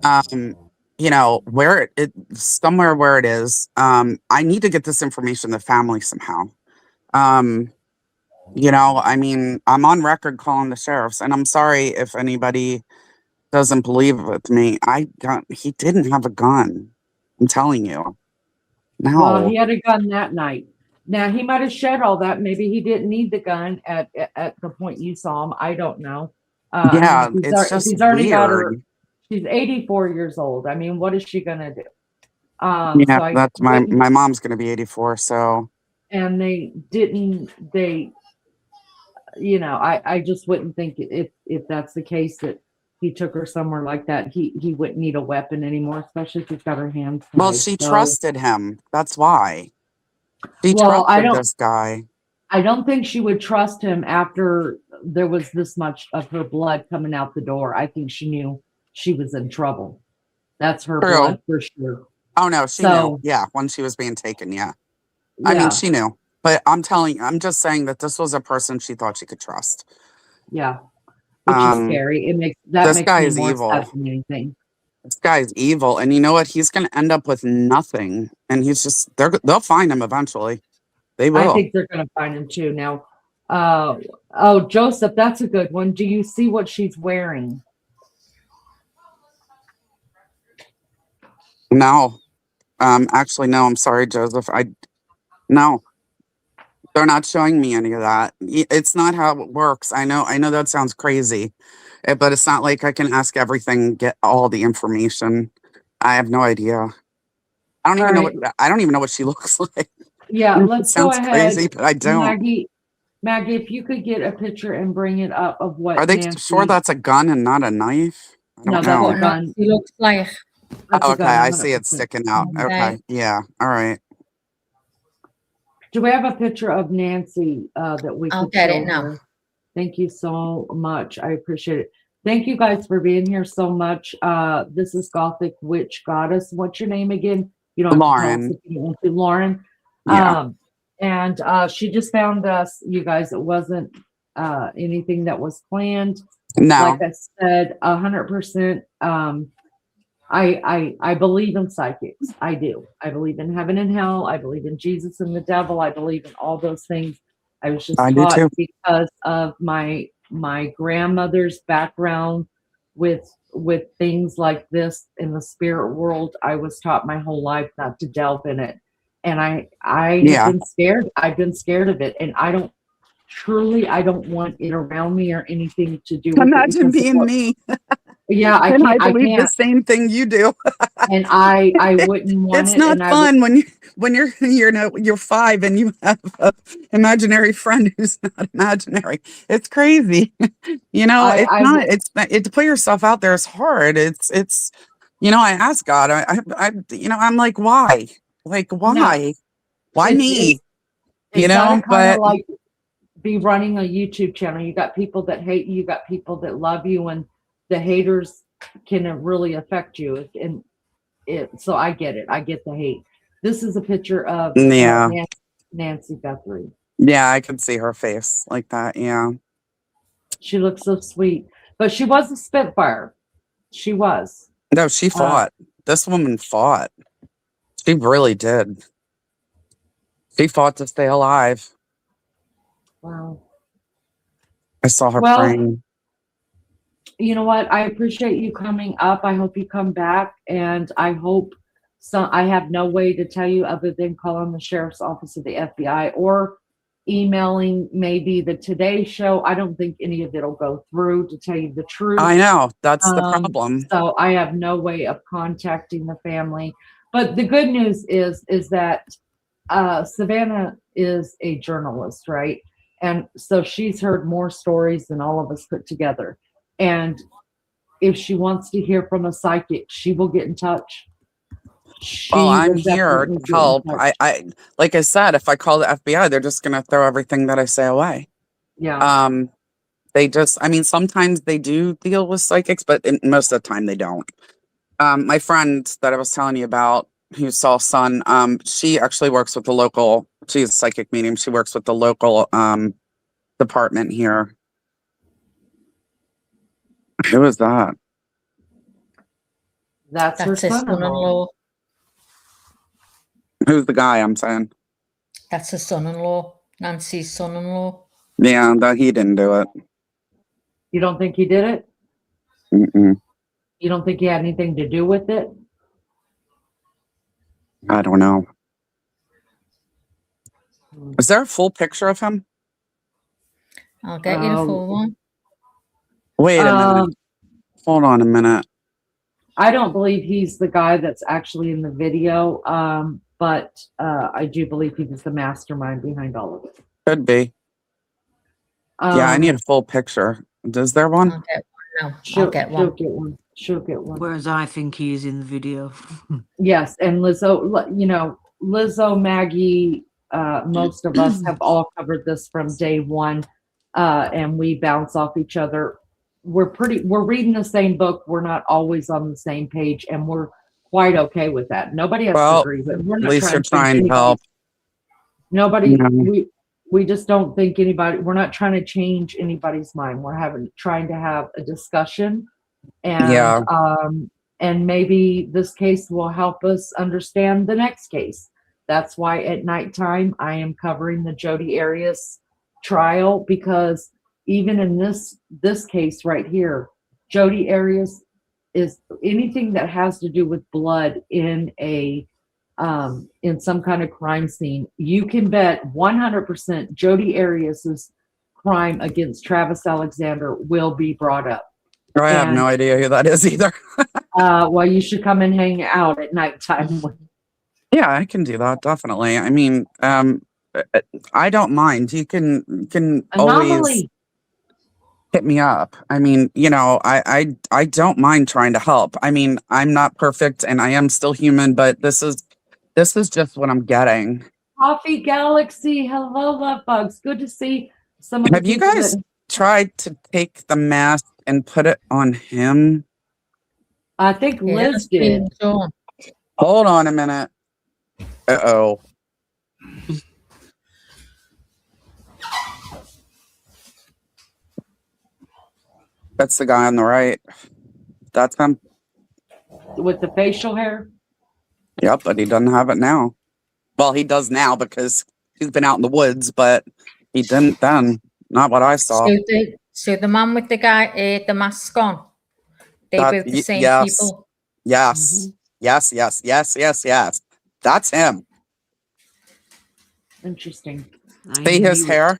Speaker 14: where it somewhere where it is. I need to get this information to the family somehow. I mean, I'm on record calling the sheriffs, and I'm sorry if anybody doesn't believe with me. He didn't have a gun. I'm telling you. No.
Speaker 2: Well, he had a gun that night. Now he might have shed all that. Maybe he didn't need the gun at the point you saw him. I don't know.
Speaker 14: Yeah, it's just
Speaker 2: he's already got her.
Speaker 14: weird.
Speaker 2: She's 84 years old. I mean, what is she gonna do?
Speaker 14: Yeah,
Speaker 2: so
Speaker 14: that's my mom's gonna be 84. So.
Speaker 2: And I just wouldn't think if that's the case that he took her somewhere like that, he wouldn't need a weapon anymore, especially if he's got her hands tied.
Speaker 14: Well, she
Speaker 2: So,
Speaker 14: trusted him. That's why. She
Speaker 2: well,
Speaker 14: trusted this guy.
Speaker 2: I don't think she would trust him after there was this much of her blood coming out the door. I think she knew she was in trouble. That's her
Speaker 14: True.
Speaker 2: blood for sure.
Speaker 14: Oh no, she knew. Yeah, when she was being taken, yeah. I mean, she knew. But I'm just saying that this was a person she thought she could trust.
Speaker 2: Yeah. Which is scary.
Speaker 14: This guy
Speaker 2: me
Speaker 14: is
Speaker 2: more
Speaker 14: evil.
Speaker 2: sad than anything.
Speaker 14: This guy's evil, and you know what? He's going to end up with nothing, and they'll find him eventually. They will.
Speaker 2: I think they're going to find him too. Now, Joseph, that's a good one. Do you see what she's wearing?
Speaker 14: No. Actually, no. I'm sorry, Joseph. No. They're not showing me any of that. It's not how it works. I know that sounds crazy, but it's not like I can ask everything, get all the information. I have no idea. I don't even know what she looks like.
Speaker 2: Yeah, let's go ahead.
Speaker 14: Crazy, but I don't.
Speaker 2: Maggie, if you could get a picture and bring it up of what
Speaker 14: Are they sure that's a gun and not a knife? I don't know.
Speaker 2: That's a gun.
Speaker 3: It looks like.
Speaker 14: Okay, I see it sticking out. Okay, yeah, all right.
Speaker 2: Do we have a picture of Nancy that we
Speaker 3: I'll
Speaker 2: could
Speaker 3: get
Speaker 2: show
Speaker 3: it now.
Speaker 2: her? Thank you so much. I appreciate it. Thank you guys for being here so much. This is Gothic Witch Goddess. What's your name again? You don't have to tell us if you want to. Lauren.
Speaker 14: Yeah.
Speaker 2: And she just found us, you guys. It wasn't anything that was planned.
Speaker 14: No.
Speaker 2: Like I said, 100%. I believe in psychics. I do. I believe in heaven and hell. I believe in Jesus and the devil. I believe in all those things. I was just taught because of my grandmother's background with things like this in the spirit world. I was taught my whole life not to delve in it. And I have been scared. I've been scared of it. And I don't want it around me or anything to do with it.
Speaker 14: Imagine being me.
Speaker 2: Yeah, I
Speaker 14: believe the same thing you do.
Speaker 2: And I wouldn't want
Speaker 14: it's
Speaker 2: it.
Speaker 14: not fun when you're 5 and you have an imaginary friend who's not imaginary. It's crazy. To put yourself out there is hard. It's I ask God, I'm like, why? Like, why? Why me?
Speaker 2: But like be running a YouTube channel. You got people that hate you, got people that love you, and the haters can really affect you. So I get it. I get the hate. This is a picture of Nancy Guthrie.
Speaker 14: Yeah, I can see her face like that. Yeah.
Speaker 2: She looks so sweet, but she was a Spitfire. She was.
Speaker 14: No, she fought. This woman fought. She really did. She fought to stay alive.
Speaker 2: Wow.
Speaker 14: I saw her praying.
Speaker 2: You know what? I appreciate you coming up. I hope you come back, and I hope I have no way to tell you other than calling the sheriff's office of the FBI or emailing maybe the Today Show. I don't think any of it'll go through, to tell you the truth.
Speaker 14: I know. That's the problem.
Speaker 2: So I have no way of contacting the family. But the good news is that Savannah is a journalist, right? And so she's heard more stories than all of us put together. And if she wants to hear from a psychic, she will get in touch.
Speaker 14: Well, I'm here to help. I like I said, if I call the FBI, they're just gonna throw everything that I say away.
Speaker 2: Yeah.
Speaker 14: Sometimes they do deal with psychics, but most of the time they don't. My friend that I was telling you about, who saw Son, she actually works with the local. She's a psychic medium. She works with the local department here. Who is that?
Speaker 2: That's her son-in-law.
Speaker 14: Who's the guy? I'm saying.
Speaker 3: That's her son-in-law, Nancy's son-in-law.
Speaker 14: Yeah, that he didn't do it.
Speaker 2: You don't think he did it?
Speaker 14: Mm-mm.
Speaker 2: You don't think he had anything to do with it?
Speaker 14: I don't know. Is there a full picture of him?
Speaker 3: I'll get you the full one.
Speaker 14: Wait a minute. Hold on a minute.
Speaker 2: I don't believe he's the guy that's actually in the video, but I do believe he was the mastermind behind all of it.
Speaker 14: Could be. Yeah, I need a full picture. Is there one?
Speaker 3: No,
Speaker 2: She'll
Speaker 3: I'll get
Speaker 2: she'll
Speaker 3: one.
Speaker 2: get one. She'll get one.
Speaker 4: Whereas I think he is in the video.
Speaker 2: Yes, and Lizzo, you know, Lizzo, Maggie, most of us have all covered this from day one, and we bounce off each other. We're reading the same book. We're not always on the same page, and we're quite okay with that. Nobody has to
Speaker 14: Well,
Speaker 2: agree, but we're
Speaker 14: at
Speaker 2: not
Speaker 14: least you're
Speaker 2: trying
Speaker 14: trying to help.
Speaker 2: Nobody,
Speaker 14: Yeah.
Speaker 2: we just don't think anybody, we're not trying to change anybody's mind. We're trying to have a discussion,
Speaker 14: Yeah.
Speaker 2: and maybe this case will help us understand the next case. That's why at nighttime I am covering the Jodi Arias trial, because even in this case right here, Jodi Arias is anything that has to do with blood in some kind of crime scene. You can bet 100% Jodi Arias's crime against Travis Alexander will be brought up.
Speaker 14: I have no idea who that is either.
Speaker 2: Well, you should come and hang out at nighttime.
Speaker 14: Yeah, I can do that, definitely. I mean, I don't mind. You can always
Speaker 2: Anomaly.
Speaker 14: hit me up. I mean, you know, I don't mind trying to help. I mean, I'm not perfect and I am still human, but this is just what I'm getting.
Speaker 2: Coffee Galaxy, hello, love bugs. Good to see some of the
Speaker 14: Have you
Speaker 2: people
Speaker 14: guys
Speaker 2: that,
Speaker 14: tried to take the mask and put it on him?
Speaker 2: I think Liz did.
Speaker 14: Hold on a minute. Uh-oh. That's the guy on the right. That's him.
Speaker 2: With the facial hair?
Speaker 14: Yep, but he doesn't have it now. Well, he does now because he's been out in the woods, but he didn't then. Not what I saw.
Speaker 3: So the man with the guy, the mask on, they both the same
Speaker 14: yes.
Speaker 3: people.
Speaker 14: Yes. Yes. That's him.
Speaker 2: Interesting.
Speaker 14: See his hair?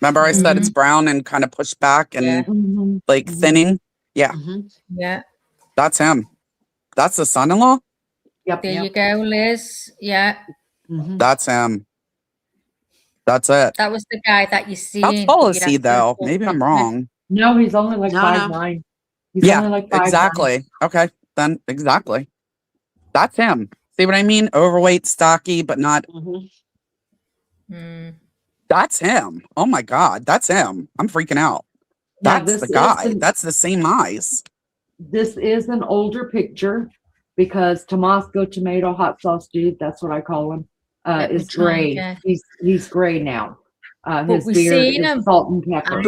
Speaker 14: Remember I said it's brown and kind of pushed back and like thinning? Yeah.
Speaker 3: Yeah.
Speaker 14: That's him. That's the son-in-law?
Speaker 2: Yep.
Speaker 3: There you go, Liz. Yeah.
Speaker 14: That's him. That's it.
Speaker 3: That was the guy that you see.
Speaker 14: How tall is he though? Maybe I'm wrong.
Speaker 2: No, he's only like 5'9". He's
Speaker 14: Yeah,
Speaker 2: only like 5'9".
Speaker 14: exactly. Okay, then exactly. That's him. See what I mean? Overweight, stocky, but not. That's him. Oh my God, that's him. I'm freaking out.
Speaker 2: Now,
Speaker 14: That's
Speaker 2: this
Speaker 14: the guy.
Speaker 2: is
Speaker 14: That's the same eyes.
Speaker 2: This is an older picture because Tomasco Tomato Hot Sauce Dude, that's what I call him, is gray. He's gray now. His
Speaker 3: we've
Speaker 2: beard
Speaker 3: seen
Speaker 2: is
Speaker 3: him.
Speaker 2: salt and pepper.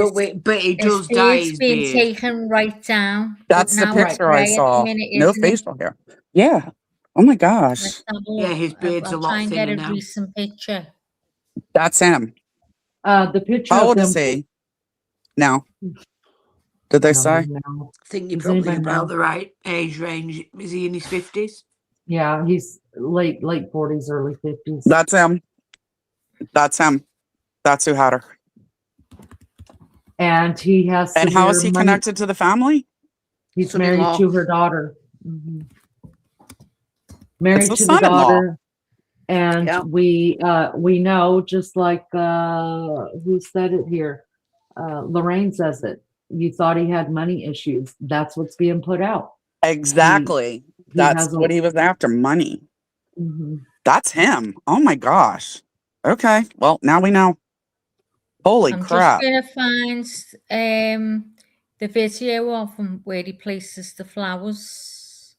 Speaker 4: But he does dye his
Speaker 3: being
Speaker 4: beard.
Speaker 3: taken right down.
Speaker 14: That's the
Speaker 3: Now
Speaker 14: picture
Speaker 3: grey
Speaker 14: I
Speaker 3: at the
Speaker 14: saw.
Speaker 3: minute,
Speaker 14: No
Speaker 3: isn't it?
Speaker 14: facial hair. Yeah. Oh my gosh.
Speaker 3: Let's have a
Speaker 4: Yeah,
Speaker 3: look.
Speaker 4: his beard's
Speaker 3: I'll
Speaker 4: a lot
Speaker 3: try and get
Speaker 4: thinner
Speaker 3: a
Speaker 4: now.
Speaker 3: recent picture.
Speaker 14: That's him.
Speaker 2: The picture
Speaker 14: How
Speaker 2: of
Speaker 14: old
Speaker 2: them.
Speaker 14: is he? Now. Did they say?
Speaker 4: I think you're
Speaker 2: Does
Speaker 4: probably
Speaker 2: anybody
Speaker 4: about
Speaker 2: know?
Speaker 4: the right age range. Is he in his 50s?
Speaker 2: Yeah, he's late 40s, early 50s.
Speaker 14: That's him. That's him. That's who had her.
Speaker 2: And he has.
Speaker 14: And how is
Speaker 2: severe
Speaker 14: he
Speaker 2: money-
Speaker 14: connected to the family?
Speaker 2: He's married
Speaker 4: Son-in-law.
Speaker 2: to her daughter. Married
Speaker 14: It's
Speaker 2: to
Speaker 14: the
Speaker 2: the
Speaker 14: son-in-law.
Speaker 2: daughter. And we know, just like who said it here? Lorraine says it. You thought he had money issues. That's what's being put out.
Speaker 14: Exactly. That's
Speaker 2: has a-
Speaker 14: what he was after, money.
Speaker 2: Mhm.
Speaker 14: That's him. Oh my gosh. Okay. Well, now we know. Holy
Speaker 3: I'm
Speaker 14: crap.
Speaker 3: just gonna find the video of him where he places the flowers,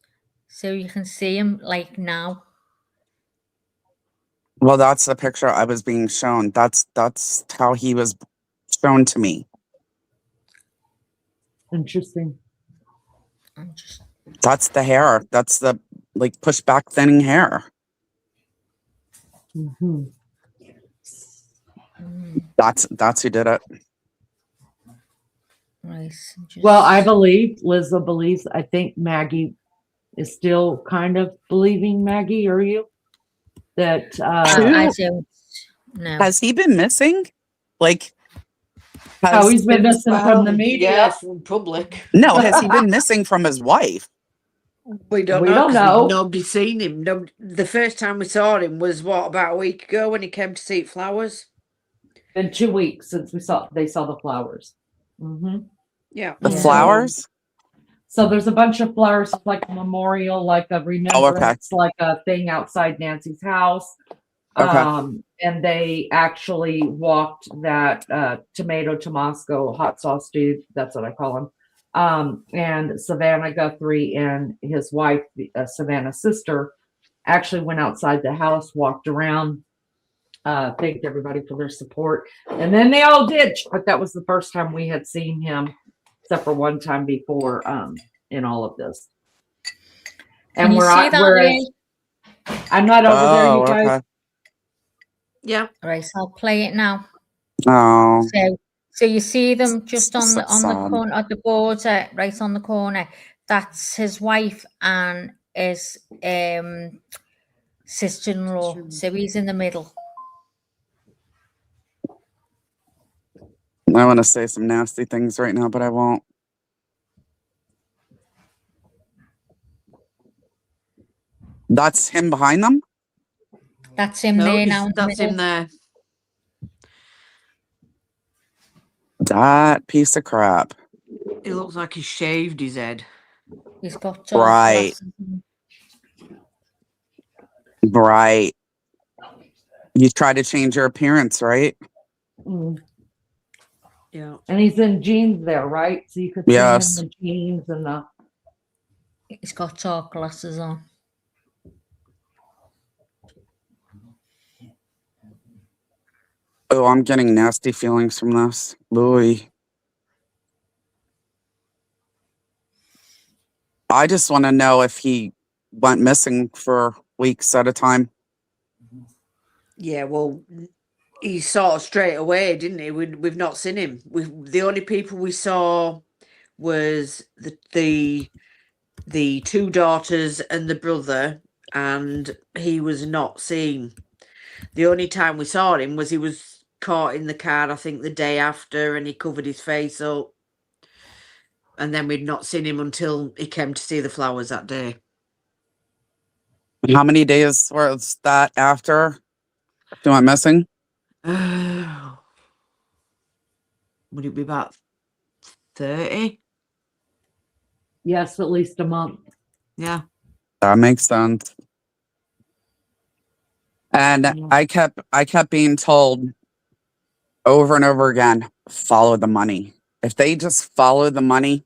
Speaker 3: so you can see him like now.
Speaker 14: Well, that's the picture I was being shown. That's how he was shown to me.
Speaker 2: Interesting.
Speaker 3: I'm just
Speaker 14: That's the hair. That's the like push back thinning hair.
Speaker 2: Mhm.
Speaker 14: That's who did it.
Speaker 3: nice.
Speaker 2: Well, I believe Lizzo believes. I think Maggie is still kind of believing. Maggie, are you? That
Speaker 3: I don't know.
Speaker 14: Has he been missing? Like,
Speaker 2: Oh, he's been missing from the media.
Speaker 4: Yeah, from public.
Speaker 14: No, has he been missing from his wife?
Speaker 4: We don't
Speaker 2: We
Speaker 4: know.
Speaker 2: don't
Speaker 4: 'cause
Speaker 2: know.
Speaker 4: Nobody's seen him. No, the first time we saw him was about a week ago when he came to see flowers.
Speaker 2: Been 2 weeks since they saw the flowers.
Speaker 8: Yeah.
Speaker 14: The
Speaker 3: Yeah.
Speaker 14: flowers?
Speaker 2: So there's a bunch of flowers, it's like a memorial, like a remembrance, like a thing outside Nancy's house.
Speaker 14: Okay.
Speaker 2: And they actually walked that tomato Tomasco hot sauce dude, that's what I call him. And Savannah Guthrie and his wife, Savannah's sister, actually went outside the house, walked around, thanked everybody for their support. And then they all did, but that was the first time we had seen him, except for one time before in all of this.
Speaker 3: Can
Speaker 2: And
Speaker 3: you see that,
Speaker 2: whereas I'm not over there, you guys.
Speaker 14: Okay.
Speaker 3: Yeah. Right, so I'll play it now.
Speaker 14: Oh.
Speaker 3: So you see them just on the
Speaker 14: sad.
Speaker 3: corner, at the border, right on the corner. That's his wife and his sister-in-law. So he's in the middle.
Speaker 14: I want to say some nasty things right now, but I won't. That's him behind them?
Speaker 3: That's him
Speaker 4: No,
Speaker 3: there now.
Speaker 4: that's him there.
Speaker 14: That piece of crap.
Speaker 4: It looks like he shaved his head.
Speaker 3: He's got
Speaker 14: Right. Right. You try to change your appearance, right?
Speaker 2: Mm.
Speaker 4: Yeah.
Speaker 2: And he's in jeans there, right? So you could see
Speaker 14: Yes.
Speaker 2: him in the jeans and the.
Speaker 3: He's got dark glasses on.
Speaker 14: Oh, I'm getting nasty feelings from this. Louis. I just want to know if he went missing for weeks at a time.
Speaker 4: Yeah, well, he sort of straight away, didn't he? We've not seen him. The only people we saw was the two daughters and the brother, and he was not seen. The only time we saw him was he was caught in the car, I think, the day after, and he covered his face up. And then we'd not seen him until he came to see the flowers that day.
Speaker 14: How many days was that after he went missing?
Speaker 4: Would it be about 30?
Speaker 2: Yes, at least a month.
Speaker 4: Yeah.
Speaker 14: That makes sense. And I kept being told over and over again, follow the money. If they just follow the money,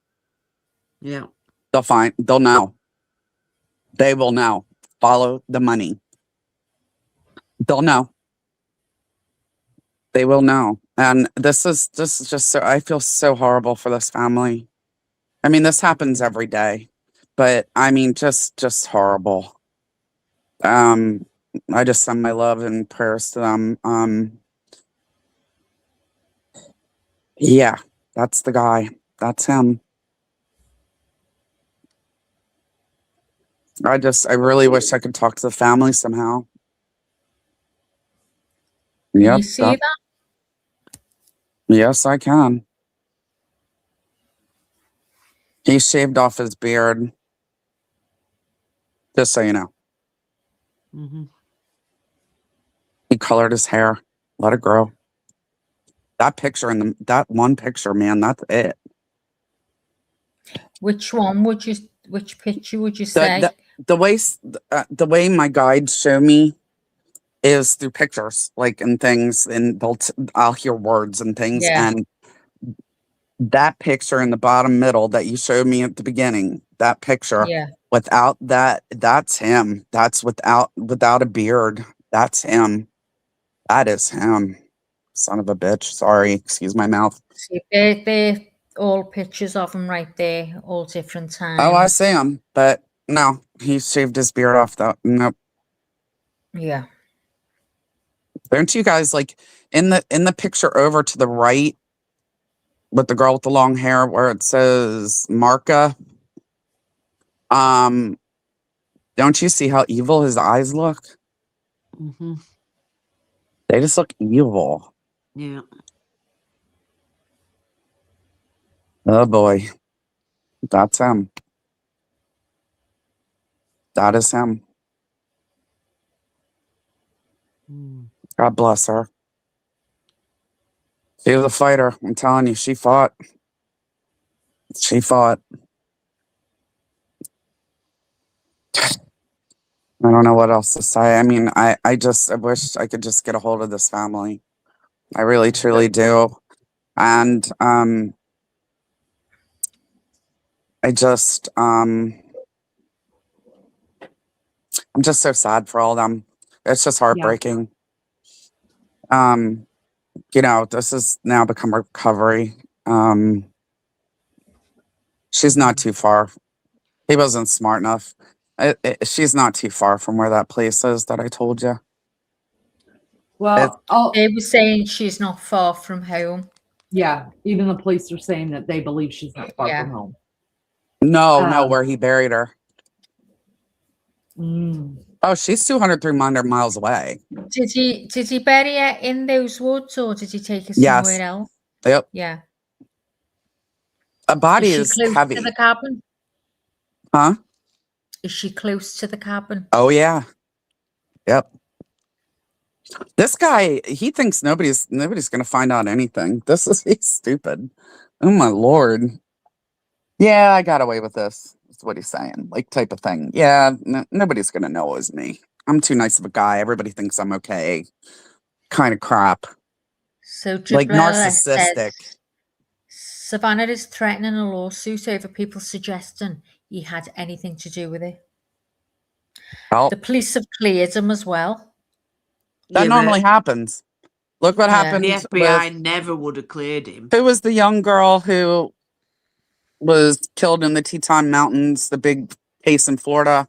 Speaker 4: yeah,
Speaker 14: they'll know. They will know. Follow the money. They'll know. They will know. And this is just so, I feel so horrible for this family. I mean, this happens every day, but I mean, just horrible. I just send my love and prayers to them. Yeah, that's the guy. That's him. I really wish I could talk to the family somehow.
Speaker 3: Can
Speaker 14: Yep.
Speaker 3: you see that?
Speaker 14: Yes, I can. He shaved off his beard. Just so you know.
Speaker 4: Mm-hmm.
Speaker 14: He colored his hair. Let it grow. That picture that one picture, man, that's it.
Speaker 3: Which picture would you say?
Speaker 14: The way my guides show me is through pictures, like, and things, and I'll hear words and things,
Speaker 3: Yeah.
Speaker 14: and that picture in the bottom middle that you showed me at the beginning, that picture,
Speaker 3: Yeah.
Speaker 14: without that, that's him. That's without a beard. That's him. That is him. Son of a bitch. Sorry, excuse my mouth.
Speaker 3: See, they're all pictures of him right there, all different times.
Speaker 14: Oh, I see him, but no, he shaved his beard off though. Nope.
Speaker 3: Yeah.
Speaker 14: Don't you guys like in the picture over to the right with the girl with the long hair where it says Marka? Don't you see how evil his eyes look?
Speaker 4: Mm-hmm.
Speaker 14: They just look evil.
Speaker 4: Yeah.
Speaker 14: Oh boy. That's him. That is him. God bless her. She was a fighter. I'm telling you, she fought. She fought. I don't know what else to say. I mean, I wish I could just get a hold of this family. I really, truly do. And I just I'm just so sad for all of them. It's just heartbreaking. You know, this has now become recovery. She's not too far. He wasn't smart enough. She's not too far from where that place is that I told you.
Speaker 2: Well,
Speaker 3: they were saying she's not far from home.
Speaker 2: Yeah, even the police are saying that they believe she's not far from home.
Speaker 14: No, where he buried her.
Speaker 2: Mm.
Speaker 14: Oh, she's 200 miles away.
Speaker 3: Did he bury her in those woods, or did he take her
Speaker 14: Yes.
Speaker 3: somewhere else?
Speaker 14: Yep.
Speaker 3: Yeah.
Speaker 14: A body
Speaker 3: Is she
Speaker 14: is
Speaker 3: close
Speaker 14: heavy.
Speaker 3: to the cabin?
Speaker 14: Huh?
Speaker 3: Is she close to the cabin?
Speaker 14: Oh yeah. Yep. This guy, he thinks nobody's gonna find out anything. He's stupid. Oh my Lord. Yeah, I got away with this. That's what he's saying. Like, type of thing. Yeah, nobody's gonna know it was me. I'm too nice of a guy. Everybody thinks I'm okay. Kind of crap.
Speaker 3: So
Speaker 14: Like
Speaker 3: Jabrella
Speaker 14: narcissistic.
Speaker 3: says, Savannah is threatening a lawsuit over people suggesting he had anything to do with it.
Speaker 14: Well,
Speaker 3: The police have cleared him as well.
Speaker 14: that normally happens. Look what happened.
Speaker 4: The FBI
Speaker 14: with,
Speaker 4: never would have cleared him.
Speaker 14: who was the young girl who was killed in the Teton Mountains, the big case in Florida?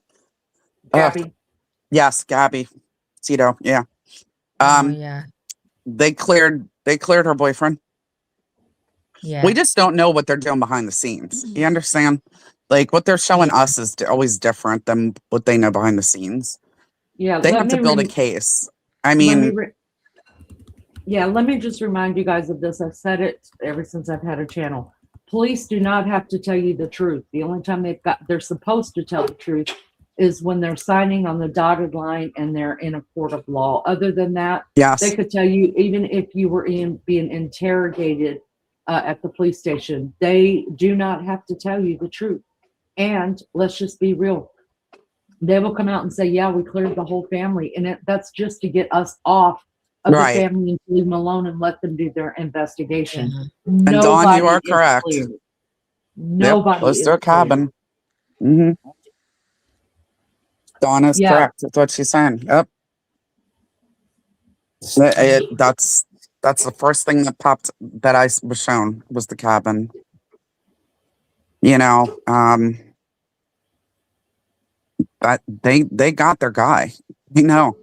Speaker 2: Gabby.
Speaker 14: Yes, Gabby. Tito, yeah.
Speaker 3: Yeah.
Speaker 14: They cleared her boyfriend.
Speaker 3: Yeah.
Speaker 14: We just don't know what they're doing behind the scenes. You understand? Like, what they're showing us is always different than what they know behind the scenes.
Speaker 2: Yeah,
Speaker 14: They have to build a case. I mean,
Speaker 2: let me just remind you guys of this. I've said it ever since I've had a channel. Police do not have to tell you the truth. The only time they're supposed to tell the truth is when they're signing on the dotted line and they're in a court of law. Other than that,
Speaker 14: yes,
Speaker 2: they could tell you, even if you were being interrogated at the police station, they do not have to tell you the truth. And let's just be real. They will come out and say, yeah, we cleared the whole family. And that's just to get us off of the family and leave them alone and let them do their investigation.
Speaker 14: And Dawn, you are correct.
Speaker 2: Nobody
Speaker 14: was their cabin. Mm-hmm. Dawn is correct. That's what she's saying. Yep. That's the first thing that popped that I was shown was the cabin. You know, but they got their guy. You know.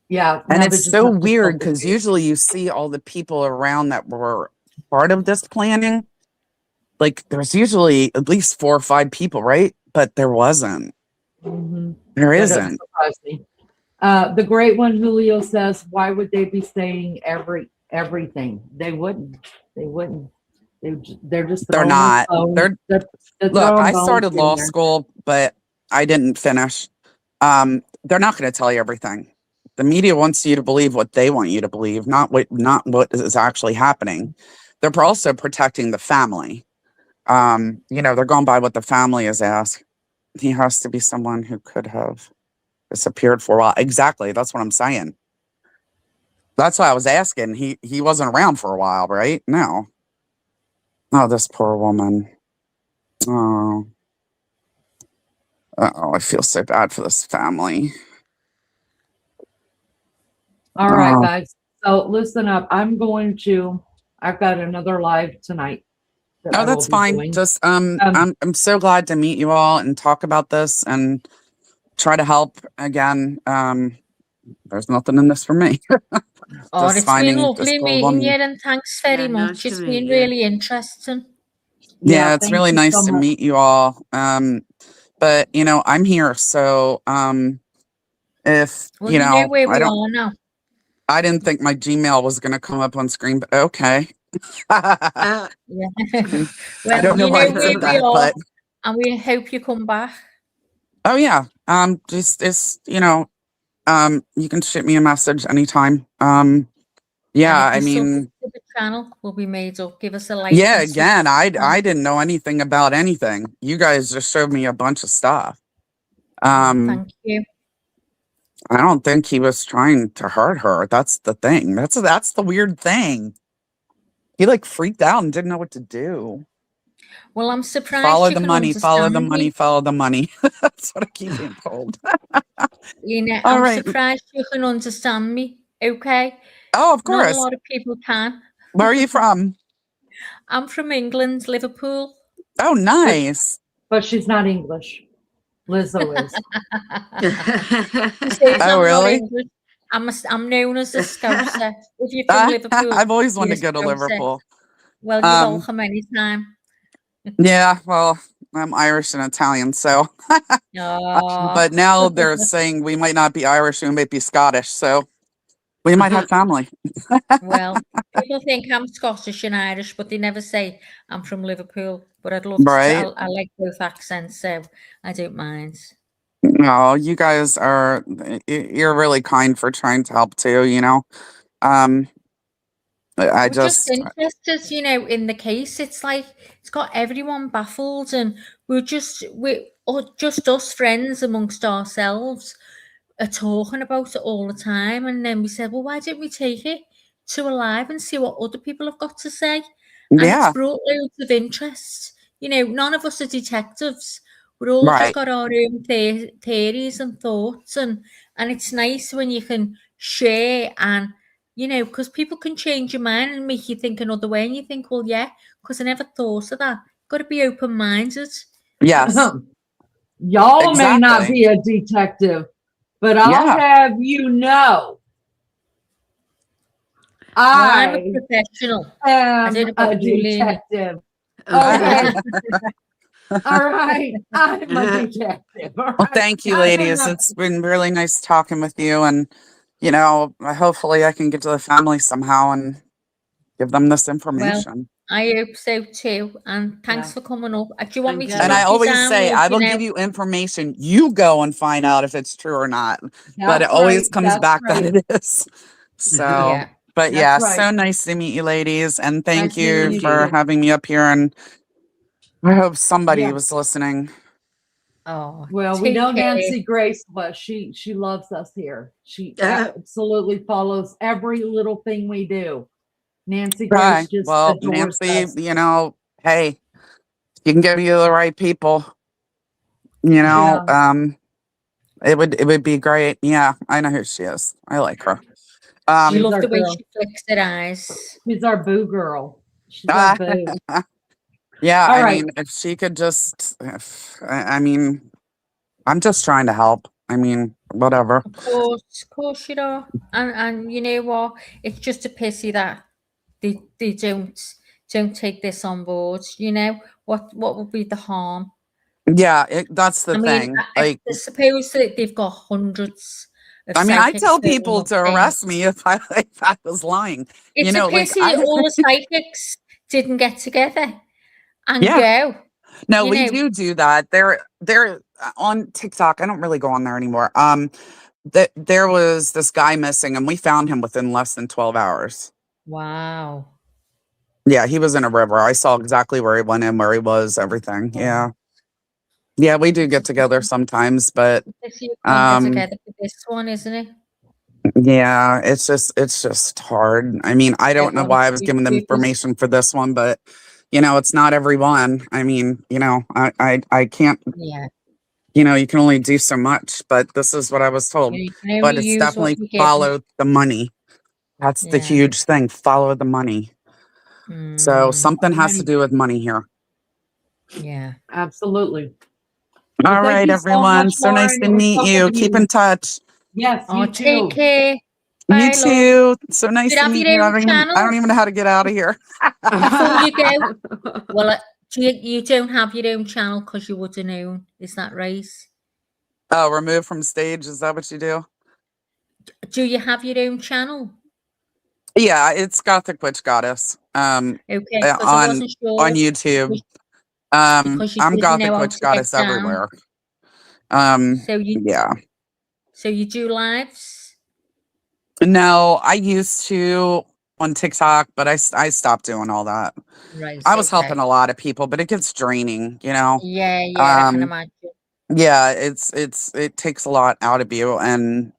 Speaker 2: Yeah.
Speaker 14: And it's so weird because usually you see all the people around that were part of this planning. Like, there's usually at least 4 or 5 people, right? But there wasn't.
Speaker 2: Mm-hmm.
Speaker 14: There isn't.
Speaker 2: The great one, Julio, says, why would they be saying everything? They wouldn't. They're just
Speaker 14: They're not.
Speaker 2: They're
Speaker 14: look, I started law school, but I didn't finish. They're not going to tell you everything. The media wants you to believe what they want you to believe, not what is actually happening. They're also protecting the family. You know, they're going by what the family is asked. He has to be someone who could have disappeared for a while. Exactly. That's what I'm saying. That's why I was asking. He wasn't around for a while, right? No. Oh, this poor woman. Oh. I feel so bad for this family.
Speaker 2: All right, guys. So listen up. I've got another live tonight.
Speaker 14: Oh, that's fine. Just I'm so glad to meet you all and talk about this and try to help again. There's nothing in this for me.
Speaker 3: It's been lovely meeting you, and thanks very much. It's been really interesting.
Speaker 14: Yeah, it's really nice to meet you all. But you know, I'm here, so if
Speaker 3: you know where we are now.
Speaker 14: I didn't think my Gmail was going to come up on screen, but okay.
Speaker 3: Yeah. Well,
Speaker 14: I don't know why I said that, but
Speaker 3: and we hope you come back.
Speaker 14: Oh yeah. Just you know, you can shoot me a message anytime. Yeah, I mean,
Speaker 3: of the channel will be made up. Give us a like.
Speaker 14: Yeah,
Speaker 3: and
Speaker 14: again, I
Speaker 3: subscribe.
Speaker 14: didn't know anything about anything. You guys just showed me a bunch of stuff.
Speaker 3: Thank you.
Speaker 14: I don't think he was trying to hurt her. That's the thing. That's the weird thing. He like freaked out and didn't know what to do.
Speaker 3: Well, I'm surprised
Speaker 14: Follow
Speaker 3: you
Speaker 14: the
Speaker 3: can
Speaker 14: money, follow the
Speaker 3: understand
Speaker 14: money,
Speaker 3: me.
Speaker 14: follow the money. That's what I keep being told.
Speaker 3: You know,
Speaker 14: All
Speaker 3: I'm
Speaker 14: right.
Speaker 3: surprised you can understand me. Okay.
Speaker 14: Oh, of
Speaker 3: Not a
Speaker 14: course.
Speaker 3: lot of people can.
Speaker 14: Where are you from?
Speaker 3: I'm from England, Liverpool.
Speaker 14: Oh, nice.
Speaker 2: But she's not English. Lizzo is.
Speaker 3: He says
Speaker 14: Oh,
Speaker 3: I'm not
Speaker 14: really?
Speaker 3: English. I'm known as a Scouser. If you're from Liverpool,
Speaker 14: I've always
Speaker 3: you're
Speaker 14: wanted
Speaker 3: a
Speaker 14: to go to
Speaker 3: Scouser.
Speaker 14: Liverpool.
Speaker 3: Well, you're welcome anytime.
Speaker 14: Yeah, well, I'm Irish and Italian, so.
Speaker 3: Oh.
Speaker 14: But now they're saying we might not be Irish, we might be Scottish, so we might have family.
Speaker 3: Well, people think I'm Scottish and Irish, but they never say I'm from Liverpool. But I'd love to.
Speaker 14: Right.
Speaker 3: I like both accents, so I don't mind.
Speaker 14: No, you guys are, you're really kind for trying to help too, you know. I
Speaker 3: We're just
Speaker 14: just,
Speaker 3: interested, you know, in the case. It's like it's got everyone baffled, and we're just us friends amongst ourselves are talking about it all the time. And then we said, well, why don't we take it to a live and see what other people have got to say? And it's
Speaker 14: yeah,
Speaker 3: brought loads of interest. You know, none of us are detectives. We're all just
Speaker 14: right.
Speaker 3: got our own theories and thoughts, and it's nice when you can share and, you know, because people can change your mind and make you think another way, and you think, well, yeah, because I never thought of that. Got to be open-minded.
Speaker 14: Yes.
Speaker 2: Y'all may not
Speaker 14: Exactly.
Speaker 2: be a detective, but I'll
Speaker 14: Yeah.
Speaker 2: have you know,
Speaker 3: Well, I'm a
Speaker 2: I
Speaker 3: professional. I don't
Speaker 2: am
Speaker 3: know about
Speaker 2: a
Speaker 3: you, Lainey.
Speaker 2: detective. Okay. All right. I'm a detective. All
Speaker 14: Well,
Speaker 2: right.
Speaker 14: thank you,
Speaker 2: I don't
Speaker 14: ladies.
Speaker 2: know.
Speaker 14: It's been really nice talking with you. And, you know, hopefully I can get to the family somehow and give them this
Speaker 3: Well,
Speaker 14: information.
Speaker 3: I hope so too. And thanks for coming up. Do you want me to
Speaker 14: And I
Speaker 3: drop you
Speaker 14: always
Speaker 3: down?
Speaker 14: say,
Speaker 3: Or
Speaker 14: I
Speaker 3: do you
Speaker 14: will
Speaker 3: know?
Speaker 14: give you information. You go and find out if it's true or not. But it
Speaker 2: That's
Speaker 14: always
Speaker 2: right.
Speaker 14: comes
Speaker 2: That's
Speaker 14: back
Speaker 2: right.
Speaker 14: that it is. So,
Speaker 3: Yeah.
Speaker 14: but
Speaker 2: That's
Speaker 14: yeah,
Speaker 2: right.
Speaker 14: so nice to meet you, ladies. And thank
Speaker 2: Nice meeting
Speaker 14: you
Speaker 2: you
Speaker 14: for
Speaker 2: too.
Speaker 14: having me up here. And I hope somebody
Speaker 2: Yeah.
Speaker 14: was listening.
Speaker 3: Oh,
Speaker 2: Well, we
Speaker 3: take
Speaker 2: know
Speaker 3: care.
Speaker 2: Nancy Grace was. She loves us here. She absolutely follows every little thing we do. Nancy Grace
Speaker 14: Right.
Speaker 2: just
Speaker 14: Well,
Speaker 2: adores
Speaker 14: Nancy,
Speaker 2: us.
Speaker 14: you know, hey, you can give you the right people. You know,
Speaker 2: Yeah.
Speaker 14: it would be great. Yeah, I know who she is. I like her.
Speaker 3: I
Speaker 2: She's
Speaker 3: love
Speaker 2: our
Speaker 3: the way
Speaker 2: girl.
Speaker 3: she flicks her eyes.
Speaker 2: She's our boo girl. She's our boo.
Speaker 14: Yeah,
Speaker 2: All
Speaker 14: I
Speaker 2: right.
Speaker 14: mean, if she could just, I mean, I'm just trying to help. I mean, whatever.
Speaker 3: Of course you are. And you know what? It's just a pity that they don't take this on board. You know what would be the harm?
Speaker 14: Yeah, that's the
Speaker 3: I mean,
Speaker 14: thing.
Speaker 3: I
Speaker 14: Like,
Speaker 3: suppose that they've got hundreds of
Speaker 14: I mean, I
Speaker 3: psychics
Speaker 14: tell
Speaker 3: going
Speaker 14: people
Speaker 3: up
Speaker 14: to
Speaker 3: there.
Speaker 14: arrest me if I was lying. You
Speaker 3: It's a
Speaker 14: know, like
Speaker 3: pity all the psychics didn't get together and
Speaker 14: yeah.
Speaker 3: go.
Speaker 14: No,
Speaker 3: You
Speaker 14: we
Speaker 3: know,
Speaker 14: do that. They're on TikTok. I don't really go on there anymore. There was this guy missing, and we found him within less than 12 hours.
Speaker 3: wow.
Speaker 14: Yeah, he was in a river. I saw exactly where he went in, where he was, everything. Yeah. Yeah, we do get together sometimes, but
Speaker 3: It's you can't get together for this one, isn't it?
Speaker 14: yeah, it's just hard. I mean, I don't know why I was given the information for this one, but you know, it's not everyone. I mean, you know, I can't,
Speaker 3: Yeah.
Speaker 14: you know, you can only do so much, but this is what I was told.
Speaker 3: You can
Speaker 14: But
Speaker 3: only
Speaker 14: it's
Speaker 3: use what
Speaker 14: definitely
Speaker 3: you get.
Speaker 14: follow the money. That's the
Speaker 3: Yeah.
Speaker 14: huge thing. Follow the money. So something has to do with money here.
Speaker 3: Yeah.
Speaker 2: Absolutely.
Speaker 14: All
Speaker 2: Well, thank
Speaker 14: right,
Speaker 2: you so
Speaker 14: everyone.
Speaker 2: much,
Speaker 14: So nice
Speaker 2: Lauren.
Speaker 14: to
Speaker 2: It was
Speaker 14: meet
Speaker 2: so
Speaker 14: you.
Speaker 2: good to
Speaker 14: Keep
Speaker 2: meet
Speaker 14: in touch.
Speaker 2: Yes,
Speaker 3: Oh,
Speaker 2: you
Speaker 3: take
Speaker 2: too.
Speaker 3: care.
Speaker 14: You
Speaker 3: Bye, love.
Speaker 14: too. So nice
Speaker 3: You
Speaker 14: to
Speaker 3: have
Speaker 14: meet
Speaker 3: your
Speaker 14: you.
Speaker 3: own
Speaker 14: I
Speaker 3: channel
Speaker 14: don't even know how to get out of here.
Speaker 3: before you go. Well, you don't have your own channel because you would have known. Is that right?
Speaker 14: Oh, remove from stage. Is that what you do?
Speaker 3: Do you have your own channel?
Speaker 14: Yeah, it's Gothic Witch Goddess.
Speaker 3: Okay, because I wasn't sure.
Speaker 14: On YouTube.
Speaker 3: Because you
Speaker 14: I'm
Speaker 3: didn't know
Speaker 14: Gothic
Speaker 3: how
Speaker 14: Witch
Speaker 3: to get
Speaker 14: Goddess
Speaker 3: down.
Speaker 14: everywhere.
Speaker 3: So
Speaker 14: Yeah.
Speaker 3: So you do lives?
Speaker 14: No, I used to on TikTok, but I stopped doing all that.
Speaker 3: Right.
Speaker 14: I was
Speaker 3: Okay.
Speaker 14: helping a lot of people, but it gets draining, you know.
Speaker 3: Yeah, I can
Speaker 14: Um,
Speaker 3: imagine.
Speaker 14: yeah, it takes a lot out of you, and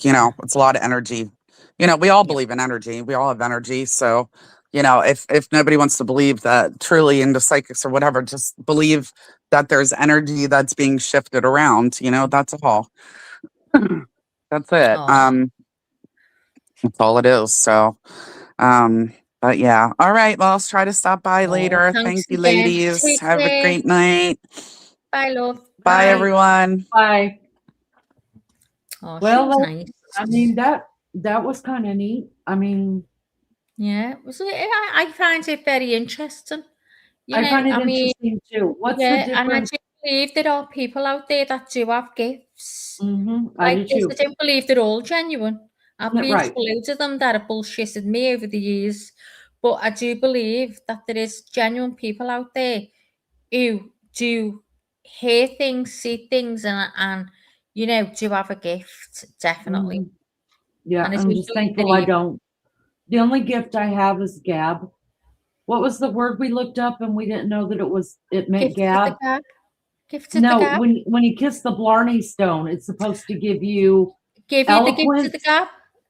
Speaker 14: you know, it's a lot of energy. You know, we all believe in energy. We all have energy. So, you know, if nobody wants to believe that truly into psychics or whatever, just believe that there's energy that's being shifted around. You know, that's all. That's it.
Speaker 3: Oh.
Speaker 14: That's all it is. So, but yeah. All right. Well, I'll try to stop by
Speaker 3: Oh,
Speaker 14: later.
Speaker 3: thanks
Speaker 14: Thank you,
Speaker 3: again.
Speaker 14: ladies.
Speaker 3: Take
Speaker 14: Have a
Speaker 3: care.
Speaker 14: great night.
Speaker 3: Bye, love.
Speaker 14: Bye, everyone.
Speaker 2: Bye.
Speaker 3: Oh, she
Speaker 2: Well,
Speaker 3: was nice.
Speaker 2: I mean, that was kind of neat. I mean,
Speaker 3: Yeah, I find it very interesting. You
Speaker 2: I
Speaker 3: know,
Speaker 2: find it
Speaker 3: I mean,
Speaker 2: interesting too. What's the
Speaker 3: yeah, and I
Speaker 2: difference?
Speaker 3: do believe there are people out there that do have gifts
Speaker 2: I do
Speaker 3: like this. I
Speaker 2: too.
Speaker 3: don't believe they're all genuine. I've been
Speaker 2: Right.
Speaker 3: to loads of them that have bullshitted me over the years, but I do believe that there is genuine people out there who do hear things, see things, and you know, do have a gift, definitely.
Speaker 2: Mhm. Yeah,
Speaker 3: And I
Speaker 2: I'm
Speaker 3: do
Speaker 2: just
Speaker 3: believe
Speaker 2: thankful I don't. The only gift I have is gab. What was the word we looked up and we didn't know that it meant
Speaker 3: gifted the
Speaker 2: gab?
Speaker 3: gab. Gifted the
Speaker 2: No,
Speaker 3: gab.
Speaker 2: when you kiss the Blarney Stone, it's supposed to give you
Speaker 3: Give you the gift of the
Speaker 2: eloquence.
Speaker 3: gab.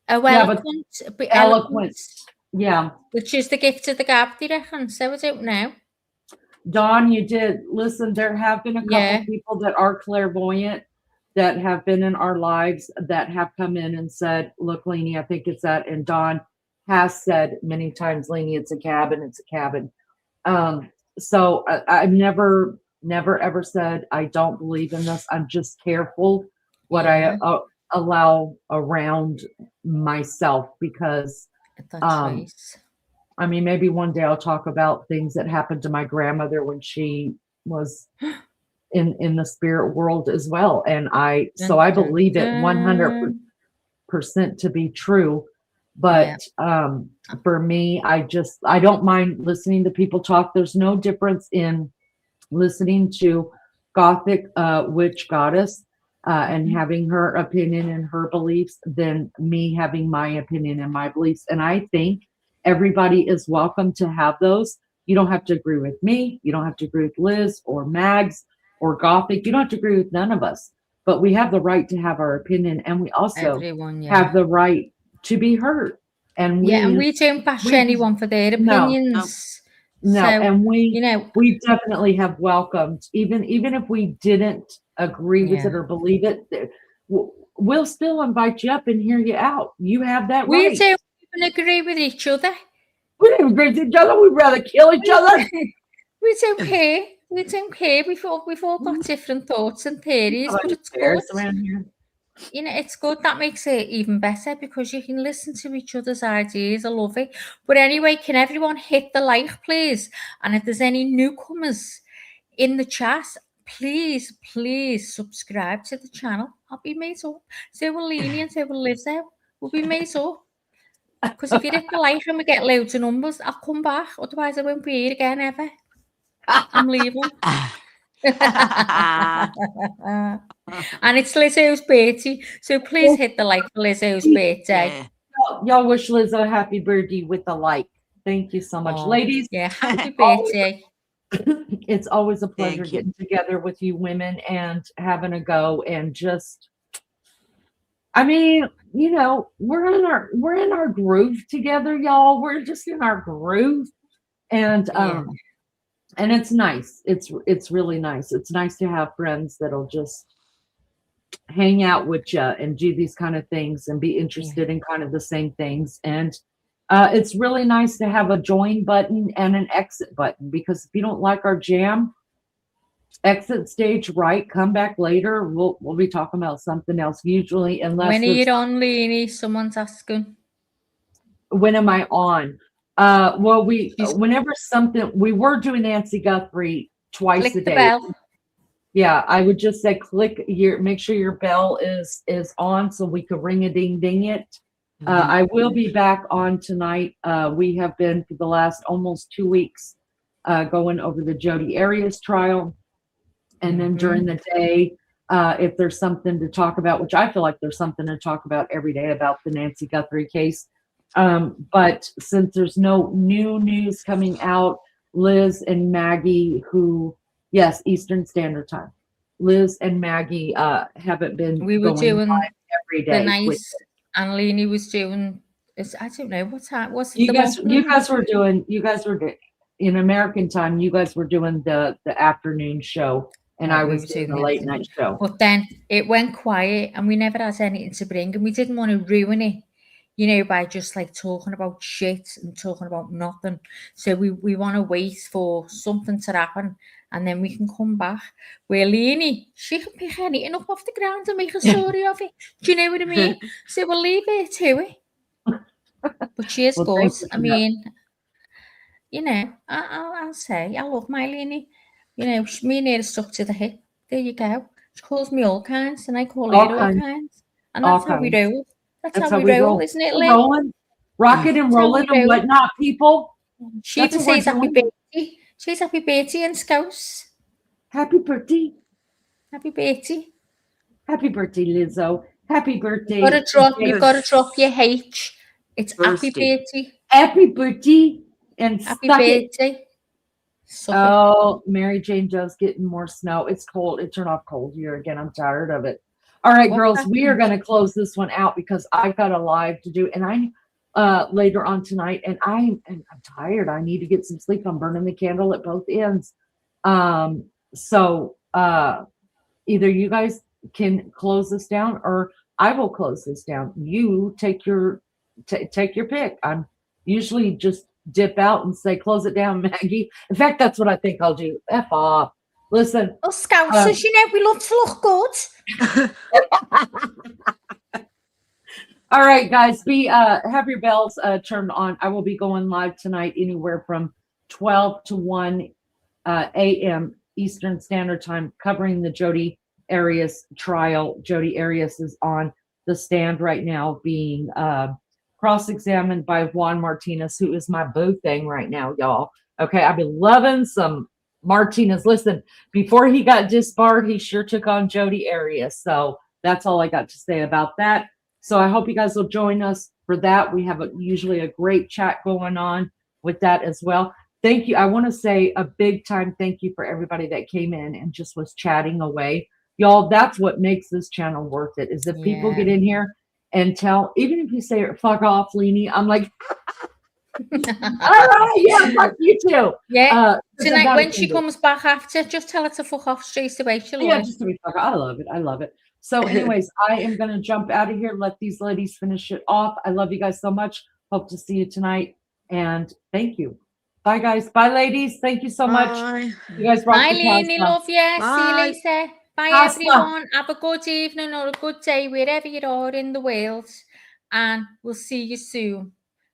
Speaker 2: Yeah, but
Speaker 3: Eloquent.
Speaker 2: eloquence. Yeah.
Speaker 3: Which is the gift of the gab, do you reckon? So I don't know.
Speaker 2: Dawn, you did. Listen, there have been a couple
Speaker 3: Yeah.
Speaker 2: people that are clairvoyant that have been in our lives that have come in and said, look, Leanie, I think it's that. And Dawn has said many times, Leanie, it's a cabin, it's a cabin. So I've never ever said I don't believe in this. I'm just careful what
Speaker 3: Yeah.
Speaker 2: I allow around myself because
Speaker 3: That's right.
Speaker 2: I mean, maybe one day I'll talk about things that happened to my grandmother when she was in the spirit world as well. And so I believe it 100% to be true. But for me, I don't mind listening to people talk. There's no difference in listening to Gothic witch goddess and having her opinion and her beliefs than me having my opinion and my beliefs. And I think everybody is welcome to have those. You don't have to agree with me. You don't have to agree with Liz or Mags or Gothic. You don't have to agree with none of us. But we have the right to have our opinion, and we also
Speaker 3: Everyone,
Speaker 2: have the right to be heard. And
Speaker 3: we don't bash anyone for their opinions.
Speaker 2: No,
Speaker 3: So,
Speaker 2: and
Speaker 3: you know,
Speaker 2: we definitely have welcomed, even if we didn't agree with it
Speaker 3: Yeah.
Speaker 2: or believe it, we'll still invite you up and hear you out. You have that
Speaker 3: we
Speaker 2: right.
Speaker 3: don't even agree with each other.
Speaker 2: We don't agree with each other. We'd rather kill each other.
Speaker 3: We don't care. We don't care. We've all got different thoughts and theories, but it's good.
Speaker 2: Around here.
Speaker 3: You know, it's good. That makes it even better because you can listen to each other's ideas. I love it. But anyway, can everyone hit the like, please? And if there's any newcomers in the chat, please subscribe to the channel. I'll be made up. So will Leanie and so will Liz out. We'll be made up. Because if you hit the like and we get loads of numbers, I'll come back. Otherwise, I won't be here again ever. I'm leaving. And it's Lizzo's birthday, so please hit the like for Lizzo's birthday.
Speaker 2: Y'all wish Liz a happy birthday with a like. Thank you so much, ladies.
Speaker 3: Yeah, happy birthday.
Speaker 2: It's always a pleasure getting together with you women and having a go and just, I mean, you know, we're in our groove together, y'all. We're just in our groove. And and it's nice. It's really nice. It's nice to have friends that'll just hang out with you and do these kind of things and be interested in kind of the same things. And it's really nice to have a join button and an exit button, because if you don't like our jam, exit stage right, come back later. We'll be talking about something else usually, unless
Speaker 3: When are you on, Leanie? Someone's asking.
Speaker 2: When am I on? Well, whenever something, we were doing Nancy Guthrie twice
Speaker 3: Click
Speaker 2: a
Speaker 3: the
Speaker 2: day.
Speaker 3: bell.
Speaker 2: Yeah, I would just say make sure your bell is on so we could ring a ding ding it. I will be back on tonight. We have been for the last almost 2 weeks going over the Jodi Arias trial. And then during the day, if there's something to talk about, which I feel like there's something to talk about every day about the Nancy Guthrie case, But since there's no new news coming out, Liz and Maggie, who, yes, Eastern Standard Time, Liz and Maggie haven't been
Speaker 3: We were
Speaker 2: going
Speaker 3: doing
Speaker 2: live every
Speaker 3: the
Speaker 2: day.
Speaker 3: nice, and Leanie was doing. I don't know what's that. What's
Speaker 2: You
Speaker 3: the
Speaker 2: guys
Speaker 3: morning?
Speaker 2: you guys were in American time, you guys were doing the afternoon show, and I
Speaker 3: We
Speaker 2: was
Speaker 3: were
Speaker 2: doing
Speaker 3: doing
Speaker 2: the
Speaker 3: the
Speaker 2: late night show.
Speaker 3: But then it went quiet, and we never had anything to bring, and we didn't want to ruin it, you know, by just like talking about shit and talking about nothing. So we want to wait for something to happen, and then we can come back. Where Leanie, she can pick anything up off the ground and make a story of it. Do you know what I mean? So we'll leave her to it. But she is
Speaker 2: Well,
Speaker 3: good.
Speaker 2: thank you
Speaker 3: I
Speaker 2: for that.
Speaker 3: mean, you know, I'll say I love my Leanie. You know, me and her are stuck to the hip. There you go. She calls me all kinds, and I call
Speaker 2: All
Speaker 3: her all
Speaker 2: kinds.
Speaker 3: kinds. And
Speaker 2: All
Speaker 3: that's how we
Speaker 2: kinds.
Speaker 3: roll. That's
Speaker 2: That's
Speaker 3: how we roll, isn't it,
Speaker 2: We're
Speaker 3: Lee?
Speaker 2: rolling, rocking and
Speaker 3: That's how
Speaker 2: rolling
Speaker 3: we
Speaker 2: and
Speaker 3: roll.
Speaker 2: whatnot, people.
Speaker 3: She
Speaker 2: That's
Speaker 3: even
Speaker 2: what we're
Speaker 3: says happy
Speaker 2: doing.
Speaker 3: birthday. She says happy birthday in Scouse.
Speaker 2: Happy birthday.
Speaker 3: Happy birthday.
Speaker 2: Happy birthday, Lizzo. Happy birthday.
Speaker 3: You've got to drop your H. It's happy birthday.
Speaker 2: Happy birthday and
Speaker 3: Happy
Speaker 2: suck it.
Speaker 3: birthday. Suck it.
Speaker 2: Oh, Mary Jane Joe's getting more snow. It's cold. It turned off cold here again. I'm tired of it. All right,
Speaker 3: What
Speaker 2: girls, we are
Speaker 3: happened?
Speaker 2: going to close this one out because I've got a live to do, and I later on tonight, and I'm tired. I need to get some sleep. I'm burning the candle at both ends. So either you guys can close this down, or I will close this down. You take your take your pick. I'm usually just dip out and say, close it down, Maggie. In fact, that's what I think I'll do. F off. Listen.
Speaker 3: Us Scousers, you know, we love to look good.
Speaker 2: All right, guys, have your bells turned on. I will be going live tonight anywhere from 12 to 1 a.m. Eastern Standard Time, covering the Jodi Arias trial. Jodi Arias is on the stand right now, being cross-examined by Juan Martinez, who is my boo thing right now, y'all. Okay, I've been loving some Martinez. Listen, before he got disbarred, he sure took on Jodi Arias. So that's all I got to say about that. So I hope you guys will join us for that. We have usually a great chat going on with that as well. Thank you. I want to say a big time thank you for everybody that came in and just was chatting away. Y'all, that's what makes this channel worth it, is if people get in here and tell, even if you say, fuck off, Leanie, I'm like, all right, yeah, fuck you too.
Speaker 3: Yeah. Tonight, when she comes back after, just tell her to fuck off straight away. She'll
Speaker 2: Yeah,
Speaker 3: learn.
Speaker 2: just to be fuck. I love it. I love it. So anyways, I am going to jump out of here. Let these ladies finish it off. I love you guys so much. Hope to see you tonight. And thank you. Bye, guys. Bye, ladies. Thank you so much. You guys rock
Speaker 3: Bye,
Speaker 2: the
Speaker 3: Leanie.
Speaker 2: Casbah.
Speaker 3: Love you. See you later. Bye,
Speaker 2: Casbah.
Speaker 3: everyone. Have a good evening or a good day wherever you are in the world. And we'll see you soon.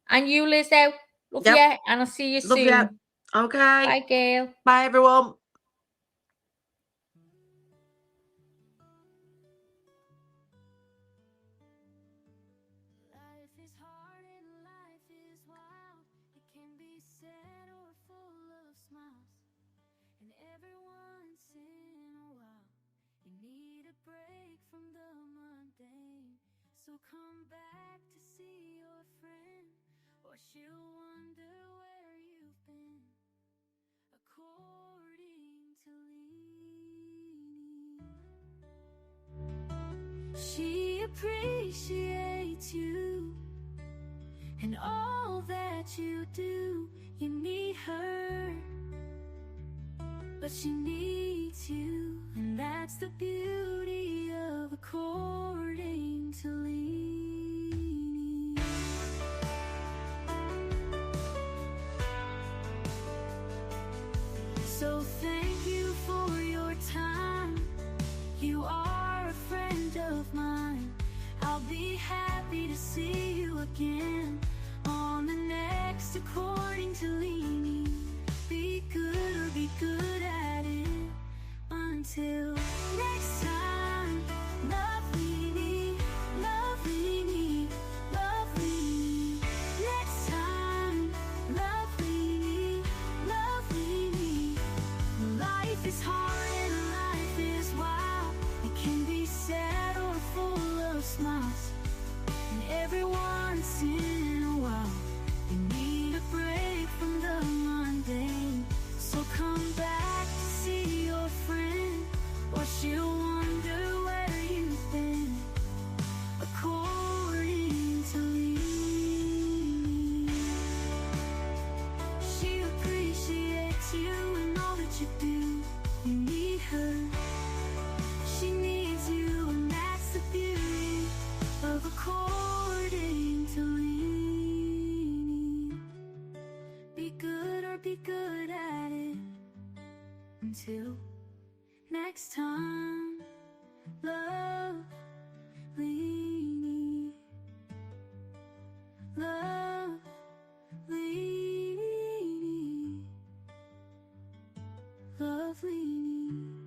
Speaker 3: And you, Lizzo. Love you. And I'll see you
Speaker 4: Love
Speaker 3: soon.
Speaker 4: ya. Okay.
Speaker 3: Bye, girl.
Speaker 4: Bye, everyone.
Speaker 1: So come back to see your friend, or she'll wonder where you've been. According to Leanie, she appreciates you and all that you do. You need her, but she needs you, and that's the beauty of according to Leanie. So thank you for your time. You are a friend of mine. I'll be happy to see you again on the next According to Leanie. Be good or be good at it. Until next time, love Leanie, love Leanie, love Leanie. Next time, love Leanie, love Leanie. Life is hard and life is wild. It can be sad or full of smiles, and every once in a while Lovely, lovely.